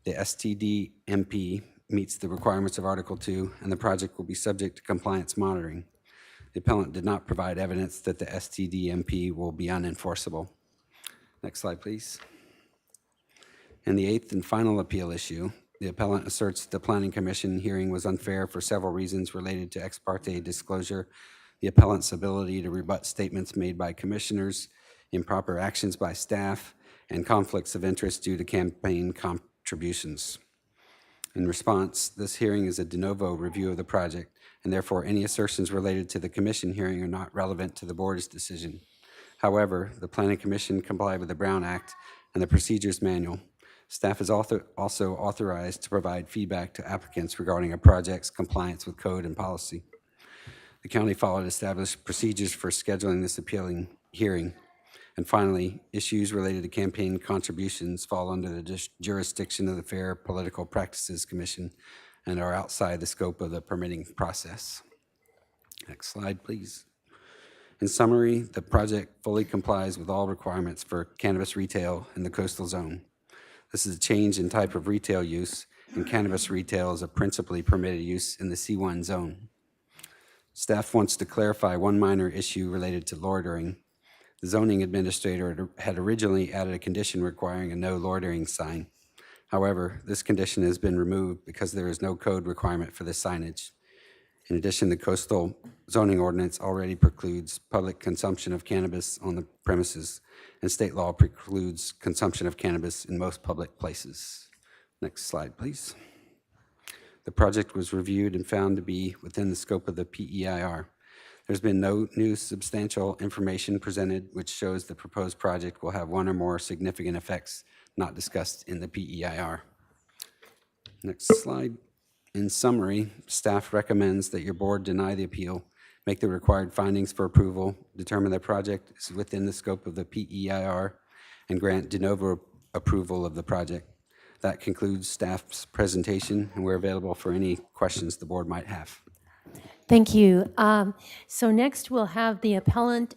The STDMP meets the requirements of Article 2, and the project will be subject to compliance monitoring. The appellant did not provide evidence that the STDMP will be unenforceable. Next slide, please. In the 8th and final appeal issue, the appellant asserts the Planning Commission hearing was unfair for several reasons related to ex parte disclosure, the appellant's ability to rebut statements made by commissioners, improper actions by staff, and conflicts of interest due to campaign contributions. In response, this hearing is a de novo review of the project, and therefore any assertions related to the commission hearing are not relevant to the board's decision. However, the Planning Commission complied with the Brown Act and the Procedures Manual. Staff is also authorized to provide feedback to applicants regarding a project's compliance with code and policy. The county followed established procedures for scheduling this appealing hearing. And finally, issues related to campaign contributions fall under the jurisdiction of the Fair Political Practices Commission and are outside the scope of the permitting process. Next slide, please. In summary, the project fully complies with all requirements for cannabis retail in the coastal zone. This is a change in type of retail use, and cannabis retail is a principally permitted use in the C1 zone. Staff wants to clarify one minor issue related to loitering. The zoning administrator had originally added a condition requiring a no loitering sign. However, this condition has been removed because there is no code requirement for the signage. In addition, the coastal zoning ordinance already precludes public consumption of cannabis on the premises, and state law precludes consumption of cannabis in most public places. Next slide, please. The project was reviewed and found to be within the scope of the PEIR. There's been no new substantial information presented which shows the proposed project will have one or more significant effects not discussed in the PEIR. Next slide. In summary, staff recommends that your board deny the appeal, make the required findings for approval, determine the project is within the scope of the PEIR, and grant de novo approval of the project. That concludes staff's presentation, and we're available for any questions the board might have. Thank you. So next we'll have the appellant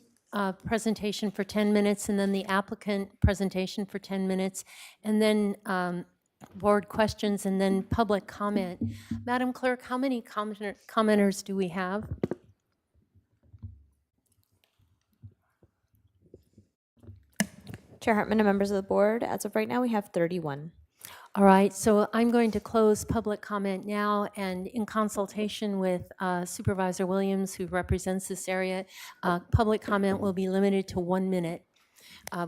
presentation for 10 minutes, and then the applicant presentation for 10 minutes, and then board questions, and then public comment. Madam Clerk, how many commenters do we have? Chair Hartman and members of the board, as of right now, we have 31. All right, so I'm going to close public comment now, and in consultation with Supervisor Williams, who represents this area, public comment will be limited to 1 minute.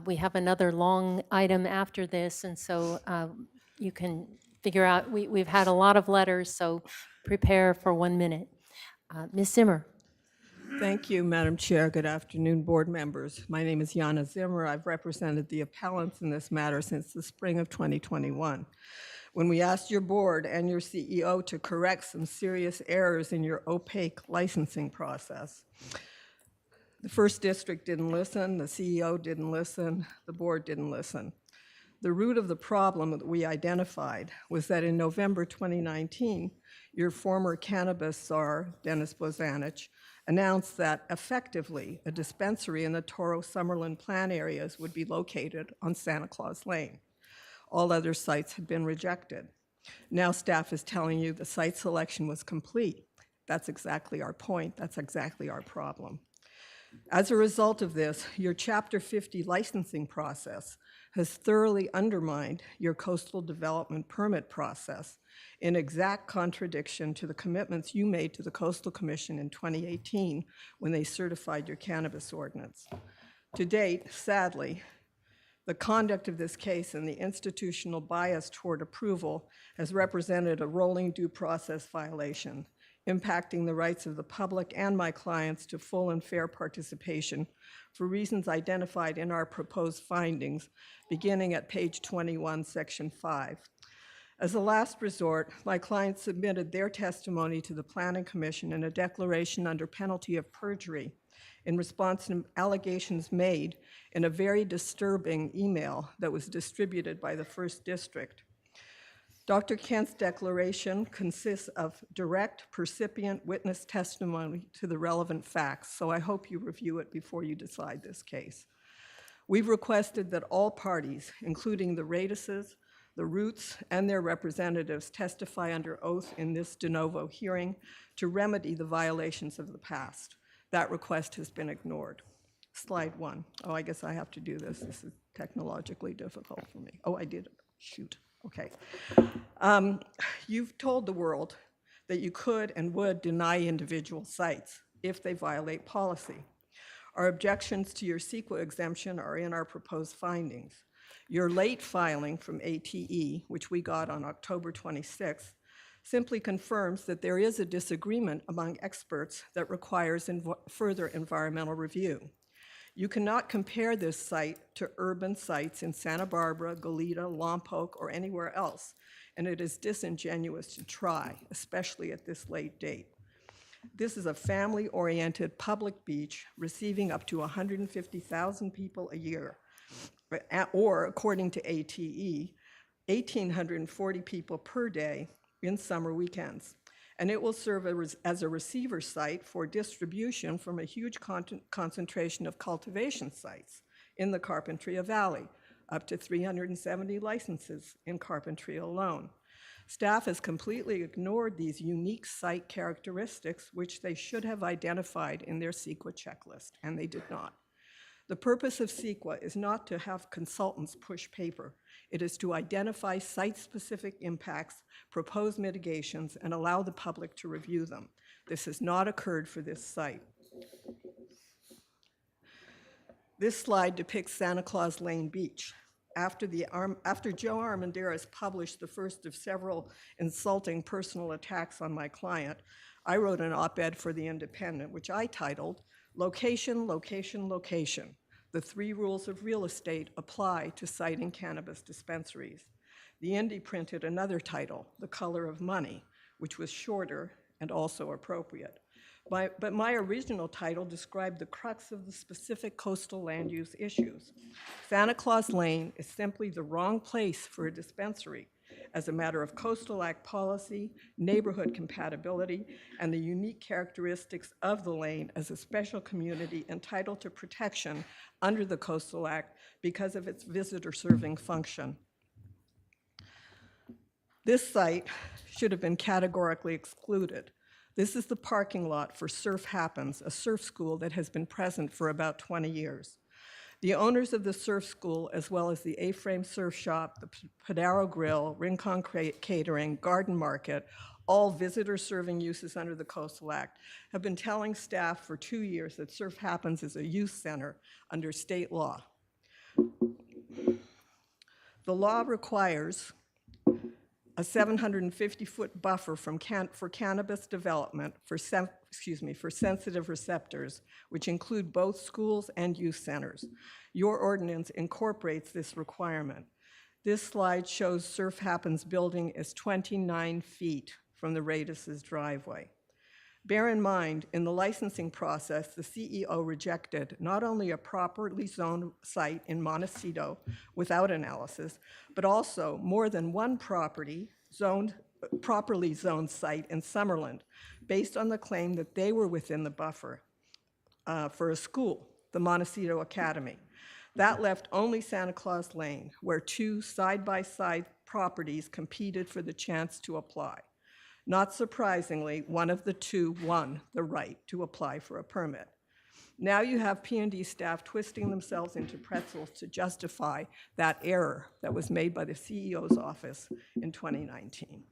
We have another long item after this, and so you can figure out, we've had a lot of letters, so prepare for 1 minute. Ms. Zimmer. Thank you, Madam Chair. Good afternoon, board members. My name is Jana Zimmer. I've represented the appellants in this matter since the spring of 2021. When we asked your board and your CEO to correct some serious errors in your opaque licensing process, the first district didn't listen, the CEO didn't listen, the board didn't listen. The root of the problem that we identified was that in November 2019, your former cannabis czar, Dennis Bozanich, announced that effectively a dispensary in the Toro Summerlin plan areas would be located on Santa Claus Lane. All other sites had been rejected. Now staff is telling you the site selection was complete. That's exactly our point. That's exactly our problem. As a result of this, your Chapter 50 licensing process has thoroughly undermined your coastal development permit process in exact contradiction to the commitments you made to the Coastal Commission in 2018 when they certified your cannabis ordinance. To date, sadly, the conduct of this case and the institutional bias toward approval has represented a rolling due process violation, impacting the rights of the public and my clients to full and fair participation for reasons identified in our proposed findings, beginning at page 21, section 5. As a last resort, my clients submitted their testimony to the Planning Commission in a declaration under penalty of perjury in response to allegations made in a very disturbing email that was distributed by the First District. Dr. Kent's declaration consists of direct percipient witness testimony to the relevant facts, so I hope you review it before you decide this case. We've requested that all parties, including the Radises, the Roots, and their representatives testify under oath in this de novo hearing to remedy the violations of the past. That request has been ignored. Slide 1. Oh, I guess I have to do this. This is technologically difficult for me. Oh, I did it. Shoot. Okay. You've told the world that you could and would deny individual sites if they violate policy. Our objections to your CEQA exemption are in our proposed findings. Your late filing from ATE, which we got on October 26th, simply confirms that there is a disagreement among experts that requires further environmental review. You cannot compare this site to urban sites in Santa Barbara, Goleta, Lompoc, or anywhere else, and it is disingenuous to try, especially at this late date. This is a family-oriented public beach receiving up to 150,000 people a year, or according to ATE, 1,840 people per day in summer weekends. And it will serve as a receiver site for distribution from a huge concentration of cultivation sites in the Carpentria Valley, up to 370 licenses in Carpentria alone. Staff has completely ignored these unique site characteristics, which they should have identified in their CEQA checklist, and they did not. The purpose of CEQA is not to have consultants push paper. It is to identify site-specific impacts, propose mitigations, and allow the public to review them. This has not occurred for this site. This slide depicts Santa Claus Lane Beach. After Joe Armendariz published the first of several insulting personal attacks on my client, I wrote an op-ed for The Independent, which I titled, Location, Location, Location. The 3 rules of real estate apply to siting cannabis dispensaries. The Indy printed another title, The Color of Money, which was shorter and also appropriate. But my original title described the crux of the specific coastal land use issues. Santa Claus Lane is simply the wrong place for a dispensary as a matter of Coastal Act policy, neighborhood compatibility, and the unique characteristics of the lane as a special community entitled to protection under the Coastal Act because of its visitor-serving function. This site should have been categorically excluded. This is the parking lot for Surf Happens, a surf school that has been present for about 20 years. The owners of the surf school, as well as the A-Frame Surf Shop, the Padaro Grill, Rincon Catering, Garden Market, all visitor-serving uses under the Coastal Act, have been telling staff for 2 years that Surf Happens is a youth center under state law. The law requires a 750-foot buffer for cannabis development for sensitive receptors, which include both schools and youth centers. Your ordinance incorporates this requirement. This slide shows Surf Happens building is 29 feet from the Radius' driveway. Bear in mind, in the licensing process, the CEO rejected not only a properly zoned site in Montecito without analysis, but also more than one properly zoned site in Summerland, based on the claim that they were within the buffer for a school, the Montecito Academy. That left only Santa Claus Lane, where two side-by-side properties competed for the chance to apply. Not surprisingly, one of the two won the right to apply for a permit. Now you have P&D staff twisting themselves into pretzels to justify that error that was made by the CEO's office in 2019.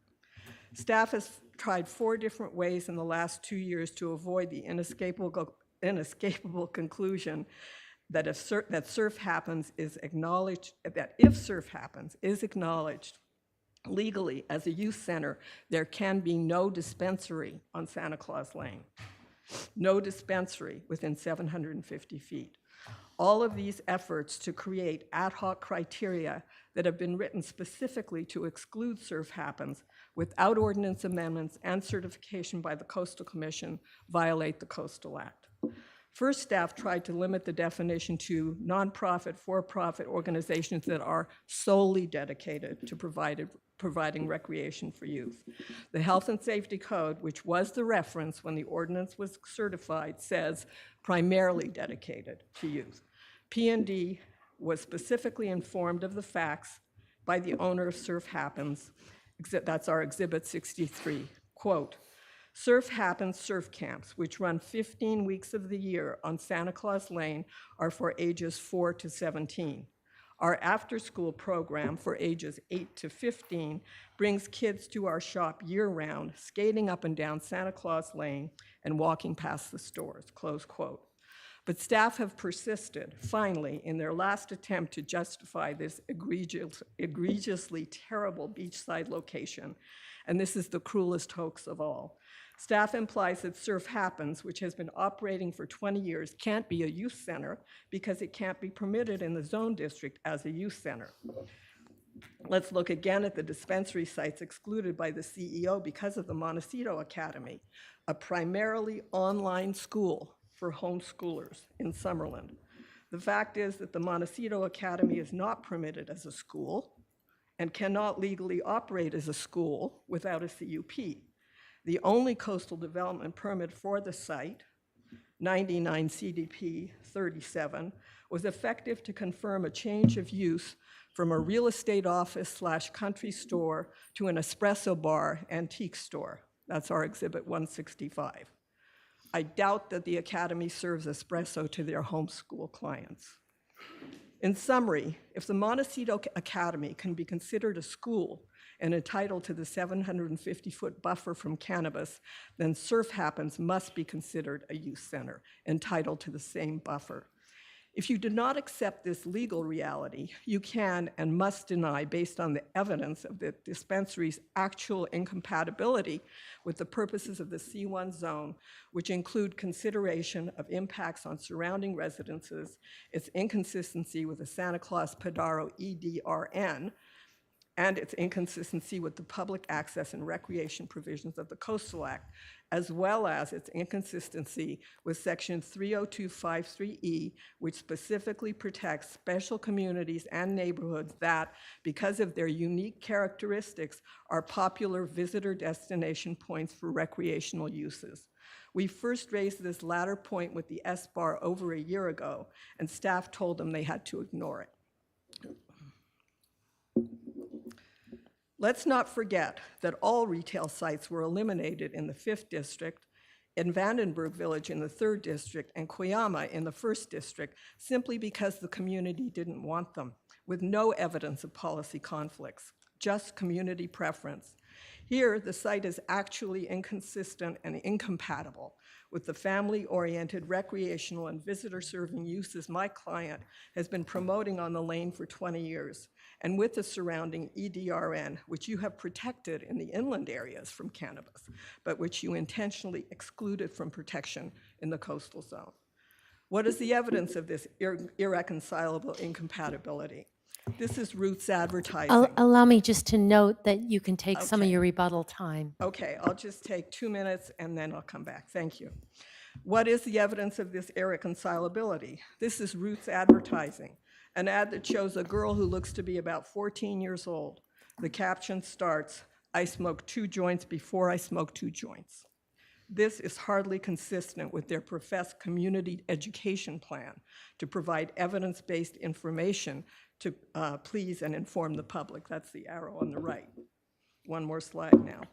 Staff has tried 4 different ways in the last 2 years to avoid the inescapable conclusion that if surf happens is acknowledged, that if surf happens is acknowledged legally as a youth center, there can be no dispensary on Santa Claus Lane. No dispensary within 750 feet. All of these efforts to create ad hoc criteria that have been written specifically to exclude surf happens without ordinance amendments and certification by the Coastal Commission violate the Coastal Act. First, staff tried to limit the definition to nonprofit, for-profit organizations that are solely dedicated to providing recreation for youth. The Health and Safety Code, which was the reference when the ordinance was certified, says primarily dedicated to youth. P&D was specifically informed of the facts by the owner of Surf Happens. That's our Exhibit 63. Quote, Surf Happens surf camps, which run 15 weeks of the year on Santa Claus Lane, are for ages 4 to 17. Our after-school program for ages 8 to 15 brings kids to our shop year-round, skating up and down Santa Claus Lane and walking past the stores, close quote. But staff have persisted, finally, in their last attempt to justify this egregiously terrible beachside location, and this is the cruelest hoax of all. Staff implies that Surf Happens, which has been operating for 20 years, can't be a youth center because it can't be permitted in the zone district as a youth center. Let's look again at the dispensary sites excluded by the CEO because of the Montecito Academy, a primarily online school for homeschoolers in Summerland. The fact is that the Montecito Academy is not permitted as a school and cannot legally operate as a school without a CUP. The only coastal development permit for the site, 99 CDP 37, was effective to confirm a change of use from a real estate office / country store to an espresso bar antique store. That's our Exhibit 165. I doubt that the Academy serves espresso to their homeschool clients. In summary, if the Montecito Academy can be considered a school and entitled to the 750-foot buffer from cannabis, then Surf Happens must be considered a youth center entitled to the same buffer. If you do not accept this legal reality, you can and must deny, based on the evidence of the dispensary's actual incompatibility with the purposes of the C1 zone, which include consideration of impacts on surrounding residences, its inconsistency with the Santa Claus Padaro EDRN, and its inconsistency with the public access and recreation provisions of the Coastal Act, as well as its inconsistency with Section 30253E, which specifically protects special communities and neighborhoods that, because of their unique characteristics, are popular visitor destination points for recreational uses. We first raised this latter point with the S-Bar over a year ago, and staff told them they had to ignore it. Let's not forget that all retail sites were eliminated in the 5th District, in Vandenberg Village in the 3rd District, and Cuyama in the 1st District, simply because the community didn't want them, with no evidence of policy conflicts, just community preference. Here, the site is actually inconsistent and incompatible with the family-oriented recreational and visitor-serving uses my client has been promoting on the lane for 20 years, and with the surrounding EDRN, which you have protected in the inland areas from cannabis, but which you intentionally excluded from protection in the coastal zone. What is the evidence of this irreconcilable incompatibility? This is Roots Advertising. Allow me just to note that you can take some of Okay. your rebuttal time. Okay, I'll just take 2 minutes and then I'll come back. Thank you. What is the evidence of this irreconcilability? This is Roots Advertising, an ad that shows a girl who looks to be about 14 years old. The caption starts, "I smoke 2 joints before I smoke 2 joints." This is hardly consistent with their professed community education plan to provide evidence-based information to please and inform the public. That's the arrow on the right. One more slide now.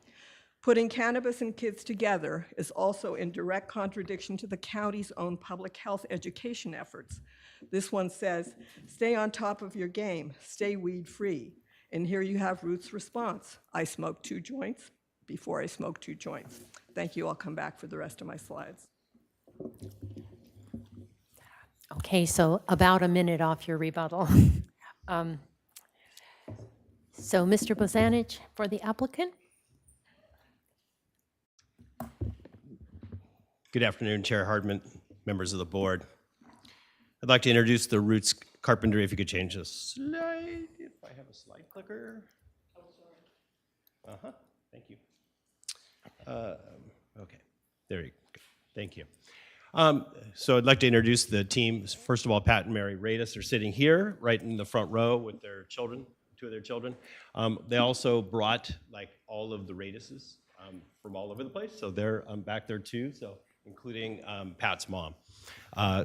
Putting cannabis and kids together is also in direct contradiction to the county's own public health education efforts. This one says, "Stay on top of your game, stay weed-free." And here you have Ruth's response, "I smoke 2 joints before I smoke 2 joints." Thank you. I'll come back for the rest of my slides. Okay, so about a minute off your rebuttal. So Mr. Bozanich for the applicant? Good afternoon, Chair Hardman, members of the board. I'd like to introduce the Roots Carpentry. If you could change this slide, if I have a slide clicker. Thank you. Okay, there you go. Thank you. So I'd like to introduce the team. First of all, Pat and Mary Radis are sitting here right in the front row with their children, 2 of their children. They also brought like all of the Radises from all over the place. So they're back there too, so including Pat's mom.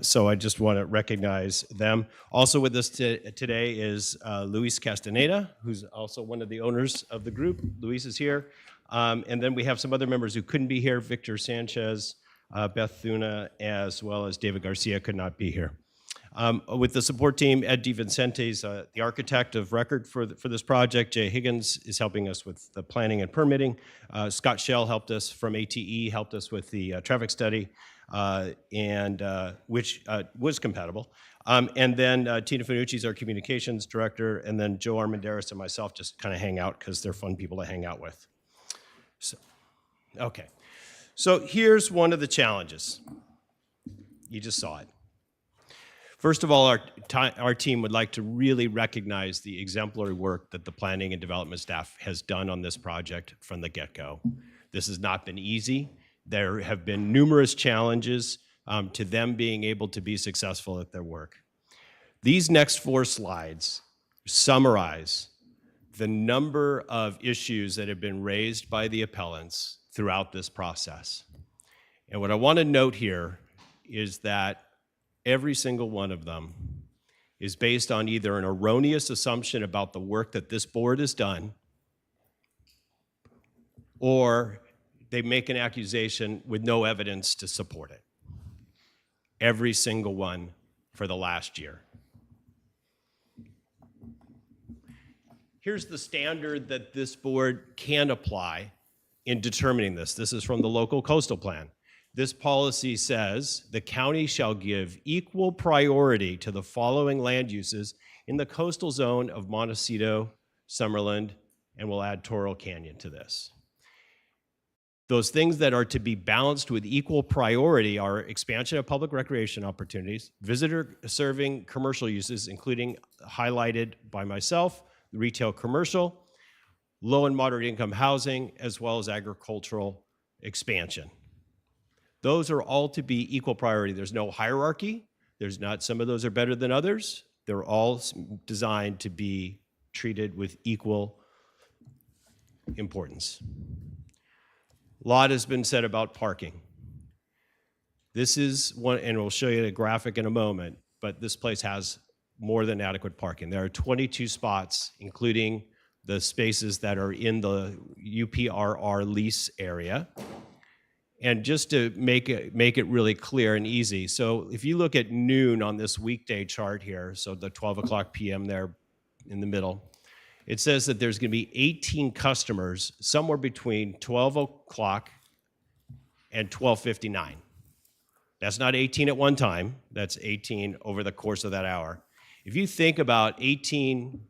So I just want to recognize them. Also with us today is Luis Castaneda, who's also one of the owners of the group. Luis is here. And then we have some other members who couldn't be here. Victor Sanchez, Beth Thuna, as well as David Garcia could not be here. With the support team, Ed DiVincente is the architect of record for this project. Jay Higgins is helping us with the planning and permitting. Scott Shell helped us from ATE, helped us with the traffic study, which was compatible. And then Tina Finucci is our communications director, and then Joe Armendariz and myself just kind of hang out because they're fun people to hang out with. So here's one of the challenges. You just saw it. First of all, our team would like to really recognize the exemplary work that the planning and development staff has done on this project from the get-go. This has not been easy. There have been numerous challenges to them being able to be successful at their work. These next 4 slides summarize the number of issues that have been raised by the appellants throughout this process. And what I want to note here is that every single one of them is based on either an erroneous assumption about the work that this board has done, or they make an accusation with no evidence to support it. Every single one for the last year. Here's the standard that this board can apply in determining this. This is from the local coastal plan. This policy says the county shall give equal priority to the following land uses in the coastal zone of Montecito, Summerland, and we'll add Toro Canyon to this. Those things that are to be balanced with equal priority are expansion of public recreation opportunities, visitor serving commercial uses, including highlighted by myself, retail commercial, low and moderate income housing, as well as agricultural expansion. Those are all to be equal priority. There's no hierarchy. There's not some of those are better than others. They're all designed to be treated with equal importance. A lot has been said about parking. This is one, and we'll show you a graphic in a moment, but this place has more than adequate parking. There are 22 spots, including the spaces that are in the UPRR lease area. And just to make it really clear and easy, so if you look at noon on this weekday chart here, so the 12 o'clock p.m. there in the middle, it says that there's going to be 18 customers somewhere between 12 o'clock and 12:59. That's not 18 at one time. That's 18 over the course of that hour. If you think about 18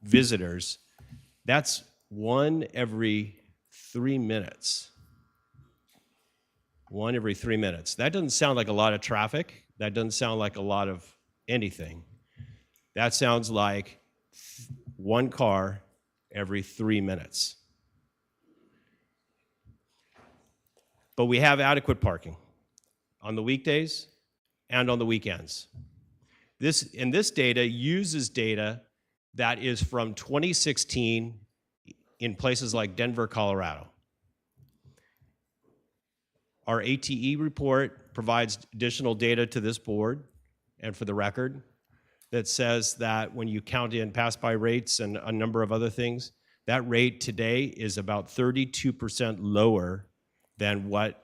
visitors, that's 1 every 3 minutes. 1 every 3 minutes. That doesn't sound like a lot of traffic. That doesn't sound like a lot of anything. That sounds like one car every 3 minutes. But we have adequate parking on the weekdays and on the weekends. This data uses data that is from 2016 in places like Denver, Colorado. Our ATE report provides additional data to this board and for the record that says that when you count in pass-by rates and a number of other things, that rate today is about 32% lower than what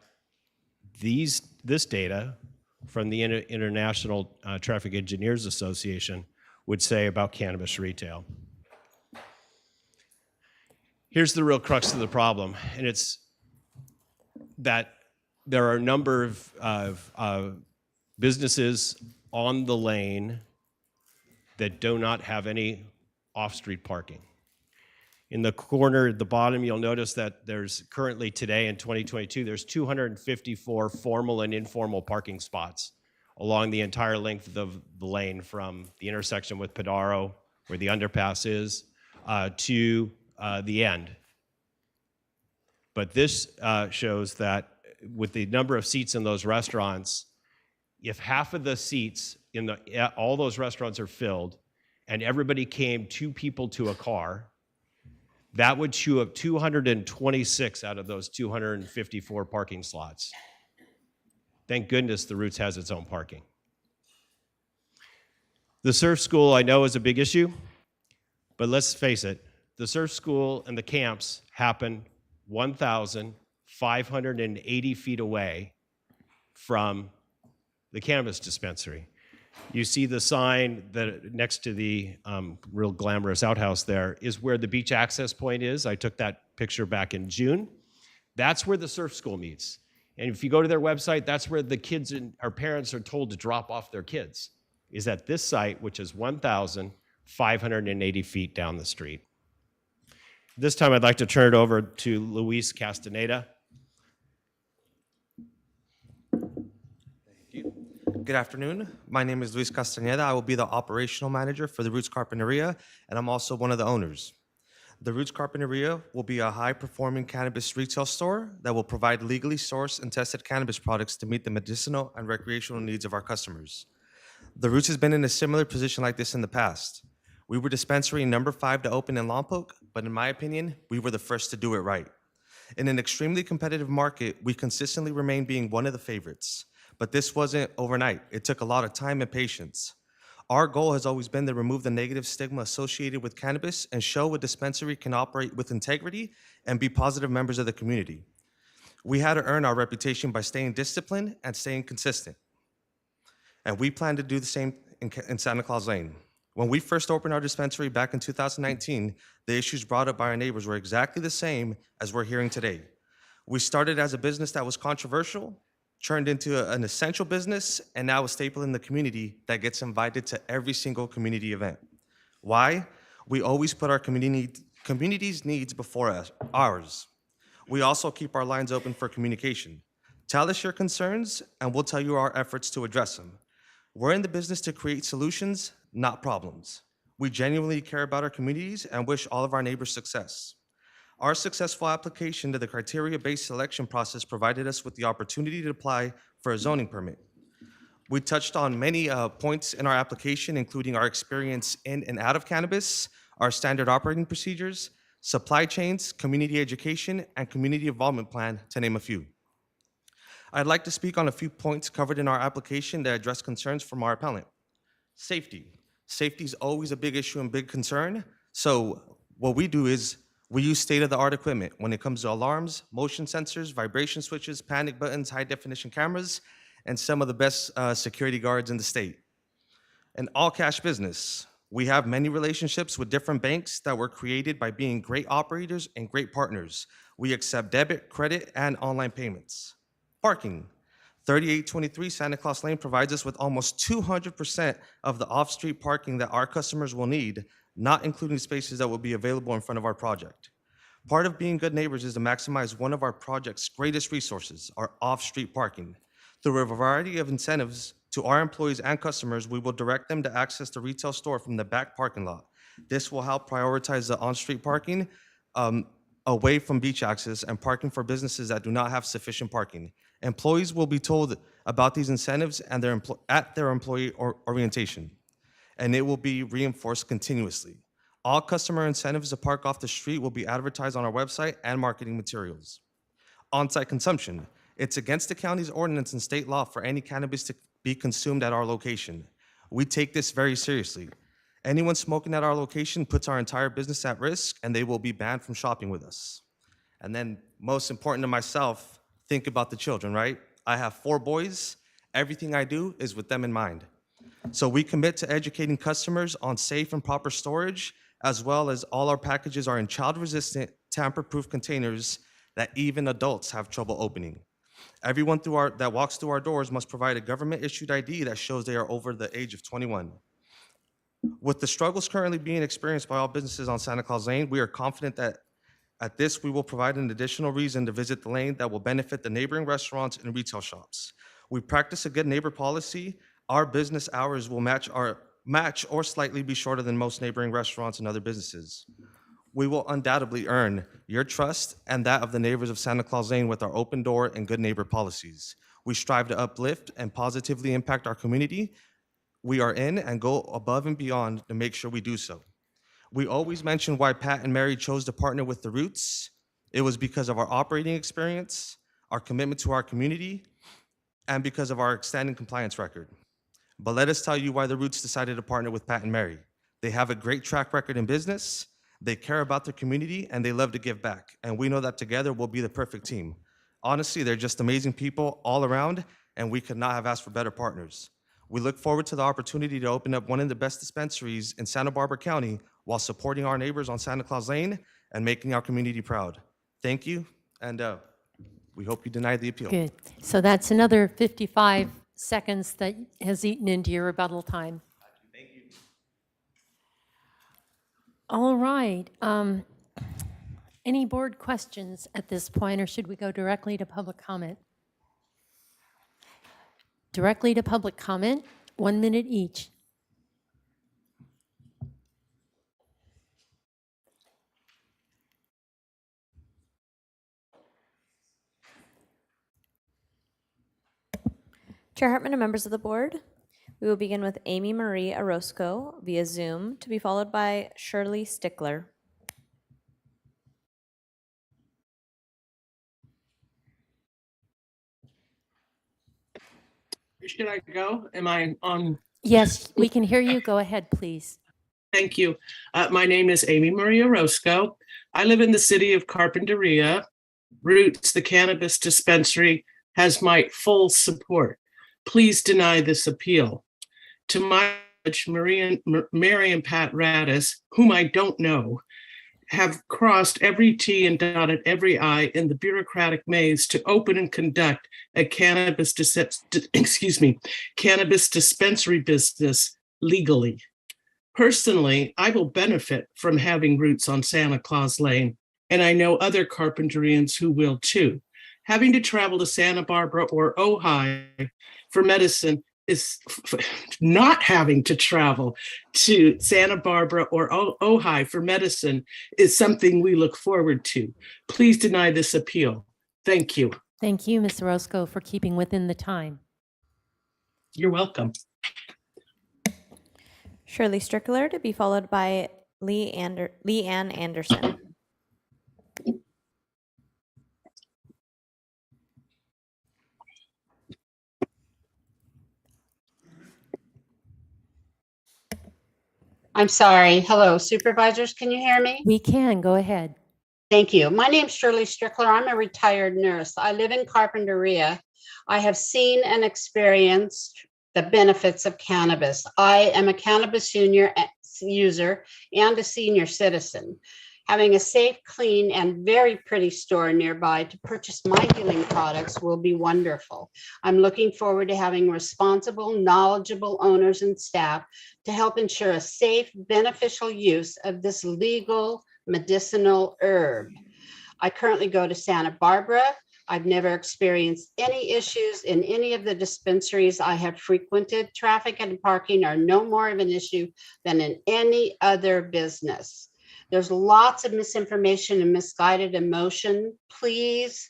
this data from the International Traffic Engineers Association would say about cannabis retail. Here's the real crux of the problem, and it's that there are a number of businesses on the lane that do not have any off-street parking. In the corner at the bottom, you'll notice that there's currently today in 2022, there's 254 formal and informal parking spots along the entire length of the lane from the intersection with Padaro, where the underpass is, to the end. But this shows that with the number of seats in those restaurants, if half of the seats in all those restaurants are filled and everybody came 2 people to a car, that would chew up 226 out of those 254 parking slots. Thank goodness the Roots has its own parking. The surf school I know is a big issue, but let's face it, the surf school and the camps happen 1,580 feet away from the cannabis dispensary. You see the sign that next to the real glamorous outhouse there is where the beach access point is. I took that picture back in June. That's where the surf school meets. And if you go to their website, that's where the kids and our parents are told to drop off their kids, is at this site, which is 1,580 feet down the street. This time I'd like to turn it over to Luis Castaneda. Good afternoon. My name is Luis Castaneda. I will be the operational manager for the Roots Carpinteria, and I'm also one of the owners. The Roots Carpinteria will be a high-performing cannabis retail store that will provide legally sourced and tested cannabis products to meet the medicinal and recreational needs of our customers. The Roots has been in a similar position like this in the past. We were dispensary number 5 to open in Lompoc, but in my opinion, we were the first to do it right. In an extremely competitive market, we consistently remain being one of the favorites. But this wasn't overnight. It took a lot of time and patience. Our goal has always been to remove the negative stigma associated with cannabis and show a dispensary can operate with integrity and be positive members of the community. We had to earn our reputation by staying disciplined and staying consistent. And we plan to do the same in Santa Claus Lane. When we first opened our dispensary back in 2019, the issues brought up by our neighbors were exactly the same as we're hearing today. We started as a business that was controversial, turned into an essential business, and now a staple in the community that gets invited to every single community event. Why? We always put our community's needs before ours. We also keep our lines open for communication. Tell us your concerns, and we'll tell you our efforts to address them. We're in the business to create solutions, not problems. We genuinely care about our communities and wish all of our neighbors success. Our successful application to the criteria-based selection process provided us with the opportunity to apply for a zoning permit. We touched on many points in our application, including our experience in and out of cannabis, our standard operating procedures, supply chains, community education, and community involvement plan, to name a few. I'd like to speak on a few points covered in our application that address concerns from our appellant. Safety. Safety is always a big issue and big concern. So what we do is we use state-of-the-art equipment when it comes to alarms, motion sensors, vibration switches, panic buttons, high-definition cameras, and some of the best security guards in the state. An all-cash business. We have many relationships with different banks that were created by being great operators and great partners. We accept debit, credit, and online payments. Parking. 3823 Santa Claus Lane provides us with almost 200% of the off-street parking that our customers will need, not including spaces that will be available in front of our project. Part of being good neighbors is to maximize one of our project's greatest resources, our off-street parking. Through a variety of incentives to our employees and customers, we will direct them to access the retail store from the back parking lot. This will help prioritize the on-street parking away from beach access and parking for businesses that do not have sufficient parking. Employees will be told about these incentives and at their employee orientation, and it will be reinforced continuously. All customer incentives to park off the street will be advertised on our website and marketing materials. On-site consumption. It's against the county's ordinance and state law for any cannabis to be consumed at our location. We take this very seriously. Anyone smoking at our location puts our entire business at risk, and they will be banned from shopping with us. And then, most important to myself, think about the children, right? I have 4 boys. Everything I do is with them in mind. So we commit to educating customers on safe and proper storage, as well as all our packages are in child-resistant, tamper-proof containers that even adults have trouble opening. Everyone that walks through our doors must provide a government-issued ID that shows they are over the age of 21. With the struggles currently being experienced by all businesses on Santa Claus Lane, we are confident that at this, we will provide an additional reason to visit the lane that will benefit the neighboring restaurants and retail shops. We practice a good neighbor policy. Our business hours will match or slightly be shorter than most neighboring restaurants and other businesses. We will undoubtedly earn your trust and that of the neighbors of Santa Claus Lane with our open door and good neighbor policies. We strive to uplift and positively impact our community we are in and go above and beyond to make sure we do so. We always mention why Pat and Mary chose to partner with The Roots. It was because of our operating experience, our commitment to our community, and because of our outstanding compliance record. But let us tell you why The Roots decided to partner with Pat and Mary. They have a great track record in business, they care about their community, and they love to give back. And we know that together we'll be the perfect team. Honestly, they're just amazing people all around, and we could not have asked for better partners. We look forward to the opportunity to open up one of the best dispensaries in Santa Barbara County while supporting our neighbors on Santa Claus Lane and making our community proud. Thank you, and we hope you deny the appeal. Good. So that's another 55 seconds that has eaten into your rebuttal time. Thank you. All right. Any board questions at this point, or should we go directly to public comment? Directly to public comment, 1 minute each. Chair Hartman and members of the board, we will begin with Amy Marie Orozco via Zoom, to be followed by Shirley Stickler. Should I go? Am I on? Yes, we can hear you. Go ahead, please. Thank you. My name is Amy Maria Roscoe. I live in the city of Carpinteria. Roots, the cannabis dispensary, has my full support. Please deny this appeal. To my knowledge, Mary and Pat Radis, whom I don't know, have crossed every T and dotted every I in the bureaucratic maze to open and conduct a cannabis dispensary business legally. Personally, I will benefit from having roots on Santa Claus Lane, and I know other Carpinterians who will too. Having to travel to Santa Barbara or Ojai for medicine is not having to travel to Santa Barbara or Ojai for medicine is something we look forward to. Please deny this appeal. Thank you. Thank you, Ms. Orozco, for keeping within the time. You're welcome. Shirley Strickler, to be followed by Lee Ann Anderson. I'm sorry. Hello, supervisors. Can you hear me? We can. Go ahead. Thank you. My name's Shirley Strickler. I'm a retired nurse. I live in Carpinteria. I have seen and experienced the benefits of cannabis. I am a cannabis user and a senior citizen. Having a safe, clean, and very pretty store nearby to purchase my healing products will be wonderful. I'm looking forward to having responsible, knowledgeable owners and staff to help ensure a safe, beneficial use of this legal medicinal herb. I currently go to Santa Barbara. I've never experienced any issues in any of the dispensaries I have frequented. Traffic and parking are no more of an issue than in any other business. There's lots of misinformation and misguided emotion. Please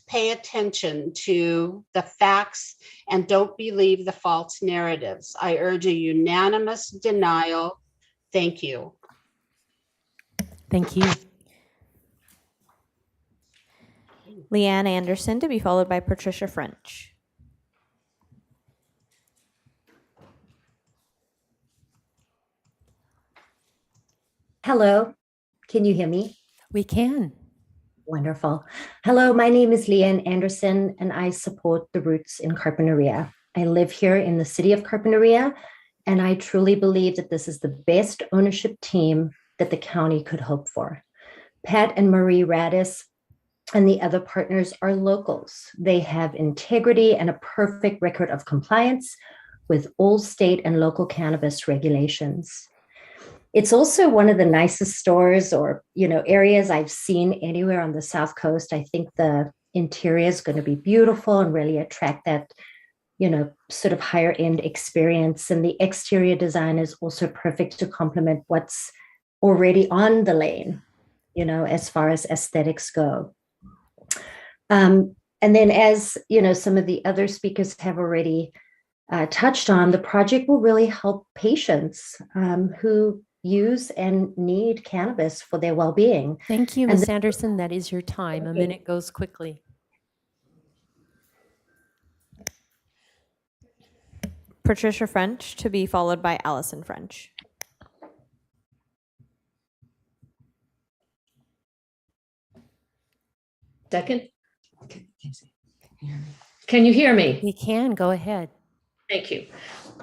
pay attention to the facts and don't believe the false narratives. I urge a unanimous denial. Thank you. Thank you. Leanne Anderson to be followed by Patricia French. Hello, can you hear me? We can. Wonderful. Hello, my name is Leanne Anderson, and I support the Roots in Carpinteria. I live here in the city of Carpinteria, and I truly believe that this is the best ownership team that the county could hope for. Pat and Marie Radis and the other partners are locals. They have integrity and a perfect record of compliance with all state and local cannabis regulations. It's also one of the nicest stores or, areas I've seen anywhere on the South Coast. I think the interior is going to be beautiful and really attract that, sort of higher end experience. And the exterior design is also perfect to complement what's already on the lane, as far as aesthetics go. And then as, some of the other speakers have already touched on, the project will really help patients who use and need cannabis for their well-being. Thank you, Ms. Anderson. That is your time. A minute goes quickly. Patricia French to be followed by Allison French. Second? Can you hear me? We can. Go ahead. Thank you.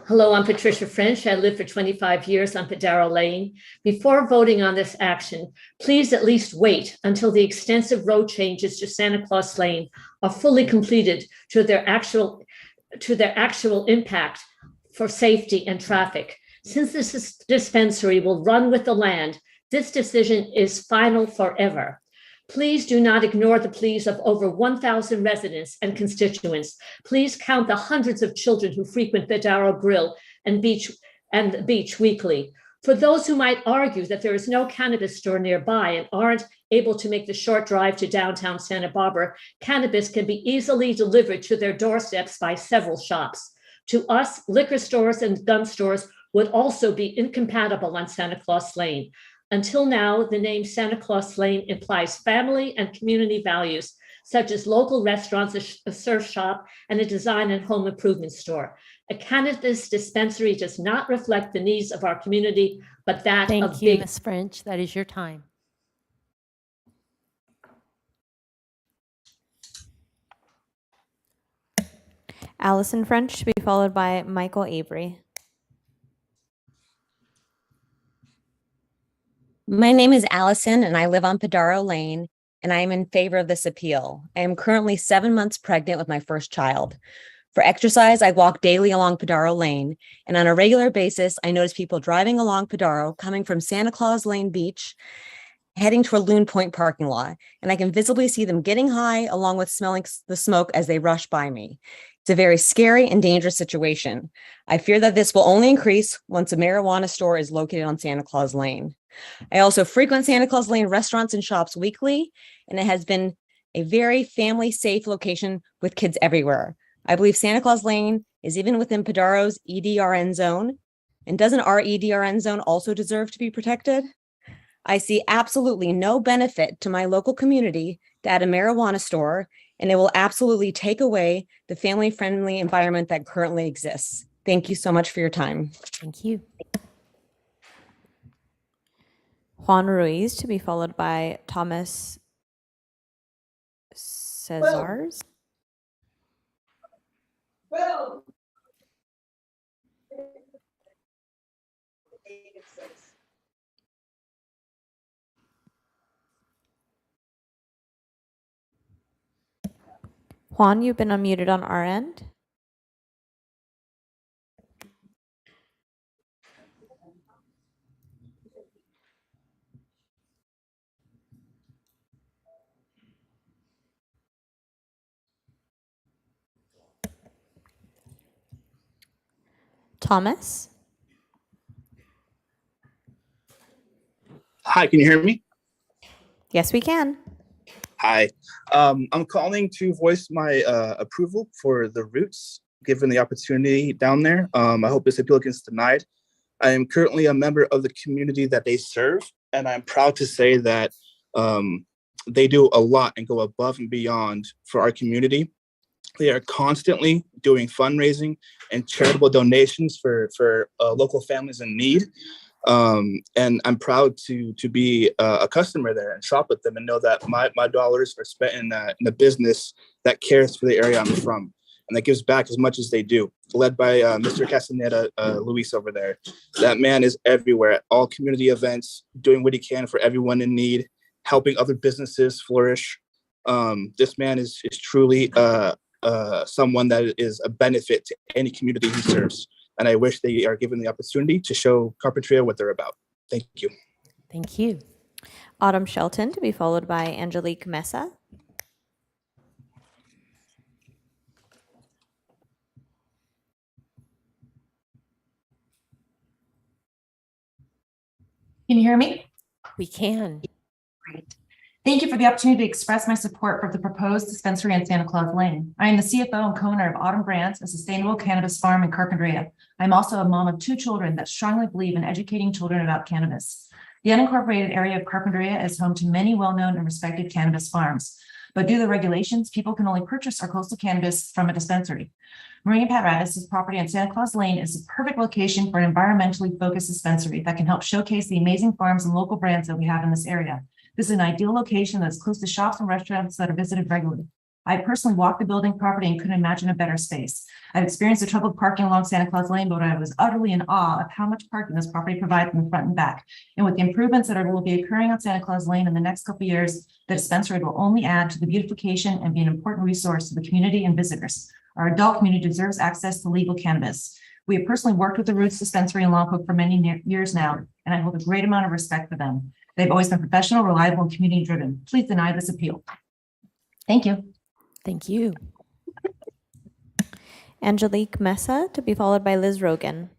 Hello, I'm Patricia French. I lived for 25 years on Padaro Lane. Before voting on this action, please at least wait until the extensive road changes to Santa Claus Lane are fully completed to their actual impact for safety and traffic. Since this dispensary will run with the land, this decision is final forever. Please do not ignore the pleas of over 1,000 residents and constituents. Please count the hundreds of children who frequent Padaro Grill and the beach weekly. For those who might argue that there is no cannabis store nearby and aren't able to make the short drive to downtown Santa Barbara, cannabis can be easily delivered to their doorsteps by several shops. To us, liquor stores and gun stores would also be incompatible on Santa Claus Lane. Until now, the name Santa Claus Lane implies family and community values, such as local restaurants, a surf shop, and a design and home improvement store. A cannabis dispensary does not reflect the needs of our community, but that of Thank you, Ms. French. That is your time. Allison French to be followed by Michael Avery. My name is Allison and I live on Padaro Lane, and I am in favor of this appeal. I am currently 7 months pregnant with my first child. For exercise, I walk daily along Padaro Lane, and on a regular basis, I notice people driving along Padaro coming from Santa Claus Lane Beach, heading toward Loon Point parking lot, and I can visibly see them getting high along with smelling the smoke as they rush by me. It's a very scary and dangerous situation. I fear that this will only increase once a marijuana store is located on Santa Claus Lane. I also frequent Santa Claus Lane restaurants and shops weekly, and it has been a very family-safe location with kids everywhere. I believe Santa Claus Lane is even within Padaro's EDRN zone. And doesn't our EDRN zone also deserve to be protected? I see absolutely no benefit to my local community to add a marijuana store, and it will absolutely take away the family-friendly environment that currently exists. Thank you so much for your time. Thank you. Juan Ruiz to be followed by Thomas Cesars. Juan, you've been unmuted on our end. Thomas? Hi, can you hear me? Yes, we can. Hi. I'm calling to voice my approval for the Roots, given the opportunity down there. I hope this appeal gets denied. I am currently a member of the community that they serve, and I'm proud to say that they do a lot and go above and beyond for our community. They are constantly doing fundraising and charitable donations for local families in need. And I'm proud to be a customer there and shop with them and know that my dollars are spent in a business that cares for the area I'm from and that gives back as much as they do, led by Mr. Castaneda, Luis over there. That man is everywhere at all community events, doing what he can for everyone in need, helping other businesses flourish. This man is truly someone that is a benefit to any community he serves. And I wish they are given the opportunity to show Carpinteria what they're about. Thank you. Thank you. Autumn Shelton, to be followed by Angelique Mesa. Can you hear me? We can. Great. Thank you for the opportunity to express my support for the proposed dispensary on Santa Claus Lane. I am the CFO and co-owner of Autumn Grants, a sustainable cannabis farm in Carpinteria. I'm also a mom of 2 children that strongly believe in educating children about cannabis. The unincorporated area of Carpinteria is home to many well-known and respected cannabis farms, but due to the regulations, people can only purchase our coastal cannabis from a dispensary. Maria Patradis' property on Santa Claus Lane is the perfect location for an environmentally focused dispensary that can help showcase the amazing farms and local brands that we have in this area. This is an ideal location that's close to shops and restaurants that are visited regularly. I personally walked the building property and couldn't imagine a better space. I've experienced the trouble parking along Santa Claus Lane, but I was utterly in awe of how much parking this property provides in the front and back. And with the improvements that will be occurring on Santa Claus Lane in the next couple of years, the dispensary will only add to the beautification and be an important resource to the community and visitors. Our adult community deserves access to legal cannabis. We have personally worked with the Roots Dispensary in Lompoc for many years now, and I hold a great amount of respect for them. They've always been professional, reliable, and community driven. Please deny this appeal. Thank you. Thank you. Angelique Mesa, to be followed by Liz Rogan.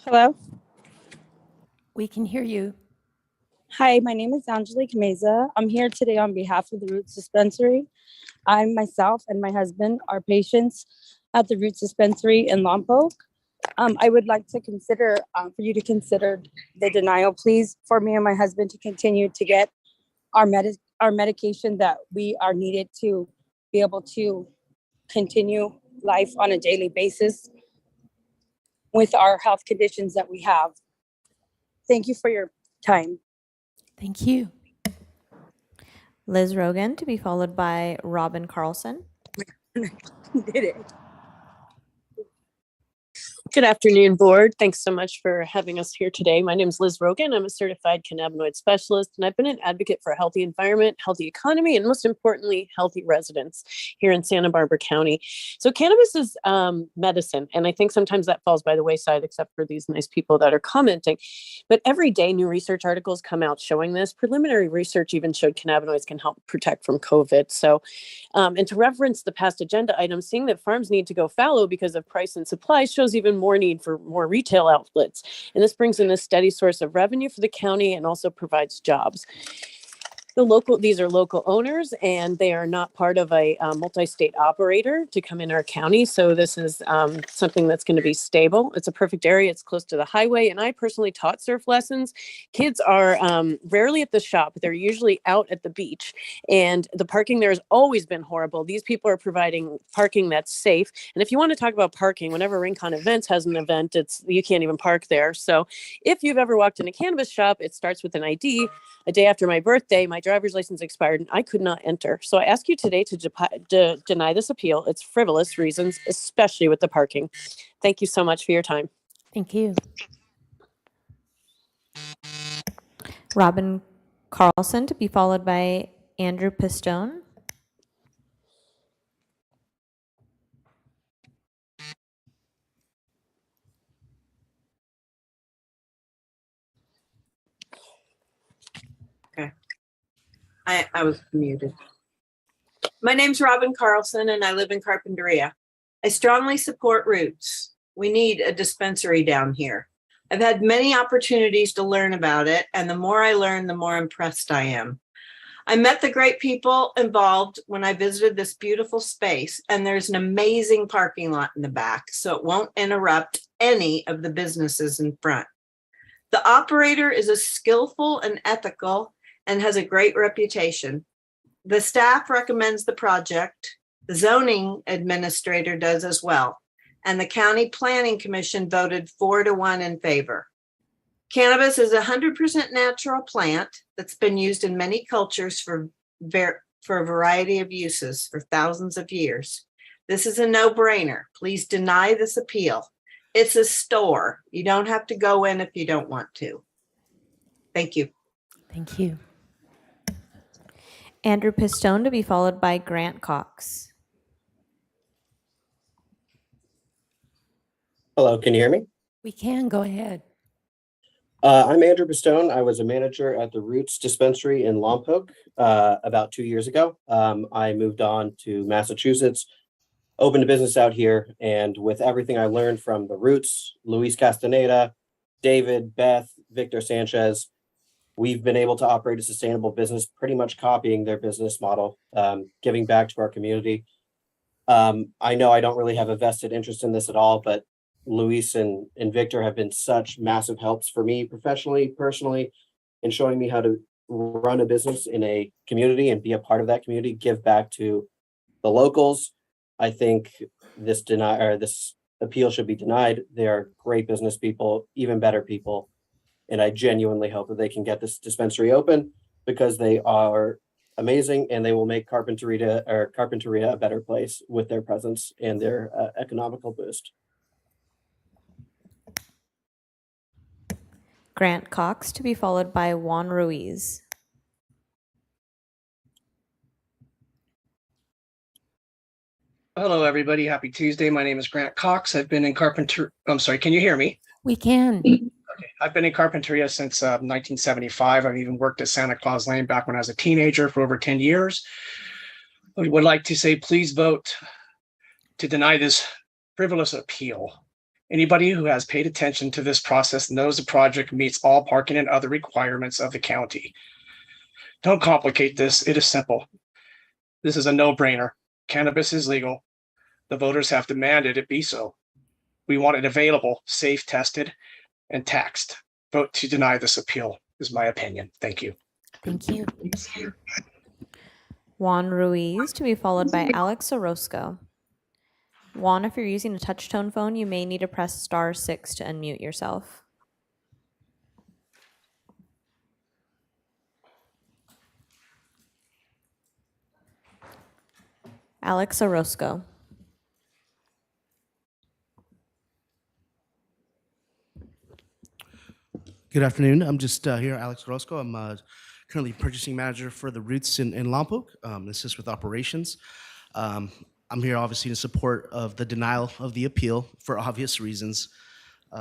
Hello. We can hear you. Hi, my name is Angelique Meza. I'm here today on behalf of the Roots Dispensary. I myself and my husband are patients at the Roots Dispensary in Lompoc. I would like to consider, for you to consider the denial, please, for me and my husband to continue to get our medication that we are needed to be able to continue life on a daily basis with our health conditions that we have. Thank you for your time. Thank you. Liz Rogan, to be followed by Robin Carlson. Did it. Good afternoon, board. Thanks so much for having us here today. My name is Liz Rogan. I'm a certified cannabinoid specialist, and I've been an advocate for a healthy environment, healthy economy, and most importantly, healthy residents here in Santa Barbara County. So cannabis is medicine, and I think sometimes that falls by the wayside, except for these nice people that are commenting. But every day, new research articles come out showing this. Preliminary research even showed cannabinoids can help protect from COVID. So, and to reference the past agenda item, seeing that farms need to go fallow because of price and supply shows even more need for more retail outlets. And this brings in a steady source of revenue for the county and also provides jobs. These are local owners, and they are not part of a multi-state operator to come in our county. So this is something that's going to be stable. It's a perfect area. It's close to the highway. And I personally taught surf lessons. Kids are rarely at the shop. They're usually out at the beach. And the parking there has always been horrible. These people are providing parking that's safe. And if you want to talk about parking, whenever Rincon Events has an event, you can't even park there. So if you've ever walked in a cannabis shop, it starts with an ID. A day after my birthday, my driver's license expired and I could not enter. So I ask you today to deny this appeal. It's frivolous reasons, especially with the parking. Thank you so much for your time. Thank you. Robin Carlson, to be followed by Andrew Pistone. Okay. I was muted. My name's Robin Carlson, and I live in Carpinteria. I strongly support Roots. We need a dispensary down here. I've had many opportunities to learn about it, and the more I learn, the more impressed I am. I met the great people involved when I visited this beautiful space, and there's an amazing parking lot in the back, so it won't interrupt any of the businesses in front. The operator is a skillful and ethical and has a great reputation. The staff recommends the project. The zoning administrator does as well, and the County Planning Commission voted 4-1 in favor. Cannabis is a 100% natural plant that's been used in many cultures for a variety of uses for thousands of years. This is a no-brainer. Please deny this appeal. It's a store. You don't have to go in if you don't want to. Thank you. Thank you. Andrew Pistone to be followed by Grant Cox. Hello, can you hear me? We can, go ahead. I'm Andrew Pistone. I was a manager at the Roots Dispensary in Lompoc about 2 years ago. I moved on to Massachusetts, opened a business out here, and with everything I learned from the Roots, Luis Castaneda, David, Beth, Victor Sanchez, we've been able to operate a sustainable business, pretty much copying their business model, giving back to our community. I know I don't really have a vested interest in this at all, but Luis and Victor have been such massive helps for me professionally, personally, in showing me how to run a business in a community and be a part of that community, give back to the locals. I think this appeal should be denied. They are great business people, even better people. And I genuinely hope that they can get this dispensary open because they are amazing and they will make Carpinteria a better place with their presence and their economical boost. Grant Cox to be followed by Juan Ruiz. Hello, everybody. Happy Tuesday. My name is Grant Cox. I've been in can you hear me? We can. Okay. I've been in Carpinteria since 1975. I've even worked at Santa Claus Lane back when I was a teenager for over 10 years. I would like to say, please vote to deny this frivolous appeal. Anybody who has paid attention to this process knows the project meets all parking and other requirements of the county. Don't complicate this. It is simple. This is a no-brainer. Cannabis is legal. The voters have demanded it be so. We want it available, safe, tested, and taxed. Vote to deny this appeal is my opinion. Thank you. Thank you. Juan Ruiz to be followed by Alex Orozco. Juan, if you're using a touch-tone phone, you may need to press *6 to unmute yourself. Alex Orozco. Good afternoon. I'm just here, Alex Orozco. I'm currently purchasing manager for the Roots in Lompoc, assist with operations. I'm here obviously in support of the denial of the appeal for obvious reasons.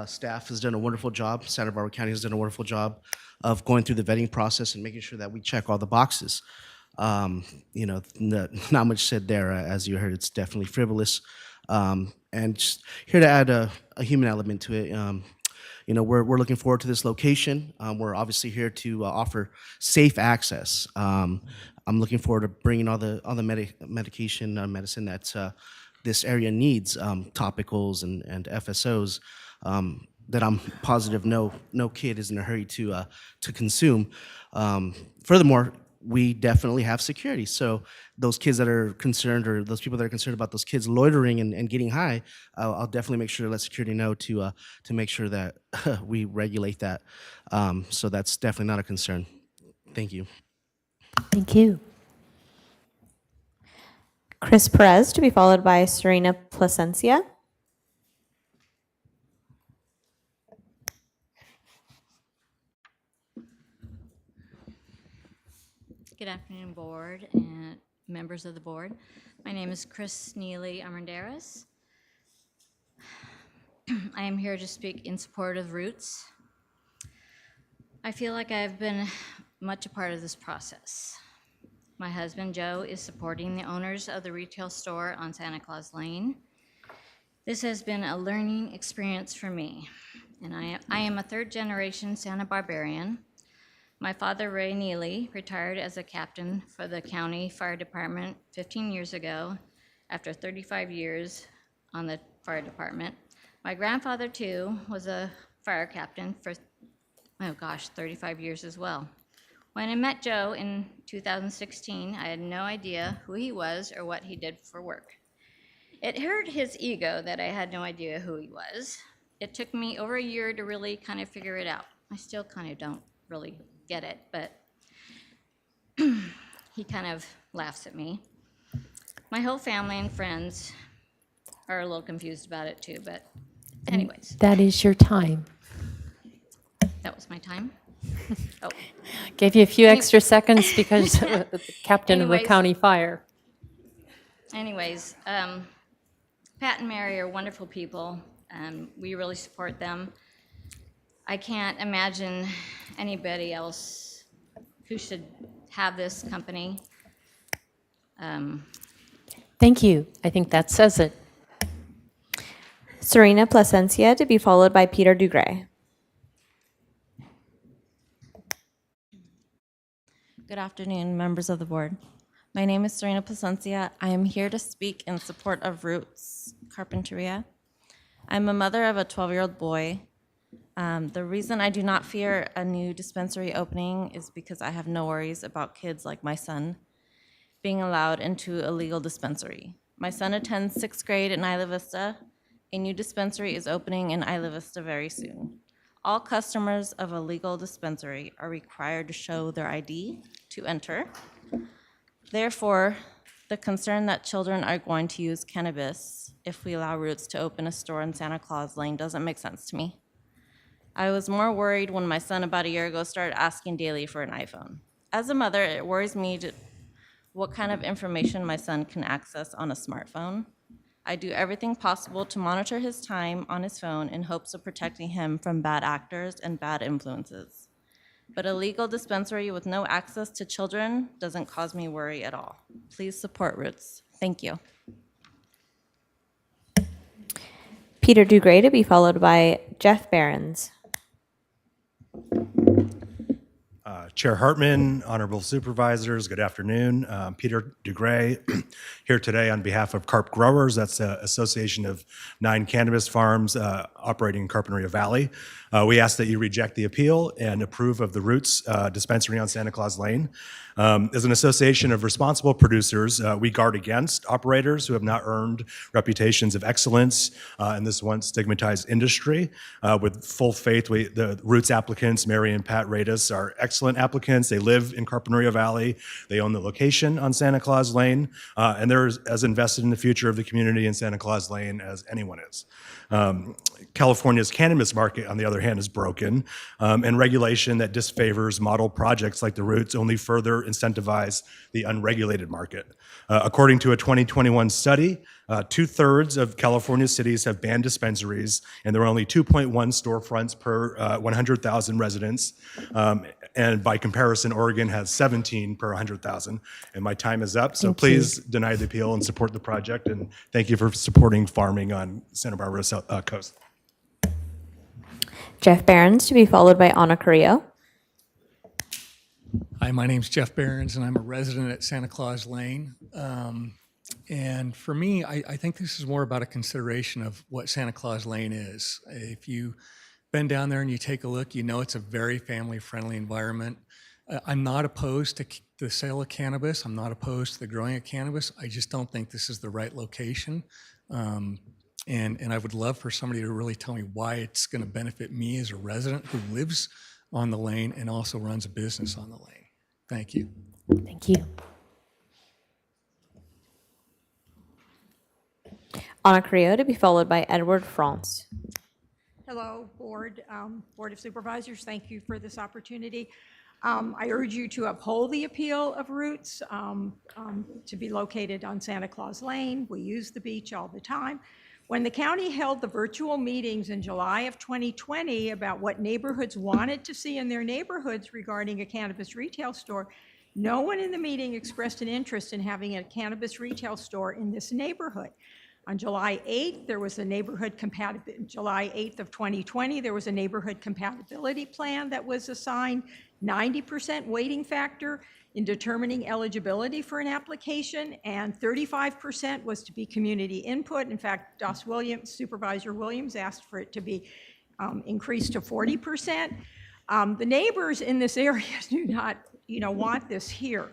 Staff has done a wonderful job. Santa Barbara County has done a wonderful job of going through the vetting process and making sure that we check all the boxes. Not much said there. As you heard, it's definitely frivolous. And just here to add a human element to it. We're looking forward to this location. We're obviously here to offer safe access. I'm looking forward to bringing all the medicine that this area needs, topicals and FSOs that I'm positive no kid is in a hurry to consume. Furthermore, we definitely have security. So those kids that are concerned, or those people that are concerned about those kids loitering and getting high, I'll definitely make sure to let security know to make sure that we regulate that. So that's definitely not a concern. Thank you. Thank you. Chris Perez to be followed by Serena Placencia. Good afternoon, board and members of the board. My name is Chris Neely Armanderas. I am here to speak in support of Roots. I feel like I've been much a part of this process. My husband, Joe, is supporting the owners of the retail store on Santa Claus Lane. This has been a learning experience for me, and I am a third-generation Santa Barbarian. My father, Ray Neely, retired as a captain for the county fire department 15 years ago after 35 years on the fire department. My grandfather, too, was a fire captain for, 35 years as well. When I met Joe in 2016, I had no idea who he was or what he did for work. It hurt his ego that I had no idea who he was. It took me over a year to really kind of figure it out. I still kind of don't really get it, but he kind of laughs at me. My whole family and friends are a little confused about it too, but anyways. That is your time. That was my time? Oh. Gave you a few extra seconds because the captain of the Anyways. county fire. Anyways, Pat and Mary are wonderful people, and we really support them. I can't imagine anybody else who should have this company. Thank you. I think that says it. Serena Placencia to be followed by Peter Dugray. Good afternoon, members of the board. My name is Serena Placencia. I am here to speak in support of Roots Carpinteria. I'm a mother of a 12-year-old boy. The reason I do not fear a new dispensary opening is because I have no worries about kids like my son being allowed into a legal dispensary. My son attends 6th grade in Isla Vista. A new dispensary is opening in Isla Vista very soon. All customers of a legal dispensary are required to show their ID to enter. Therefore, the concern that children are going to use cannabis if we allow Roots to open a store in Santa Claus Lane doesn't make sense to me. I was more worried when my son about a year ago started asking daily for an iPhone. As a mother, it worries me what kind of information my son can access on a smartphone. I do everything possible to monitor his time on his phone in hopes of protecting him from bad actors and bad influences. But a legal dispensary with no access to children doesn't cause me worry at all. Please support Roots. Thank you. Peter Dugray to be followed by Jeff Behrens. Chair Hartman, honorable supervisors, good afternoon. Peter Dugray here today on behalf of Carp Growers. That's the Association of 9 cannabis farms operating in Carpinteria Valley. We ask that you reject the appeal and approve of the Roots dispensary on Santa Claus Lane. As an association of responsible producers, we guard against operators who have not earned reputations of excellence in this once stigmatized industry. With full faith, the Roots applicants, Mary and Pat Radis, are excellent applicants. They live in Carpinteria Valley. They own the location on Santa Claus Lane, and they're as invested in the future of the community in Santa Claus Lane as anyone is. California's cannabis market, on the other hand, is broken, and regulation that disfavors model projects like the Roots only further incentivize the unregulated market. According to a 2021 study, 2/3 of California cities have banned dispensaries, and there are only 2.1 storefronts per 100,000 residents. And by comparison, Oregon has 17 per 100,000. And my time is up, so please deny the appeal and support the project. And thank you for supporting farming on Santa Barbara coast. Jeff Behrens to be followed by Anna Carrillo. Hi, my name's Jeff Behrens, and I'm a resident at Santa Claus Lane. And for me, I think this is more about a consideration of what Santa Claus Lane is. If you've been down there and you take a look, you know it's a very family-friendly environment. I'm not opposed to the sale of cannabis. I'm not opposed to the growing of cannabis. I just don't think this is the right location. And I would love for somebody to really tell me why it's going to benefit me as a resident who lives on the lane and also runs a business on the lane. Thank you. Thank you. Anna Carrillo to be followed by Edward France. Hello, Board of Supervisors. Thank you for this opportunity. I urge you to uphold the appeal of Roots to be located on Santa Claus Lane. We use the beach all the time. When the county held the virtual meetings in July of 2020 about what neighborhoods wanted to see in their neighborhoods regarding a cannabis retail store, no one in the meeting expressed an interest in having a cannabis retail store in this neighborhood. On July 8th, there was a July 8th of 2020, there was a neighborhood compatibility plan that was assigned 90% weighting factor in determining eligibility for an application, and 35% was to be community input. In fact, Supervisor Williams asked for it to be increased to 40%. The neighbors in this area do not, want this here.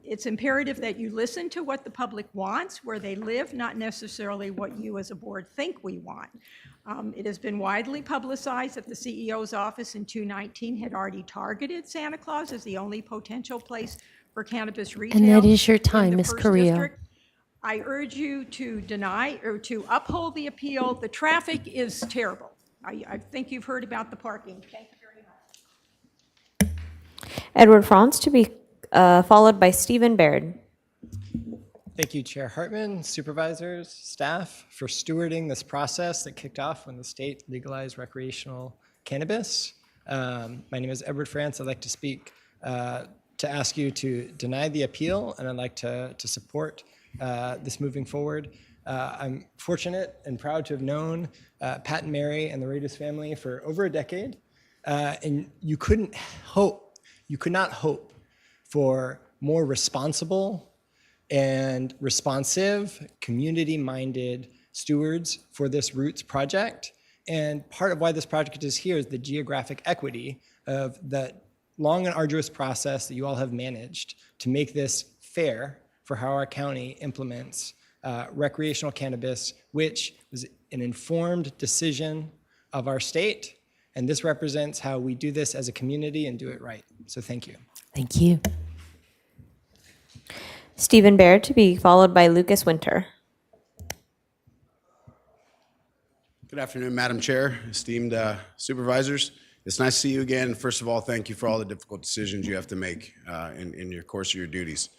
It's imperative that you listen to what the public wants, where they live, not necessarily what you as a board think we want. It has been widely publicized that the CEO's office in 2019 had already targeted Santa Claus as the only potential place for cannabis retail. And that is your in time, the Ms. first Correa. district. I urge you to deny or to uphold the appeal. The traffic is terrible. I think you've heard about the parking. Thank you very much. Edward Franz to be followed by Stephen Baird. Thank you, Chair Hartman, supervisors, staff, for stewarding this process that kicked off when the state legalized recreational cannabis. My name is Edward Franz. I'd like to speak to ask you to deny the appeal, and I'd like to support this moving forward. I'm fortunate and proud to have known Pat and Mary and the Radis family for over a decade, and you could not hope for more responsible and responsive, community-minded stewards for this Roots project. And part of why this project is here is the geographic equity of the long and arduous process that you all have managed to make this fair for how our county implements recreational cannabis, which was an informed decision of our state. And this represents how we do this as a community and do it right. So thank you. Thank you. Stephen Baird to be followed by Lucas Winter. Good afternoon, Madam Chair, esteemed supervisors. It's nice to see you again. First of all, thank you for all the difficult decisions you have to make in your course of your duties.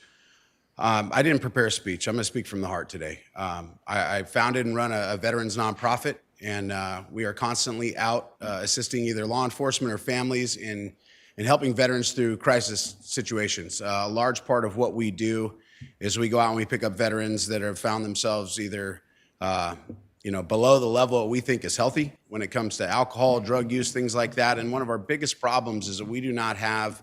I didn't prepare a speech. I'm going to speak from the heart today. I founded and run a veterans nonprofit, and we are constantly out assisting either law enforcement or families in helping veterans through crisis situations. A large part of what we do is we go out and we pick up veterans that have found themselves either below the level that we think is healthy when it comes to alcohol, drug use, things like that. And one of our biggest problems is that we do not have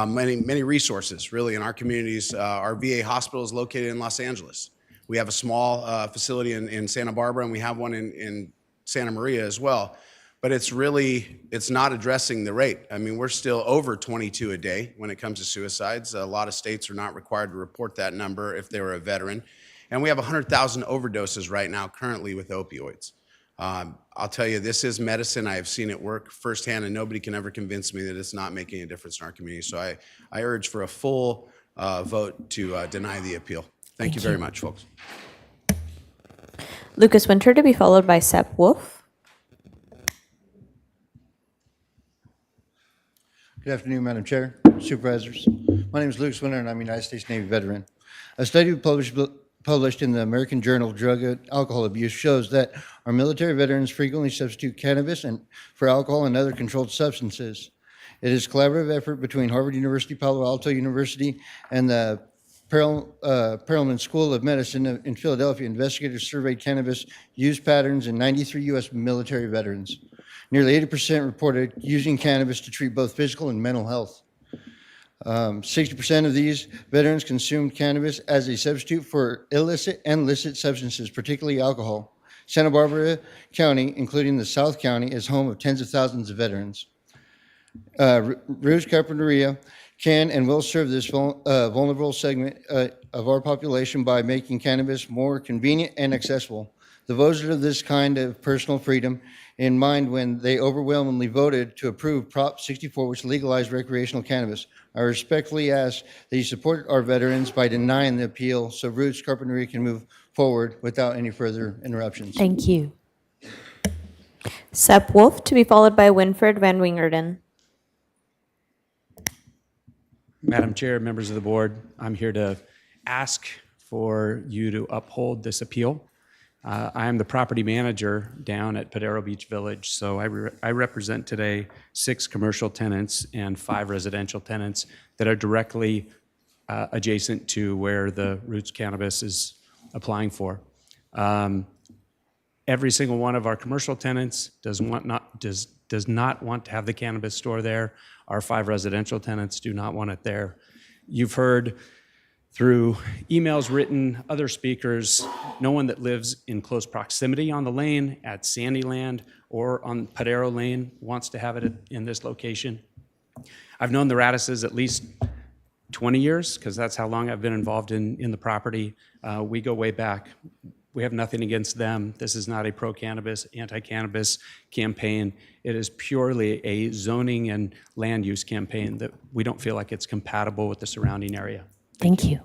many resources really in our communities. Our VA hospital is located in Los Angeles. We have a small facility in Santa Barbara, and we have one in Santa Maria as well. But it's not addressing the rate. I mean, we're still over 22 a day when it comes to suicides. A lot of states are not required to report that number if they were a veteran. And we have 100,000 overdoses right now currently with opioids. I'll tell you, this is medicine. I have seen it work firsthand, and nobody can ever convince me that it's not making a difference in our community. So I urge for a full vote to deny the appeal. Thank you very much, folks. Lucas Winter to be followed by Sepp Wolf. Good afternoon, Madam Chair, supervisors. My name is Lucas Winter, and I'm a United States Navy veteran. A study published in the American Journal of Drug and Alcohol Abuse shows that our military veterans frequently substitute cannabis for alcohol and other controlled substances. It is a collaborative effort between Harvard University, Palo Alto University, and the Perelman School of Medicine in Philadelphia. Investigators surveyed cannabis use patterns in 93 U.S. military veterans. Nearly 80% reported using cannabis to treat both physical and mental health. 60% of these veterans consumed cannabis as a substitute for illicit and licit substances, particularly alcohol. Santa Barbara County, including the South County, is home of tens of thousands of veterans. Rouge Carpinteria can and will serve this vulnerable segment of our population by making cannabis more convenient and accessible. The voters of this kind of personal freedom in mind when they overwhelmingly voted to approve Prop 64, which legalized recreational cannabis. I respectfully ask that you support our veterans by denying the appeal so Roots Carpinteria can move forward without any further interruptions. Thank you. Sepp Wolf to be followed by Winfred Van Wingerden. Madam Chair, members of the board, I'm here to ask for you to uphold this appeal. I am the property manager down at Padero Beach Village, so I represent today 6 commercial tenants and 5 residential tenants that are directly adjacent to where the Roots Cannabis is applying for. Every single one of our commercial tenants does not want to have the cannabis store there. Our 5 residential tenants do not want it there. You've heard through emails written, other speakers, no one that lives in close proximity on the lane at Sandyland or on Padero Lane wants to have it in this location. I've known the Radises at least 20 years, because that's how long I've been involved in the property. We go way back. We have nothing against them. This is not a pro-cannabis, anti-cannabis campaign. It is purely a zoning and land use campaign that we don't feel like it's compatible with the surrounding area. Thank you.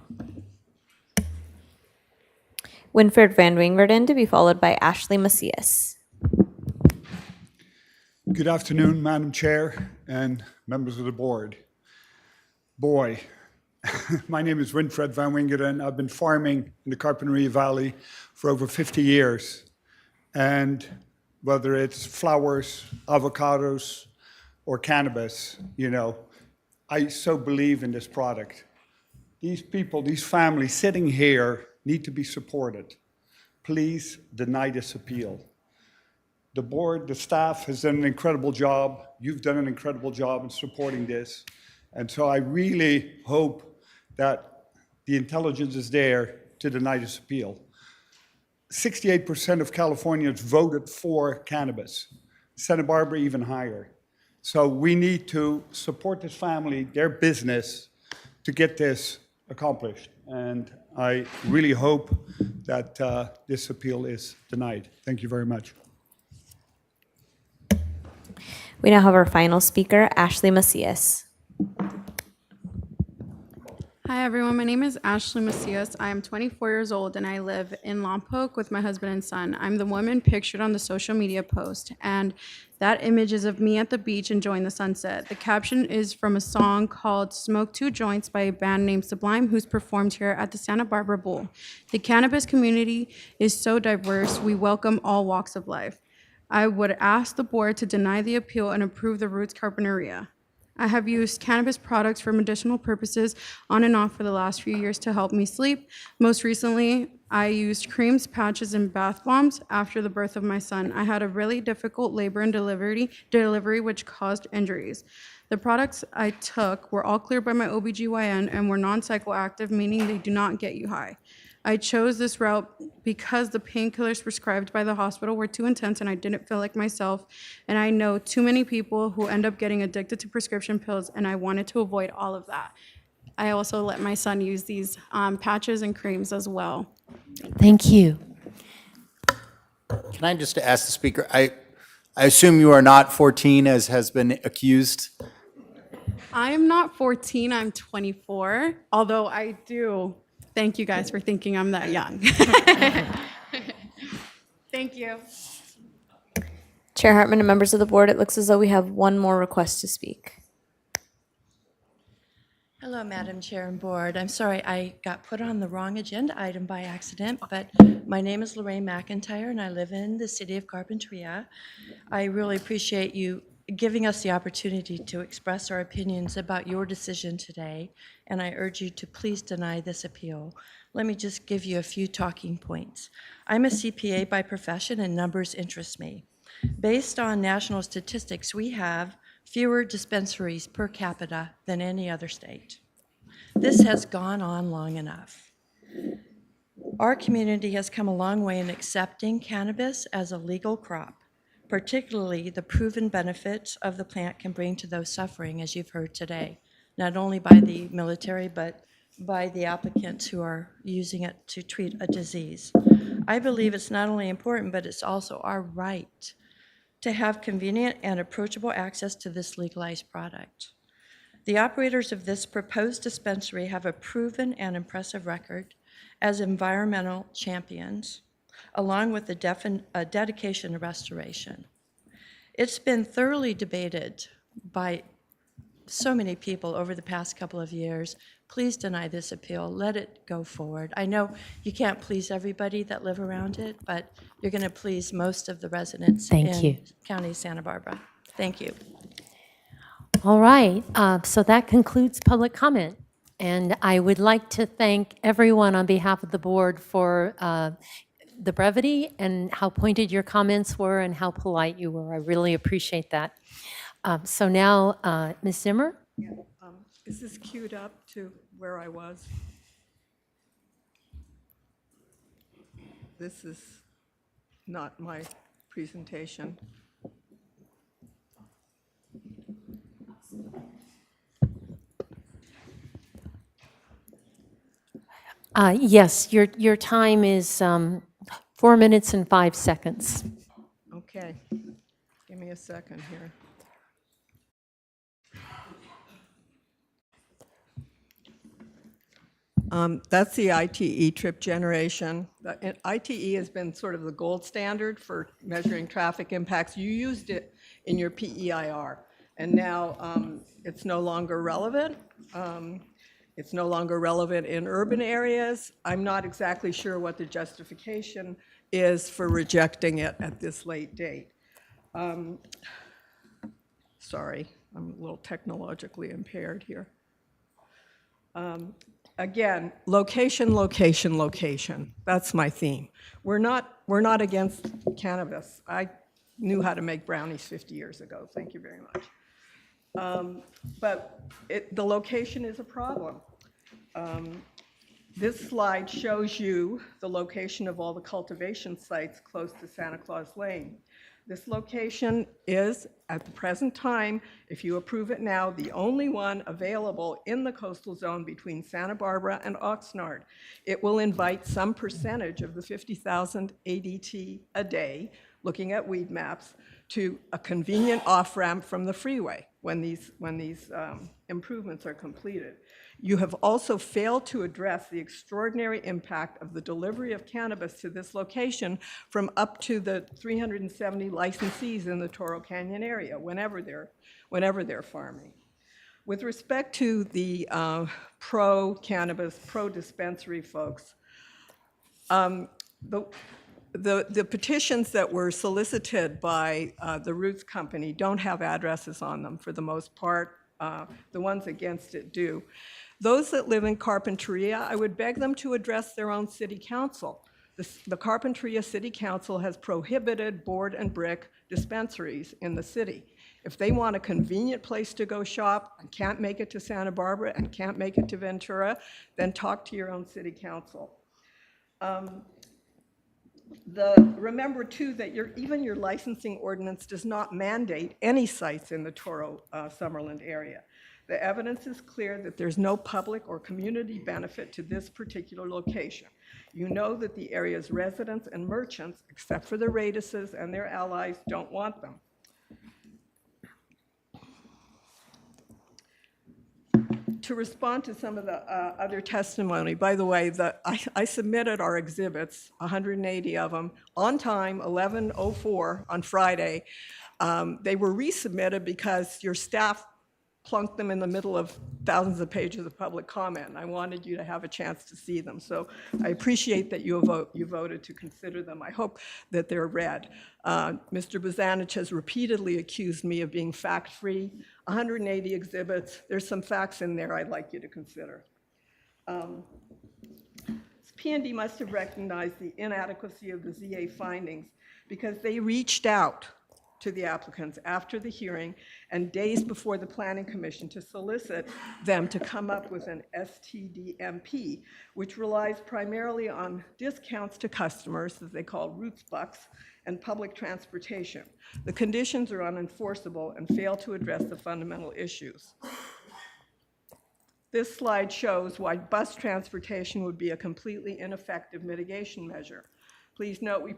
Winfred Van Wingerden to be followed by Ashley Macias. Good afternoon, Madam Chair and members of the board. Boy, my name is Winfred Van Wingerden. I've been farming in the Carpinteria Valley for over 50 years. And whether it's flowers, avocados, or cannabis, you know, I so believe in this product. These people, these families sitting here need to be supported. Please deny this appeal. The board, the staff has done an incredible job. You've done an incredible job in supporting this. And so I really hope that the intelligence is there to deny this appeal. 68% of Californians voted for cannabis. Santa Barbara even higher. So we need to support this family, their business, to get this accomplished. And I really hope that this appeal is denied. Thank you very much. We now have our final speaker, Ashley Macias. Hi everyone, my name is Ashley Macias. I am 24 years old and I live in Lompoc with my husband and son. I'm the woman pictured on the social media post, and that image is of me at the beach enjoying the sunset. The caption is from a song called Smoke Two Joints by a band named Sublime, who's performed here at the Santa Barbara Bowl. The cannabis community is so diverse, we welcome all walks of life. I would ask the board to deny the appeal and approve the Roots Carpinteria. I have used cannabis products for medicinal purposes on and off for the last few years to help me sleep. Most recently, I used creams, patches, and bath bombs after the birth of my son. I had a really difficult labor and delivery which caused injuries. The products I took were all cleared by my OBGYN and were non-psychoactive, meaning they do not get you high. I chose this route because the painkillers prescribed by the hospital were too intense and I didn't feel like myself. And I know too many people who end up getting addicted to prescription pills, and I wanted to avoid all of that. I also let my son use these patches and creams as well. Thank you. Can I just ask the speaker, I assume you are not 14 as has been accused? I am not 14, I'm 24, although I do. Thank you guys for thinking I'm that young. Thank you. Chair Hartman and members of the board, it looks as though we have one more request to speak. Hello, Madam Chair and Board. I'm sorry I got put on the wrong agenda item by accident, but my name is Lorraine McIntyre and I live in the city of Carpinteria. I really appreciate you giving us the opportunity to express our opinions about your decision today, and I urge you to please deny this appeal. Let me just give you a few talking points. I'm a CPA by profession and numbers interest me. Based on national statistics, we have fewer dispensaries per capita than any other state. This has gone on long enough. Our community has come a long way in accepting cannabis as a legal crop, particularly the proven benefits of the plant can bring to those suffering, as you've heard today, not only by the military, but by the applicants who are using it to treat a disease. I believe it's not only important, but it's also our right to have convenient and approachable access to this legalized product. The operators of this proposed dispensary have a proven and impressive record as environmental champions, along with a dedication to restoration. It's been thoroughly debated by so many people over the past couple of years. Please deny this appeal. Let it go forward. I know you can't please everybody that live around it, but you're going to please most of the residents in County Santa Barbara. Thank you. All right, so that concludes public comment. And I would like to thank everyone on behalf of the board for the brevity and how pointed your comments were and how polite you were. I really appreciate that. So now, Ms. Zimmer? Is this queued up to where I was? This is not my presentation. Yes, your time is 4 minutes and 5 seconds. Okay, give me a second here. That's the ITE trip generation. The ITE has been sort of the gold standard for measuring traffic impacts. You used it in your PEIR, and now it's no longer relevant. It's no longer relevant in urban areas. I'm not exactly sure what the justification is for rejecting it at this late date. Sorry, I'm a little technologically impaired here. Again, location, location, location. That's my theme. We're not against cannabis. I knew how to make brownies 50 years ago. Thank you very much. But the location is a problem. This slide shows you the location of all the cultivation sites close to Santa Claus Lane. This location is, at the present time, if you approve it now, the only one available in the coastal zone between Santa Barbara and Oxnard. It will invite some percentage of the 50,000 ADT a day, looking at weed maps, to a convenient off-ramp from the freeway when these improvements are completed. You have also failed to address the extraordinary impact of the delivery of cannabis to this location from up to the 370 licensees in the Toro Canyon area whenever they're farming. With respect to the pro-cannabis, pro-dispensary folks, the petitions that were solicited by the Roots Company don't have addresses on them for the most part. The ones against it do. Those that live in Carpinteria, I would beg them to address their own city council. The Carpinteria City Council has prohibited board and brick dispensaries in the city. If they want a convenient place to go shop and can't make it to Santa Barbara and can't make it to Ventura, then talk to your own city council. Remember too that even your licensing ordinance does not mandate any sites in the Toro Summerlin area. The evidence is clear that there's no public or community benefit to this particular location. You know that the area's residents and merchants, except for the Radises and their allies, don't want them. To respond to some of the other testimony, by the way, I submitted our exhibits, 180 of them, on time, 11:04 on Friday. They were resubmitted because your staff plunked them in the middle of thousands of pages of public comment, and I wanted you to have a chance to see them. So I appreciate that you voted to consider them. I hope that they're read. Mr. Bozanich has repeatedly accused me of being fact-free. 180 exhibits. There's some facts in there I'd like you to consider. P&D must have recognized the inadequacy of the ZA findings because they reached out to the applicants after the hearing and days before the Planning Commission to solicit them to come up with an STDMP, which relies primarily on discounts to customers that they call Roots Bucks and public transportation. The conditions are unenforceable and fail to address the fundamental issues. This slide shows why bus transportation would be a completely ineffective mitigation measure. Please note we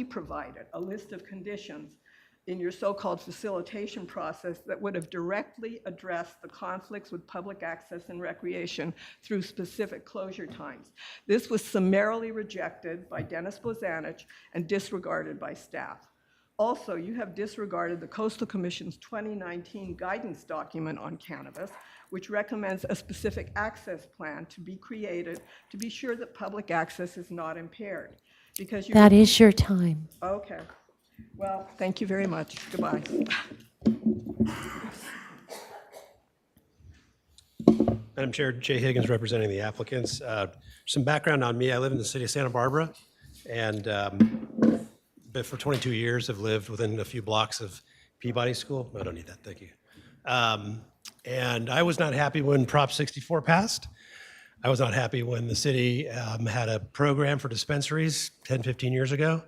provided a list of conditions in your so-called facilitation process that would have directly addressed the conflicts with public access and recreation through specific closure times. This was summarily rejected by Dennis Bozanich and disregarded by staff. Also, you have disregarded the Coastal Commission's 2019 guidance document on cannabis, which recommends a specific access plan to be created to be sure that public access is not impaired. Because That is your time. Okay. Well, thank you very much. Goodbye. Madam Chair, Jay Higgins representing the applicants. Some background on me. I live in the city of Santa Barbara, And but for 22 years, I've lived within a few blocks of Peabody School. I don't need that, thank you. And I was not happy when Prop 64 passed. I was not happy when the city had a program for dispensaries 10, 15 years ago.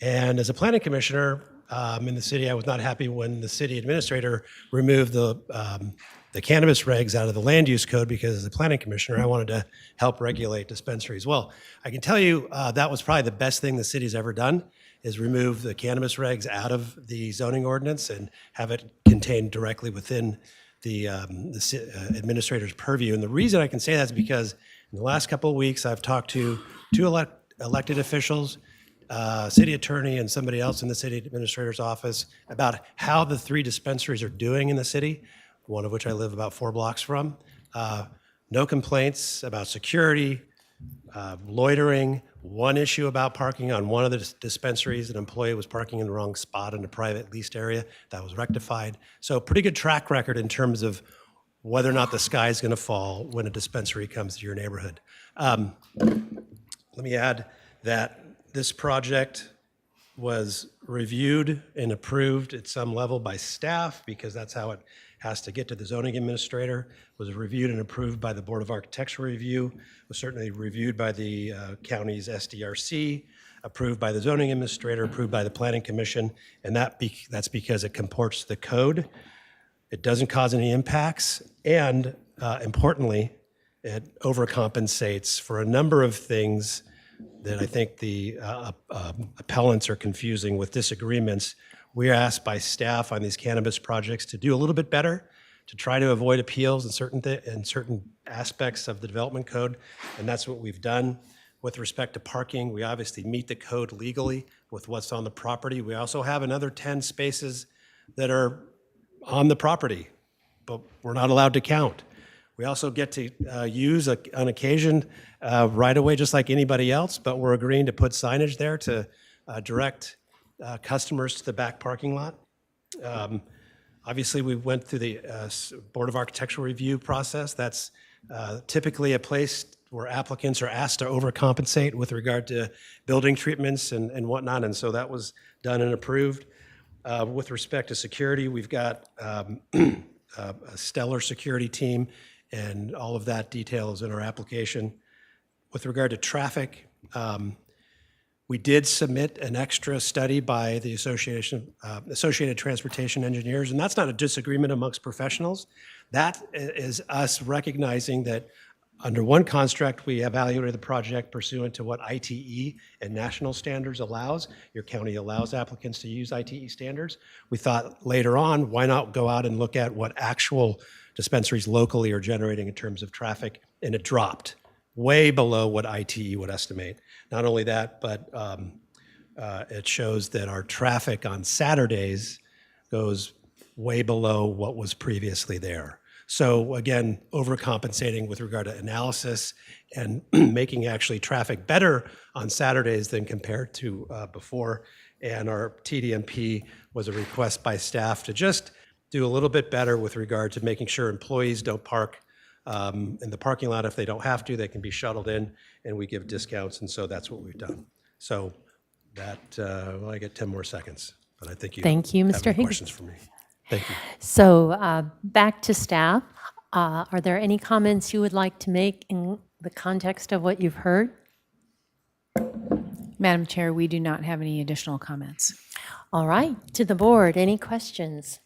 And as a planning commissioner in the city, I was not happy when the city administrator removed the cannabis regs out of the land use code, because as a planning commissioner, I wanted to help regulate dispensaries. Well, I can tell you that was probably the best thing the city's ever done, is remove the cannabis regs out of the zoning ordinance and have it contained directly within the administrator's purview. And the reason I can say that is because in the last couple of weeks, I've talked to two elected officials, city attorney and somebody else in the city administrator's office, about how the 3 dispensaries are doing in the city, one of which I live about 4 blocks from. No complaints about security, loitering, one issue about parking on one of the dispensaries. An employee was parking in the wrong spot in a private leased area. That was rectified. So pretty good track record in terms of whether or not the sky is going to fall when a dispensary comes to your neighborhood. Let me add that this project was reviewed and approved at some level by staff, because that's how it has to get to the zoning administrator. Was reviewed and approved by the Board of Architectural Review, was certainly reviewed by the county's SDRC, approved by the zoning administrator, approved by the planning commission, and that's because it comports the code. It doesn't cause any impacts, and importantly, it overcompensates for a number of things that I think the appellants are confusing with disagreements. We are asked by staff on these cannabis projects to do a little bit better, to try to avoid appeals in certain aspects of the development code, and that's what we've done. With respect to parking, we obviously meet the code legally with what's on the property. We also have another 10 spaces that are on the property, but we're not allowed to count. We also get to use, on occasion, right away, just like anybody else, but we're agreeing to put signage there to direct customers to the back parking lot. Obviously, we went through the Board of Architectural Review process. That's typically a place where applicants are asked to overcompensate with regard to building treatments and whatnot, and so that was done and approved. With respect to security, we've got a stellar security team, and all of that detail is in our application. With regard to traffic, we did submit an extra study by the Associated Transportation Engineers, and that's not a disagreement amongst professionals. That is us recognizing that under one construct, we evaluated the project pursuant to what ITE and national standards allows. Your county allows applicants to use ITE standards. We thought later on, why not go out and look at what actual dispensaries locally are generating in terms of traffic, and it dropped way below what ITE would estimate. Not only that, but it shows that our traffic on Saturdays goes way below what was previously there. So again, overcompensating with regard to analysis and making actually traffic better on Saturdays than compared to before. And our TDMP was a request by staff to just do a little bit better with regard to making sure employees don't park in the parking lot. If they don't have to, they can be shuttled in, and we give discounts, and so that's what we've done. So that, well, I get 10 more seconds, but I think you have Mr. any Higgins. questions for me. Thank you. So back to staff. Are there any comments you would like to make in the context of what you've heard? Madam Chair, we do not have any additional comments. All right, to the board, any questions?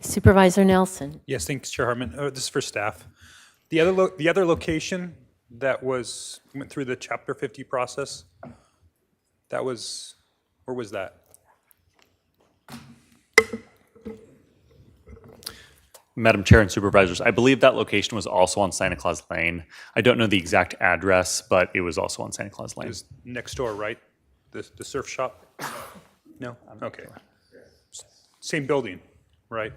Supervisor Nelson. Yes, thanks, Chair Hartman. This is for staff. The other location that went through the Chapter 50 process, where was that? Madam Chair and Supervisors, I believe that location was also on Santa Claus Lane. I don't know the exact address, but it was also on Santa Claus Lane. It was next door, right? The surf shop? No? Okay. Same building, right?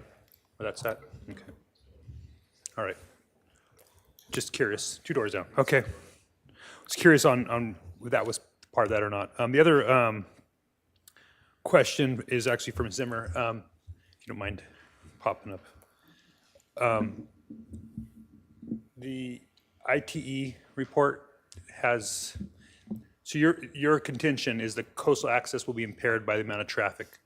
Where that's at? Okay. All right. Just curious. 2 doors down. Okay. I was curious on whether that was part of that or not. The other question is actually from Zimmer, if you don't mind popping up. The ITE report has So your contention is that coastal access will be impaired by the amount of traffic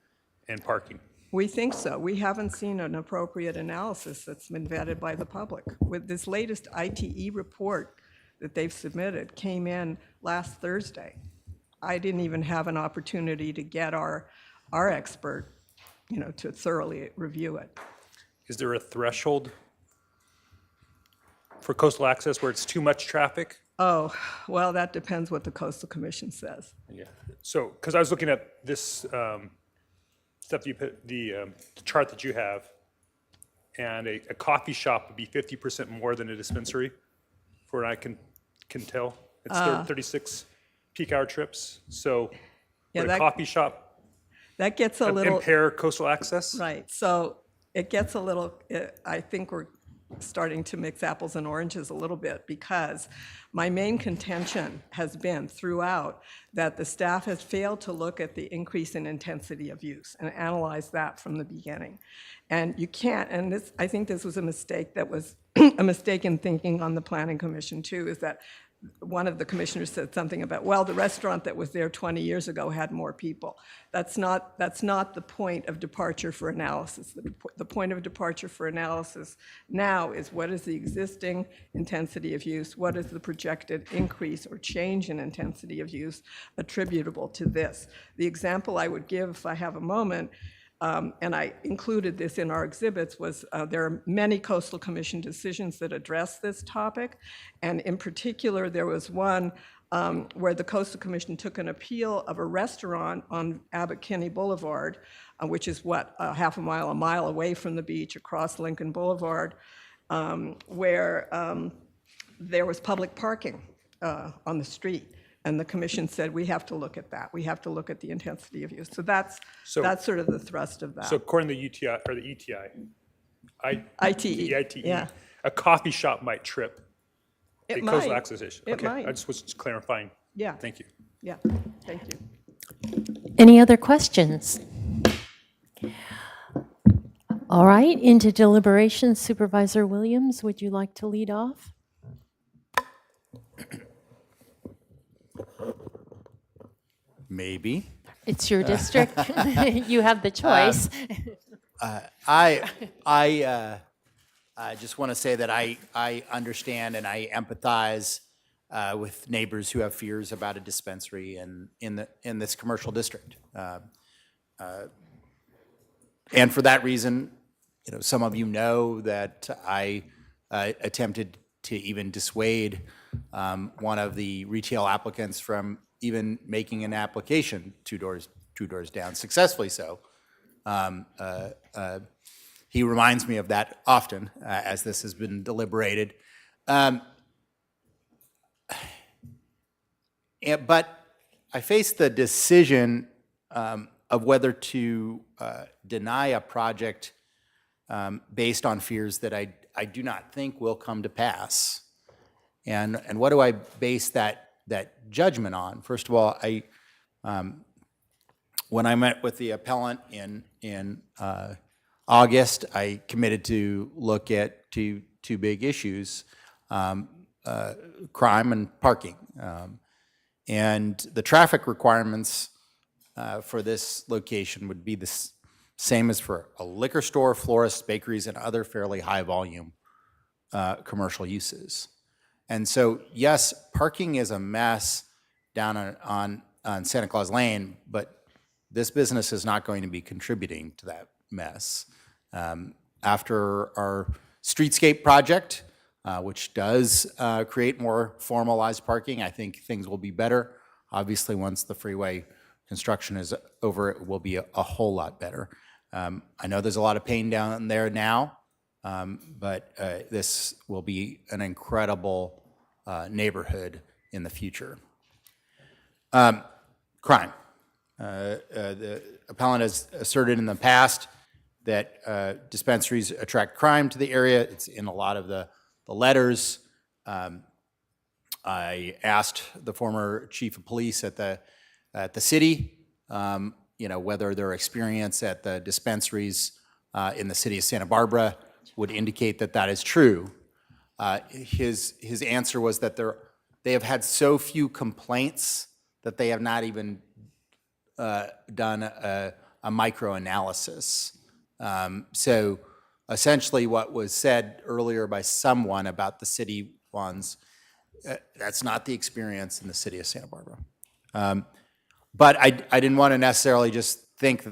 and parking? We think so. We haven't seen an appropriate analysis that's been vetted by the public. With this latest ITE report that they've submitted came in last Thursday. I didn't even have an opportunity to get our expert, to thoroughly review it. Is there a threshold for coastal access where it's too much traffic? Oh, well, that depends what the Coastal Commission says. Yeah. So, because I was looking at this stuff you put, the chart that you have, and a coffee shop would be 50% more than a dispensary, for what I can tell. It's 36 peak hour trips. So, would a coffee shop that gets a little impair coastal access? Right. So it gets a little. I think we're starting to mix apples and oranges a little bit, because my main contention has been throughout that the staff has failed to look at the increase in intensity of use and analyze that from the beginning. And you can't, and this, I think this was a mistake that was a mistake in thinking on the Planning Commission too, is that one of the commissioners said something about, well, the restaurant that was there 20 years ago had more people. That's not the point of departure for analysis. The point of departure for analysis now is, what is the existing intensity of use? What is the projected increase or change in intensity of use attributable to this? The example I would give, if I have a moment, and I included this in our exhibits, was there are many Coastal Commission decisions that address this topic, and in particular there was one where the Coastal Commission took an appeal of a restaurant on Abbot Kinney Boulevard, which is a mile away from the beach across Lincoln Boulevard, where there was public parking on the street. And the commission said, we have to look at that. We have to look at the intensity of use. So that's sort of the thrust of that. So according to the UTI, or the ETI, ITE, yeah. A coffee shop might trip It a coastal might. access issue. It Okay, might. I just was clarifying. Yeah. Thank you. Yeah, thank you. Any other questions? All right, into deliberations. Supervisor Williams, would you like to lead off? Maybe. It's your district. You have the choice. I just want to say that I understand and I empathize with neighbors who have fears about a dispensary in this commercial district. And for that reason, some of you know that I attempted to even dissuade one of the retail applicants from even making an application two doors down, successfully so. He reminds me of that often as this has been deliberated. But I face the decision of whether to deny a project based on fears that I do not think will come to pass. And what do I base that judgment on? First of all, when I met with the appellant in August, I committed to look at two big issues, crime and parking. And the traffic requirements for this location would be the same as for a liquor store, florists, bakeries, and other fairly high volume commercial uses. And so, yes, parking is a mess down on Santa Claus Lane, but this business is not going to be contributing to that mess. After our streetscape project, which does create more formalized parking, I think things will be better. Obviously, once the freeway construction is over, it will be a whole lot better. I know there's a lot of pain down there now, but this will be an incredible neighborhood in the future. Crime. The appellant has asserted in the past that dispensaries attract crime to the area. It's in a lot of the letters. I asked the former chief of police at the city, whether their experience at the dispensaries in the city of Santa Barbara would indicate that that is true. His answer was that they have had so few complaints that they have not even done a microanalysis. So essentially what was said earlier by someone about the city ones, that's not the experience in the city of Santa Barbara. But I didn't want to necessarily just think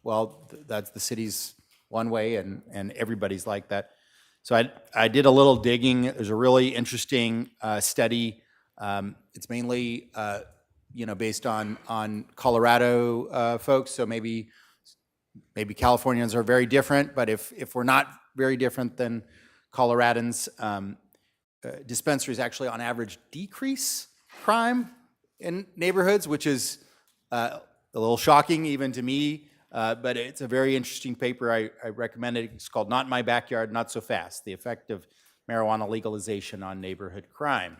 well, that's the city's one way and everybody's like that. So I did a little digging. There's a really interesting study. It's mainly based on Colorado folks. So maybe Californians are very different, but if we're not very different than Coloradans, dispensaries actually on average decrease crime in neighborhoods, which is a little shocking even to me, but it's a very interesting paper. I recommend it. It's called Not in My Backyard, Not So Fast, The Effect of Marijuana Legalization on Neighborhood Crime.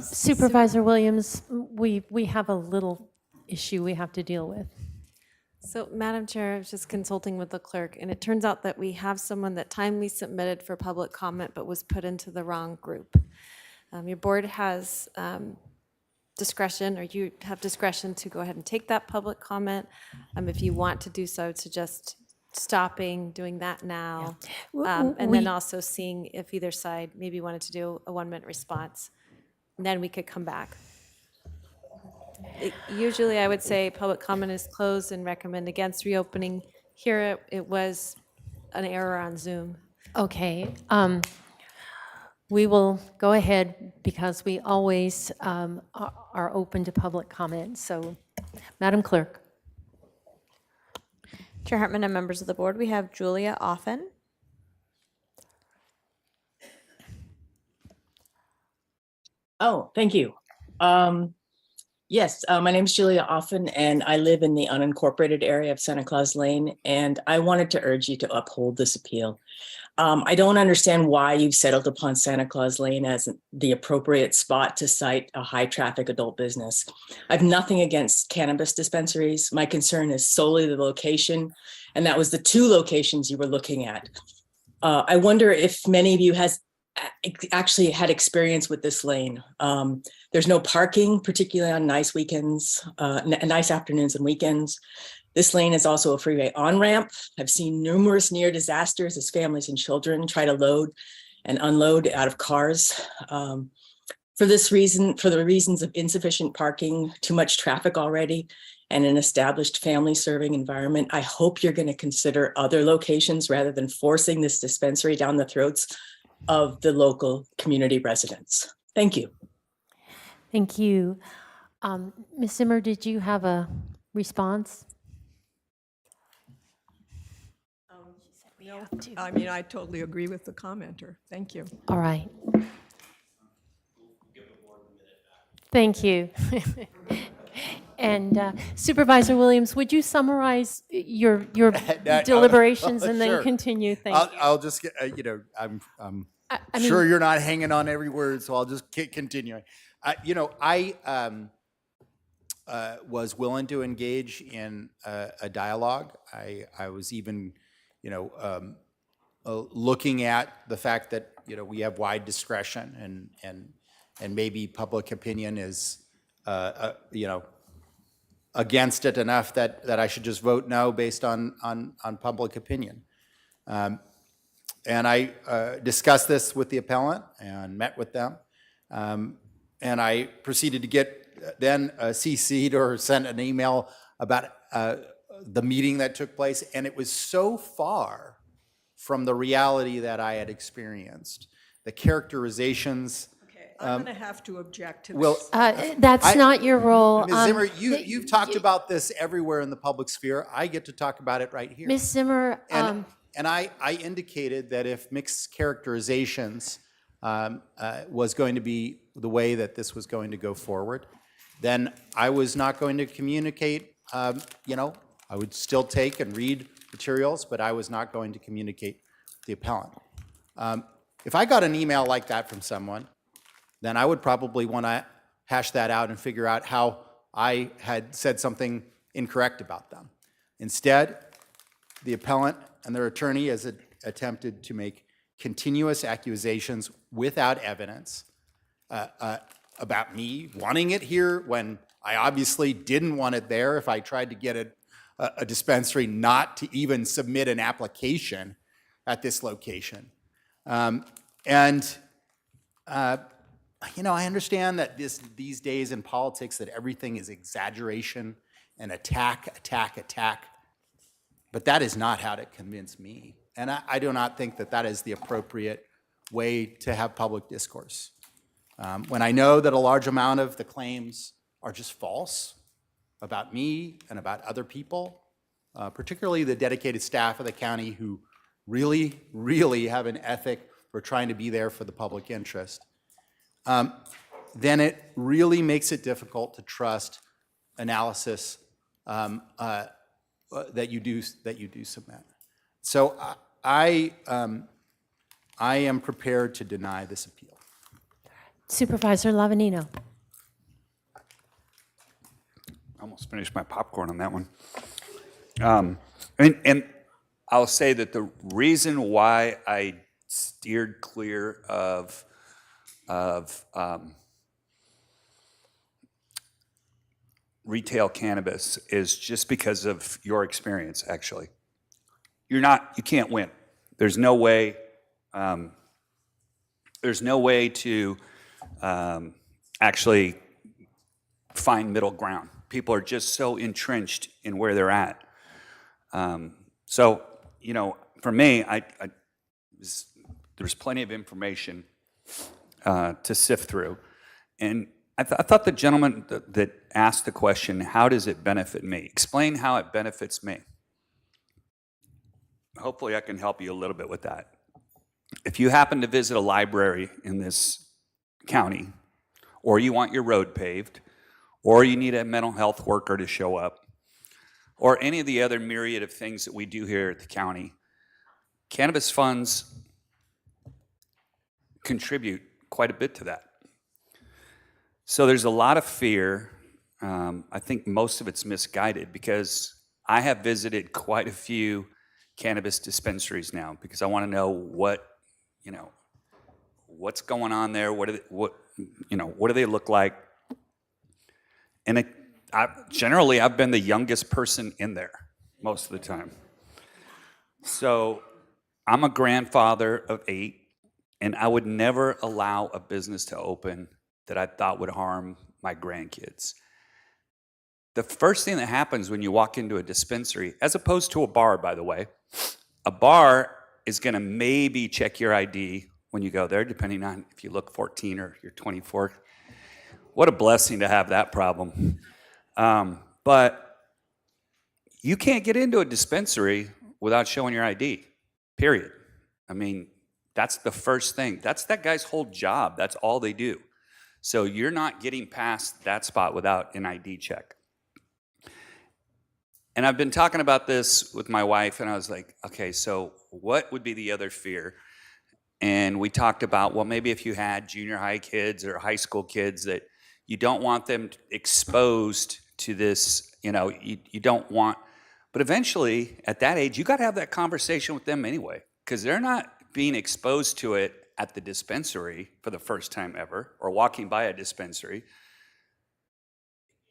Supervisor Williams, we have a little issue we have to deal with. So, Madam Chair, I was just consulting with the clerk, and it turns out that we have someone that timely submitted for public comment but was put into the wrong group. Your board has discretion, or you have discretion to go ahead and take that public comment. If you want to do so, to just stopping, doing that now, and then also seeing if either side maybe wanted to do a 1-minute response. And then we could come back. Usually, I would say public comment is closed and recommend against reopening. Here, it was an error on Zoom. Okay. We will go ahead because we always are open to public comment. So, Madam Clerk. Chair Hartman and members of the board, we have Julia Offen. Oh, thank you. Yes, my name is Julia Offen, and I live in the unincorporated area of Santa Claus Lane, and I wanted to urge you to uphold this appeal. I don't understand why you've settled upon Santa Claus Lane as the appropriate spot to site a high-traffic adult business. I have nothing against cannabis dispensaries. My concern is solely the location, and that was the 2 locations you were looking at. I wonder if many of you has actually had experience with this lane. There's no parking, particularly on nice weekends, nice afternoons and weekends. This lane is also a freeway on-ramp. I've seen numerous near disasters as families and children try to load and unload out of cars. For the reasons of insufficient parking, too much traffic already, and an established family serving environment, I hope you're going to consider other locations rather than forcing this dispensary down the throats of the local community residents. Thank you. Thank you. Ms. Zimmer, did you have a response? No, I mean, I totally agree with the commenter. Thank you. All right. Thank you. And Supervisor Williams, would you summarize your deliberations and then Sure. continue? Thank you. I'll just get, I'm I sure mean- you're not hanging on every word, so I'll just continue. I was willing to engage in a dialogue. I was even, looking at the fact that, we have wide discretion and maybe public opinion is, against it enough that I should just vote no based on public opinion. And I discussed this with the appellant and met with them. And I proceeded to get then CC'd or sent an email about the meeting that took place. And it was so far from the reality that I had experienced. The characterizations. I'm going to have to object to this. Well, that's not your role. Ms. Zimmer, you've talked about this everywhere in the public sphere. I get to talk about it right here. Ms. Zimmer. And I indicated that if mixed characterizations was going to be the way that this was going to go forward, then I was not going to communicate, I would still take and read materials, but I was not going to communicate with the appellant. If I got an email like that from someone, then I would probably want to hash that out and figure out how I had said something incorrect about them. Instead, the appellant and their attorney has attempted to make continuous accusations without evidence about me wanting it here when I obviously didn't want it there. If I tried to get a dispensary, not to even submit an application at this location. I understand that these days in politics that everything is exaggeration and attack, but that is not how to convince me. And I do not think that that is the appropriate way to have public discourse. When I know that a large amount of the claims are just false about me and about other people, particularly the dedicated staff of the county who really, really have an ethic for trying to be there for the public interest, then it really makes it difficult to trust analysis that you do submit. So I am prepared to deny this appeal. Supervisor Lavanino. Almost finished my popcorn on that one. And I'll say that the reason why I steered clear of retail cannabis is just because of your experience, actually. You can't win. There's no way to actually find middle ground. People are just so entrenched in where they're at. So, for me, there's plenty of information to sift through. And I thought the gentleman that asked the question, how does it benefit me? Explain how it benefits me. Hopefully I can help you a little bit with that. If you happen to visit a library in this county, or you want your road paved, or you need a mental health worker to show up, or any of the other myriad of things that we do here at the county, cannabis funds contribute quite a bit to that. So there's a lot of fear. I think most of it's misguided because I have visited quite a few cannabis dispensaries now because I want to know what's going on there. What do they look like? And generally, I've been the youngest person in there most of the time. So I'm a grandfather of 8, and I would never allow a business to open that I thought would harm my grandkids. The first thing that happens when you walk into a dispensary, as opposed to a bar, by the way, a bar is going to maybe check your ID when you go there, depending on if you look 14 or you're 24. What a blessing to have that problem. But you can't get into a dispensary without showing your ID, period. I mean, that's the first thing. That's that guy's whole job. That's all they do. So you're not getting past that spot without an ID check. And I've been talking about this with my wife, and I was like, okay, so what would be the other fear? And we talked about, well, maybe if you had junior high kids or high school kids that you don't want them exposed to this, you don't want, but eventually at that age, you got to have that conversation with them anyway, because they're not being exposed to it at the dispensary for the first time ever, or walking by a dispensary.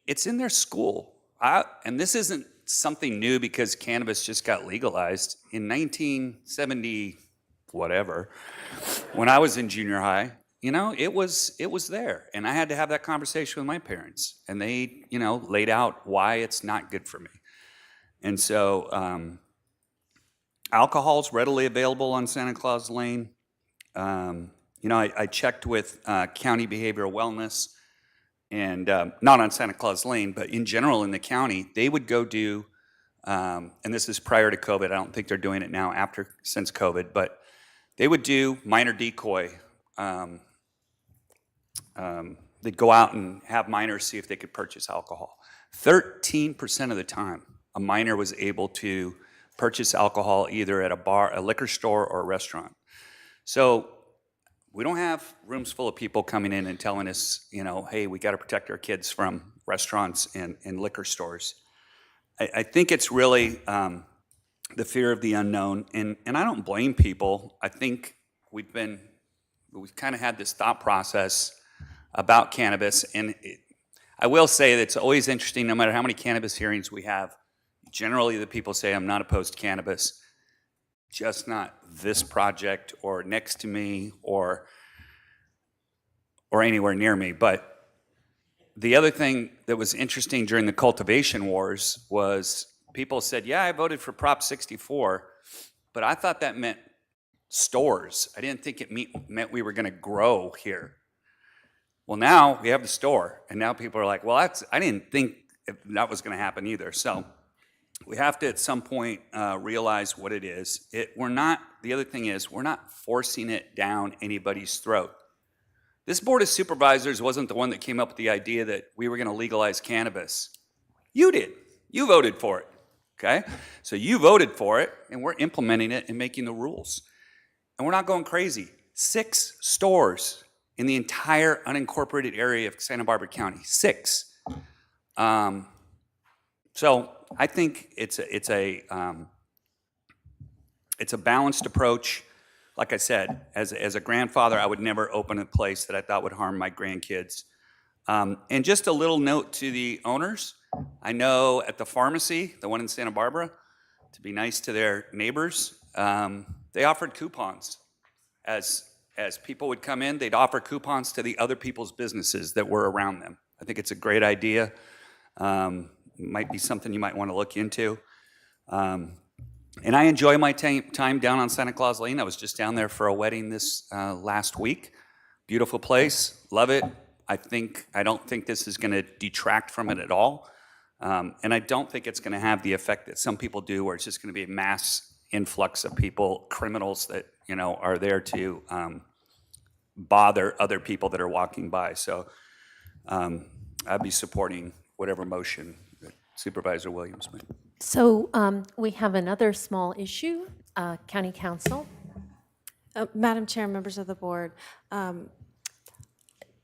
It's in their school. And this isn't something new because cannabis just got legalized. In 1970, whatever, when I was in junior high, it was there. And I had to have that conversation with my parents. And they, laid out why it's not good for me. And so alcohol's readily available on Santa Claus Lane. I checked with County Behavioral Wellness, and not on Santa Claus Lane, but in general in the county, they would go do, and this is prior to COVID, I don't think they're doing it now since COVID, but they would do minor decoy. They'd go out and have minors see if they could purchase alcohol. 13% of the time, a minor was able to purchase alcohol either at a bar, a liquor store, or a restaurant. So we don't have rooms full of people coming in and telling us, hey, we got to protect our kids from restaurants and liquor stores. I think it's really the fear of the unknown, and I don't blame people. I think we've kind of had this thought process about cannabis, and I will say that it's always interesting, no matter how many cannabis hearings we have, generally the people say, I'm not opposed to cannabis, just not this project or next to me or anywhere near me. But the other thing that was interesting during the cultivation wars was people said, yeah, I voted for Prop 64, but I thought that meant stores. I didn't think it meant we were going to grow here. Well, now we have the store, and now people are like, well, I didn't think that was going to happen either. So we have to, at some point, realize what it is. The other thing is, we're not forcing it down anybody's throat. This Board of Supervisors wasn't the one that came up with the idea that we were going to legalize cannabis. You did. You voted for it, okay? So you voted for it, and we're implementing it and making the rules. And we're not going crazy. 6 stores in the entire unincorporated area of Santa Barbara County. 6. So I think it's a balanced approach. Like I said, as a grandfather, I would never open a place that I thought would harm my grandkids. And just a little note to the owners. I know at the pharmacy, the one in Santa Barbara, to be nice to their neighbors, they offered coupons. As people would come in, they'd offer coupons to the other people's businesses that were around them. I think it's a great idea. Might be something you might want to look into. And I enjoy my time down on Santa Claus Lane. I was just down there for a wedding this last week. Beautiful place, love it. I don't think this is going to detract from it at all. And I don't think it's going to have the effect that some people do, where it's just going to be a mass influx of people, criminals that are there to bother other people that are walking by. So I'd be supporting whatever motion that Supervisor Williams made. So we have another small issue, County Council. Madam Chair, members of the board,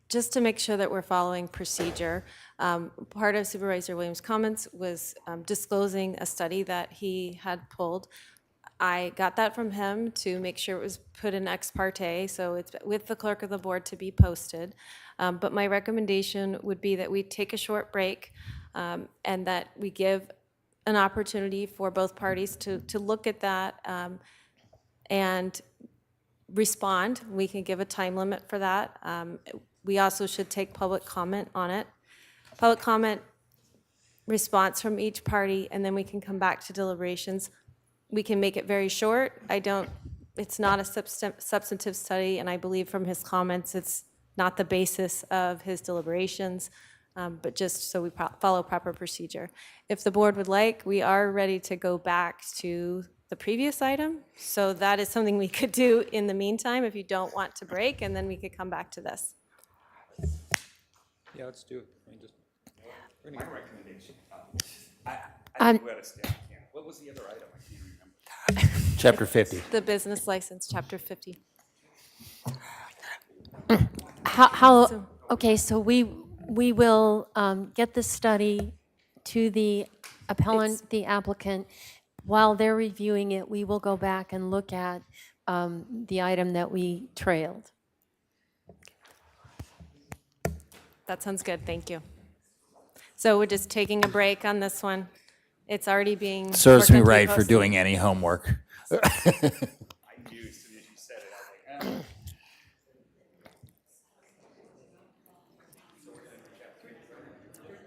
just to make sure that we're following procedure, part of Supervisor Williams' comments was disclosing a study that he had pulled. I got that from him to make sure it was put in ex parte, so it's with the clerk of the board to be posted. But my recommendation would be that we take a short break and that we give an opportunity for both parties to look at that and respond. We can give a time limit for that. We also should take public comment on it. Public comment, response from each party, and then we can come back to deliberations. We can make it very short. It's not a substantive study, and I believe from his comments, it's not the basis of his deliberations, but just so we follow proper procedure. If the board would like, we are ready to go back to the previous item. So that is something we could do in the meantime if you don't want to break, and then we could come back to this. Yeah, let's do it. My recommendation. I think we ought to stay on camera. What was the other item? I can't remember. Chapter 50. The business license, Chapter 50. Okay, so we will get the study to the appellant, the applicant. While they're reviewing it, we will go back and look at the item that we trailed. That sounds good, thank you. So we're just taking a break on this one. It's already being. Serves me worked into right for posting. doing any homework. I knew as soon as you said it, I was like,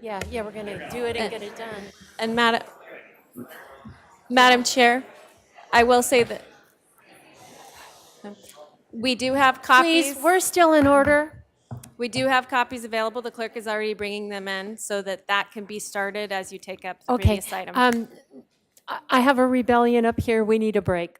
Yeah, we're going to do it and get it done. And Madam Chair, I will say that we do have copies. Please, we're still in order. We do have copies available. The clerk is already bringing them in so that can be started as you take up the Okay. previous item. I have a rebellion up here. We need a break.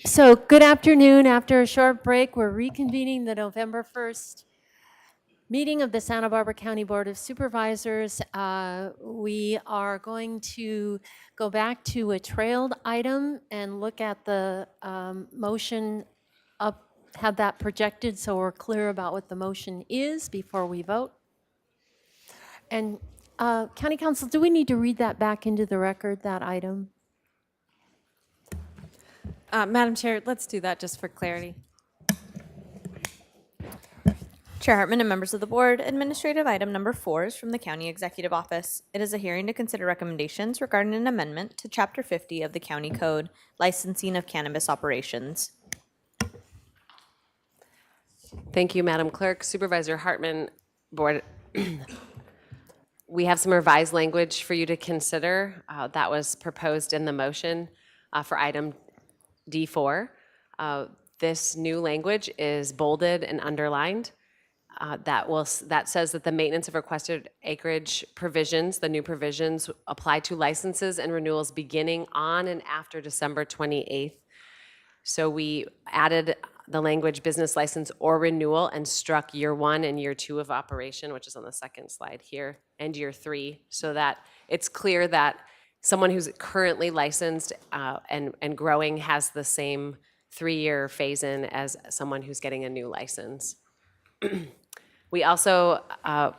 So good afternoon. After a short break, we're reconvening the November 1st meeting of the Santa Barbara County Board of Supervisors. We are going to go back to a trailed item and look at the motion up, have that projected so we're clear about what the motion is before we vote. And County Council, do we need to read that back into the record, that item? Madam Chair, let's do that just for clarity. Chair Hartman and members of the board, administrative item number 4 is from the County Executive Office. It is a hearing to consider recommendations regarding an amendment to Chapter 50 of the County Code, licensing of cannabis operations. Thank you, Madam Clerk. Supervisor Hartman, board. We have some revised language for you to consider that was proposed in the motion for item D4. This new language is bolded and underlined. That says that the maintenance of requested acreage provisions, the new provisions, apply to licenses and renewals beginning on and after December 28th. So we added the language business license or renewal and struck year 1 and year 2 of operation, which is on the second slide here, and year 3, so that it's clear that someone who's currently licensed and growing has the same 3-year phase-in as someone who's getting a new license. We also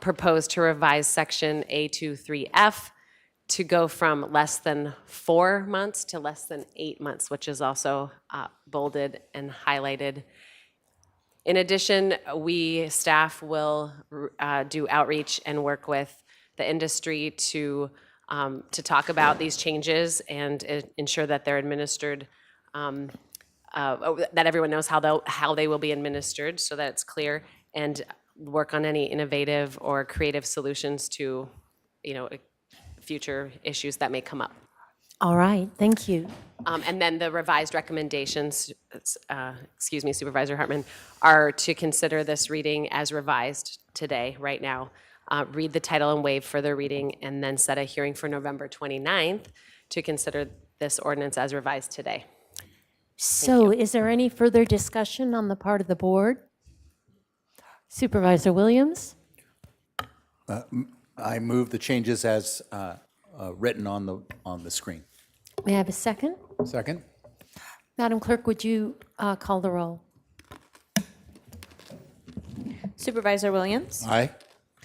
proposed to revise section A23F to go from less than 4 months to less than 8 months, which is also bolded and highlighted. In addition, staff will do outreach and work with the industry to talk about these changes and ensure that they're administered, that everyone knows how they will be administered so that it's clear, and work on any innovative or creative solutions to, future issues that may come up. All right, thank you. And then the revised recommendations, excuse me, Supervisor Hartman, are to consider this reading as revised today, right now. Read the title and waive further reading, and then set a hearing for November 29th to consider this ordinance as revised today. So is there any further discussion on the part of the board? Supervisor Williams? I move the changes as written on the screen. May I have a second? Second. Madam Clerk, would you call the roll? Supervisor Williams? Aye.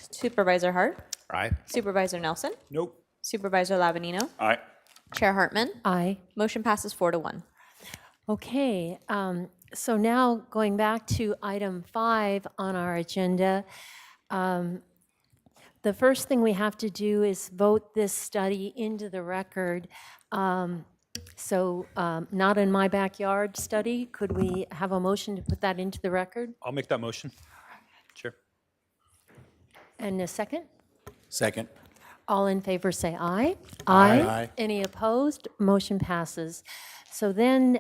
Supervisor Hart? Aye. Supervisor Nelson? Nope. Supervisor Lavanino? Aye. Chair Hartman? Aye. Motion passes 4-1. Okay, so now going back to item 5 on our agenda, the first thing we have to do is vote this study into the record. Not in my backyard study. Could we have a motion to put that into the record? I'll make that motion. Sure. And a second? Second. All in favor say aye. Aye. Aye. Any opposed? Motion passes. So then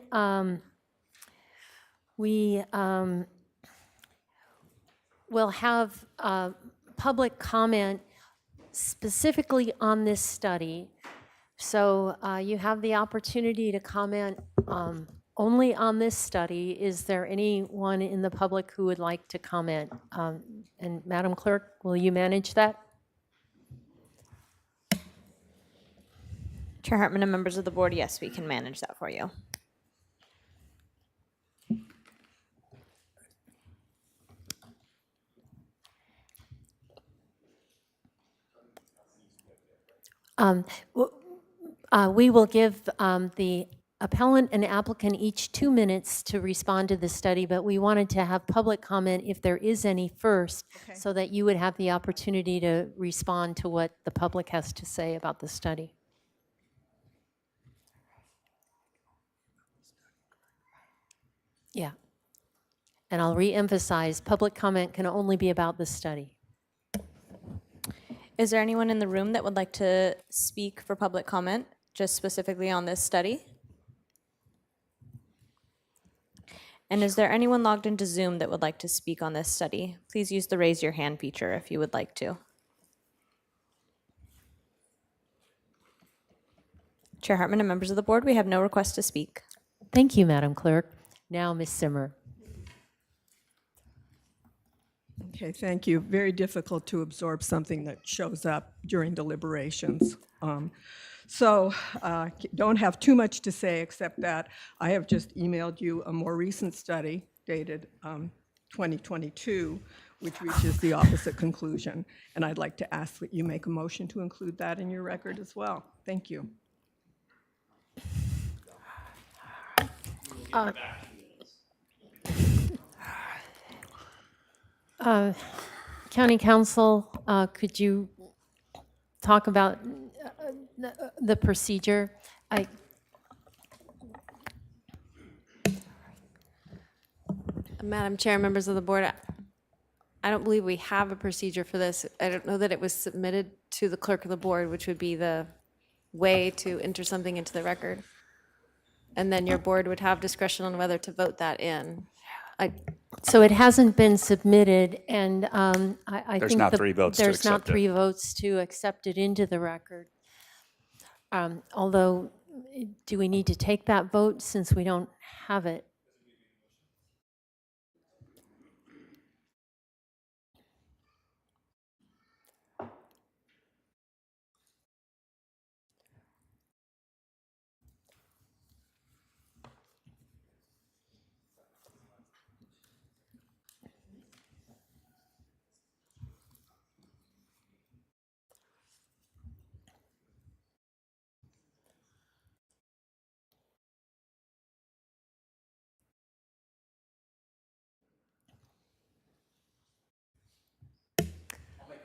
we will have public comment specifically on this study. So you have the opportunity to comment only on this study. Is there anyone in the public who would like to comment? And Madam Clerk, will you manage that? Chair Hartman and members of the board, yes, we can manage that for you. We will give the appellant and applicant each 2 minutes to respond to the study, but we wanted to have public comment if there is any first, so that you would have the opportunity to respond to what the public has to say about the study. Yeah. And I'll re-emphasize, public comment can only be about the study. Is there anyone in the room that would like to speak for public comment, just specifically on this study? And is there anyone logged into Zoom that would like to speak on this study? Please use the raise your hand feature if you would like to. Chair Hartman and members of the board, we have no request to speak. Thank you, Madam Clerk. Now, Ms. Simmer. Okay, thank you. Very difficult to absorb something that shows up during deliberations. Don't have too much to say except that I have just emailed you a more recent study dated 2022, which reaches the opposite conclusion. And I'd like to ask that you make a motion to include that in your record as well. Thank you. County Council, could you talk about the procedure? Madam Chair, members of the board, I don't believe we have a procedure for this. I don't know that it was submitted to the clerk of the board, which would be the way to enter something into the record. And then your board would have discretion on whether to vote that in. So it hasn't been submitted, and I There's think not 3 votes to there's not accept it. 3 votes to accept it into the record. Although, do we need to take that vote since we don't have it?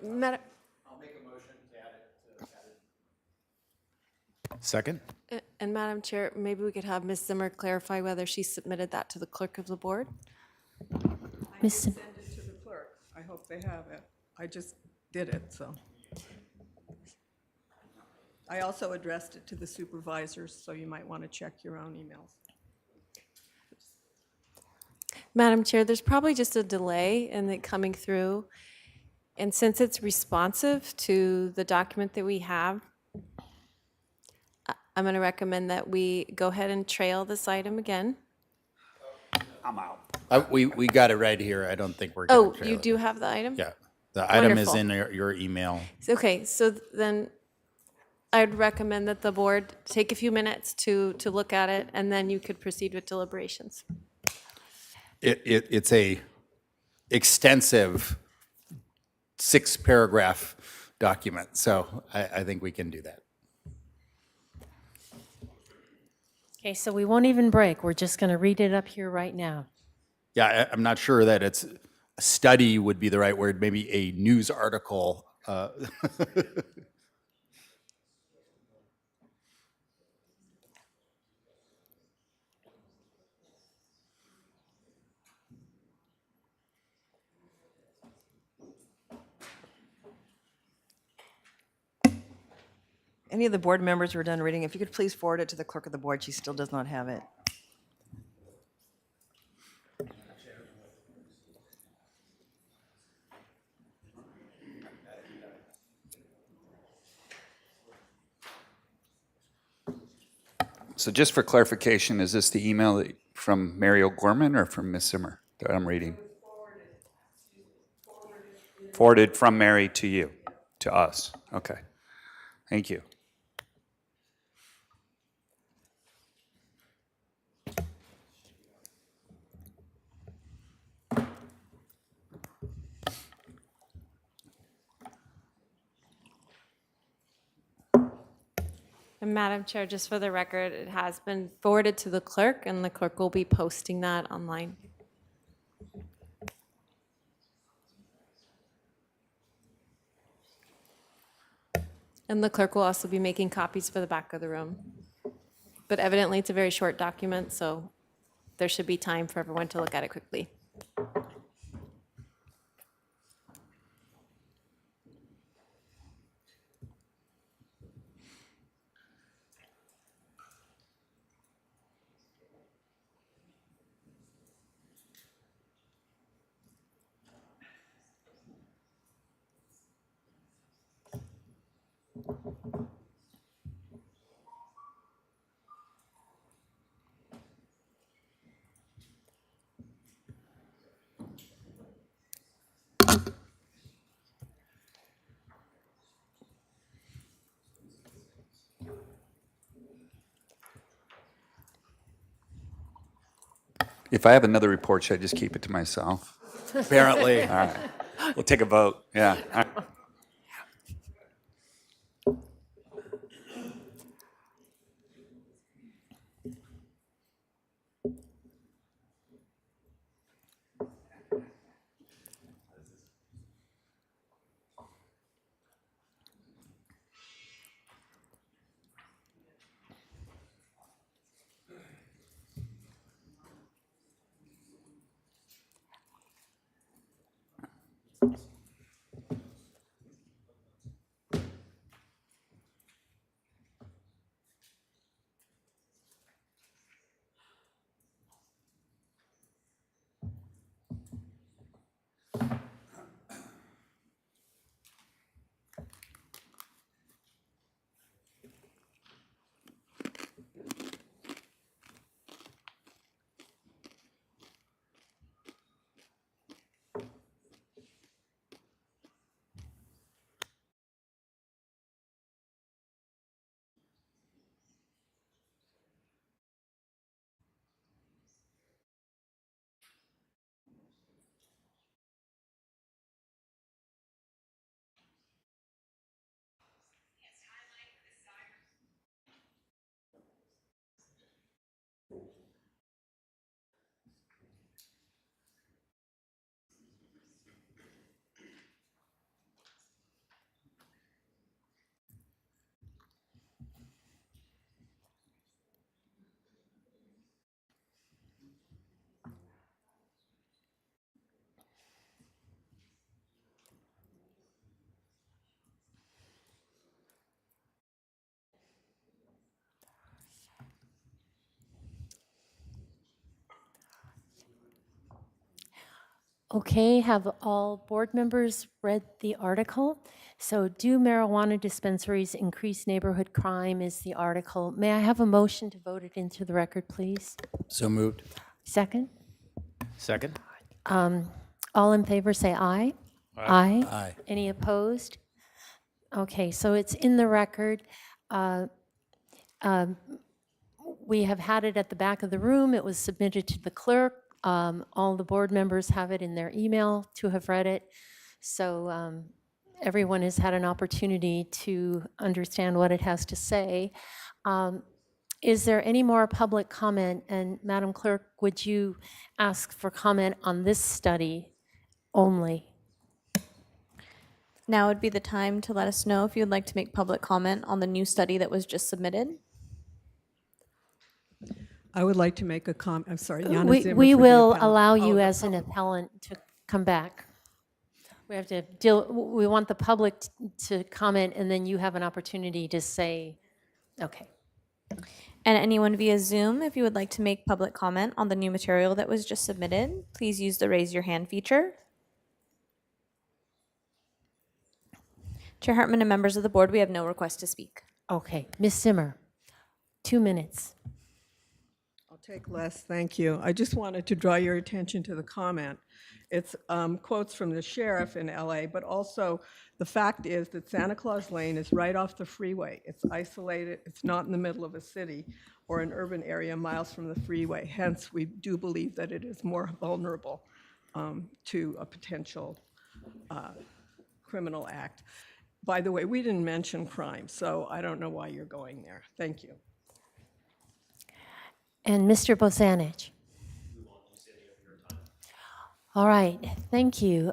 Madam, Second? and Madam Chair, maybe we could have Ms. Zimmer clarify whether she submitted that to the clerk of the board? Ms. Send it to the clerk. I hope they have it. I just did it, so. I also addressed it to the supervisors, so you might want to check your own emails. Madam Chair, there's probably just a delay in it coming through. And since it's responsive to the document that we have, I'm going to recommend that we go ahead and trail this item again. I'm out. We got it right here. I don't think we're Oh, going to trail you it. do have the item? Yeah. The item is Wonderful. in your email. Okay, so then I'd recommend that the board take a few minutes to look at it, and then you could proceed with deliberations. It's a extensive 6-paragraph document, so I think we can do that. Okay, so we won't even break. We're just going to read it up here right now. Yeah, I'm not sure that it's a study would be the right word, maybe a news article. Any of the board members who are done reading, if you could please forward it to the clerk of the board. She still does not have it. So just for clarification, is this the email from Mary O'Gorman or from Ms. Zimmer that I'm reading? Forwarded from Mary to you, to us. Okay. Thank you. And Madam Chair, just for the record, it has been forwarded to the clerk, and the clerk will be posting that online. And the clerk will also be making copies for the back of the room. But evidently, it's a very short document, so there should be time for everyone to look at it quickly. If I have another report, should I just keep it to myself? Apparently. All right. We'll take a vote. Yeah. All right. Okay, have all board members read the article? So, do marijuana dispensaries increase neighborhood crime is the article. May I have a motion to vote it into the record, please? So moved. Second? Second? All in favor, say aye. Aye. Aye. Any opposed? Okay, so it's in the record. We have had it at the back of the room. It was submitted to the clerk. All the board members have it in their email to have read it. So everyone has had an opportunity to understand what it has to say. Is there any more public comment? And Madam Clerk, would you ask for comment on this study only? Now would be the time to let us know if you'd like to make public comment on the new study that was just submitted. I would like to make a comment. I'm sorry, Jana We Zimmer we for the will appellant. allow Oh, you the as an appellant to come back. We have to deal, we want the public to comment, and then you have an opportunity to say, okay. And anyone via Zoom, if you would like to make public comment on the new material that was just submitted, please use the raise your hand feature. Chair Hartman and members of the board, we have no request to speak. Okay, Ms. Zimmer, 2 minutes. I'll take less, thank you. I just wanted to draw your attention to the comment. It's quotes from the sheriff in LA, but also the fact is that Santa Claus Lane is right off the freeway. It's isolated, it's not in the middle of a city or an urban area miles from the freeway. Hence, we do believe that it is more vulnerable to a potential criminal act. By the way, we didn't mention crime, so I don't know why you're going there. Thank you. And Mr. Bosanich. All right, thank you.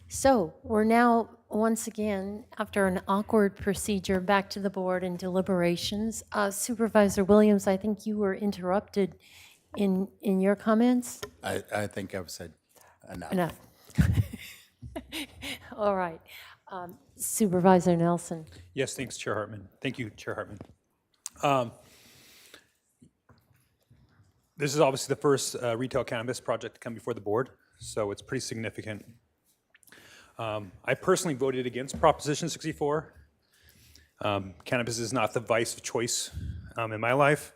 So we're now, once again, after an awkward procedure, back to the board and deliberations. Supervisor Williams, I think you were interrupted in your comments? I think I've said enough. Enough. All right. Supervisor Nelson. Yes, thanks, Chair Hartman. Thank you, Chair Hartman. This is obviously the first retail cannabis project to come before the board, so it's pretty significant. I personally voted against Proposition 64. Cannabis is not the vice of choice in my life.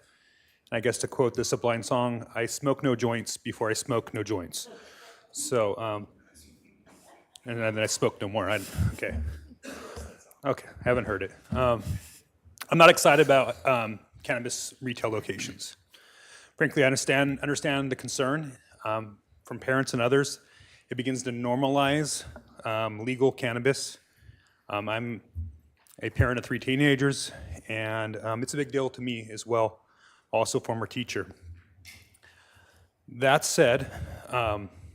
And I guess to quote the Sublime song, I smoke no joints before I smoke no joints. So, and then I smoke no more. Okay, haven't heard it. I'm not excited about cannabis retail locations. Frankly, I understand the concern from parents and others. It begins to normalize legal cannabis. I'm a parent of 3 teenagers, and it's a big deal to me as well, also former teacher. That said,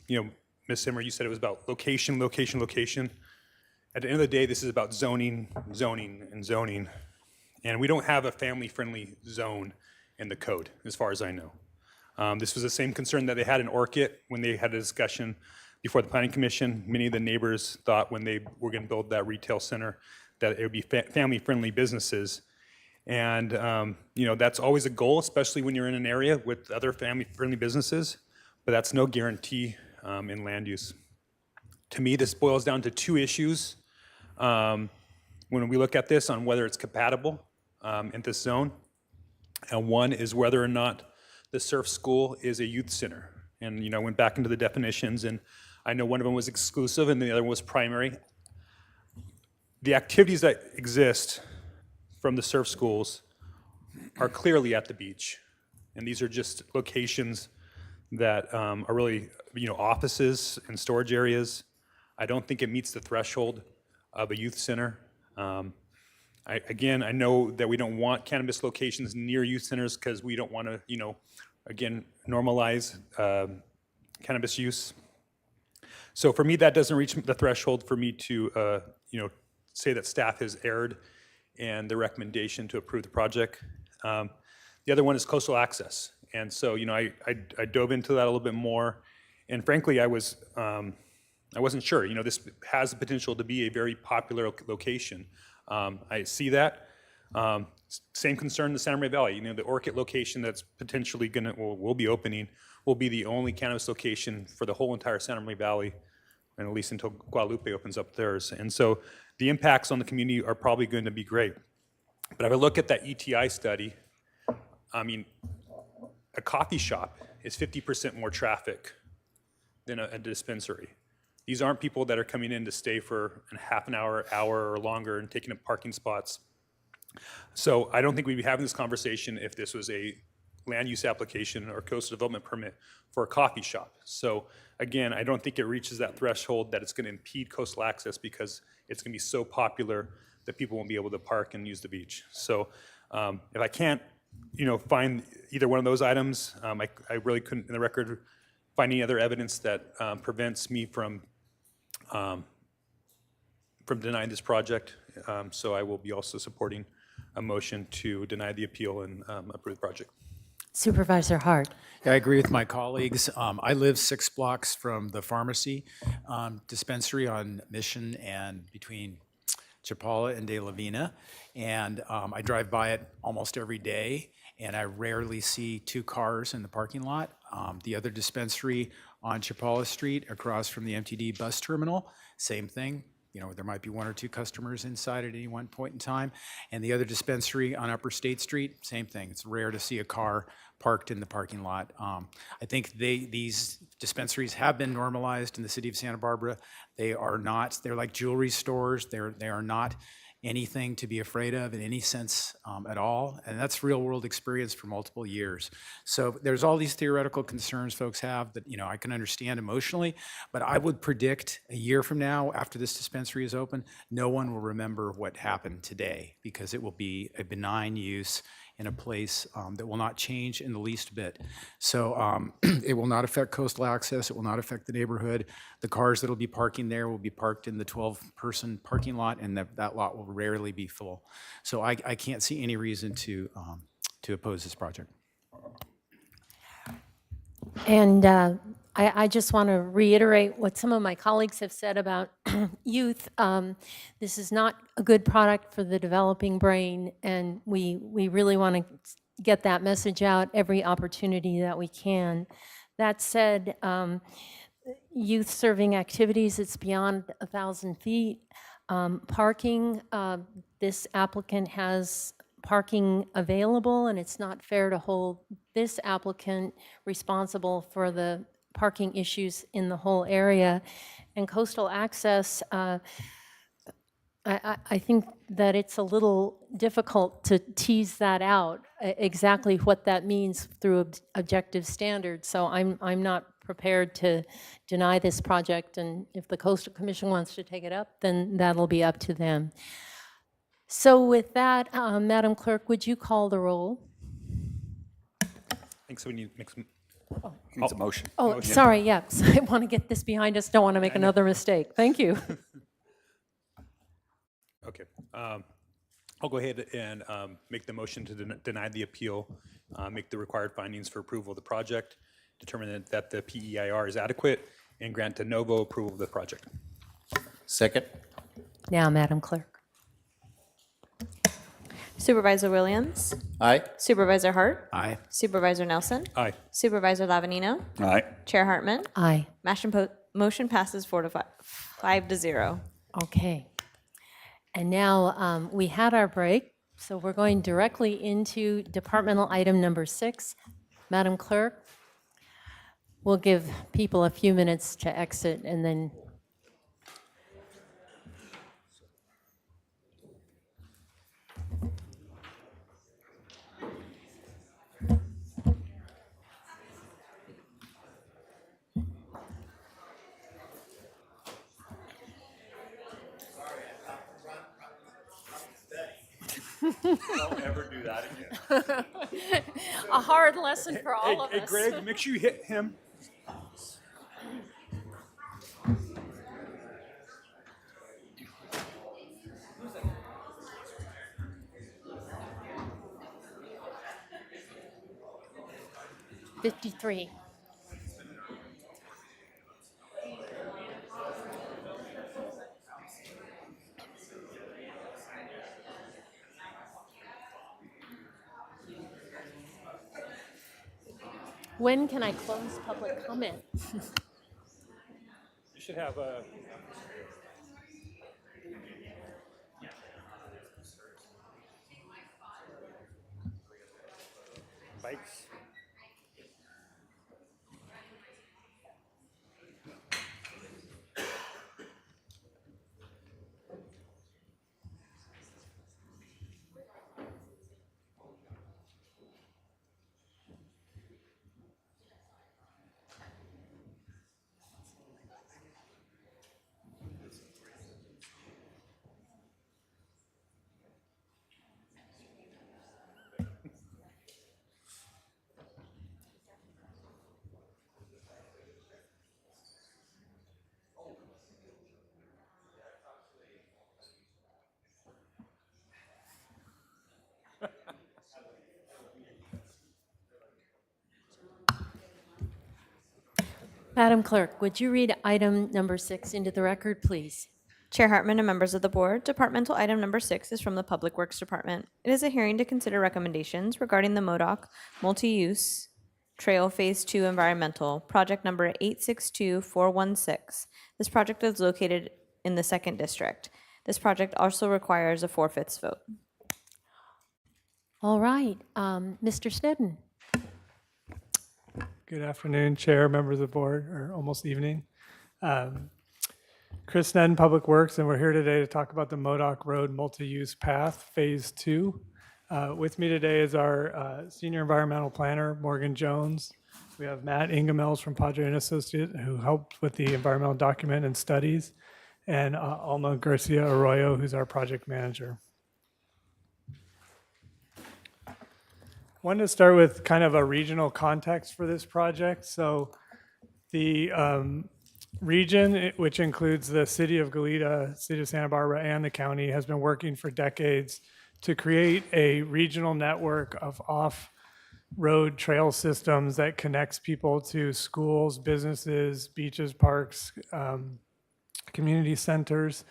Ms. Simmer, you said it was about location, location, location. At the end of the day, this is about zoning, zoning, and zoning. And we don't have a family-friendly zone in the code, as far as I know. This was the same concern that they had in Orchid when they had a discussion before the Planning Commission. Many of the neighbors thought when they were going to build that retail center that it would be family-friendly businesses. And that's always a goal, especially when you're in an area with other family-friendly businesses, but that's no guarantee in land use. To me, this boils down to 2 issues when we look at this on whether it's compatible in this zone. And one is whether or not the surf school is a youth center. And I went back into the definitions, and I know one of them was exclusive and the other one was primary. The activities that exist from the surf schools are clearly at the beach. And these are just locations that are really, offices and storage areas. I don't think it meets the threshold of a youth center. I know that we don't want cannabis locations near youth centers because we don't want to, normalize cannabis use. So for me, that doesn't reach the threshold for me to, say that staff has erred in the recommendation to approve the project. The other one is coastal access. And so, I dove into that a little bit more. And frankly, I wasn't sure. This has the potential to be a very popular location. I see that. Same concern in the Santa Maria Valley. The Orchid location that's potentially will be opening will be the only cannabis location for the whole entire Santa Maria Valley, and at least until Guadalupe opens up theirs. And so the impacts on the community are probably going to be great. But if I look at that ETI study, a coffee shop is 50% more traffic than a dispensary. These aren't people that are coming in to stay for a half an hour, or longer and taking up parking spots. So I don't think we'd be having this conversation if this was a land use application or coastal development permit for a coffee shop. So again, I don't think it reaches that threshold that it's going to impede coastal access because it's going to be so popular that people won't be able to park and use the beach. So if I can't, find either one of those items, I really couldn't, in the record, find any other evidence that prevents me from denying this project. So I will be also supporting a motion to deny the appeal and approve the project. Supervisor Hart. Yeah, I agree with my colleagues. I live 6 blocks from the pharmacy dispensary on Mission and between Chapala and De La Vina. And I drive by it almost every day, and I rarely see 2 cars in the parking lot. The other dispensary on Chapala Street across from the MTD bus terminal, same thing. There might be 1 or 2 customers inside at any one point in time. And the other dispensary on Upper State Street, same thing. It's rare to see a car parked in the parking lot. I think these dispensaries have been normalized in the city of Santa Barbara. They're like jewelry stores. They are not anything to be afraid of in any sense at all. And that's real world experience for multiple years. So there's all these theoretical concerns folks have that, I can understand emotionally, but I would predict a year from now, after this dispensary is open, no one will remember what happened today because it will be a benign use in a place that will not change in the least bit. So it will not affect coastal access. It will not affect the neighborhood. The cars that will be parking there will be parked in the 12-person parking lot, and that lot will rarely be full. So I can't see any reason to oppose this project. And I just want to reiterate what some of my colleagues have said about youth. This is not a good product for the developing brain, and we really want to get that message out every opportunity that we can. That said, youth serving activities, it's beyond 1,000 feet. Parking, this applicant has parking available, and it's not fair to hold this applicant responsible for the parking issues in the whole area. And coastal access, I think that it's a little difficult to tease that out, exactly what that means through objective standards. So I'm not prepared to deny this project, and if the Coastal Commission wants to take it up, then that'll be up to them. So with that, Madam Clerk, would you call the roll? I think so we need to make some. Needs a motion. Oh, sorry, yes. I want to get this behind us, don't want to make another mistake. Thank you. Okay. I'll go ahead and make the motion to deny the appeal, make the required findings for approval of the project, determine that the PEIR is adequate, and grant de novo approval of the project. Second. Now, Madam Clerk. Supervisor Williams? Aye. Supervisor Hart? Aye. Supervisor Nelson? Aye. Supervisor Lavanino? Aye. Chair Hartman? Aye. Motion passes 5 to 0. Okay. And now we had our break, so we're going directly into departmental item number 6. Madam Clerk, we'll give people a few minutes to exit and then. Don't ever do that again. A hard lesson for all of us. Hey, Greg, make sure you hit him. '53. When can I close public comment? You should have a. Bikes. Madam Clerk, would you read item number 6 into the record, please? Chair Hartman and members of the board, departmental item number 6 is from the Public Works Department. It is a hearing to consider recommendations regarding the MODOC multi-use trail phase 2 environmental project number 862416. This project is located in the 2nd district. This project also requires a 4/5 vote. All right, Mr. Snedden. Good afternoon, Chair, members of the board, or almost evening. Chris Snedden, Public Works, and we're here today to talk about the Modoc Road Multi-Use Path, Phase 2. With me today is our Senior Environmental Planner, Morgan Jones. We have Matt Ingemels from Padre & Associate, who helped with the environmental document and studies, and Alma Garcia Arroyo, who's our project manager. Wanted to start with kind of a regional context for this project. So the region, which includes the city of Goleta, city of Santa Barbara, and the county, has been working for decades to create a regional network of off-road trail systems that connects people to schools, businesses, beaches, parks, community centers.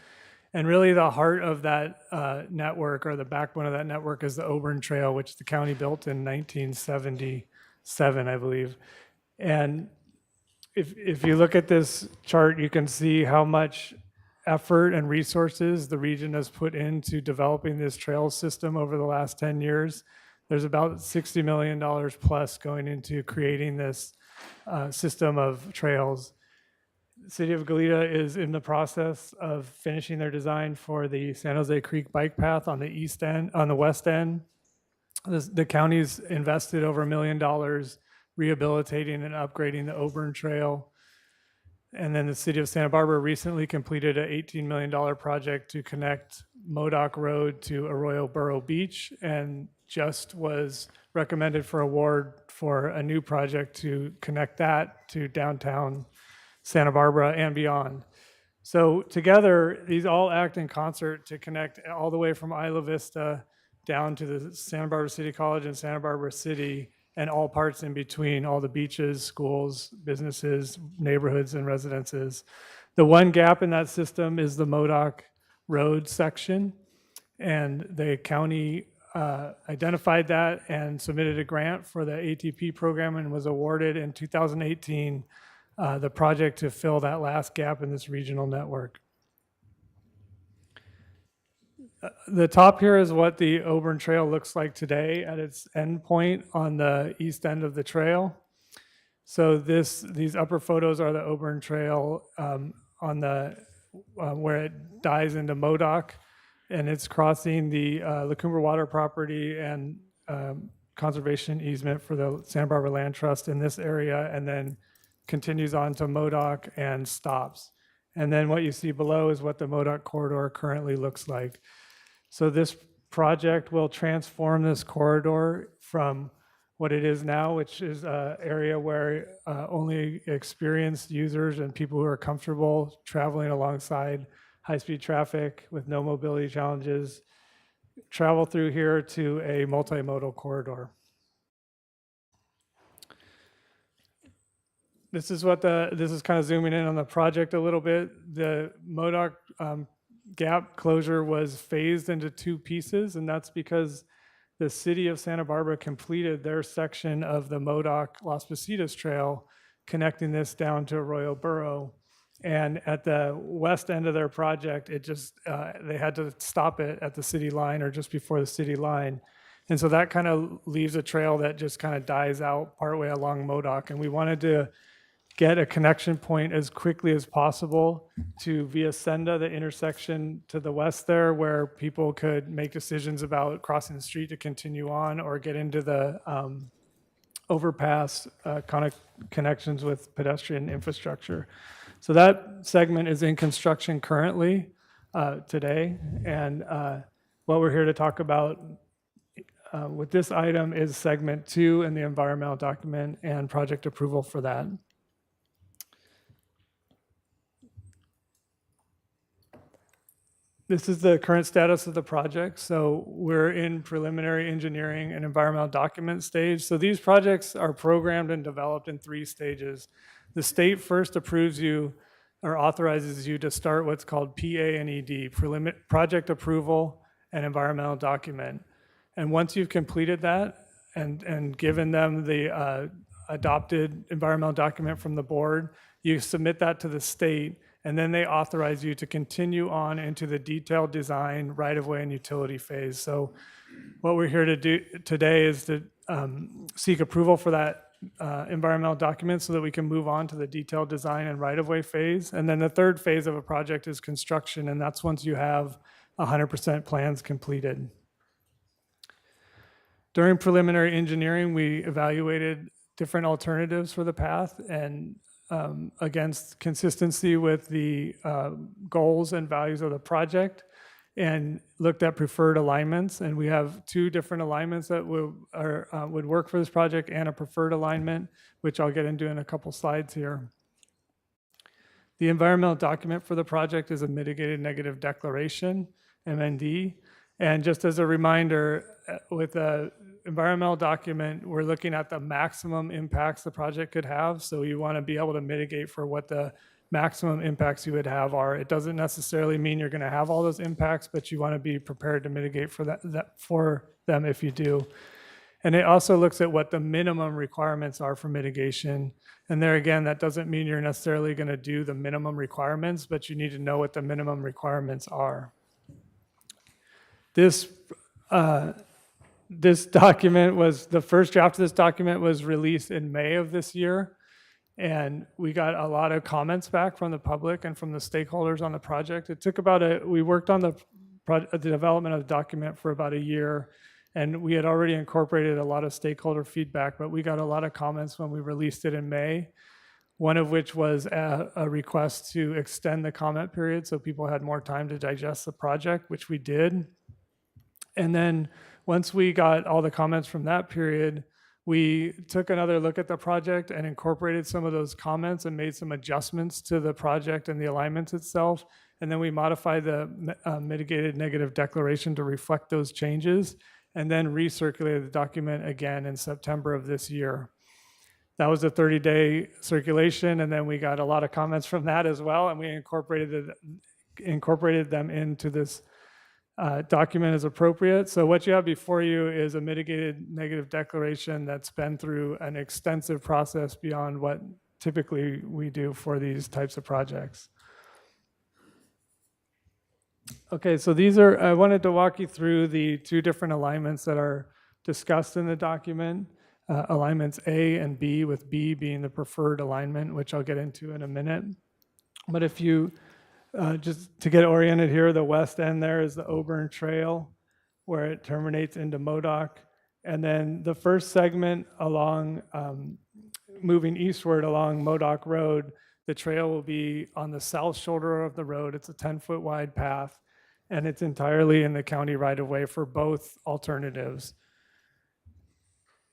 And really the heart of that network, or the backbone of that network, is the Auburn Trail, which the county built in 1977, I believe. And if you look at this chart, you can see how much effort and resources the region has put into developing this trail system over the last 10 years. There's about $60 million plus going into creating this system of trails. City of Goleta is in the process of finishing their design for the San Jose Creek bike path on the east end, on the west end. The county's invested over $1 million rehabilitating and upgrading the Auburn Trail. And then the city of Santa Barbara recently completed an $18 million project to connect Modoc Road to Arroyo Burro Beach, and just was recommended for award for a new project to connect that to downtown Santa Barbara and beyond. So together, these all act in concert to connect all the way from Isla Vista down to the Santa Barbara City College and Santa Barbara City, and all parts in between, all the beaches, schools, businesses, neighborhoods, and residences. The one gap in that system is the Modoc Road section, and the county identified that and submitted a grant for the ATP program and was awarded in 2018 the project to fill that last gap in this regional network. The top here is what the Auburn Trail looks like today at its end point on the east end of the trail. So these upper photos are the Auburn Trail on the where it dies into Modoc, and it's crossing the La Cumbre Water property and conservation easement for the Santa Barbara Land Trust in this area, and then continues on to Modoc and stops. And then what you see below is what the Modoc corridor currently looks like. So this project will transform this corridor from what it is now, which is an area where only experienced users and people who are comfortable traveling alongside high-speed traffic with no mobility challenges travel through here to a multimodal corridor. This is kind of zooming in on the project a little bit. The Modoc gap closure was phased into two pieces, and that's because the city of Santa Barbara completed their section of the Modoc Las Positas Trail, connecting this down to Arroyo Burro. And at the west end of their project, it just they had to stop it at the city line or just before the city line. And so that kind of leaves a trail that just kind of dies out partway along Modoc. And we wanted to get a connection point as quickly as possible to Via Senda, the intersection to the west there, where people could make decisions about crossing the street to continue on or get into the overpass connections with pedestrian infrastructure. So that segment is in construction currently today. And what we're here to talk about with this item is segment 2 in the environmental document and project approval for that. This is the current status of the project. So we're in preliminary engineering and environmental document stage. So these projects are programmed and developed in 3 stages. The state first approves you or authorizes you to start what's called PA&ED, project approval and environmental document. And once you've completed that and given them the adopted environmental document from the board, you submit that to the state, and then they authorize you to continue on into the detailed design, right-of-way, and utility phase. So what we're here to do today is to seek approval for that environmental document so that we can move on to the detailed design and right-of-way phase. And then the third phase of a project is construction, and that's once you have 100% plans completed. During preliminary engineering, we evaluated different alternatives for the path and against consistency with the goals and values of the project, and looked at preferred alignments. And we have 2 different alignments that would work for this project and a preferred alignment, which I'll get into in a couple slides here. The environmental document for the project is a mitigated negative declaration, MND. And just as a reminder, with the environmental document, we're looking at the maximum impacts the project could have. So you want to be able to mitigate for what the maximum impacts you would have are. It doesn't necessarily mean you're going to have all those impacts, but you want to be prepared to mitigate for for them if you do. And it also looks at what the minimum requirements are for mitigation. And there again, that doesn't mean you're necessarily going to do the minimum requirements, but you need to know what the minimum requirements are. This document was, the first draft of this document was released in May of this year. And we got a lot of comments back from the public and from the stakeholders on the project. It took we worked on the development of the document for about a year, and we had already incorporated a lot of stakeholder feedback, but we got a lot of comments when we released it in May, one of which was a request to extend the comment period so people had more time to digest the project, which we did. And then once we got all the comments from that period, we took another look at the project and incorporated some of those comments and made some adjustments to the project and the alignments itself. And then we modified the mitigated negative declaration to reflect those changes, and then recirculated the document again in September of this year. That was a 30-day circulation, and then we got a lot of comments from that as well, and we incorporated them into this document as appropriate. So what you have before you is a mitigated negative declaration that's been through an extensive process beyond what typically we do for these types of projects. Okay, so I wanted to walk you through the two different alignments that are discussed in the document. Alignments A and B, with B being the preferred alignment, which I'll get into in a minute. But if you just to get oriented here, the west end there is the Auburn Trail, where it terminates into Modoc. And then the first segment along, moving eastward along Modoc Road, the trail will be on the south shoulder of the road. It's a 10-foot wide path, and it's entirely in the county right-of-way for both alternatives.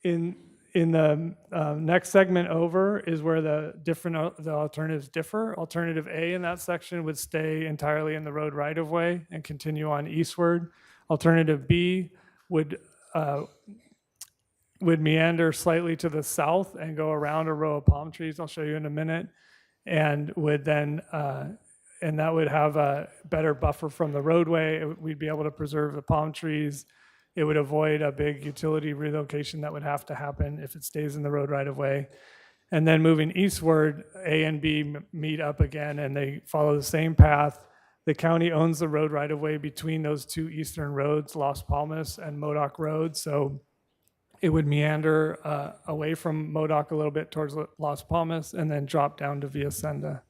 In the next segment over is where the alternatives differ. Alternative A in that section would stay entirely in the road right-of-way and continue on eastward. Alternative B would meander slightly to the south and go around a row of palm trees, I'll show you in a minute, and would then and that would have a better buffer from the roadway. We'd be able to preserve the palm trees. It would avoid a big utility relocation that would have to happen if it stays in the road right away. And then moving eastward, A and B meet up again, and they follow the same path. The county owns the road right of way between those two eastern roads, Las Palmas and Modoc Road. So it would meander away from Modoc a little bit towards Las Palmas and then drop down to Villa Senda.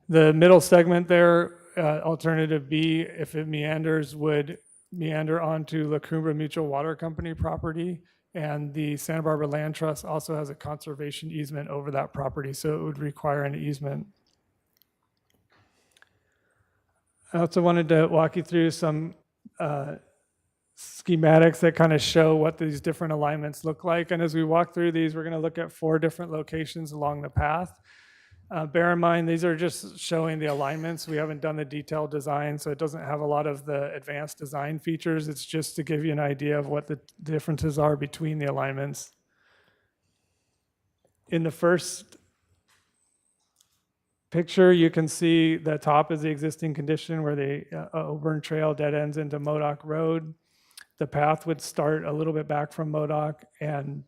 The middle segment there, alternative B, if it meanders, would meander onto La Cumbre Mutual Water Company property, and the Santa Barbara Land Trust also has a conservation easement over that property, so it would require an easement. I also wanted to walk you through some schematics that kind of show what these different alignments look like, and as we walk through these, we're going to look at 4 different locations along the path. Bear in mind, these are just showing the alignments. We haven't done the detailed design, so it doesn't have a lot of the advanced design features. It's just to give you an idea of what the differences are between the alignments. In the first picture, you can see the top is the existing condition where the Auburn Trail dead ends into Modoc Road. The path would start a little bit back from Modoc and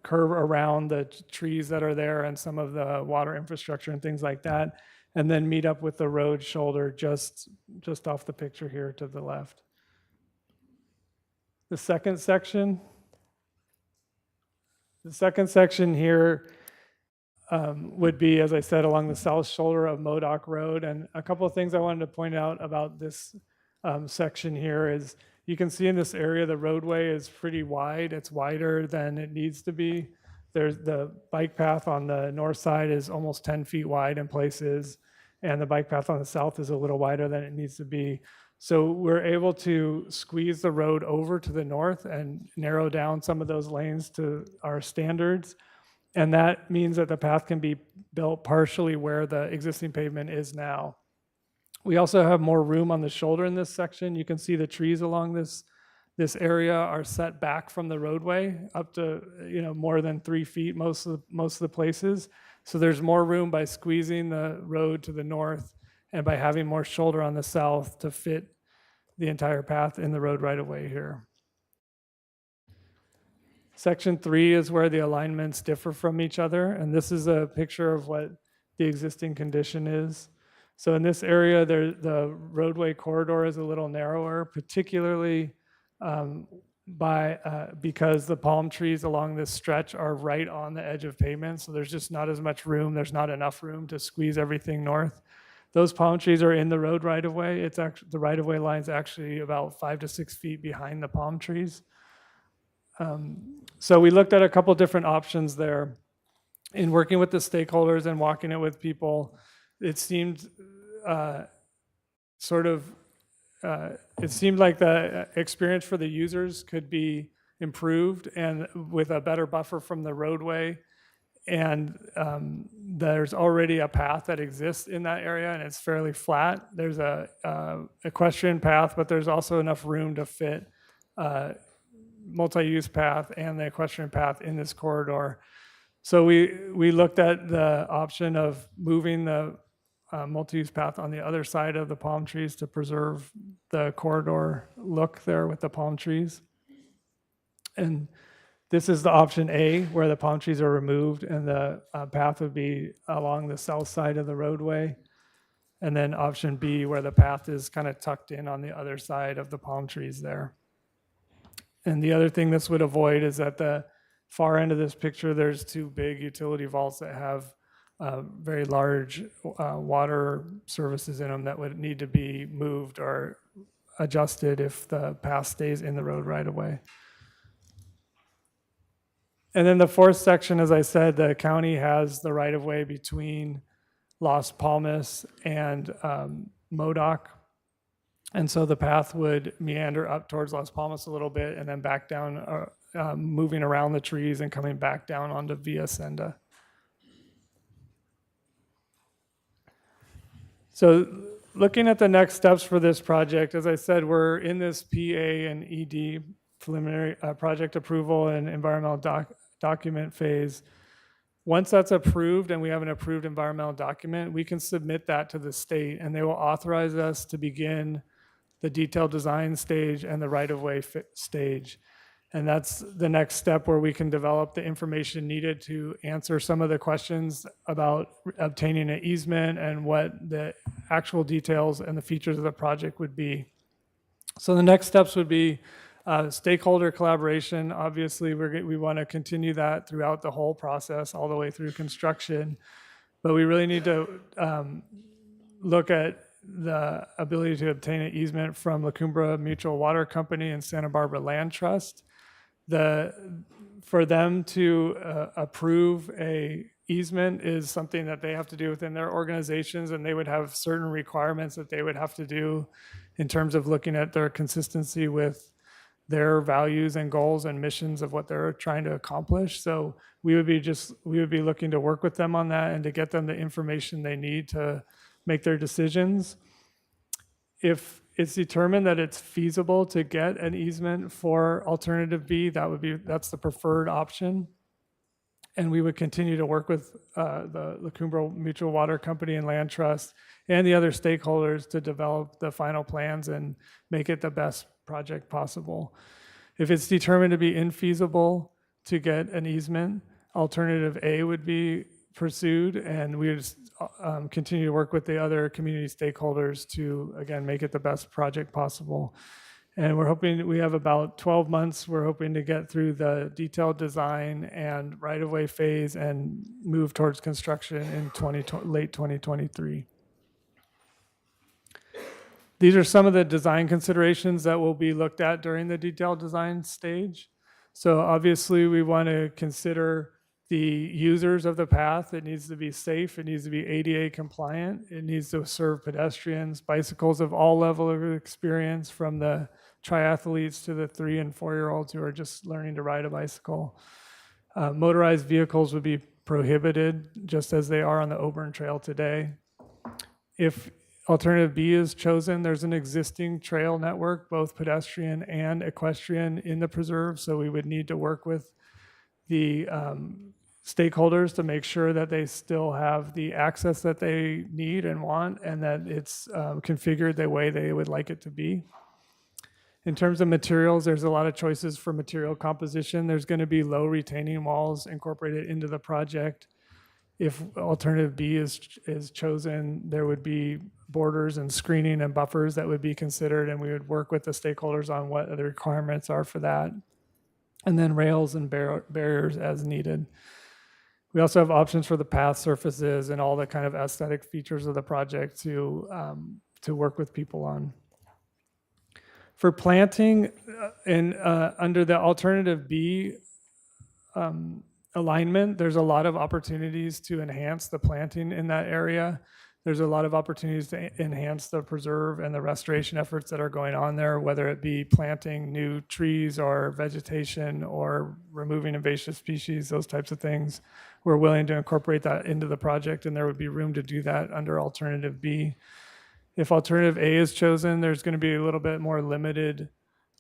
curve around the trees that are there and some of the water infrastructure and things like that, and then meet up with the road shoulder just off the picture here to the left. The second section here would be, as I said, along the south shoulder of Modoc Road. And a couple of things I wanted to point out about this section here is you can see in this area the roadway is pretty wide. It's wider than it needs to be. There's the bike path on the north side is almost 10 feet wide in places, and the bike path on the south is a little wider than it needs to be. So we're able to squeeze the road over to the north and narrow down some of those lanes to our standards. And that means that the path can be built partially where the existing pavement is now. We also have more room on the shoulder in this section. You can see the trees along this area are set back from the roadway up to more than 3 feet most of the places. So there's more room by squeezing the road to the north and by having more shoulder on the south to fit the entire path in the road right away here. Section 3 is where the alignments differ from each other, and this is a picture of what the existing condition is. So in this area, the roadway corridor is a little narrower, particularly because the palm trees along this stretch are right on the edge of pavement, so there's just not as much room. There's not enough room to squeeze everything north. Those palm trees are in the road right of way. It's actually the right of way line is actually about 5 to 6 feet behind the palm trees. So we looked at a couple different options there. In working with the stakeholders and walking it with people, it seemed it seemed like the experience for the users could be improved and with a better buffer from the roadway. And there's already a path that exists in that area, and it's fairly flat. There's a equestrian path, but there's also enough room to fit multi-use path and the equestrian path in this corridor. So we looked at the option of moving the multi-use path on the other side of the palm trees to preserve the corridor look there with the palm trees. And this is the option A, where the palm trees are removed and the path would be along the south side of the roadway. And then option B, where the path is kind of tucked in on the other side of the palm trees there. And the other thing this would avoid is at the far end of this picture, there's 2 big utility vaults that have very large water services in them that would need to be moved or adjusted if the path stays in the road right away. And then the fourth section, as I said, the county has the right of way between Las Palmas and Modoc. And so the path would meander up towards Las Palmas a little bit and then back down, moving around the trees and coming back down onto Via Senda. So looking at the next steps for this project, as I said, we're in this PA and ED, preliminary project approval and environmental document phase. Once that's approved and we have an approved environmental document, we can submit that to the state and they will authorize us to begin the detailed design stage and the right-of-way stage. And that's the next step where we can develop the information needed to answer some of the questions about obtaining an easement and what the actual details and the features of the project would be. So the next steps would be stakeholder collaboration. Obviously, we want to continue that throughout the whole process, all the way through construction. But we really need to look at the ability to obtain an easement from La Cumbre Mutual Water Company and Santa Barbara Land Trust. For them to approve a easement is something that they have to do within their organizations, and they would have certain requirements that they would have to do in terms of looking at their consistency with their values and goals and missions of what they're trying to accomplish. So we would be looking to work with them on that and to get them the information they need to make their decisions. If it's determined that it's feasible to get an easement for alternative B, that's the preferred option. And we would continue to work with the La Cumbre Mutual Water Company and Land Trust and the other stakeholders to develop the final plans and make it the best project possible. If it's determined to be infeasible to get an easement, alternative A would be pursued, and we would continue to work with the other community stakeholders to, again, make it the best project possible. And we're hoping, we have about 12 months, we're hoping to get through the detailed design and right-of-way phase and move towards construction in late 2023. These are some of the design considerations that will be looked at during the detailed design stage. So obviously we want to consider the users of the path. It needs to be safe. It needs to be ADA compliant. It needs to serve pedestrians, bicycles of all level of experience, from the triathletes to the 3- and 4-year-olds who are just learning to ride a bicycle. Motorized vehicles would be prohibited, just as they are on the Auburn Trail today. If alternative B is chosen, there's an existing trail network, both pedestrian and equestrian, in the preserve, so we would need to work with the stakeholders to make sure that they still have the access that they need and want, and that it's configured the way they would like it to be. In terms of materials, there's a lot of choices for material composition. There's going to be low retaining walls incorporated into the project. If alternative B is chosen, there would be borders and screening and buffers that would be considered, and we would work with the stakeholders on what the requirements are for that. And then rails and barriers as needed. We also have options for the path surfaces and all the kind of aesthetic features of the project to work with people on. For planting, under the alternative B alignment, there's a lot of opportunities to enhance the planting in that area. There's a lot of opportunities to enhance the preserve and the restoration efforts that are going on there, whether it be planting new trees or vegetation or removing invasive species, those types of things. We're willing to incorporate that into the project, and there would be room to do that under alternative B. If alternative A is chosen, there's going to be a little bit more limited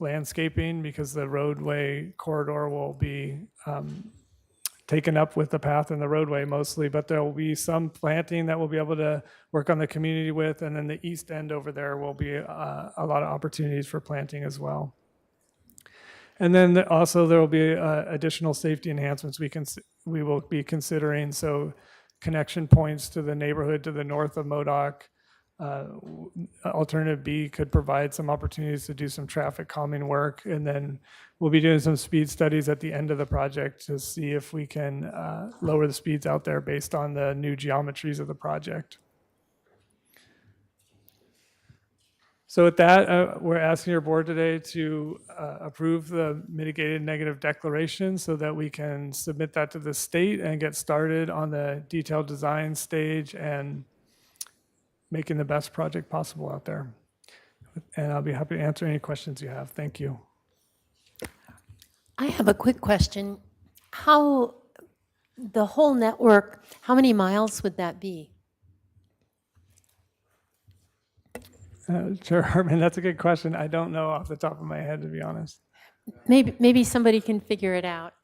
landscaping because the roadway corridor will be taken up with the path and the roadway mostly, but there will be some planting that we'll be able to work on the community with, and then the east end over there will be a lot of opportunities for planting as well. And then also there will be additional safety enhancements we will be considering, so connection points to the neighborhood to the north of MODOC. Alternative B could provide some opportunities to do some traffic calming work, and then we'll be doing some speed studies at the end of the project to see if we can lower the speeds out there based on the new geometries of the project. So with that, we're asking your board today to approve the mitigated negative declaration so that we can submit that to the state and get started on the detailed design stage and making the best project possible out there. And I'll be happy to answer any questions you have. Thank you. I have a quick question. How, the whole network, how many miles would that be? Chair Hartman, that's a good question. I don't know off the top of my head, to be honest. Maybe somebody can figure it out.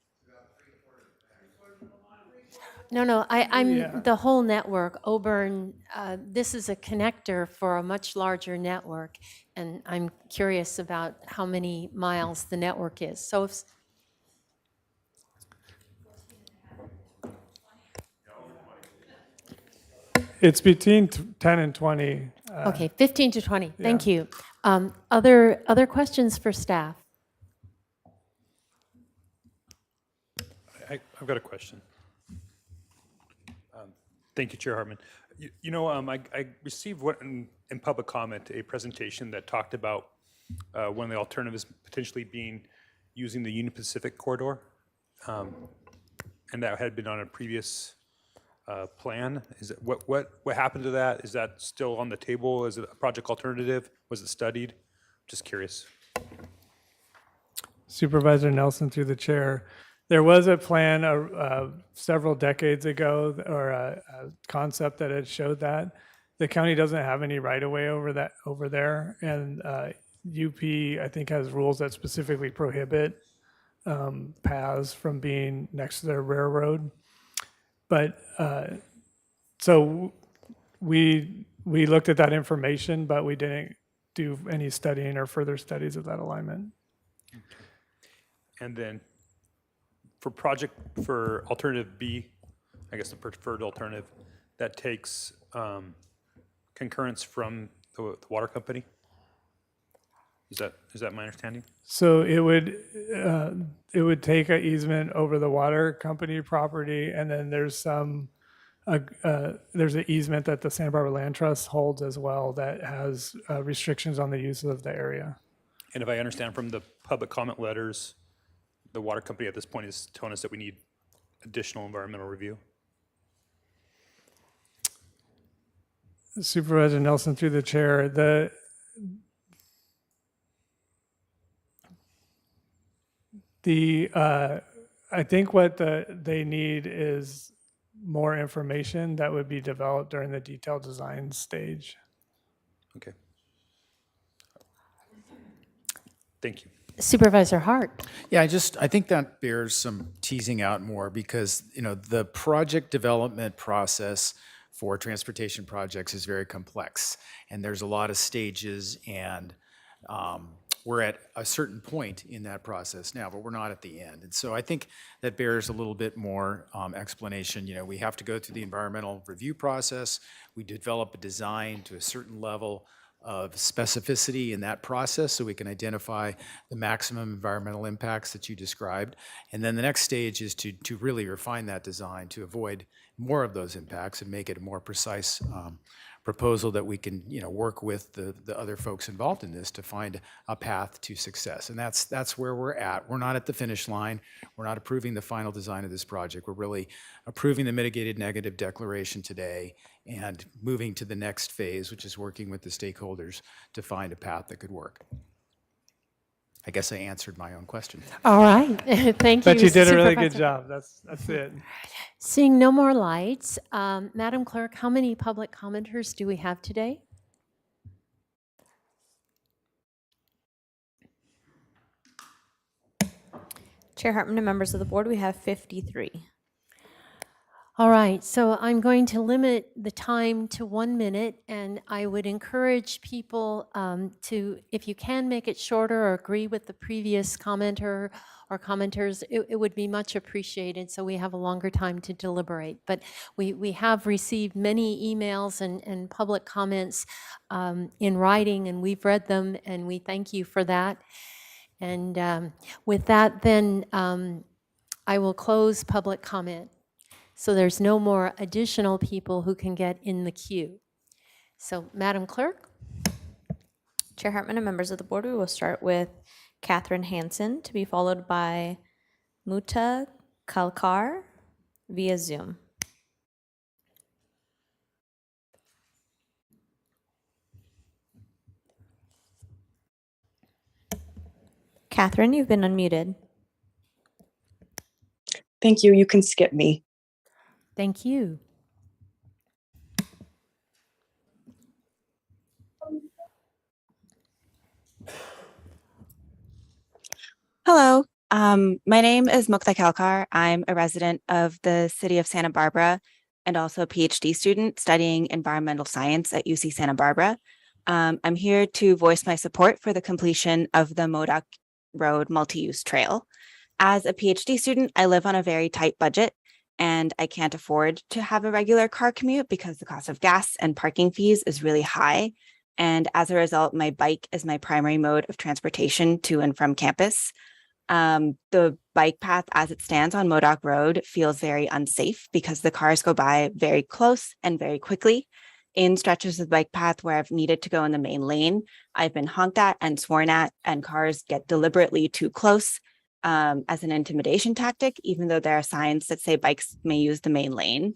No, I'm the whole network. Auburn, this is a connector for a much larger network, and I'm curious about how many miles the network is. So if it's between 10 and 20. okay, 15 to 20. Thank you. Other questions for staff? I've got a question. Thank you, Chair Hartman. I received in public comment a presentation that talked about one of the alternatives potentially being using the Union Pacific corridor, and that had been on a previous plan. Is it what happened to that? Is that still on the table? Is it a project alternative? Was it studied? Just curious. Supervisor Nelson, through the chair. There was a plan several decades ago, or a concept that had showed that. The county doesn't have any right-of-way over there, and UP, I think, has rules that specifically prohibit paths from being next to their railroad. But so we looked at that information, but we didn't do any studying or further studies of that alignment. Okay. And then for alternative B, I guess the preferred alternative, that takes concurrence from the water company. Is that my understanding? So it would take an easement over the water company property, and then there's an easement that the Santa Barbara Land Trust holds as well that has restrictions on the use of the area. And if I understand from the public comment letters, the water company at this point is telling us that we need additional environmental review. Supervisor Nelson, through the chair, I think what they need is more information that would be developed during the detailed design stage. Okay. Thank you. Supervisor Hart. Yeah, I think that bears some teasing out more because, the project development process for transportation projects is very complex, and there's a lot of stages and we're at a certain point in that process now, but we're not at the end. And so I think that bears a little bit more explanation. You know, we have to go through the environmental review process. We develop a design to a certain level of specificity in that process so we can identify the maximum environmental impacts that you described. And then the next stage is to really refine that design to avoid more of those impacts and make it a more precise proposal that we can, you know, work with the other folks involved in this to find a path to success. And that's where we're at. We're not at the finish line. We're not approving the final design of this project. We're really approving the mitigated negative declaration today and moving to the next phase, which is working with the stakeholders to find a path that could work. I guess I answered my own question. All right. Thank you. But you did a really good Supervisor. job. That's it. Seeing no more lights, Madam Clerk, how many public commenters do we have today? Chair Hartman and members of the board, we have 53. All right, so I'm going to limit the time to 1 minute, and I would encourage people to, if you can make it shorter or agree with the previous commenter or commenters, it would be much appreciated so we have a longer time to deliberate. But we have received many emails and public comments in writing, and we've read them, and we thank you for that. And with that, then I will close public comment. So there's no more additional people who can get in the queue. So, Madam Clerk? Chair Hartman and members of the board, we will start with Catherine Hansen, to be followed by Muta Kalkar via Zoom. Catherine, you've been unmuted. Thank you. You can skip me. Thank you. Hello, my name is Mukta Kalkar. I'm a resident of the city of Santa Barbara and also a PhD student studying environmental science at UC Santa Barbara. I'm here to voice my support for the completion of the Modoc Road multi-use trail. As a PhD student, I live on a very tight budget and I can't afford to have a regular car commute because the cost of gas and parking fees is really high. And as a result, my bike is my primary mode of transportation to and from campus. The bike path as it stands on Modoc Road feels very unsafe because the cars go by very close and very quickly. In stretches of the bike path where I've needed to go in the main lane, I've been honked at and sworn at, and cars get deliberately too close as an intimidation tactic, even though there are signs that say bikes may use the main lane.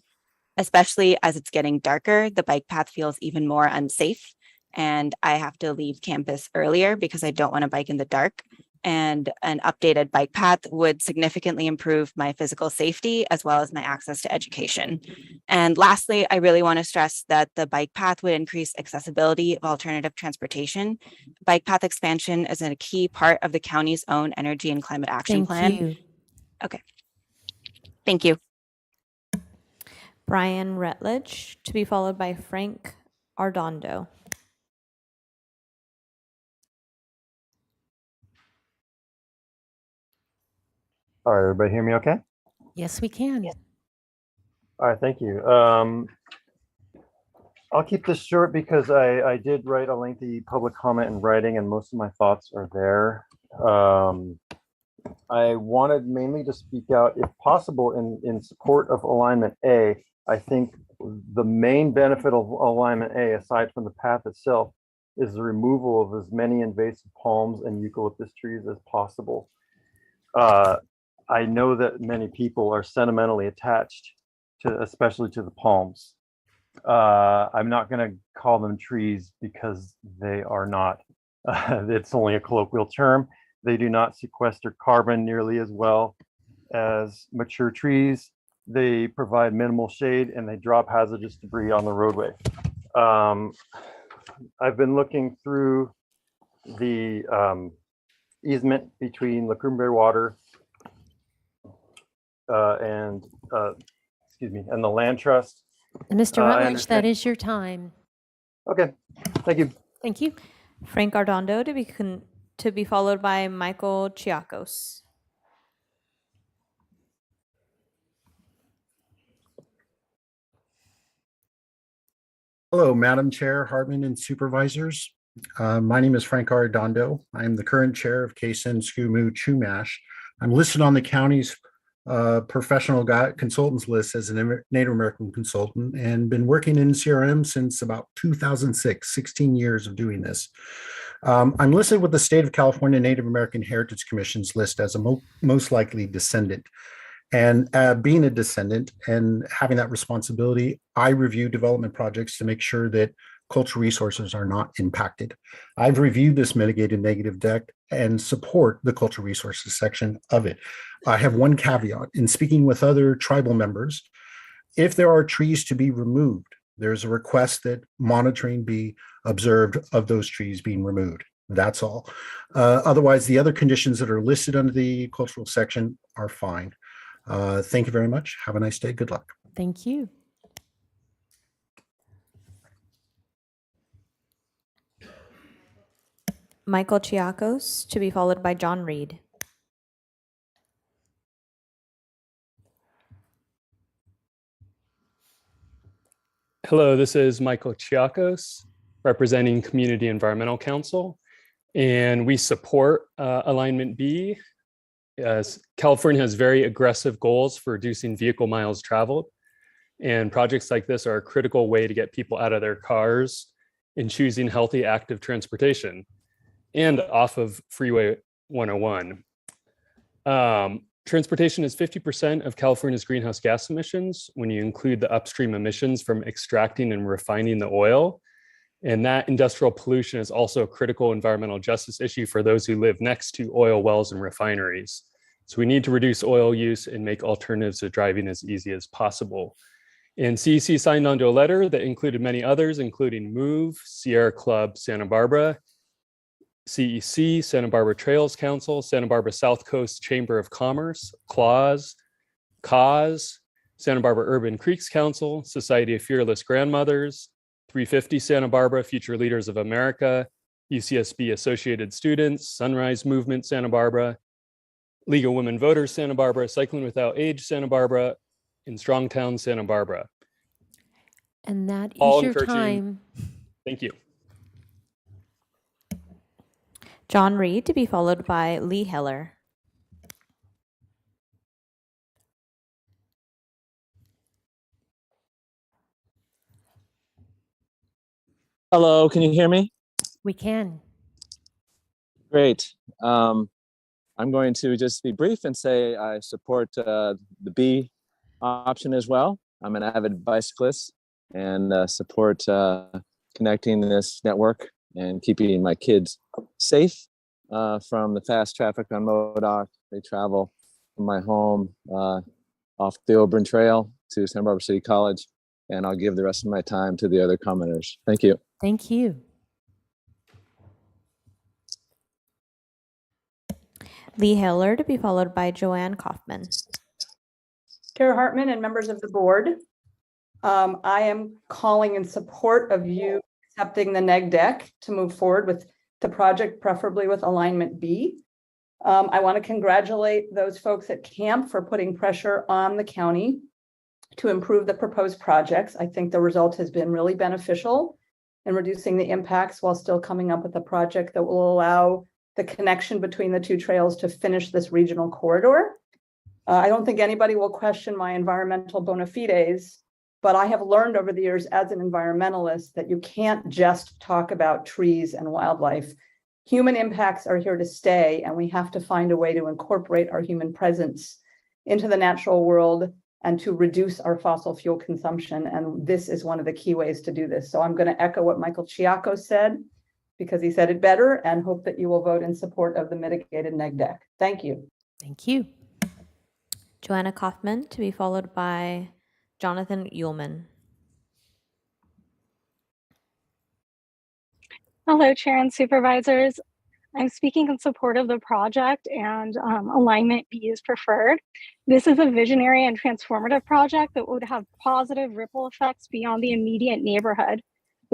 Especially as it's getting darker, the bike path feels even more unsafe, and I have to leave campus earlier because I don't want to bike in the dark. And an updated bike path would significantly improve my physical safety as well as my access to education. And lastly, I really want to stress that the bike path would increase accessibility of alternative transportation. Bike path expansion is a key part of the county's own energy and climate action plan. Thank you. Okay. Thank you. Brian Rutledge, to be followed by Frank Ardondo. All right, everybody hear me okay? Yes, we can. All right, thank you. I'll keep this short because I did write a lengthy public comment in writing and most of my thoughts are there. I wanted mainly to speak out, if possible, in support of alignment A. I think the main benefit of alignment A, aside from the path itself, is the removal of as many invasive palms and eucalyptus trees as possible. I know that many people are sentimentally attached to, especially to the palms. I'm not going to call them trees because they are not. It's only a colloquial term. They do not sequester carbon nearly as well as mature trees. They provide minimal shade and they drop hazardous debris on the roadway. I've been looking through the easement between La Cumbre Water and the land trust. Mr. Rutledge, that is your time. Okay, thank you. Thank you. Frank Ardondo, to be to be followed by Michael Chiakos. Hello, Madam Chair, Hartman, and Supervisors. My name is Frank Arredondo. I am the current chair of KSN SCUMU Chumash. I'm listed on the county's professional consultants list as a Native American consultant and been working in CRM since about 2006, 16 years of doing this. I'm listed with the State of California Native American Heritage Commission's list as a most likely descendant. And being a descendant and having that responsibility, I review development projects to make sure that cultural resources are not impacted. I've reviewed this mitigated negative deck and support the cultural resources section of it. I have one caveat. In speaking with other tribal members, if there are trees to be removed, there's a request that monitoring be observed of those trees being removed. That's all. Otherwise, the other conditions that are listed under the cultural section are fine. Thank you very much. Have a nice day. Good luck. Thank you. Michael Chiakos to be followed by John Reed. Hello, this is Michael Chiakos, representing Community Environmental Council, and we support Alignment B. As California has very aggressive goals for reducing vehicle miles traveled, and projects like this are a critical way to get people out of their cars and choosing healthy, active transportation and off of Freeway 101. Transportation is 50% of California's greenhouse gas emissions when you include the upstream emissions from extracting and refining the oil. And that industrial pollution is also a critical environmental justice issue for those who live next to oil wells and refineries. So we need to reduce oil use and make alternatives to driving as easy as possible. And CEC signed onto a letter that included many others, including MOVE, Sierra Club Santa Barbara, CEC, Santa Barbara Trails Council, Santa Barbara South Coast Chamber of Commerce, CLAWS, CAUSE, Santa Barbara Urban Creeks Council, Society of Fearless Grandmothers, 350 Santa Barbara, Future Leaders of America, UCSB Associated Students, Sunrise Movement Santa Barbara, League of Women Voters Santa Barbara, Cycling Without Age Santa Barbara, and Strongtown Santa Barbara. And that All is your encouraging- time. Thank you. John Reed to be followed by Lee Heller. Hello, can you hear me? We can. Great. I'm going to just be brief and say I support the B option as well. I'm an avid bicyclist and support connecting this network and keeping my kids safe from the fast traffic on MODOC. They travel from my home off the Auburn Trail to Santa Barbara City College, and I'll give the rest of my time to the other commenters. Thank you. Thank you. Lee Heller to be followed by Joanne Kaufman. Chair Hartman and members of the board, I am calling in support of you accepting the neg deck to move forward with the project, preferably with alignment B. I want to congratulate those folks at camp for putting pressure on the county to improve the proposed projects. I think the result has been really beneficial in reducing the impacts while still coming up with a project that will allow the connection between the two trails to finish this regional corridor. I don't think anybody will question my environmental bona fides, but I have learned over the years as an environmentalist that you can't just talk about trees and wildlife. Human impacts are here to stay, and we have to find a way to incorporate our human presence into the natural world and to reduce our fossil fuel consumption. And this is one of the key ways to do this. So I'm going to echo what Michael Chiakos said, because he said it better, and hope that you will vote in support of the mitigated neg deck. Thank you. Thank you. Joanna Kaufman to be followed by Jonathan Uhlman. Hello, Chair and Supervisors. I'm speaking in support of the project, and alignment B is preferred. This is a visionary and transformative project that would have positive ripple effects beyond the immediate neighborhood.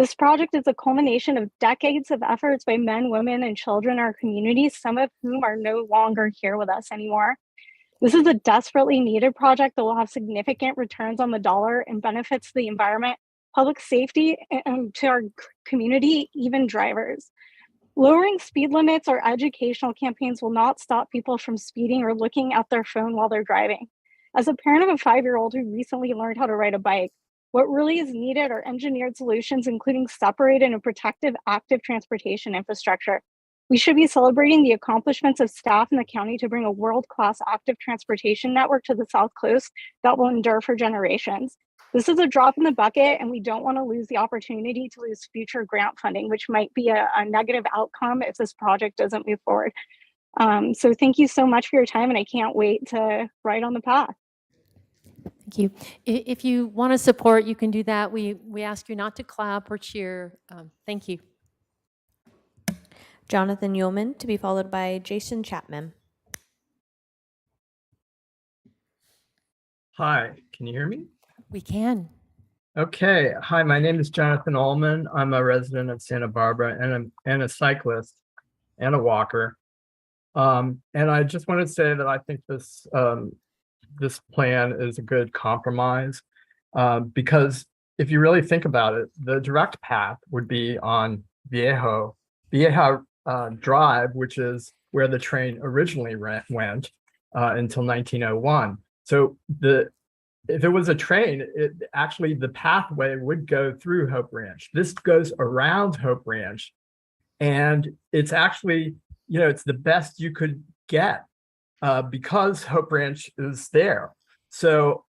This project is a culmination of decades of efforts by men, women, and children in our communities, some of whom are no longer here with us anymore. This is a desperately needed project that will have significant returns on the dollar and benefits to the environment, public safety, and to our community, even drivers. Lowering speed limits or educational campaigns will not stop people from speeding or looking at their phone while they're driving. As a parent of a 5-year-old who recently learned how to ride a bike, what really is needed are engineered solutions, including separated and protective active transportation infrastructure. We should be celebrating the accomplishments of staff in the county to bring a world-class active transportation network to the South Coast that will endure for generations. This is a drop in the bucket, and we don't want to lose the opportunity to lose future grant funding, which might be a negative outcome if this project doesn't move forward. So thank you so much for your time, and I can't wait to ride on the path. Thank you. If you want to support, you can do that. We ask you not to clap or cheer. Thank you. Jonathan Yeoman, to be followed by Jason Chapman. Hi, can you hear me? We can. Okay. Hi, my name is Jonathan Ullman. I'm a resident of Santa Barbara and a cyclist and a walker. And I just want to say that I think this this plan is a good compromise because if you really think about it, the direct path would be on Viejo Drive, which is where the train originally went until 1901. So if it was a train, actually the pathway would go through Hope Ranch. This goes around Hope Ranch, and it's actually, it's the best you could get because Hope Ranch is there. So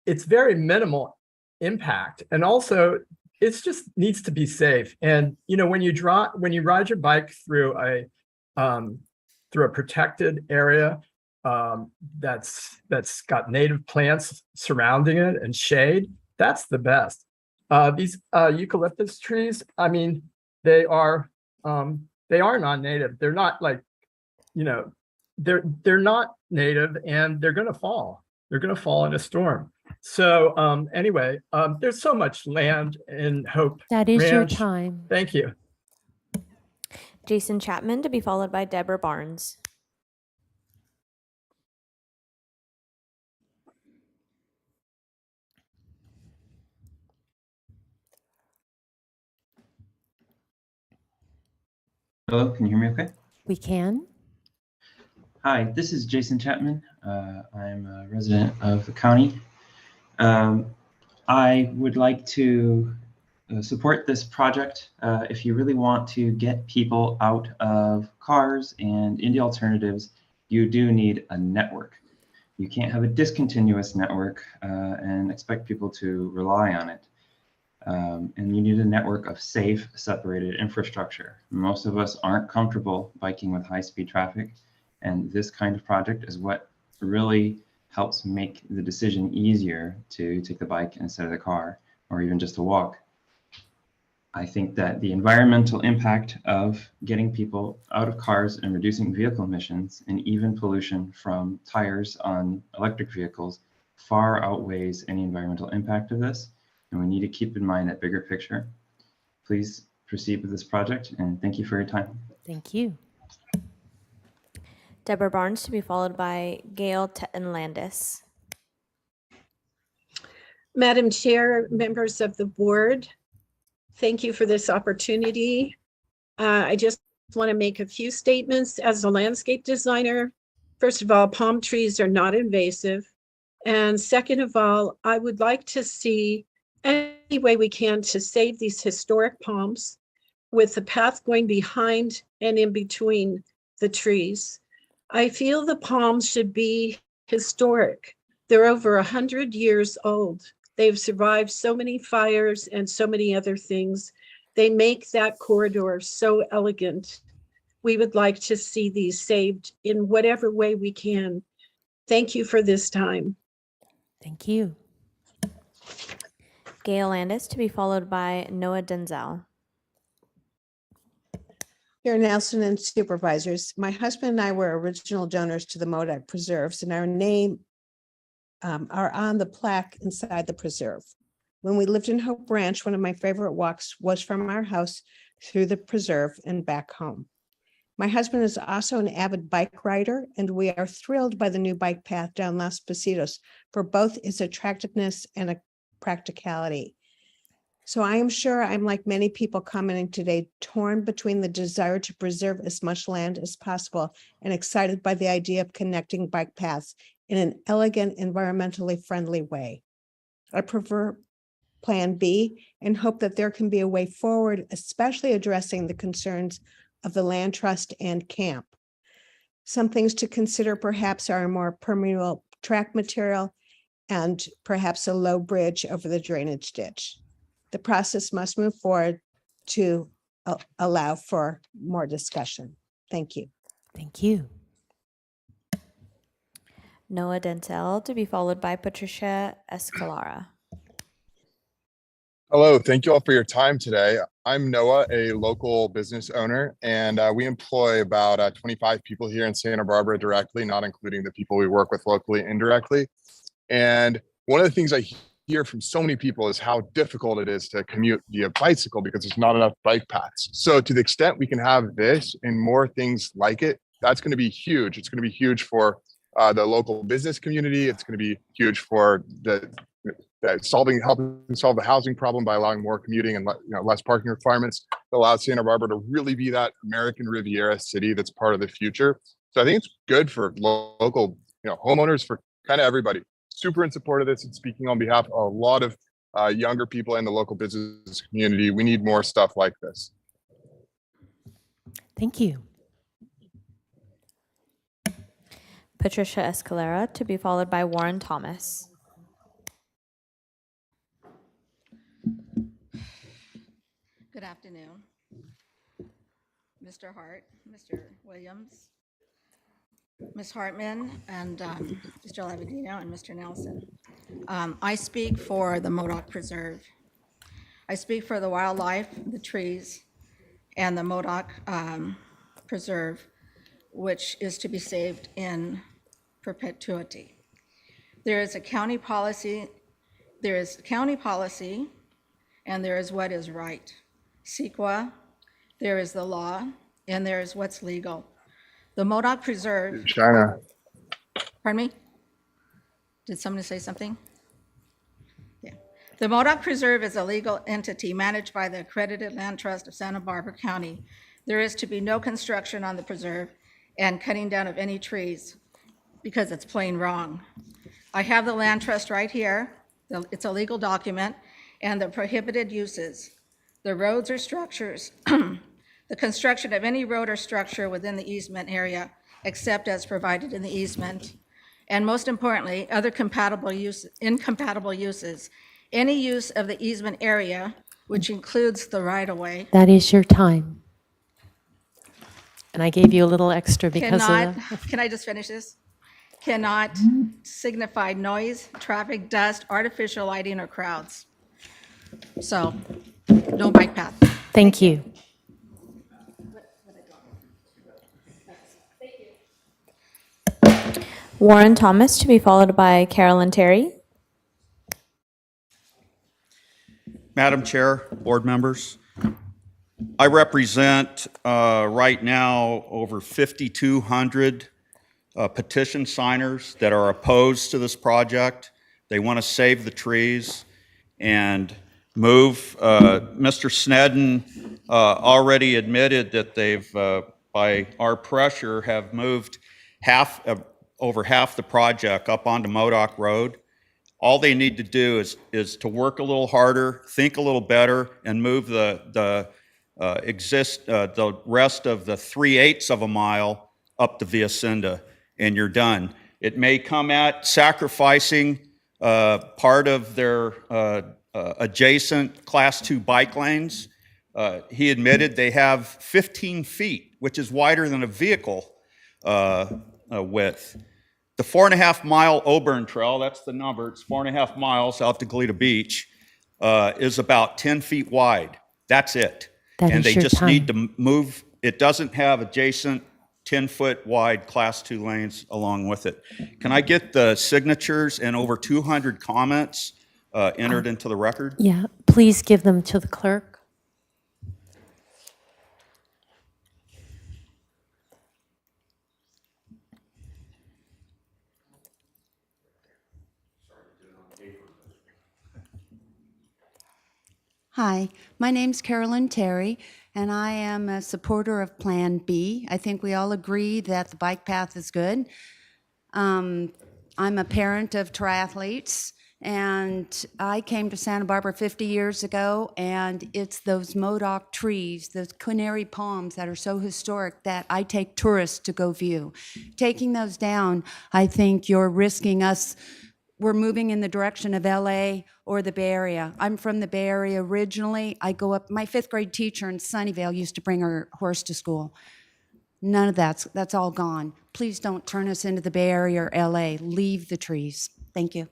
it's very minimal impact, and also it just needs to be safe. And when you ride your bike through a protected area that's got native plants surrounding it and shade, that's the best. These eucalyptus trees, I mean, they are non-native. They're not like, they're not native, and they're going to fall. They're going to fall in a storm. So anyway, there's so much land in Hope That is your Ranch. time. Thank you. Jason Chapman, to be followed by Deborah Barnes. Hello, can you hear me okay? We can. Hi, this is Jason Chapman. I'm a resident of the county. I would like to support this project. If you really want to get people out of cars and into alternatives, you do need a network. You can't have a discontinuous network and expect people to rely on it. And you need a network of safe, separated infrastructure. Most of us aren't comfortable biking with high-speed traffic, and this kind of project is what really helps make the decision easier to take the bike instead of the car, or even just to walk. I think that the environmental impact of getting people out of cars and reducing vehicle emissions and even pollution from tires on electric vehicles far outweighs any environmental impact of this. And we need to keep in mind that bigger picture. Please proceed with this project, and thank you for your time. Thank you. Deborah Barnes, to be followed by Gail Tetton-Landis. Madam Chair, members of the board, thank you for this opportunity. I just want to make a few statements as a landscape designer. First of all, palm trees are not invasive. And second of all, I would like to see any way we can to save these historic palms with the path going behind and in between the trees. I feel the palms should be historic. They're over 100 years old. They've survived so many fires and so many other things. They make that corridor so elegant. We would like to see these saved in whatever way we can. Thank you for this time. Thank you. Gail Landis, to be followed by Noah Denzel. Chair Nelson and supervisors, my husband and I were original donors to the Modoc Preserves, and our name are on the plaque inside the preserve. When we lived in Hope Ranch, one of my favorite walks was from our house through the preserve and back home. My husband is also an avid bike rider, and we are thrilled by the new bike path down Los Positos for both its attractiveness and a practicality. So I am sure I'm like many people commenting today, torn between the desire to preserve as much land as possible and excited by the idea of connecting bike paths in an elegant, environmentally friendly way. I prefer Plan B and hope that there can be a way forward, especially addressing the concerns of the land trust and camp. Some things to consider perhaps are a more permeable track material and perhaps a low bridge over the drainage ditch. The process must move forward to allow for more discussion. Thank you. Thank you. Noah Dentel to be followed by Patricia Escalara. Hello, thank you all for your time today. I'm Noah, a local business owner, and we employ about 25 people here in Santa Barbara directly, not including the people we work with locally indirectly. And one of the things I hear from so many people is how difficult it is to commute via bicycle because there's not enough bike paths. So to the extent we can have this and more things like it, that's going to be huge. It's going to be huge for the local business community. It's going to be huge for helping solve the housing problem by allowing more commuting and less parking requirements. It allows Santa Barbara to really be that American Riviera city that's part of the future. So I think it's good for local homeowners, for kind of everybody. Super in support of this and speaking on behalf of a lot of younger people in the local business community. We need more stuff like this. Thank you. Patricia Escalera to be followed by Warren Thomas. Good afternoon, Mr. Hart, Mr. Williams, Ms. Hartman, and Mr. Lavadino, and Mr. Nelson. I speak for the Modoc Preserve. I speak for the wildlife, the trees, and the Modoc Preserve, which is to be saved in perpetuity. There is county policy, and there is what is right. CEQA, there is the law, and there is what's legal. The Modoc Preserve. China. Pardon me? Did somebody say something? Yeah. The Modoc Preserve is a legal entity managed by the Accredited Land Trust of Santa Barbara County. There is to be no construction on the preserve and cutting down of any trees because it's plain wrong. I have the land trust right here. It's a legal document, and the prohibited uses. The roads or structures, the construction of any road or structure within the easement area except as provided in the easement. And most importantly, other incompatible uses. Any use of the easement area, which includes the right-of-way. That is your time. And I gave you a little extra because of Can I just finish this? Cannot signify noise, traffic, dust, artificial lighting, or crowds. So, no bike path. Thank you. Warren Thomas to be followed by Carolyn Terry. Madam Chair, board members, I represent right now over 5,200 petition signers that are opposed to this project. They want to save the trees and move. Mr. Snedden already admitted that they've, by our pressure, have moved over half the project up onto Modoc Road. All they need to do is to work a little harder, think a little better, and move the rest of the 3/8 of a mile up to Via Cinda, and you're done. It may come at sacrificing part of their adjacent Class 2 bike lanes. He admitted they have 15 feet, which is wider than a vehicle width. The 4.5 mile Auburn Trail, that's the number, it's 4.5 miles out to Goleta Beach, is about 10 feet wide. That's it. And they just need to move. It doesn't have adjacent 10-foot wide Class 2 lanes along with it. Can I get the signatures and over 200 comments entered into the record. Yeah, please give them to the clerk. Hi, my name's Carolyn Terry, and I am a supporter of Plan B. I think we all agree that the bike path is good. I'm a parent of triathletes, and I came to Santa Barbara 50 years ago, and it's those Modoc trees, those canary palms that are so historic that I take tourists to go view. Taking those down, I think you're risking us. We're moving in the direction of LA or the Bay Area. I'm from the Bay Area originally. I go up, my 5th grade teacher in Sunnyvale used to bring her horse to school. None of that's all gone. Please don't turn us into the Bay Area or LA. Leave the trees. Thank you.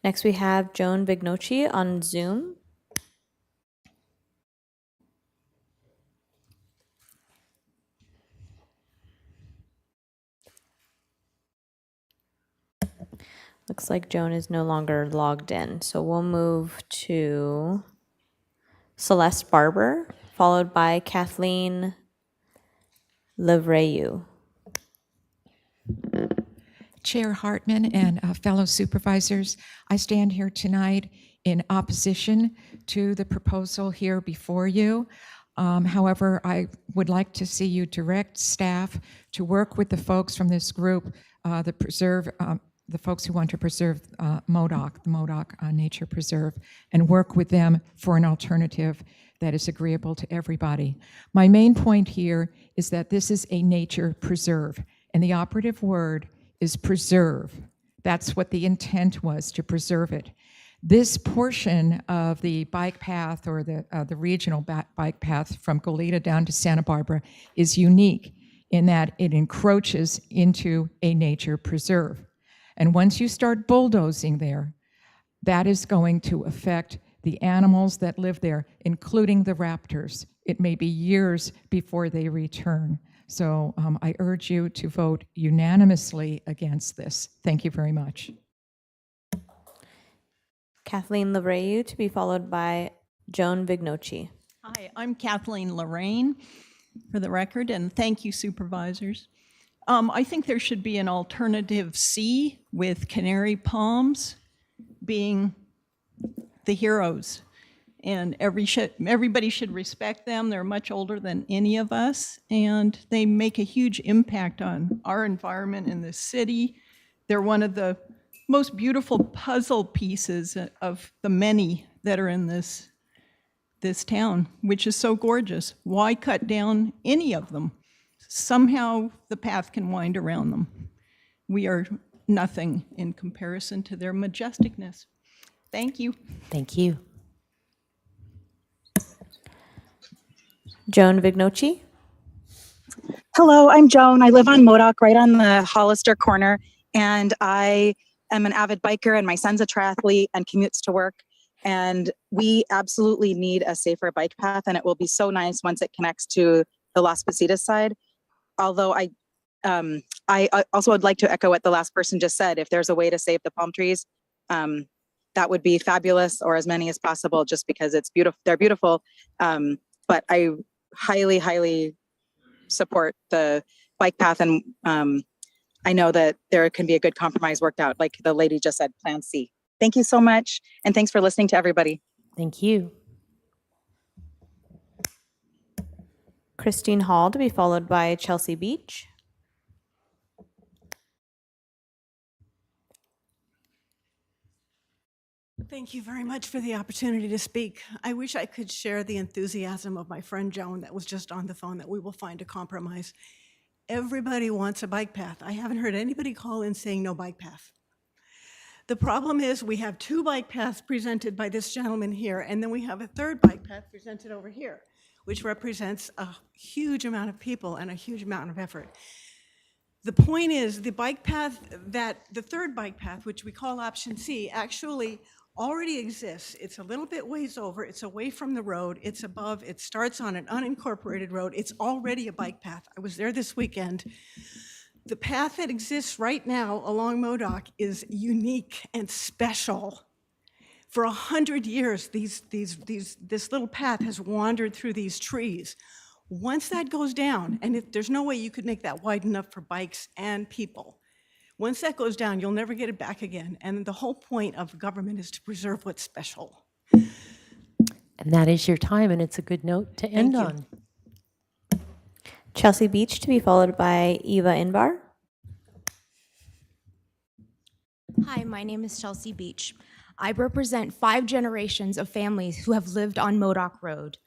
Next, we have Joan Vignoci on Zoom. Looks like Joan is no longer logged in. So we'll move to Celeste Barber, followed by Kathleen Levreu. Chair Hartman and fellow supervisors, I stand here tonight in opposition to the proposal here before you. However, I would like to see you direct staff to work with the folks from this group, the folks who want to preserve Modoc, the Modoc Nature Preserve, and work with them for an alternative that is agreeable to everybody. My main point here is that this is a nature preserve, and the operative word is preserve. That's what the intent was, to preserve it. This portion of the bike path, or the regional bike path from Goleta down to Santa Barbara, is unique in that it encroaches into a nature preserve. And once you start bulldozing there, that is going to affect the animals that live there, including the raptors. It may be years before they return. So I urge you to vote unanimously against this. Thank you very much. Kathleen Levreu to be followed by Joan Vignoci. Hi, I'm Kathleen Lorraine, for the record, and thank you, supervisors. I think there should be an alternative C with canary palms being the heroes. And everybody should respect them. They're much older than any of us, and they make a huge impact on our environment in the city. They're one of the most beautiful puzzle pieces of the many that are in this town, which is so gorgeous. Why cut down any of them? Somehow the path can wind around them. We are nothing in comparison to their majesticness. Thank you. Thank you. Joan Vignoci. Hello, I'm Joan. I live on Modoc, right on the Hollister corner, and I am an avid biker, and my son's a triathlete and commutes to work. And we absolutely need a safer bike path, and it will be so nice once it connects to the Las Positas side. Although I also would like to echo what the last person just said. If there's a way to save the palm trees, that would be fabulous, or as many as possible, just because it's beautiful. They're beautiful. But I highly, highly support the bike path, and I know that there can be a good compromise worked out, like the lady just said, Plan C. Thank you so much, and thanks for listening to everybody. Thank you. Christine Hall to be followed by Chelsea Beach. Thank you very much for the opportunity to speak. I wish I could share the enthusiasm of my friend Joan that was just on the phone, that we will find a compromise. Everybody wants a bike path. I haven't heard anybody call in saying no bike path. The problem is we have 2 bike paths presented by this gentleman here, and then we have a 3rd bike path presented over here, which represents a huge amount of people and a huge amount of effort. The point is, the bike path the 3rd bike path, which we call option C, actually already exists. It's a little bit ways over, it's away from the road, it's above, it starts on an unincorporated road, it's already a bike path. I was there this weekend. The path that exists right now along Modoc is unique and special. For 100 years, this little path has wandered through these trees. Once that goes down, and there's no way you could make that wide enough for bikes and people. Once that goes down, you'll never get it back again. And the whole point of government is to preserve what's special. And that is your time, and it's a good note to end on. Chelsea Beach to be followed by Eva Inbar. Hi, my name is Chelsea Beach. I represent 5 generations of families who have lived on Modoc Road.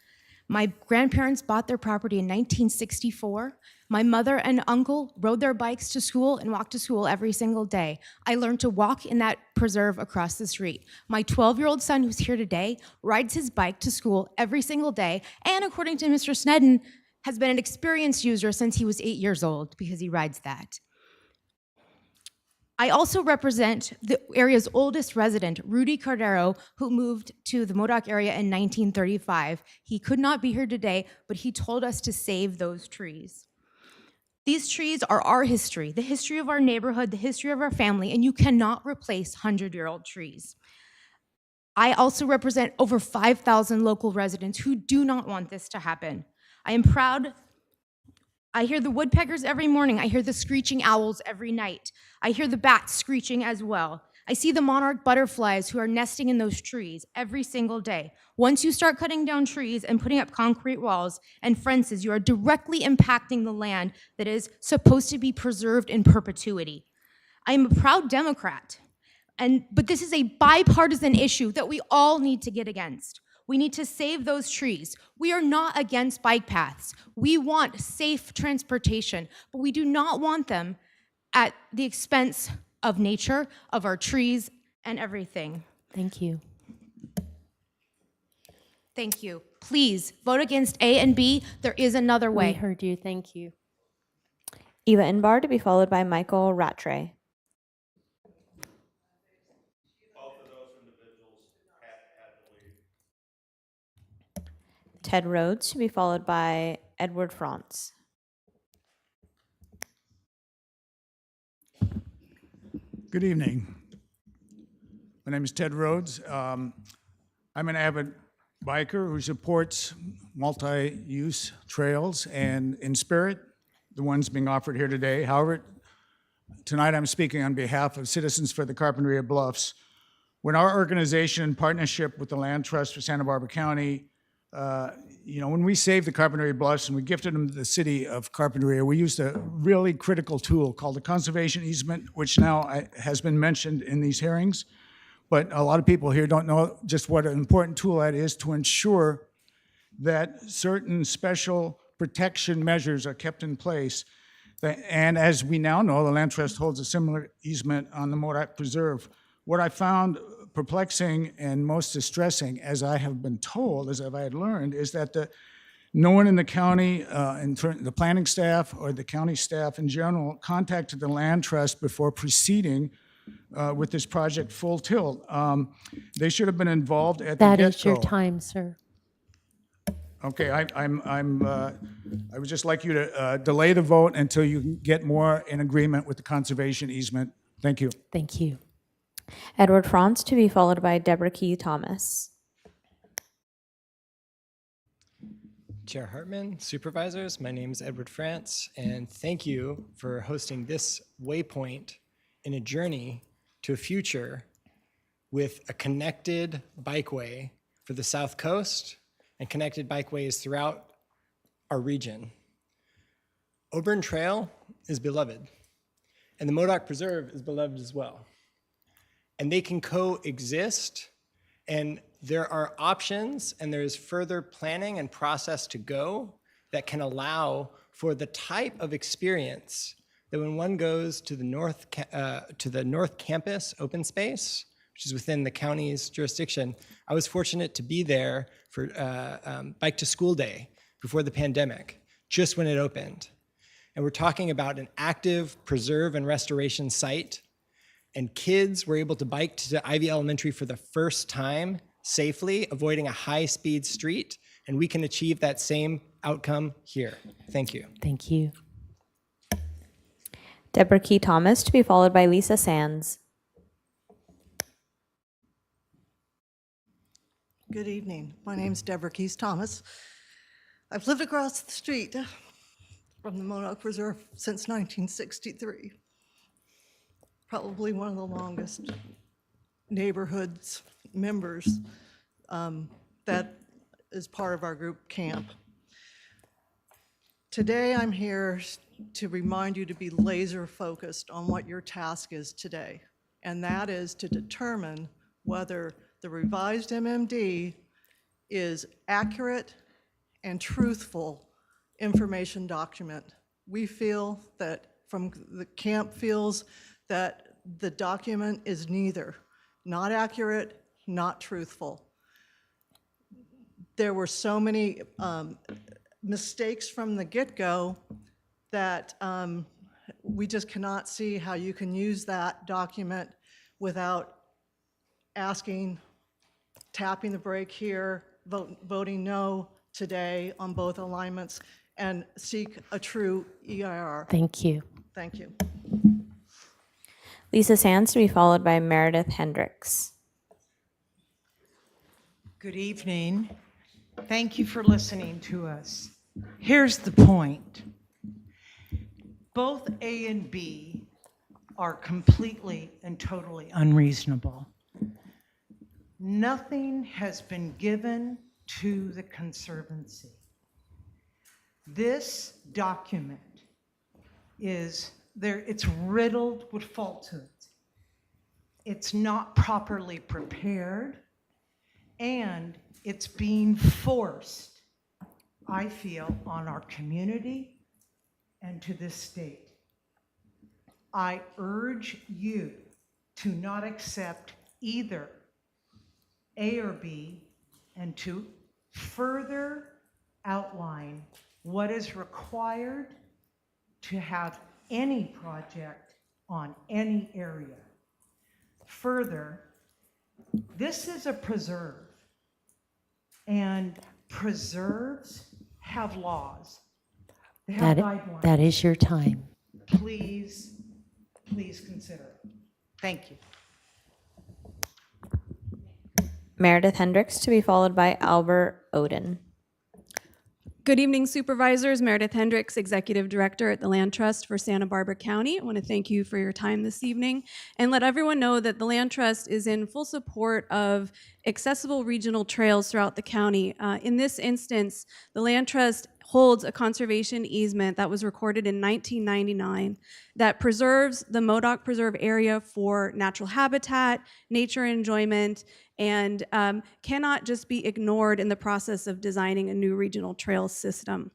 My grandparents bought their property in 1964. My mother and uncle rode their bikes to school and walked to school every single day. I learned to walk in that preserve across the street. My 12-year-old son, who's here today, rides his bike to school every single day, and according to Mr. Snedden, has been an experienced user since he was 8 years old because he rides that. I also represent the area's oldest resident, Rudy Cordero, who moved to the Modoc area in 1935. He could not be here today, but he told us to save those trees. These trees are our history, the history of our neighborhood, the history of our family, and you cannot replace 100-year-old trees. I also represent over 5,000 local residents who do not want this to happen. I am proud. I hear the woodpeckers every morning. I hear the screeching owls every night. I hear the bats screeching as well. I see the monarch butterflies who are nesting in those trees every single day. Once you start cutting down trees and putting up concrete walls and fences, you are directly impacting the land that is supposed to be preserved in perpetuity. I am a proud Democrat, but this is a bipartisan issue that we all need to get against. We need to save those trees. We are not against bike paths. We want safe transportation, but we do not want them at the expense of nature, of our trees, and everything. Thank you. Thank you. Please vote against A and B. There is another way. We heard you. Thank you. Eva Inbar to be followed by Michael Rattray. Ted Rhodes to be followed by Edward France. Good evening. My name is Ted Rhodes. I'm an avid biker who supports multi-use trails and in spirit, the ones being offered here today. However, tonight I'm speaking on behalf of Citizens for the Carpinteria Bluffs. When our organization, in partnership with the Land Trust for Santa Barbara County, when we saved the Carpinteria Bluffs and we gifted them to the city of Carpinteria, we used a really critical tool called the conservation easement, which now has been mentioned in these hearings. But a lot of people here don't know just what an important tool that is to ensure that certain special protection measures are kept in place. And as we now know, the Land Trust holds a similar easement on the Modoc Preserve. What I found perplexing and most distressing, as I have been told, as I had learned, is that no one in the county, the planning staff or the county staff in general, contacted the Land Trust before proceeding with this project full tilt. They should have been involved at the get-go. That is your time, sir. Okay, I would just like you to delay the vote until you can get more in agreement with the conservation easement. Thank you. Thank you. Edward France to be followed by Deborah Key Thomas. Chair Hartman, Supervisors, my name is Edward France, and thank you for hosting this waypoint in a journey to a future with a connected bikeway for the South Coast and connected bikeways throughout our region. Auburn Trail is beloved, and the Modoc Preserve is beloved as well. And they can coexist, and there are options, and there is further planning and process to go that can allow for the type of experience that when one goes to the North Campus open space, which is within the county's jurisdiction. I was fortunate to be there for Bike to School Day before the pandemic, just when it opened. And we're talking about an active preserve and restoration site. And kids were able to bike to Ivy Elementary for the first time safely, avoiding a high-speed street. And we can achieve that same outcome here. Thank you. Thank you. Deborah Key Thomas to be followed by Lisa Sands. Good evening. My name's Deborah Keys Thomas. I've lived across the street from the Modoc Preserve since 1963. Probably one of the longest neighborhoods members that is part of our group camp. Today I'm here to remind you to be laser focused on what your task is today, and that is to determine whether the revised MMD is accurate and truthful information document. We feel that from the camp feels that the document is neither, not accurate, not truthful. There were so many mistakes from the get-go that we just cannot see how you can use that document without asking, tapping the brake here, voting no today on both alignments, and seek a true EIR. Thank you. Thank you. Lisa Sands to be followed by Meredith Hendricks. Good evening. Thank you for listening to us. Here's the point. Both A and B are completely and totally unreasonable. Nothing has been given to the Conservancy. This document is there, it's riddled with falsehoods. It's not properly prepared, and it's being forced, I feel, on our community and to this state. I urge you to not accept either A or B, and to further outline what is required to have any project on any area. Further, this is a preserve, and preserves have laws. They have guidelines. That is your time. Please consider it. Thank you. Meredith Hendricks to be followed by Albert Oden. Good evening, Supervisors. Meredith Hendricks, Executive Director at the Land Trust for Santa Barbara County. I want to thank you for your time this evening and let everyone know that the Land Trust is in full support of accessible regional trails throughout the county. In this instance, the Land Trust holds a conservation easement that was recorded in 1999 that preserves the Modoc Preserve area for natural habitat, nature enjoyment, and cannot just be ignored in the process of designing a new regional trail system.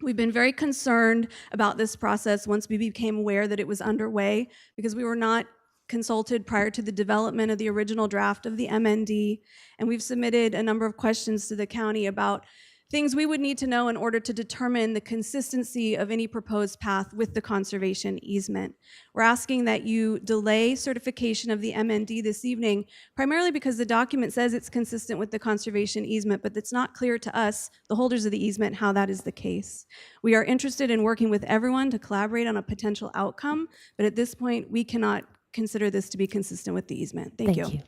We've been very concerned about this process once we became aware that it was underway, because we were not consulted prior to the development of the original draft of the MND, and we've submitted a number of questions to the county about things we would need to know in order to determine the consistency of any proposed path with the conservation easement. We're asking that you delay certification of the MND this evening, primarily because the document says it's consistent with the conservation easement, but it's not clear to us, the holders of the easement, how that is the case. We are interested in working with everyone to collaborate on a potential outcome, but at this point, we cannot consider this to be consistent with the easement. Thank you.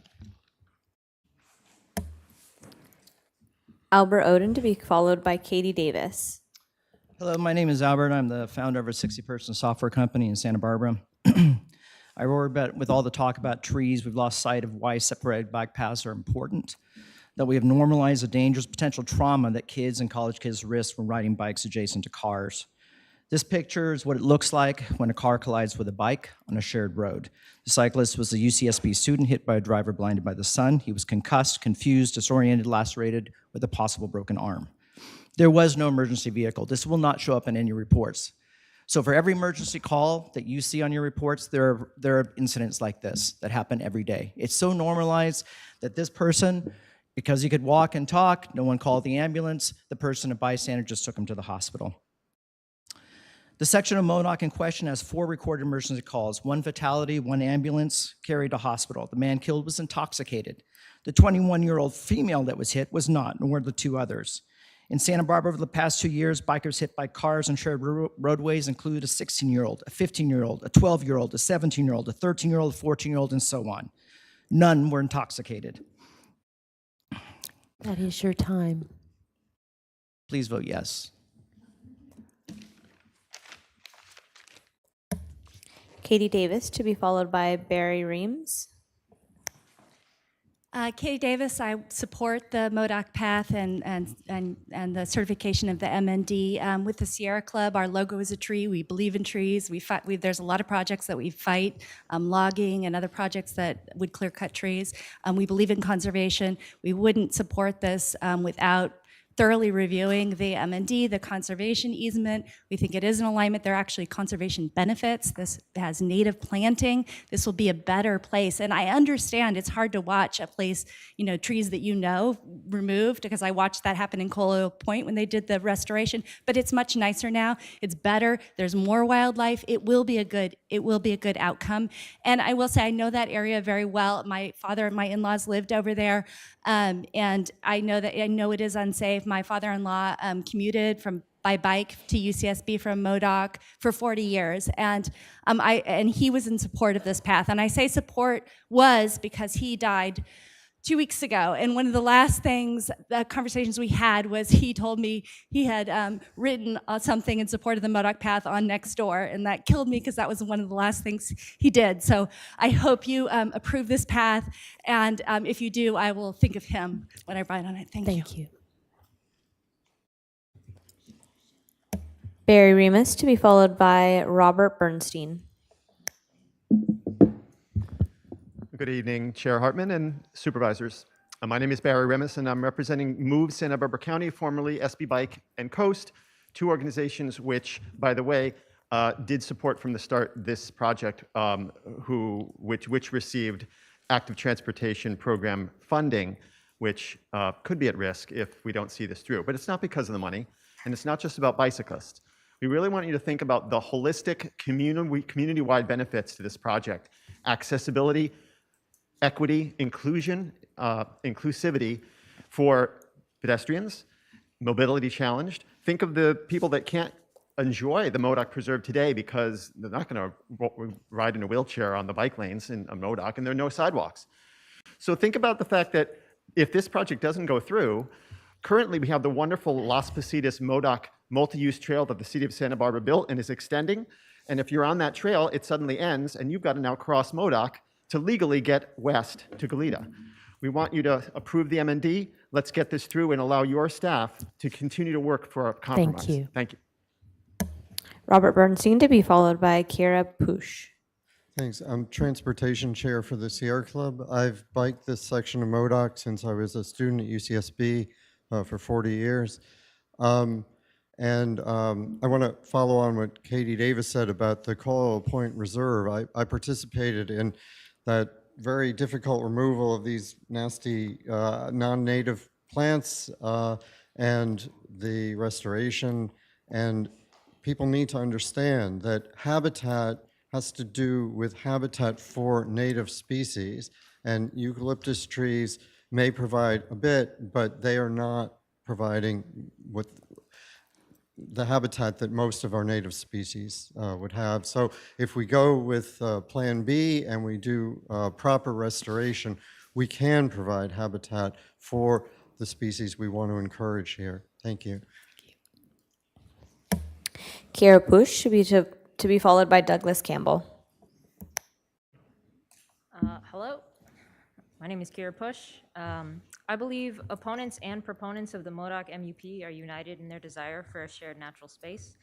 Albert Oden to be followed by Katie Davis. Hello, my name is Albert. I'm the founder of a 60-person software company in Santa Barbara. I worry about, with all the talk about trees, we've lost sight of why separated bike paths are important, that we have normalized the dangerous potential trauma that kids and college kids risk when riding bikes adjacent to cars. This picture is what it looks like when a car collides with a bike on a shared road. The cyclist was a UCSB student hit by a driver blinded by the sun. He was concussed, confused, disoriented, lacerated with a possible broken arm. There was no emergency vehicle. This will not show up in any reports. So for every emergency call that you see on your reports, there are incidents like this that happen every day. It's so normalized that this person, because he could walk and talk, no one called the ambulance, the person, a bystander, just took him to the hospital. The section of Modoc in question has 4 recorded emergency calls, 1 fatality, 1 ambulance carried to hospital. The man killed was intoxicated. The 21-year-old female that was hit was not, nor the 2 others. In Santa Barbara over the past 2 years, bikers hit by cars on shared roadways include a 16-year-old, a 15-year-old, a 12-year-old, a 17-year-old, a 13-year-old, a 14-year-old, and so on. None were intoxicated. That is your time. Please vote yes. Katie Davis, to be followed by Barry Reams. Katie Davis, I support the MODOC path and the certification of the MND. With the Sierra Club, our logo is a tree. We believe in trees. There's a lot of projects that we fight, logging and other projects that would clear cut trees. We believe in conservation. We wouldn't support this without thoroughly reviewing the MND, the conservation easement. We think it is in alignment. There are actually conservation benefits. This has native planting. This will be a better place. And I understand it's hard to watch a place, trees that removed, because I watched that happen in Coal Point when they did the restoration, but it's much nicer now. It's better. There's more wildlife. It will be a good outcome. And I will say, I know that area very well. My father and my in-laws lived over there. And I know it is unsafe. My father-in-law commuted by bike to UCSB from MODOC for 40 years, and he was in support of this path. And I say support was because he died 2 weeks ago, and one of the last conversations we had was he told me he had written something in support of the MODOC path on Nextdoor, and that killed me because that was one of the last things he did. So I hope you approve this path, and if you do, I will think of him when I write on it. Thank you. Barry Remus, to be followed by Robert Bernstein. Good evening, Chair Hartman and supervisors. My name is Barry Remus, and I'm representing Move Santa Barbara County, formerly SB Bike and Coast, two organizations which, by the way, did support from the start this project, which received active transportation program funding, which could be at risk if we don't see this through. But it's not because of the money, and it's not just about bicyclists. We really want you to think about the holistic community-wide benefits to this project: accessibility, equity, inclusion, inclusivity for pedestrians, mobility challenged. Think of the people that can't enjoy the MODOC Preserve today because they're not going to ride in a wheelchair on the bike lanes in a MODOC, and there are no sidewalks. So think about the fact that if this project doesn't go through, currently we have the wonderful Las Positas MODOC multi-use trail that the city of Santa Barbara built and is extending. And if you're on that trail, it suddenly ends, and you've got to now cross MODOC to legally get west to Goleta. We want you to approve the MND. Let's get this through and allow your staff to continue to work for a compromise. Thank you. Thank you. Robert Bernstein, to be followed by Kira Push. Thanks. I'm Transportation Chair for the Sierra Club. I've biked this section of MODOC since I was a student at UCSB for 40 years. I want to follow on what Katie Davis said about the Coal Point Reserve. I participated in that very difficult removal of these nasty non-native plants and the restoration. And people need to understand that habitat has to do with habitat for native species. And eucalyptus trees may provide a bit, but they are not providing what the habitat that most of our native species would have. So if we go with Plan B and we do proper restoration, we can provide habitat for the species we want to encourage here. Thank you. Kira Push, to be followed by Douglas Campbell. Hello, my name is Kira Push. I believe opponents and proponents of the MODOC MUP are united in their desire for a shared natural space,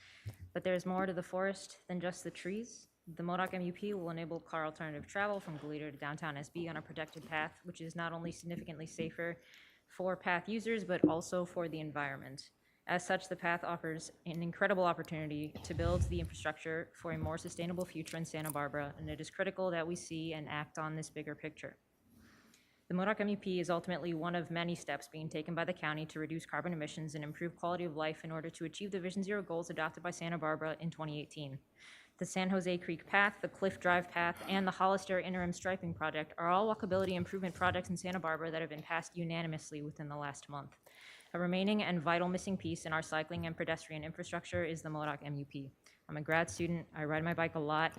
but there's more to the forest than just the trees. The MODOC MUP will enable car alternative travel from Goleta to downtown SB on a protected path, which is not only significantly safer for path users, but also for the environment. As such, the path offers an incredible opportunity to build the infrastructure for a more sustainable future in Santa Barbara, and it is critical that we see and act on this bigger picture. The MODOC MUP is ultimately one of many steps being taken by the county to reduce carbon emissions and improve quality of life in order to achieve the Vision Zero goals adopted by Santa Barbara in 2018. The San Jose Creek Path, the Cliff Drive Path, and the Hollister Interim Striping Project are all walkability improvement projects in Santa Barbara that have been passed unanimously within the last month. A remaining and vital missing piece in our cycling and pedestrian infrastructure is the Modoc MUP. I'm a grad student, I ride my bike a lot,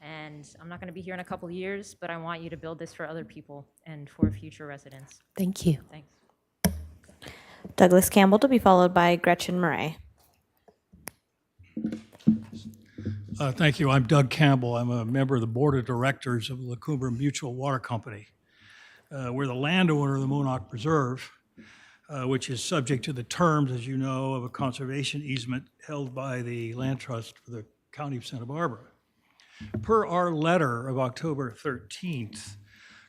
and I'm not gonna be here in a couple of years, but I want you to build this for other people and for future residents. Thank you. Thanks. Douglas Campbell to be followed by Gretchen Murray. Thank you. I'm Doug Campbell. I'm a member of the Board of Directors of La Cumbre Mutual Water Company. We're the landowner of the Modoc Preserve, which is subject to the terms, as you know, of a conservation easement held by the Land Trust for the County of Santa Barbara. Per our letter of October 13th,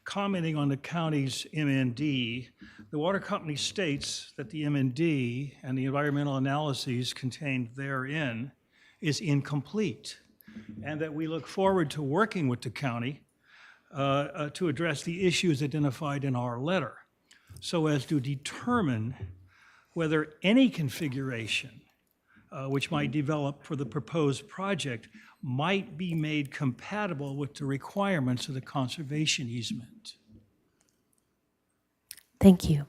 commenting on the county's MND, the water company states that the MND and the environmental analyses contained therein is incomplete, and that we look forward to working with the county to address the issues identified in our letter, so as to determine whether any configuration which might develop for the proposed project might be made compatible with the requirements of the conservation easement. Thank you.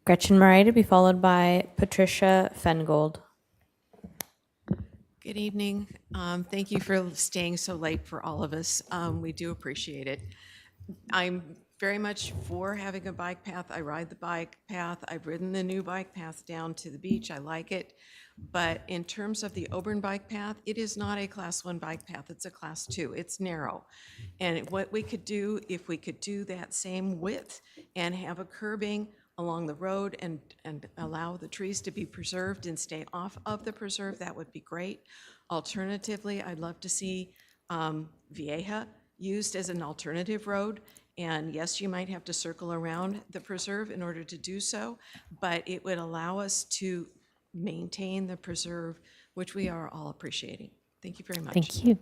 Gretchen Murray to be followed by Patricia Fengold. Good evening. Thank you for staying so late for all of us. We do appreciate it. I'm very much for having a bike path. I ride the bike path. I've ridden the new bike path down to the beach. I like it. But in terms of the Auburn bike path, it is not a Class 1 bike path. It's a Class 2. It's narrow. And what we could do, if we could do that same width and have a curbing along the road and allow the trees to be preserved and stay off of the preserve, that would be great. Alternatively, I'd love to see Vieja used as an alternative road. And yes, you might have to circle around the preserve in order to do so, but it would allow us to maintain the preserve, which we are all appreciating. Thank you very much. Thank you.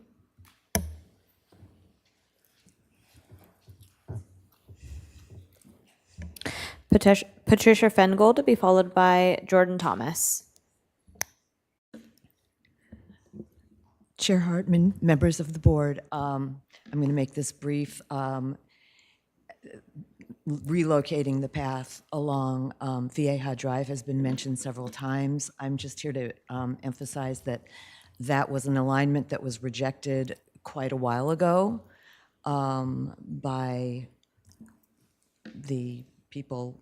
Patricia Fengold to be followed by Jordan Thomas. Chair Hartman, members of the board, I'm going to make this brief. Relocating the path along Vieja Drive has been mentioned several times. I'm just here to emphasize that that was an alignment that was rejected quite a while ago by the people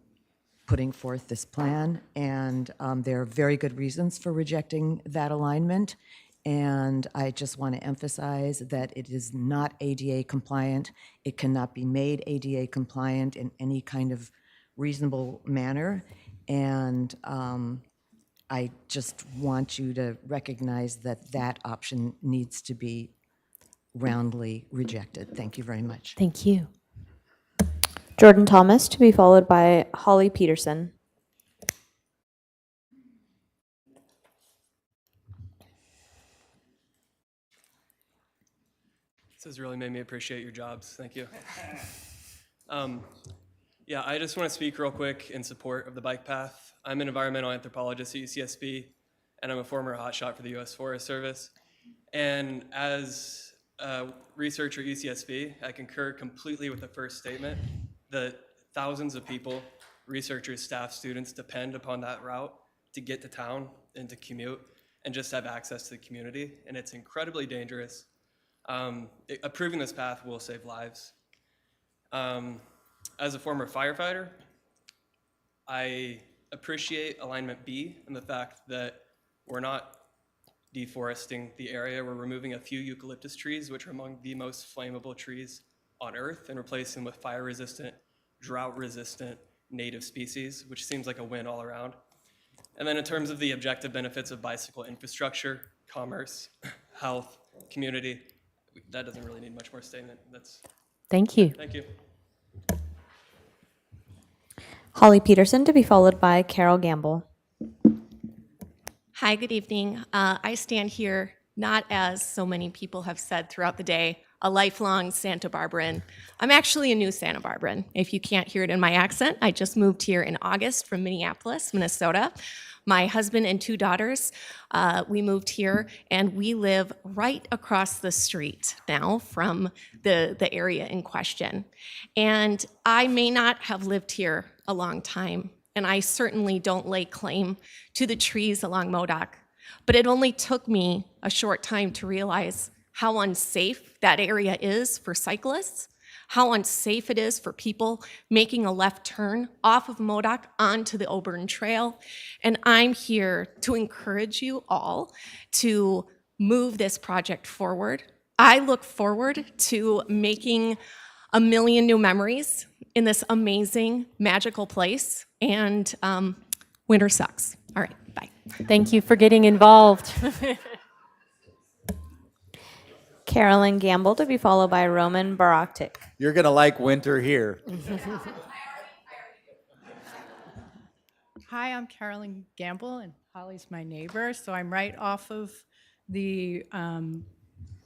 putting forth this plan, and there are very good reasons for rejecting that alignment. And I just want to emphasize that it is not ADA compliant. It cannot be made ADA compliant in any kind of reasonable manner. And I just want you to recognize that that option needs to be roundly rejected. Thank you very much. Thank you. Jordan Thomas to be followed by Holly Peterson. This has really made me appreciate your jobs. Thank you. Yeah, I just want to speak real quick in support of the bike path. I'm an environmental anthropologist at UCSB, and I'm a former hotshot for the U.S. Forest Service. And as a researcher at UCSB, I concur completely with the first statement that thousands of people, researchers, staff, students, depend upon that route to get to town and to commute and just have access to the community. And it's incredibly dangerous. Approving this path will save lives. As a former firefighter, I appreciate alignment B and the fact that we're not deforesting the area. We're removing a few eucalyptus trees, which are among the most flammable trees on Earth, and replacing them with fire-resistant, drought-resistant native species, which seems like a win all around. And then in terms of the objective benefits of bicycle infrastructure, commerce, health, community, that doesn't really need much more statement. Thank you. Thank you. Holly Peterson to be followed by Carol Gamble. Hi, good evening. I stand here not as so many people have said throughout the day, a lifelong Santa Barbaran. I'm actually a new Santa Barbaran. If you can't hear it in my accent, I just moved here in August from Minneapolis, Minnesota. My husband and two daughters, we moved here, and we live right across the street now from the area in question. And I may not have lived here a long time, and I certainly don't lay claim to the trees along Modoc. But it only took me a short time to realize how unsafe that area is for cyclists, how unsafe it is for people making a left turn off of Modoc onto the Auburn Trail. And I'm here to encourage you all to move this project forward. I look forward to making a million new memories in this amazing, magical place. And winter sucks. All right, bye. Thank you for getting involved. Carolyn Gamble to be followed by Roman Baraktik. You're going to like winter here. Hi, I'm Carolyn Gamble, and Holly's my neighbor. So I'm right off of the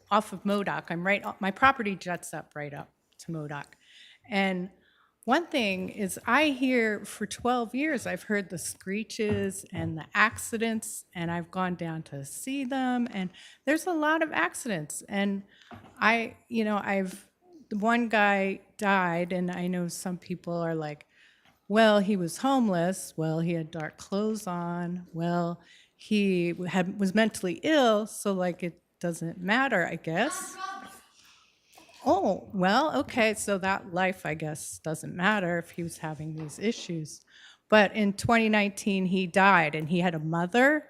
off of Modoc. My property juts up right up to Modoc. And one thing is, I hear for 12 years, I've heard the screeches and the accidents, and I've gone down to see them, and there's a lot of accidents. And one guy died, and I know some people are like, well, he was homeless, well, he had dark clothes on, well, he was mentally ill, so like it doesn't matter, I guess. Oh, well, okay, so that life, I guess, doesn't matter if he was having these issues. But in 2019, he died, and he had a mother,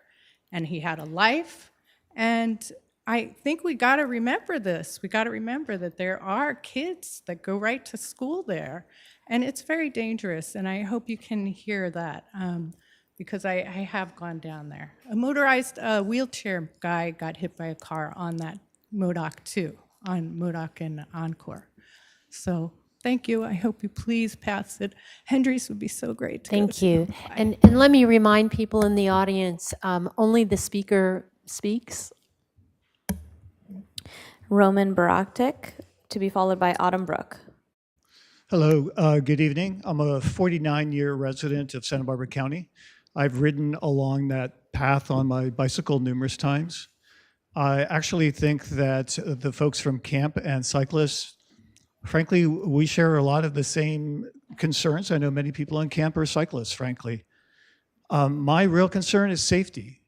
and he had a life, and I think we got to remember this. We got to remember that there are kids that go right to school there, and it's very dangerous, and I hope you can hear that, because I have gone down there. A motorized wheelchair guy got hit by a car on that Modoc too, on Modoc and Encore. So thank you. I hope you please pass it. Hendry's would be so great to Thank you. And let me remind people in the audience, only the speaker speaks. Roman Baraktik to be followed by Autumn Brook. Hello, good evening. I'm a 49-year resident of Santa Barbara County. I've ridden along that path on my bicycle numerous times. I actually think that the folks from camp and cyclists, frankly, we share a lot of the same concerns. I know many people on camp are cyclists, frankly. My real concern is safety.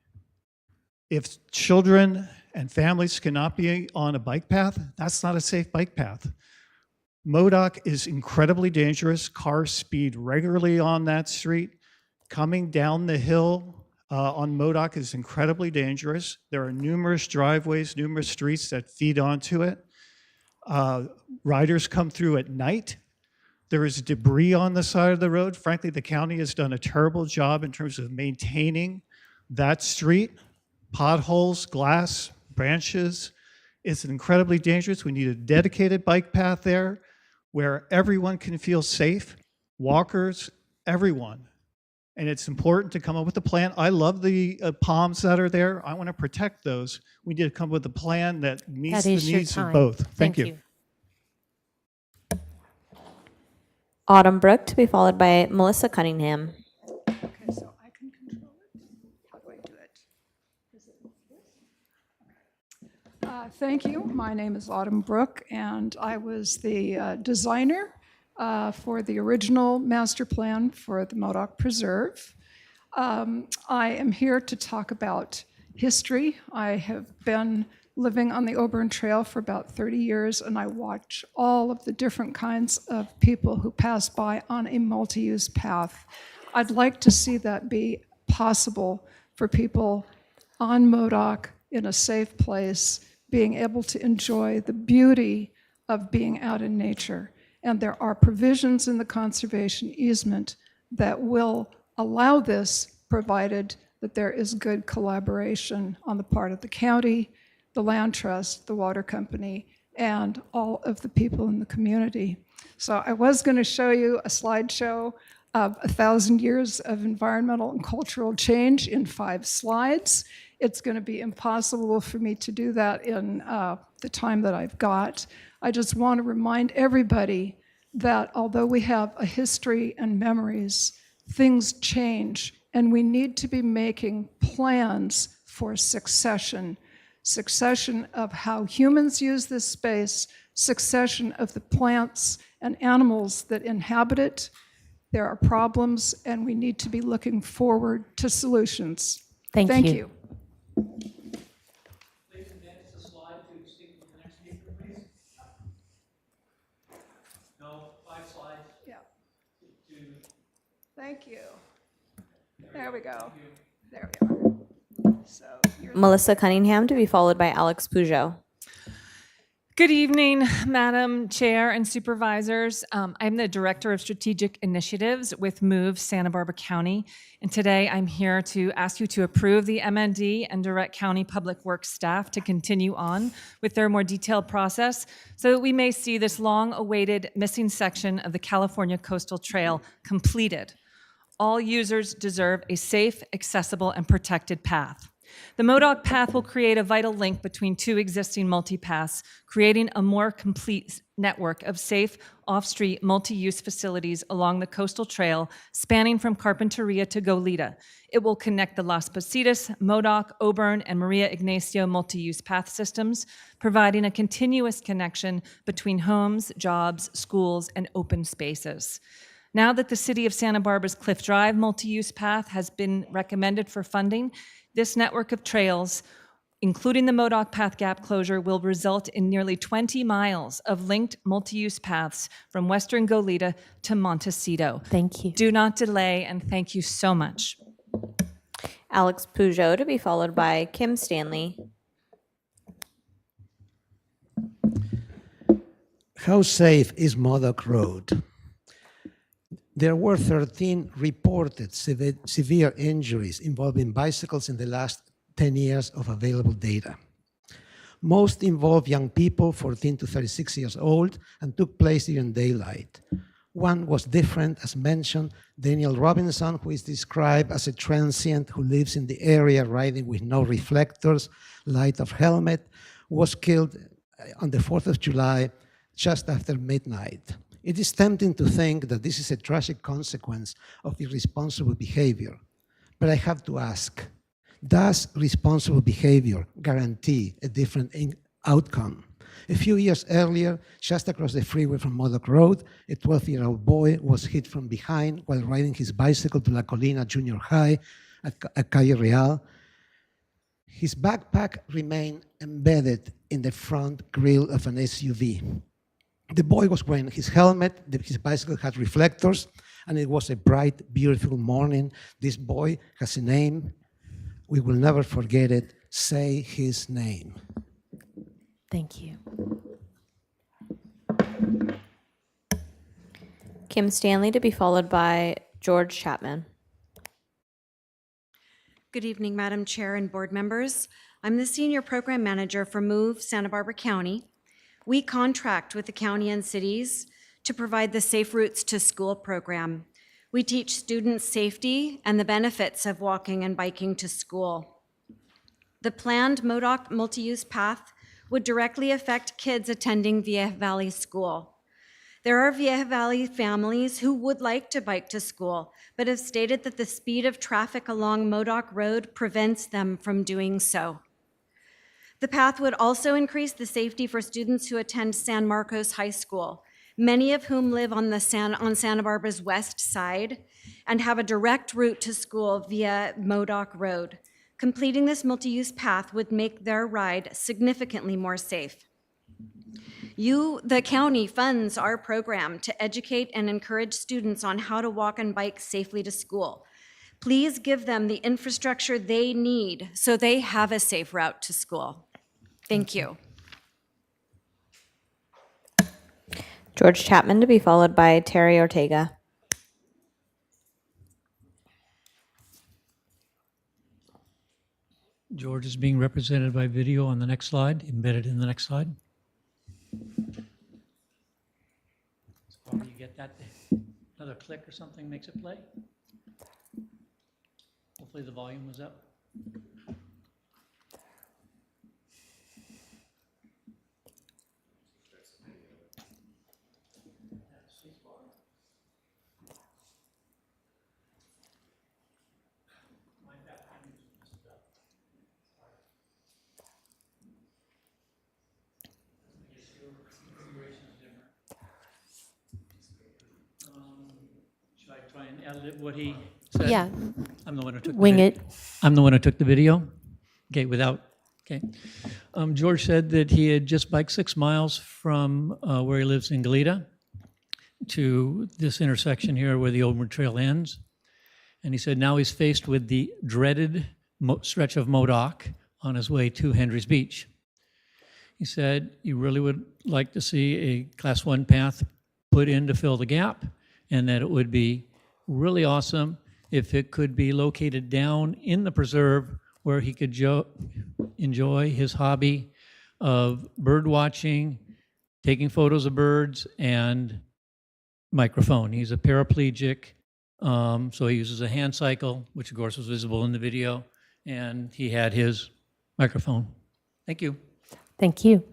If children and families cannot be on a bike path, that's not a safe bike path. Modoc is incredibly dangerous. Cars speed regularly on that street. Coming down the hill on Modoc is incredibly dangerous. There are numerous driveways, numerous streets that feed onto it. Riders come through at night. There is debris on the side of the road. Frankly, the county has done a terrible job in terms of maintaining that street. Potholes, glass, branches. It's incredibly dangerous. We need a dedicated bike path there where everyone can feel safe, walkers, everyone. And it's important to come up with a plan. I love the palms that are there. I want to protect those. We need to come up with a plan that meets the needs of both. Thank you. Autumn Brook to be followed by Melissa Cunningham. Okay, so I can control it. How do I do it? Is it like this? Thank you. My name is Autumn Brook, and I was the designer for the original master plan for the Modoc Preserve. I am here to talk about history. I have been living on the Auburn Trail for about 30 years, and I watch all of the different kinds of people who pass by on a multi-use path. I'd like to see that be possible for people on Modoc in a safe place, being able to enjoy the beauty of being out in nature. And there are provisions in the conservation easement that will allow this, provided that there is good collaboration on the part of the county, the land trust, the water company, and all of the people in the community. So I was going to show you a slideshow of 1,000 years of environmental and cultural change in 5 slides. It's going to be impossible for me to do that in the time that I've got. I just want to remind everybody that although we have a history and memories, things change, and we need to be making plans for succession of how humans use this space, succession of the plants and animals that inhabit it, There are problems, and we need to be looking forward to solutions. Thank Thank you. you. Please advance the slide to speak to the next speaker, please. No, 5 slides. Yeah. Thank you. There we go. There we are. So you're Melissa Cunningham to be followed by Alex Peugeot. Good evening, Madam Chair and Supervisors. I'm the Director of Strategic Initiatives with MOVE Santa Barbara County, and today I'm here to ask you to approve the MND and direct County Public Works staff to continue on with their more detailed process so that we may see this long-awaited missing section of the California Coastal Trail completed. All users deserve a safe, accessible, and protected path. The MODOC path will create a vital link between 2 existing multipaths, creating a more complete network of safe, off-street, multi-use facilities along the coastal trail spanning from Carpinteria to Goleta. It will connect the Las Positas, MODOC, Auburn, and Maria Ignacio multi-use path systems, providing a continuous connection between homes, jobs, schools, and open spaces. Now that the City of Santa Barbara's Cliff Drive multi-use path has been recommended for funding, this network of trails, including the MODOC path gap closure, will result in nearly 20 miles of linked multi-use paths from Western Goleta to Montecito. Thank you. Do not delay, and thank you so much. Alex Peugeot to be followed by Kim Stanley. How safe is Modoc Road? There were 13 reported severe injuries involving bicycles in the last 10 years of available data. Most involved young people, 14 to 36 years old, and took place during daylight. One was different, as mentioned. Daniel Robinson, who is described as a transient who lives in the area riding with no reflectors, light of helmet, was killed on the 4th of July, just after midnight. It is tempting to think that this is a tragic consequence of irresponsible behavior. But I have to ask, does responsible behavior guarantee a different outcome? A few years earlier, just across the freeway from Modoc Road, a 12-year-old boy was hit from behind while riding his bicycle to La Colina Junior High at Calle Real. His backpack remained embedded in the front grille of an SUV. The boy was wearing his helmet, his bicycle had reflectors, and it was a bright, beautiful morning. This boy has a name. We will never forget it. Say his name. Thank you. Kim Stanley to be followed by George Chapman. Good evening, Madam Chair and board members. I'm the Senior Program Manager for MOVE Santa Barbara County. We contract with the county and cities to provide the Safe Routes to School program. We teach students safety and the benefits of walking and biking to school. The planned MODOC multi-use path would directly affect kids attending Vieja Valley School. There are Vieja Valley families who would like to bike to school, but have stated that the speed of traffic along MODOC Road prevents them from doing so. The path would also increase the safety for students who attend San Marcos High School, many of whom live on Santa Barbara's west side and have a direct route to school via MODOC Road. Completing this multi-use path would make their ride significantly more safe. The county, funds our program to educate and encourage students on how to walk and bike safely to school. Please give them the infrastructure they need so they have a safe route to school. Thank you. George Chapman to be followed by Terry Ortega. George is being represented by video on the next slide, embedded in the next slide. So you get that, another click or something makes it play. Hopefully the volume was up. Should I ad-lib what he said? Yeah. I'm the one who took the Wing video. it. I'm the one who took the video? Okay, okay. George said that he had just biked 6 miles from where he lives in Goleta to this intersection here where the Old Trail ends. And he said now he's faced with the dreaded stretch of Modoc on his way to Hendry's Beach. He said he really would like to see a Class 1 path put in to fill the gap, and that it would be really awesome if it could be located down in the preserve where he could enjoy his hobby of bird watching, taking photos of birds, and microphone. He's a paraplegic, so he uses a hand cycle, which of course was visible in the video, and he had his microphone. Thank you. Thank you.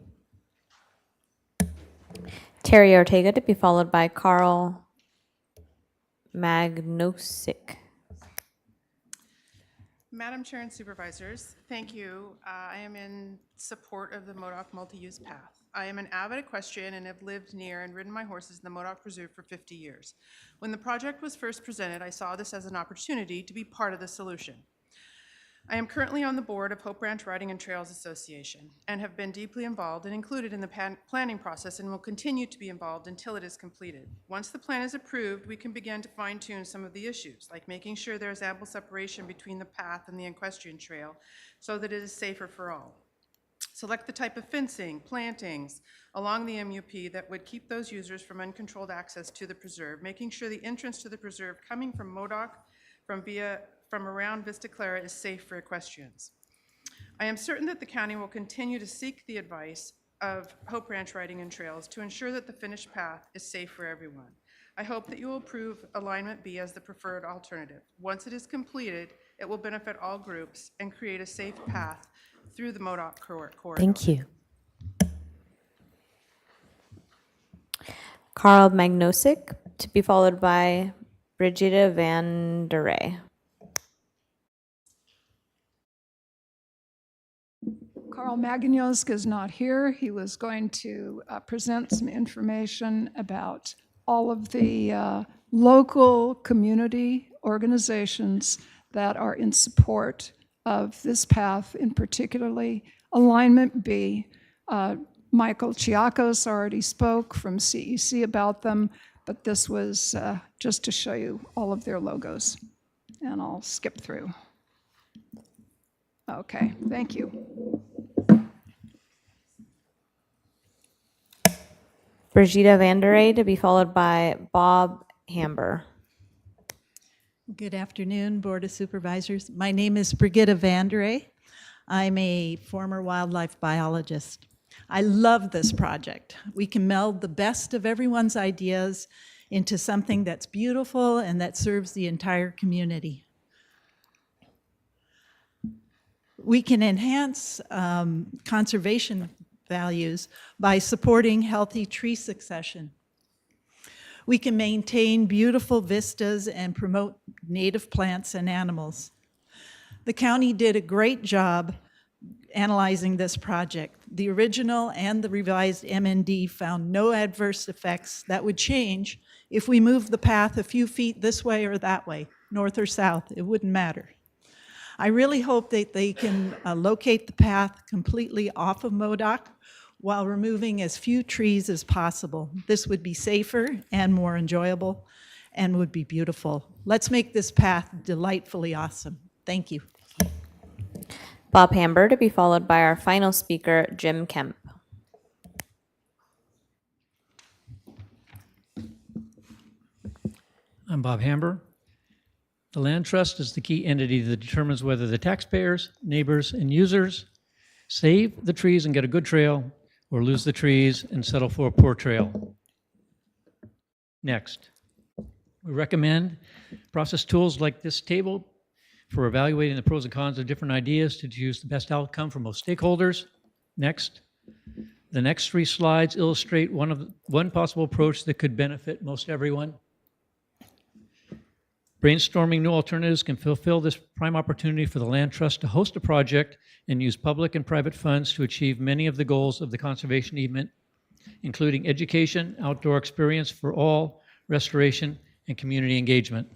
Terry Ortega to be followed by Carl Magnosic. Madam Chair and Supervisors, thank you. I am in support of the Modoc multi-use path. I am an avid equestrian and have lived near and ridden my horses in the Modoc Preserve for 50 years. When the project was first presented, I saw this as an opportunity to be part of the solution. I am currently on the board of Hope Branch Riding and Trails Association and have been deeply involved and included in the planning process and will continue to be involved until it is completed. Once the plan is approved, we can begin to fine-tune some of the issues, like making sure there is ample separation between the path and the equestrian trail so that it is safer for all. Select the type of fencing, plantings along the MUP that would keep those users from uncontrolled access to the preserve, making sure the entrance to the preserve coming from Modoc from around Vista Clara is safe for equestrians. I am certain that the county will continue to seek the advice of Hope Ranch Riding and Trails to ensure that the finished path is safe for everyone. I hope that you will approve Alignment B as the preferred alternative. Once it is completed, it will benefit all groups and create a safe path through the Modoc corridor. Thank you. Carl Magnosic to be followed by Brigida Van der Rey. Carl Magnosk is not here. He was going to present some information about all of the local community organizations that are in support of this path, in particularly Alignment B. Michael Chiacos already spoke from CEC about them, but this was just to show you all of their logos. And I'll skip through. Okay, thank you. Brigida Van der Rey to be followed by Bob Hamber. Good afternoon, Board of Supervisors. My name is Brigida Van der Rey. I'm a former wildlife biologist. I love this project. We can meld the best of everyone's ideas into something that's beautiful and that serves the entire community. We can enhance conservation values by supporting healthy tree succession. We can maintain beautiful vistas and promote native plants and animals. The county did a great job analyzing this project. The original and the revised MND found no adverse effects that would change if we moved the path a few feet this way or that way, north or south, it wouldn't matter. I really hope that they can locate the path completely off of Modoc while removing as few trees as possible. This would be safer and more enjoyable and would be beautiful. Let's make this path delightfully awesome. Thank you. Bob Hamber to be followed by our final speaker, Jim Kemp. I'm Bob Hamber. The Land Trust is the key entity that determines whether the taxpayers, neighbors, and users save the trees and get a good trail, or lose the trees and settle for a poor trail. Next, we recommend process tools like this table for evaluating the pros and cons of different ideas to choose the best outcome for most stakeholders. Next, the next 3 slides illustrate one possible approach that could benefit most everyone. Brainstorming new alternatives can fulfill this prime opportunity for the Land Trust to host a project and use public and private funds to achieve many of the goals of the conservation easement, including education, outdoor experience for all, restoration, and community engagement.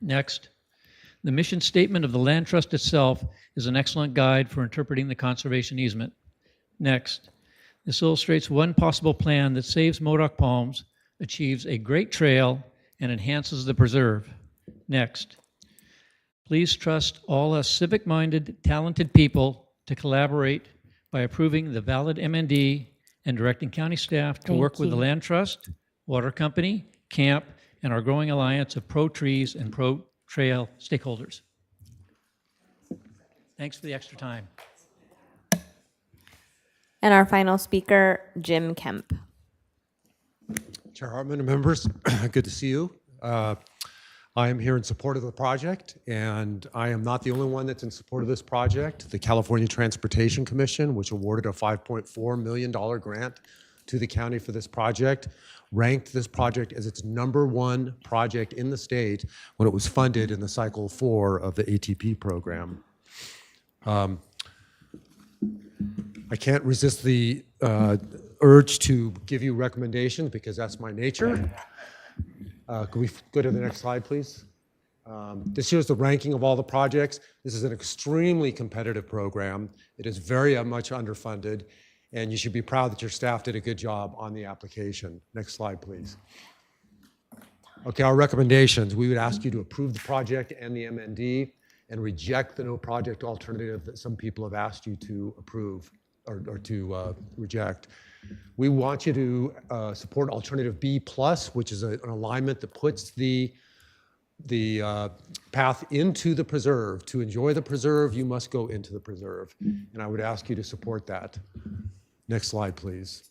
Next, the mission statement of the land trust itself is an excellent guide for interpreting the conservation easement. Next, this illustrates one possible plan that saves Modoc palms, achieves a great trail, and enhances the preserve. Next, please trust all us civic-minded, talented people to collaborate by approving the valid MND and directing county staff to work with the Land Trust, Water Company, Camp, and our growing alliance of pro-trees and pro-trail stakeholders. Thanks for the extra time. And our final speaker, Jim Kemp. Chair Hartman and members, good to see you. I am here in support of the project, and I am not the only one that's in support of this project. The California Transportation Commission, which awarded a $5.4 million grant to the county for this project, ranked this project as its #1 project in the state when it was funded in the cycle 4 of the ATP program. I can't resist the urge to give you recommendations because that's my nature. Could we go to the next slide, please? This shows the ranking of all the projects. This is an extremely competitive program. It is very much underfunded, and you should be proud that your staff did a good job on the application. Next slide, please. Okay, our recommendations. We would ask you to approve the project and the MND and reject the no project alternative that some people have asked you to approve or to reject. We want you to support alternative B+, which is an alignment that puts the path into the preserve. To enjoy the preserve, you must go into the preserve. And I would ask you to support that. Next slide, please.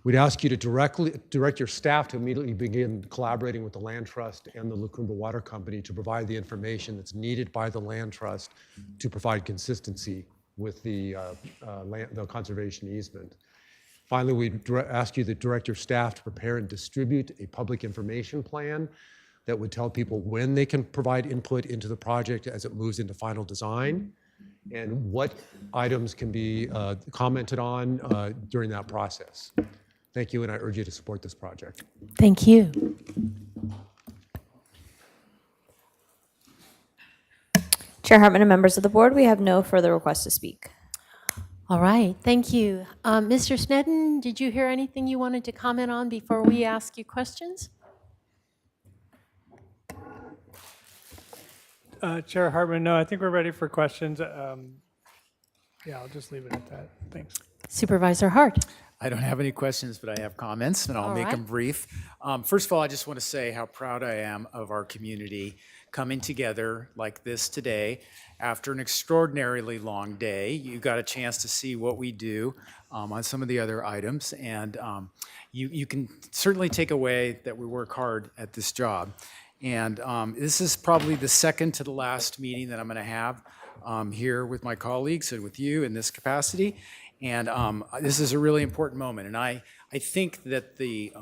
We'd ask you to direct your staff to immediately begin collaborating with the Land Trust and the La Cumbre Water Company to provide the information that's needed by the Land Trust to provide consistency with the conservation easement. Finally, we ask you to direct your staff to prepare and distribute a public information plan that would tell people when they can provide input into the project as it moves into final design and what items can be commented on during that process. Thank you, and I urge you to support this project. Thank you. Chair Hartman and members of the board, we have no further requests to speak. All right, thank you. Mr. Snedden, did you hear anything you wanted to comment on before we ask you questions? Chair Hartman, no, I think we're ready for questions. Yeah, I'll just leave it at that. Thanks. Supervisor Hart. I don't have any questions, but I have comments, and I'll All make right. them brief. First of all, I just want to say how proud I am of our community coming together like this today. After an extraordinarily long day, you got a chance to see what we do on some of the other items, and you can certainly take away that we work hard at this job. And this is probably the second to the last meeting that I'm going to have here with my colleagues and with you in this capacity. And this is a really important moment. And I think that the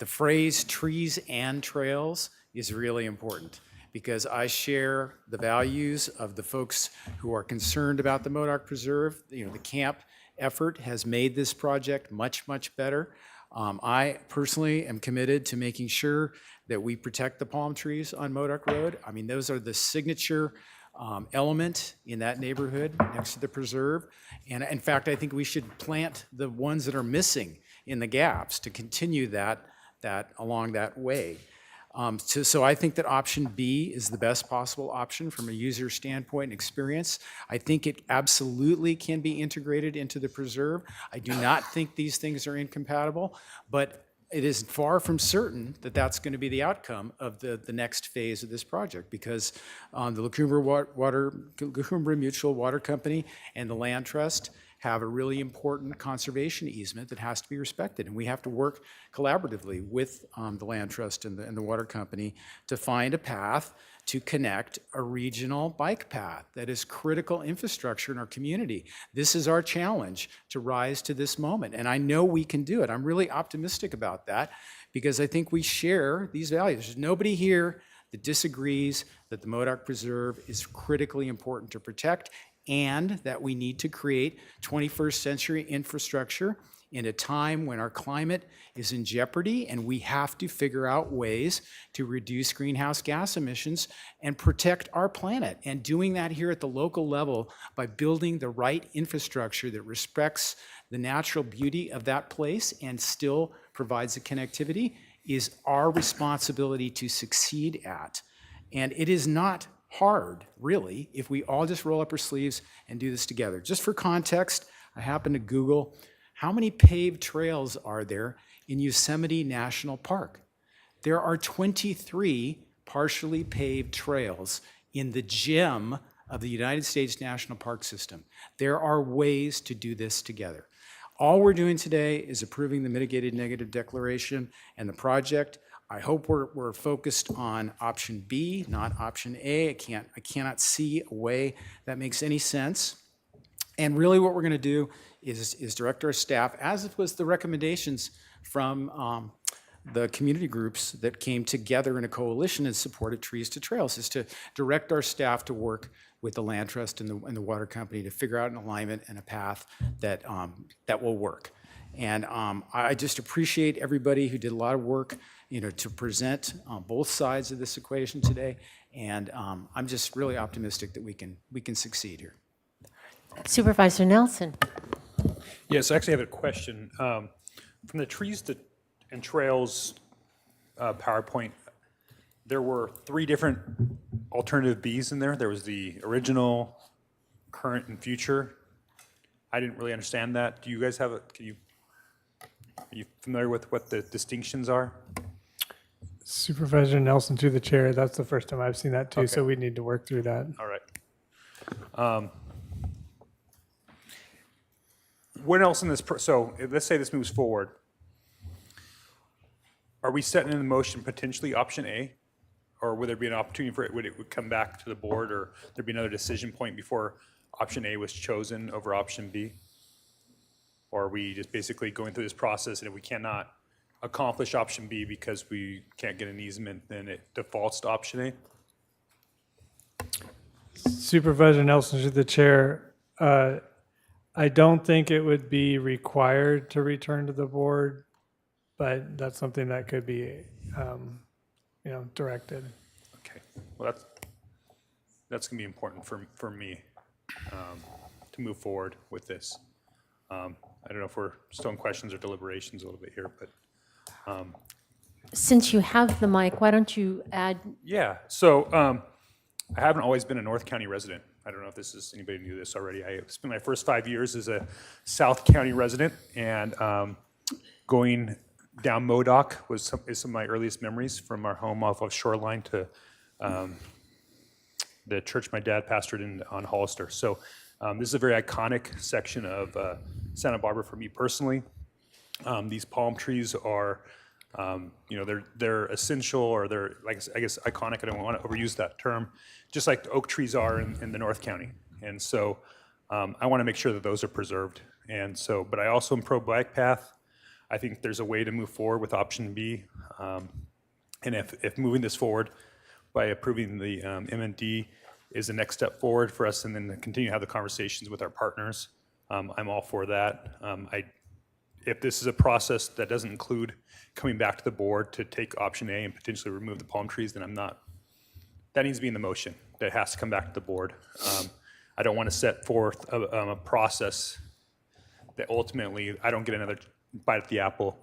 phrase trees and trails is really important because I share the values of the folks who are concerned about the Modoc Preserve. You know, the camp effort has made this project much, much better. I personally am committed to making sure that we protect the palm trees on Modoc Road. I mean, those are the signature element in that neighborhood next to the preserve. And in fact, I think we should plant the ones that are missing in the gaps to continue that along that way. So I think that option B is the best possible option from a user standpoint and experience. I think it absolutely can be integrated into the preserve. I do not think these things are incompatible, but it is far from certain that that's going to be the outcome of the next phase of this project because the La Cumbre Mutual Water Company and the Land Trust have a really important conservation easement that has to be respected. And we have to work collaboratively with the Land Trust and the Water Company to find a path to connect a regional bike path that is critical infrastructure in our community. This is our challenge to rise to this moment. And I know we can do it. I'm really optimistic about that because I think we share these values. There's nobody here that disagrees that the Modoc Preserve is critically important to protect and that we need to create 21st century infrastructure in a time when our climate is in jeopardy and we have to figure out ways to reduce greenhouse gas emissions and protect our planet. And doing that here at the local level by building the right infrastructure that respects the natural beauty of that place and still provides the connectivity is our responsibility to succeed at. And it is not hard, really, if we all just roll up our sleeves and do this together. Just for context, I happened to Google how many paved trails are there in Yosemite National Park. There are 23 partially paved trails in the gem of the United States National Park System. There are ways to do this together. All we're doing today is approving the mitigated negative declaration and the project. I hope we're focused on option B, not option A. I cannot see a way that makes any sense. And really what we're going to do is direct our staff, as it was the recommendations from the community groups that came together in a coalition and supported Trees to Trails, is to direct our staff to work with the land trust and the water company to figure out an alignment and a path that will work. And I just appreciate everybody who did a lot of work, to present both sides of this equation today. And I'm just really optimistic that we can succeed here. Supervisor Nelson. Yes, I actually have a question. From the Trees and Trails PowerPoint, there were 3 different alternative Bs in there. There was the original, current, and future. I didn't really understand that. Do you guys have are you familiar with what the distinctions are? Supervisor Nelson, through the chair, that's the first time I've seen that too, Okay. so we need to work through that. All right. What else in this, so let's say this moves forward. Are we setting in motion potentially option A? Or would there be an opportunity for it, would come back to the board, or there'd be another decision point before option A was chosen over option B? Or are we just basically going through this process, and if we cannot accomplish option B because we can't get an easement, then it defaults to option A? Supervisor Nelson, through the chair, I don't think it would be required to return to the board, but that's something that could be, directed. Okay, well, that's gonna be important for me to move forward with this. I don't know if we're still in questions or deliberations a little bit here, but. Since you have the mic, why don't you add? Yeah, so I haven't always been a North County resident. I don't know if anybody knew this already. I spent my first 5 years as a South County resident, and going down Modoc is some of my earliest memories from our home off of Shoreline to the church my dad pastored on Hollister. So this is a very iconic section of Santa Barbara for me personally. These palm trees are, they're essential, or they're, I guess, iconic. I don't want to overuse that term, just like the oak trees are in the North County. And so I want to make sure that those are preserved. And so, but I also am pro bike path. I think there's a way to move forward with option B. And if moving this forward by approving the MND is the next step forward for us, and then to continue to have the conversations with our partners, I'm all for that. If this is a process that doesn't include coming back to the board to take option A and potentially remove the palm trees, then I'm not. That needs to be in the motion. That has to come back to the board. I don't want to set forth a process that ultimately I don't get another bite at the apple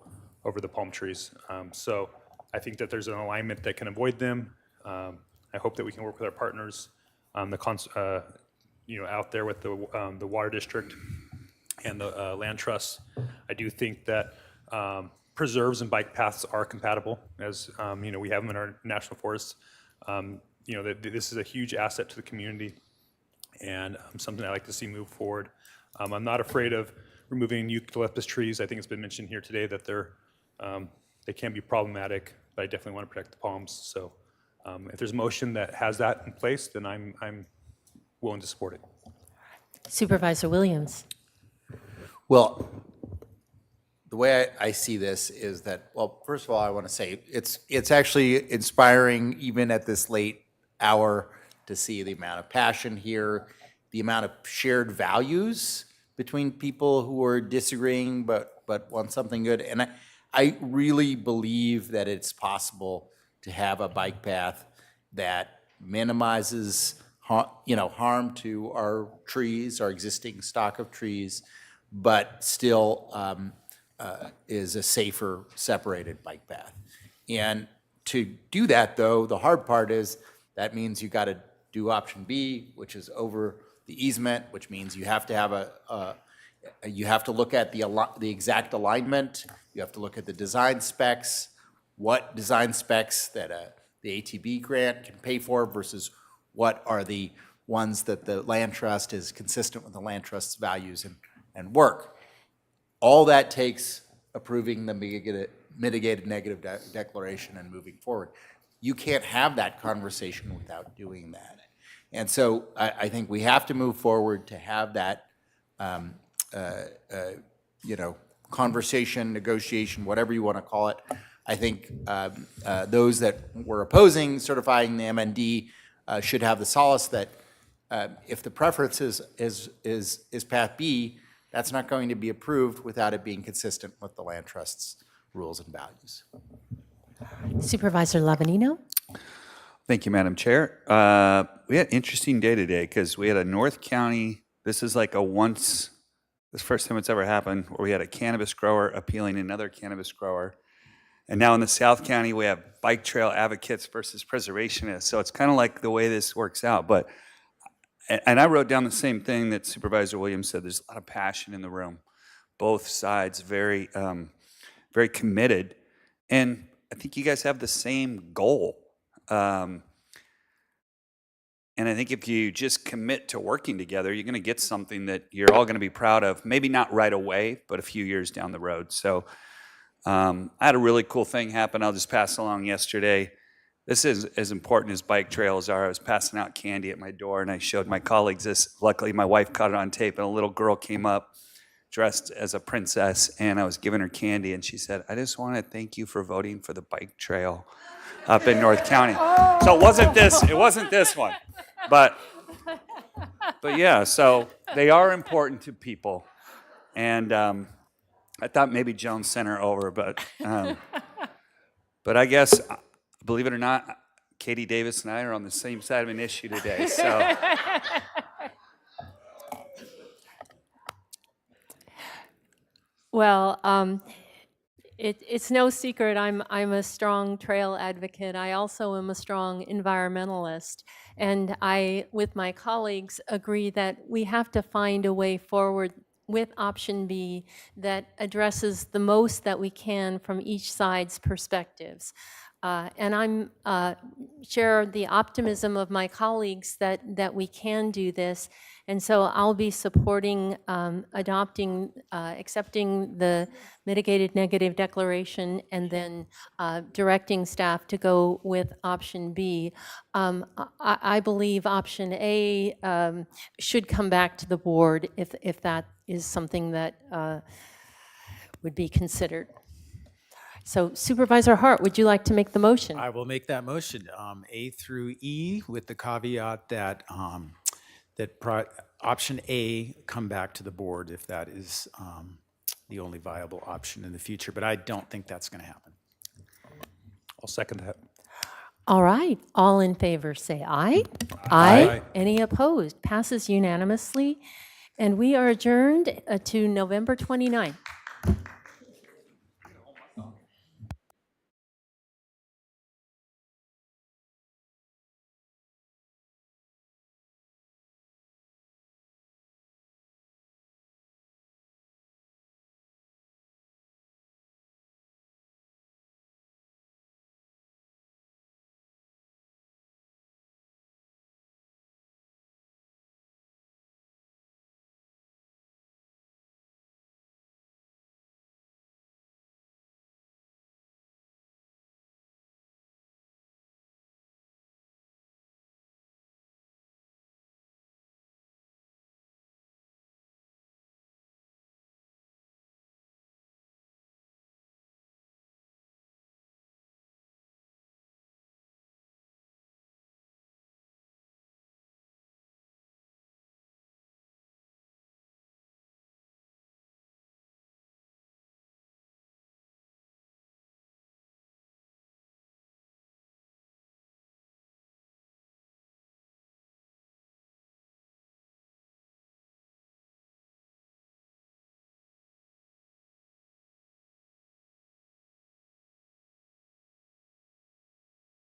over the palm trees. So I think that there's an alignment that can avoid them. I hope that we can work with our partners, out there with the water district and the land trusts. I do think that preserves and bike paths are compatible, as we have them in our national forests. This is a huge asset to the community, and something I like to see move forward. I'm not afraid of removing eucalyptus trees. I think it's been mentioned here today that they can be problematic, but I definitely want to protect the palms. So if there's a motion that has that in place, then I'm willing to support it. Supervisor Williams. Well, the way I see this is that, well, first of all, I want to say it's actually inspiring, even at this late hour, to see the amount of passion here, the amount of shared values between people who are disagreeing but want something good. And I really believe that it's possible to have a bike path that minimizes harm to our trees, our existing stock of trees, but still is a safer separated bike path. And to do that, though, the hard part is that means you got to do option B, which is over the easement, which means you have to have you have to look at the exact alignment. You have to look at the design specs, what design specs that the ATB grant can pay for versus what are the ones that the land trust is consistent with the land trust's values and work. All that takes approving the mitigated negative declaration and moving forward. You can't have that conversation without doing that. And so I think we have to move forward to have that, conversation, negotiation, whatever you want to call it. I think those that were opposing certifying the MND should have the solace that if the preference is Path B, that's not going to be approved without it being consistent with the land trust's rules and values. Supervisor Lavanino? Thank you, Madam Chair. We had an interesting day today because we had a North County, this is like this first time it's ever happened, where we had a cannabis grower appealing another cannabis grower. And now in the South County, we have bike trail advocates versus preservationists. So it's kind of like the way this works out. And I wrote down the same thing that Supervisor Williams said. There's a lot of passion in the room. Both sides very, very committed. And I think you guys have the same goal. And I think if you just commit to working together, you're going to get something that you're all going to be proud of. Maybe not right away, but a few years down the road. So I had a really cool thing happen. I'll just pass along yesterday. This is as important as bike trails are. I was passing out candy at my door, and I showed my colleagues this. Luckily, my wife caught it on tape, and a little girl came up dressed as a princess, and I was giving her candy, and she said, "I just want to thank you for voting for the bike trail up in North County." So it wasn't this one. But yeah, so they are important to people. And I thought maybe Jones sent her over, but I guess, believe it or not, Katie Davis and I are on the same side of an issue today. So Well, it's no secret I'm a strong trail advocate. I also am a strong environmentalist. And I, with my colleagues, agree that we have to find a way forward with option B that addresses the most that we can from each side's perspectives. And I'm share the optimism of my colleagues that we can do this. And so I'll be supporting accepting the mitigated negative declaration and then directing staff to go with option B. I believe option A should come back to the board if that is something that would be considered. So Supervisor Hart, would you like to make the motion? I will make that motion, A through E, with the caveat that option A come back to the board if that is the only viable option in the future. But I don't think that's going to happen. I'll second that. All right. All in favor, say aye. Aye. Any opposed? Passes unanimously. And we are adjourned to November 29th.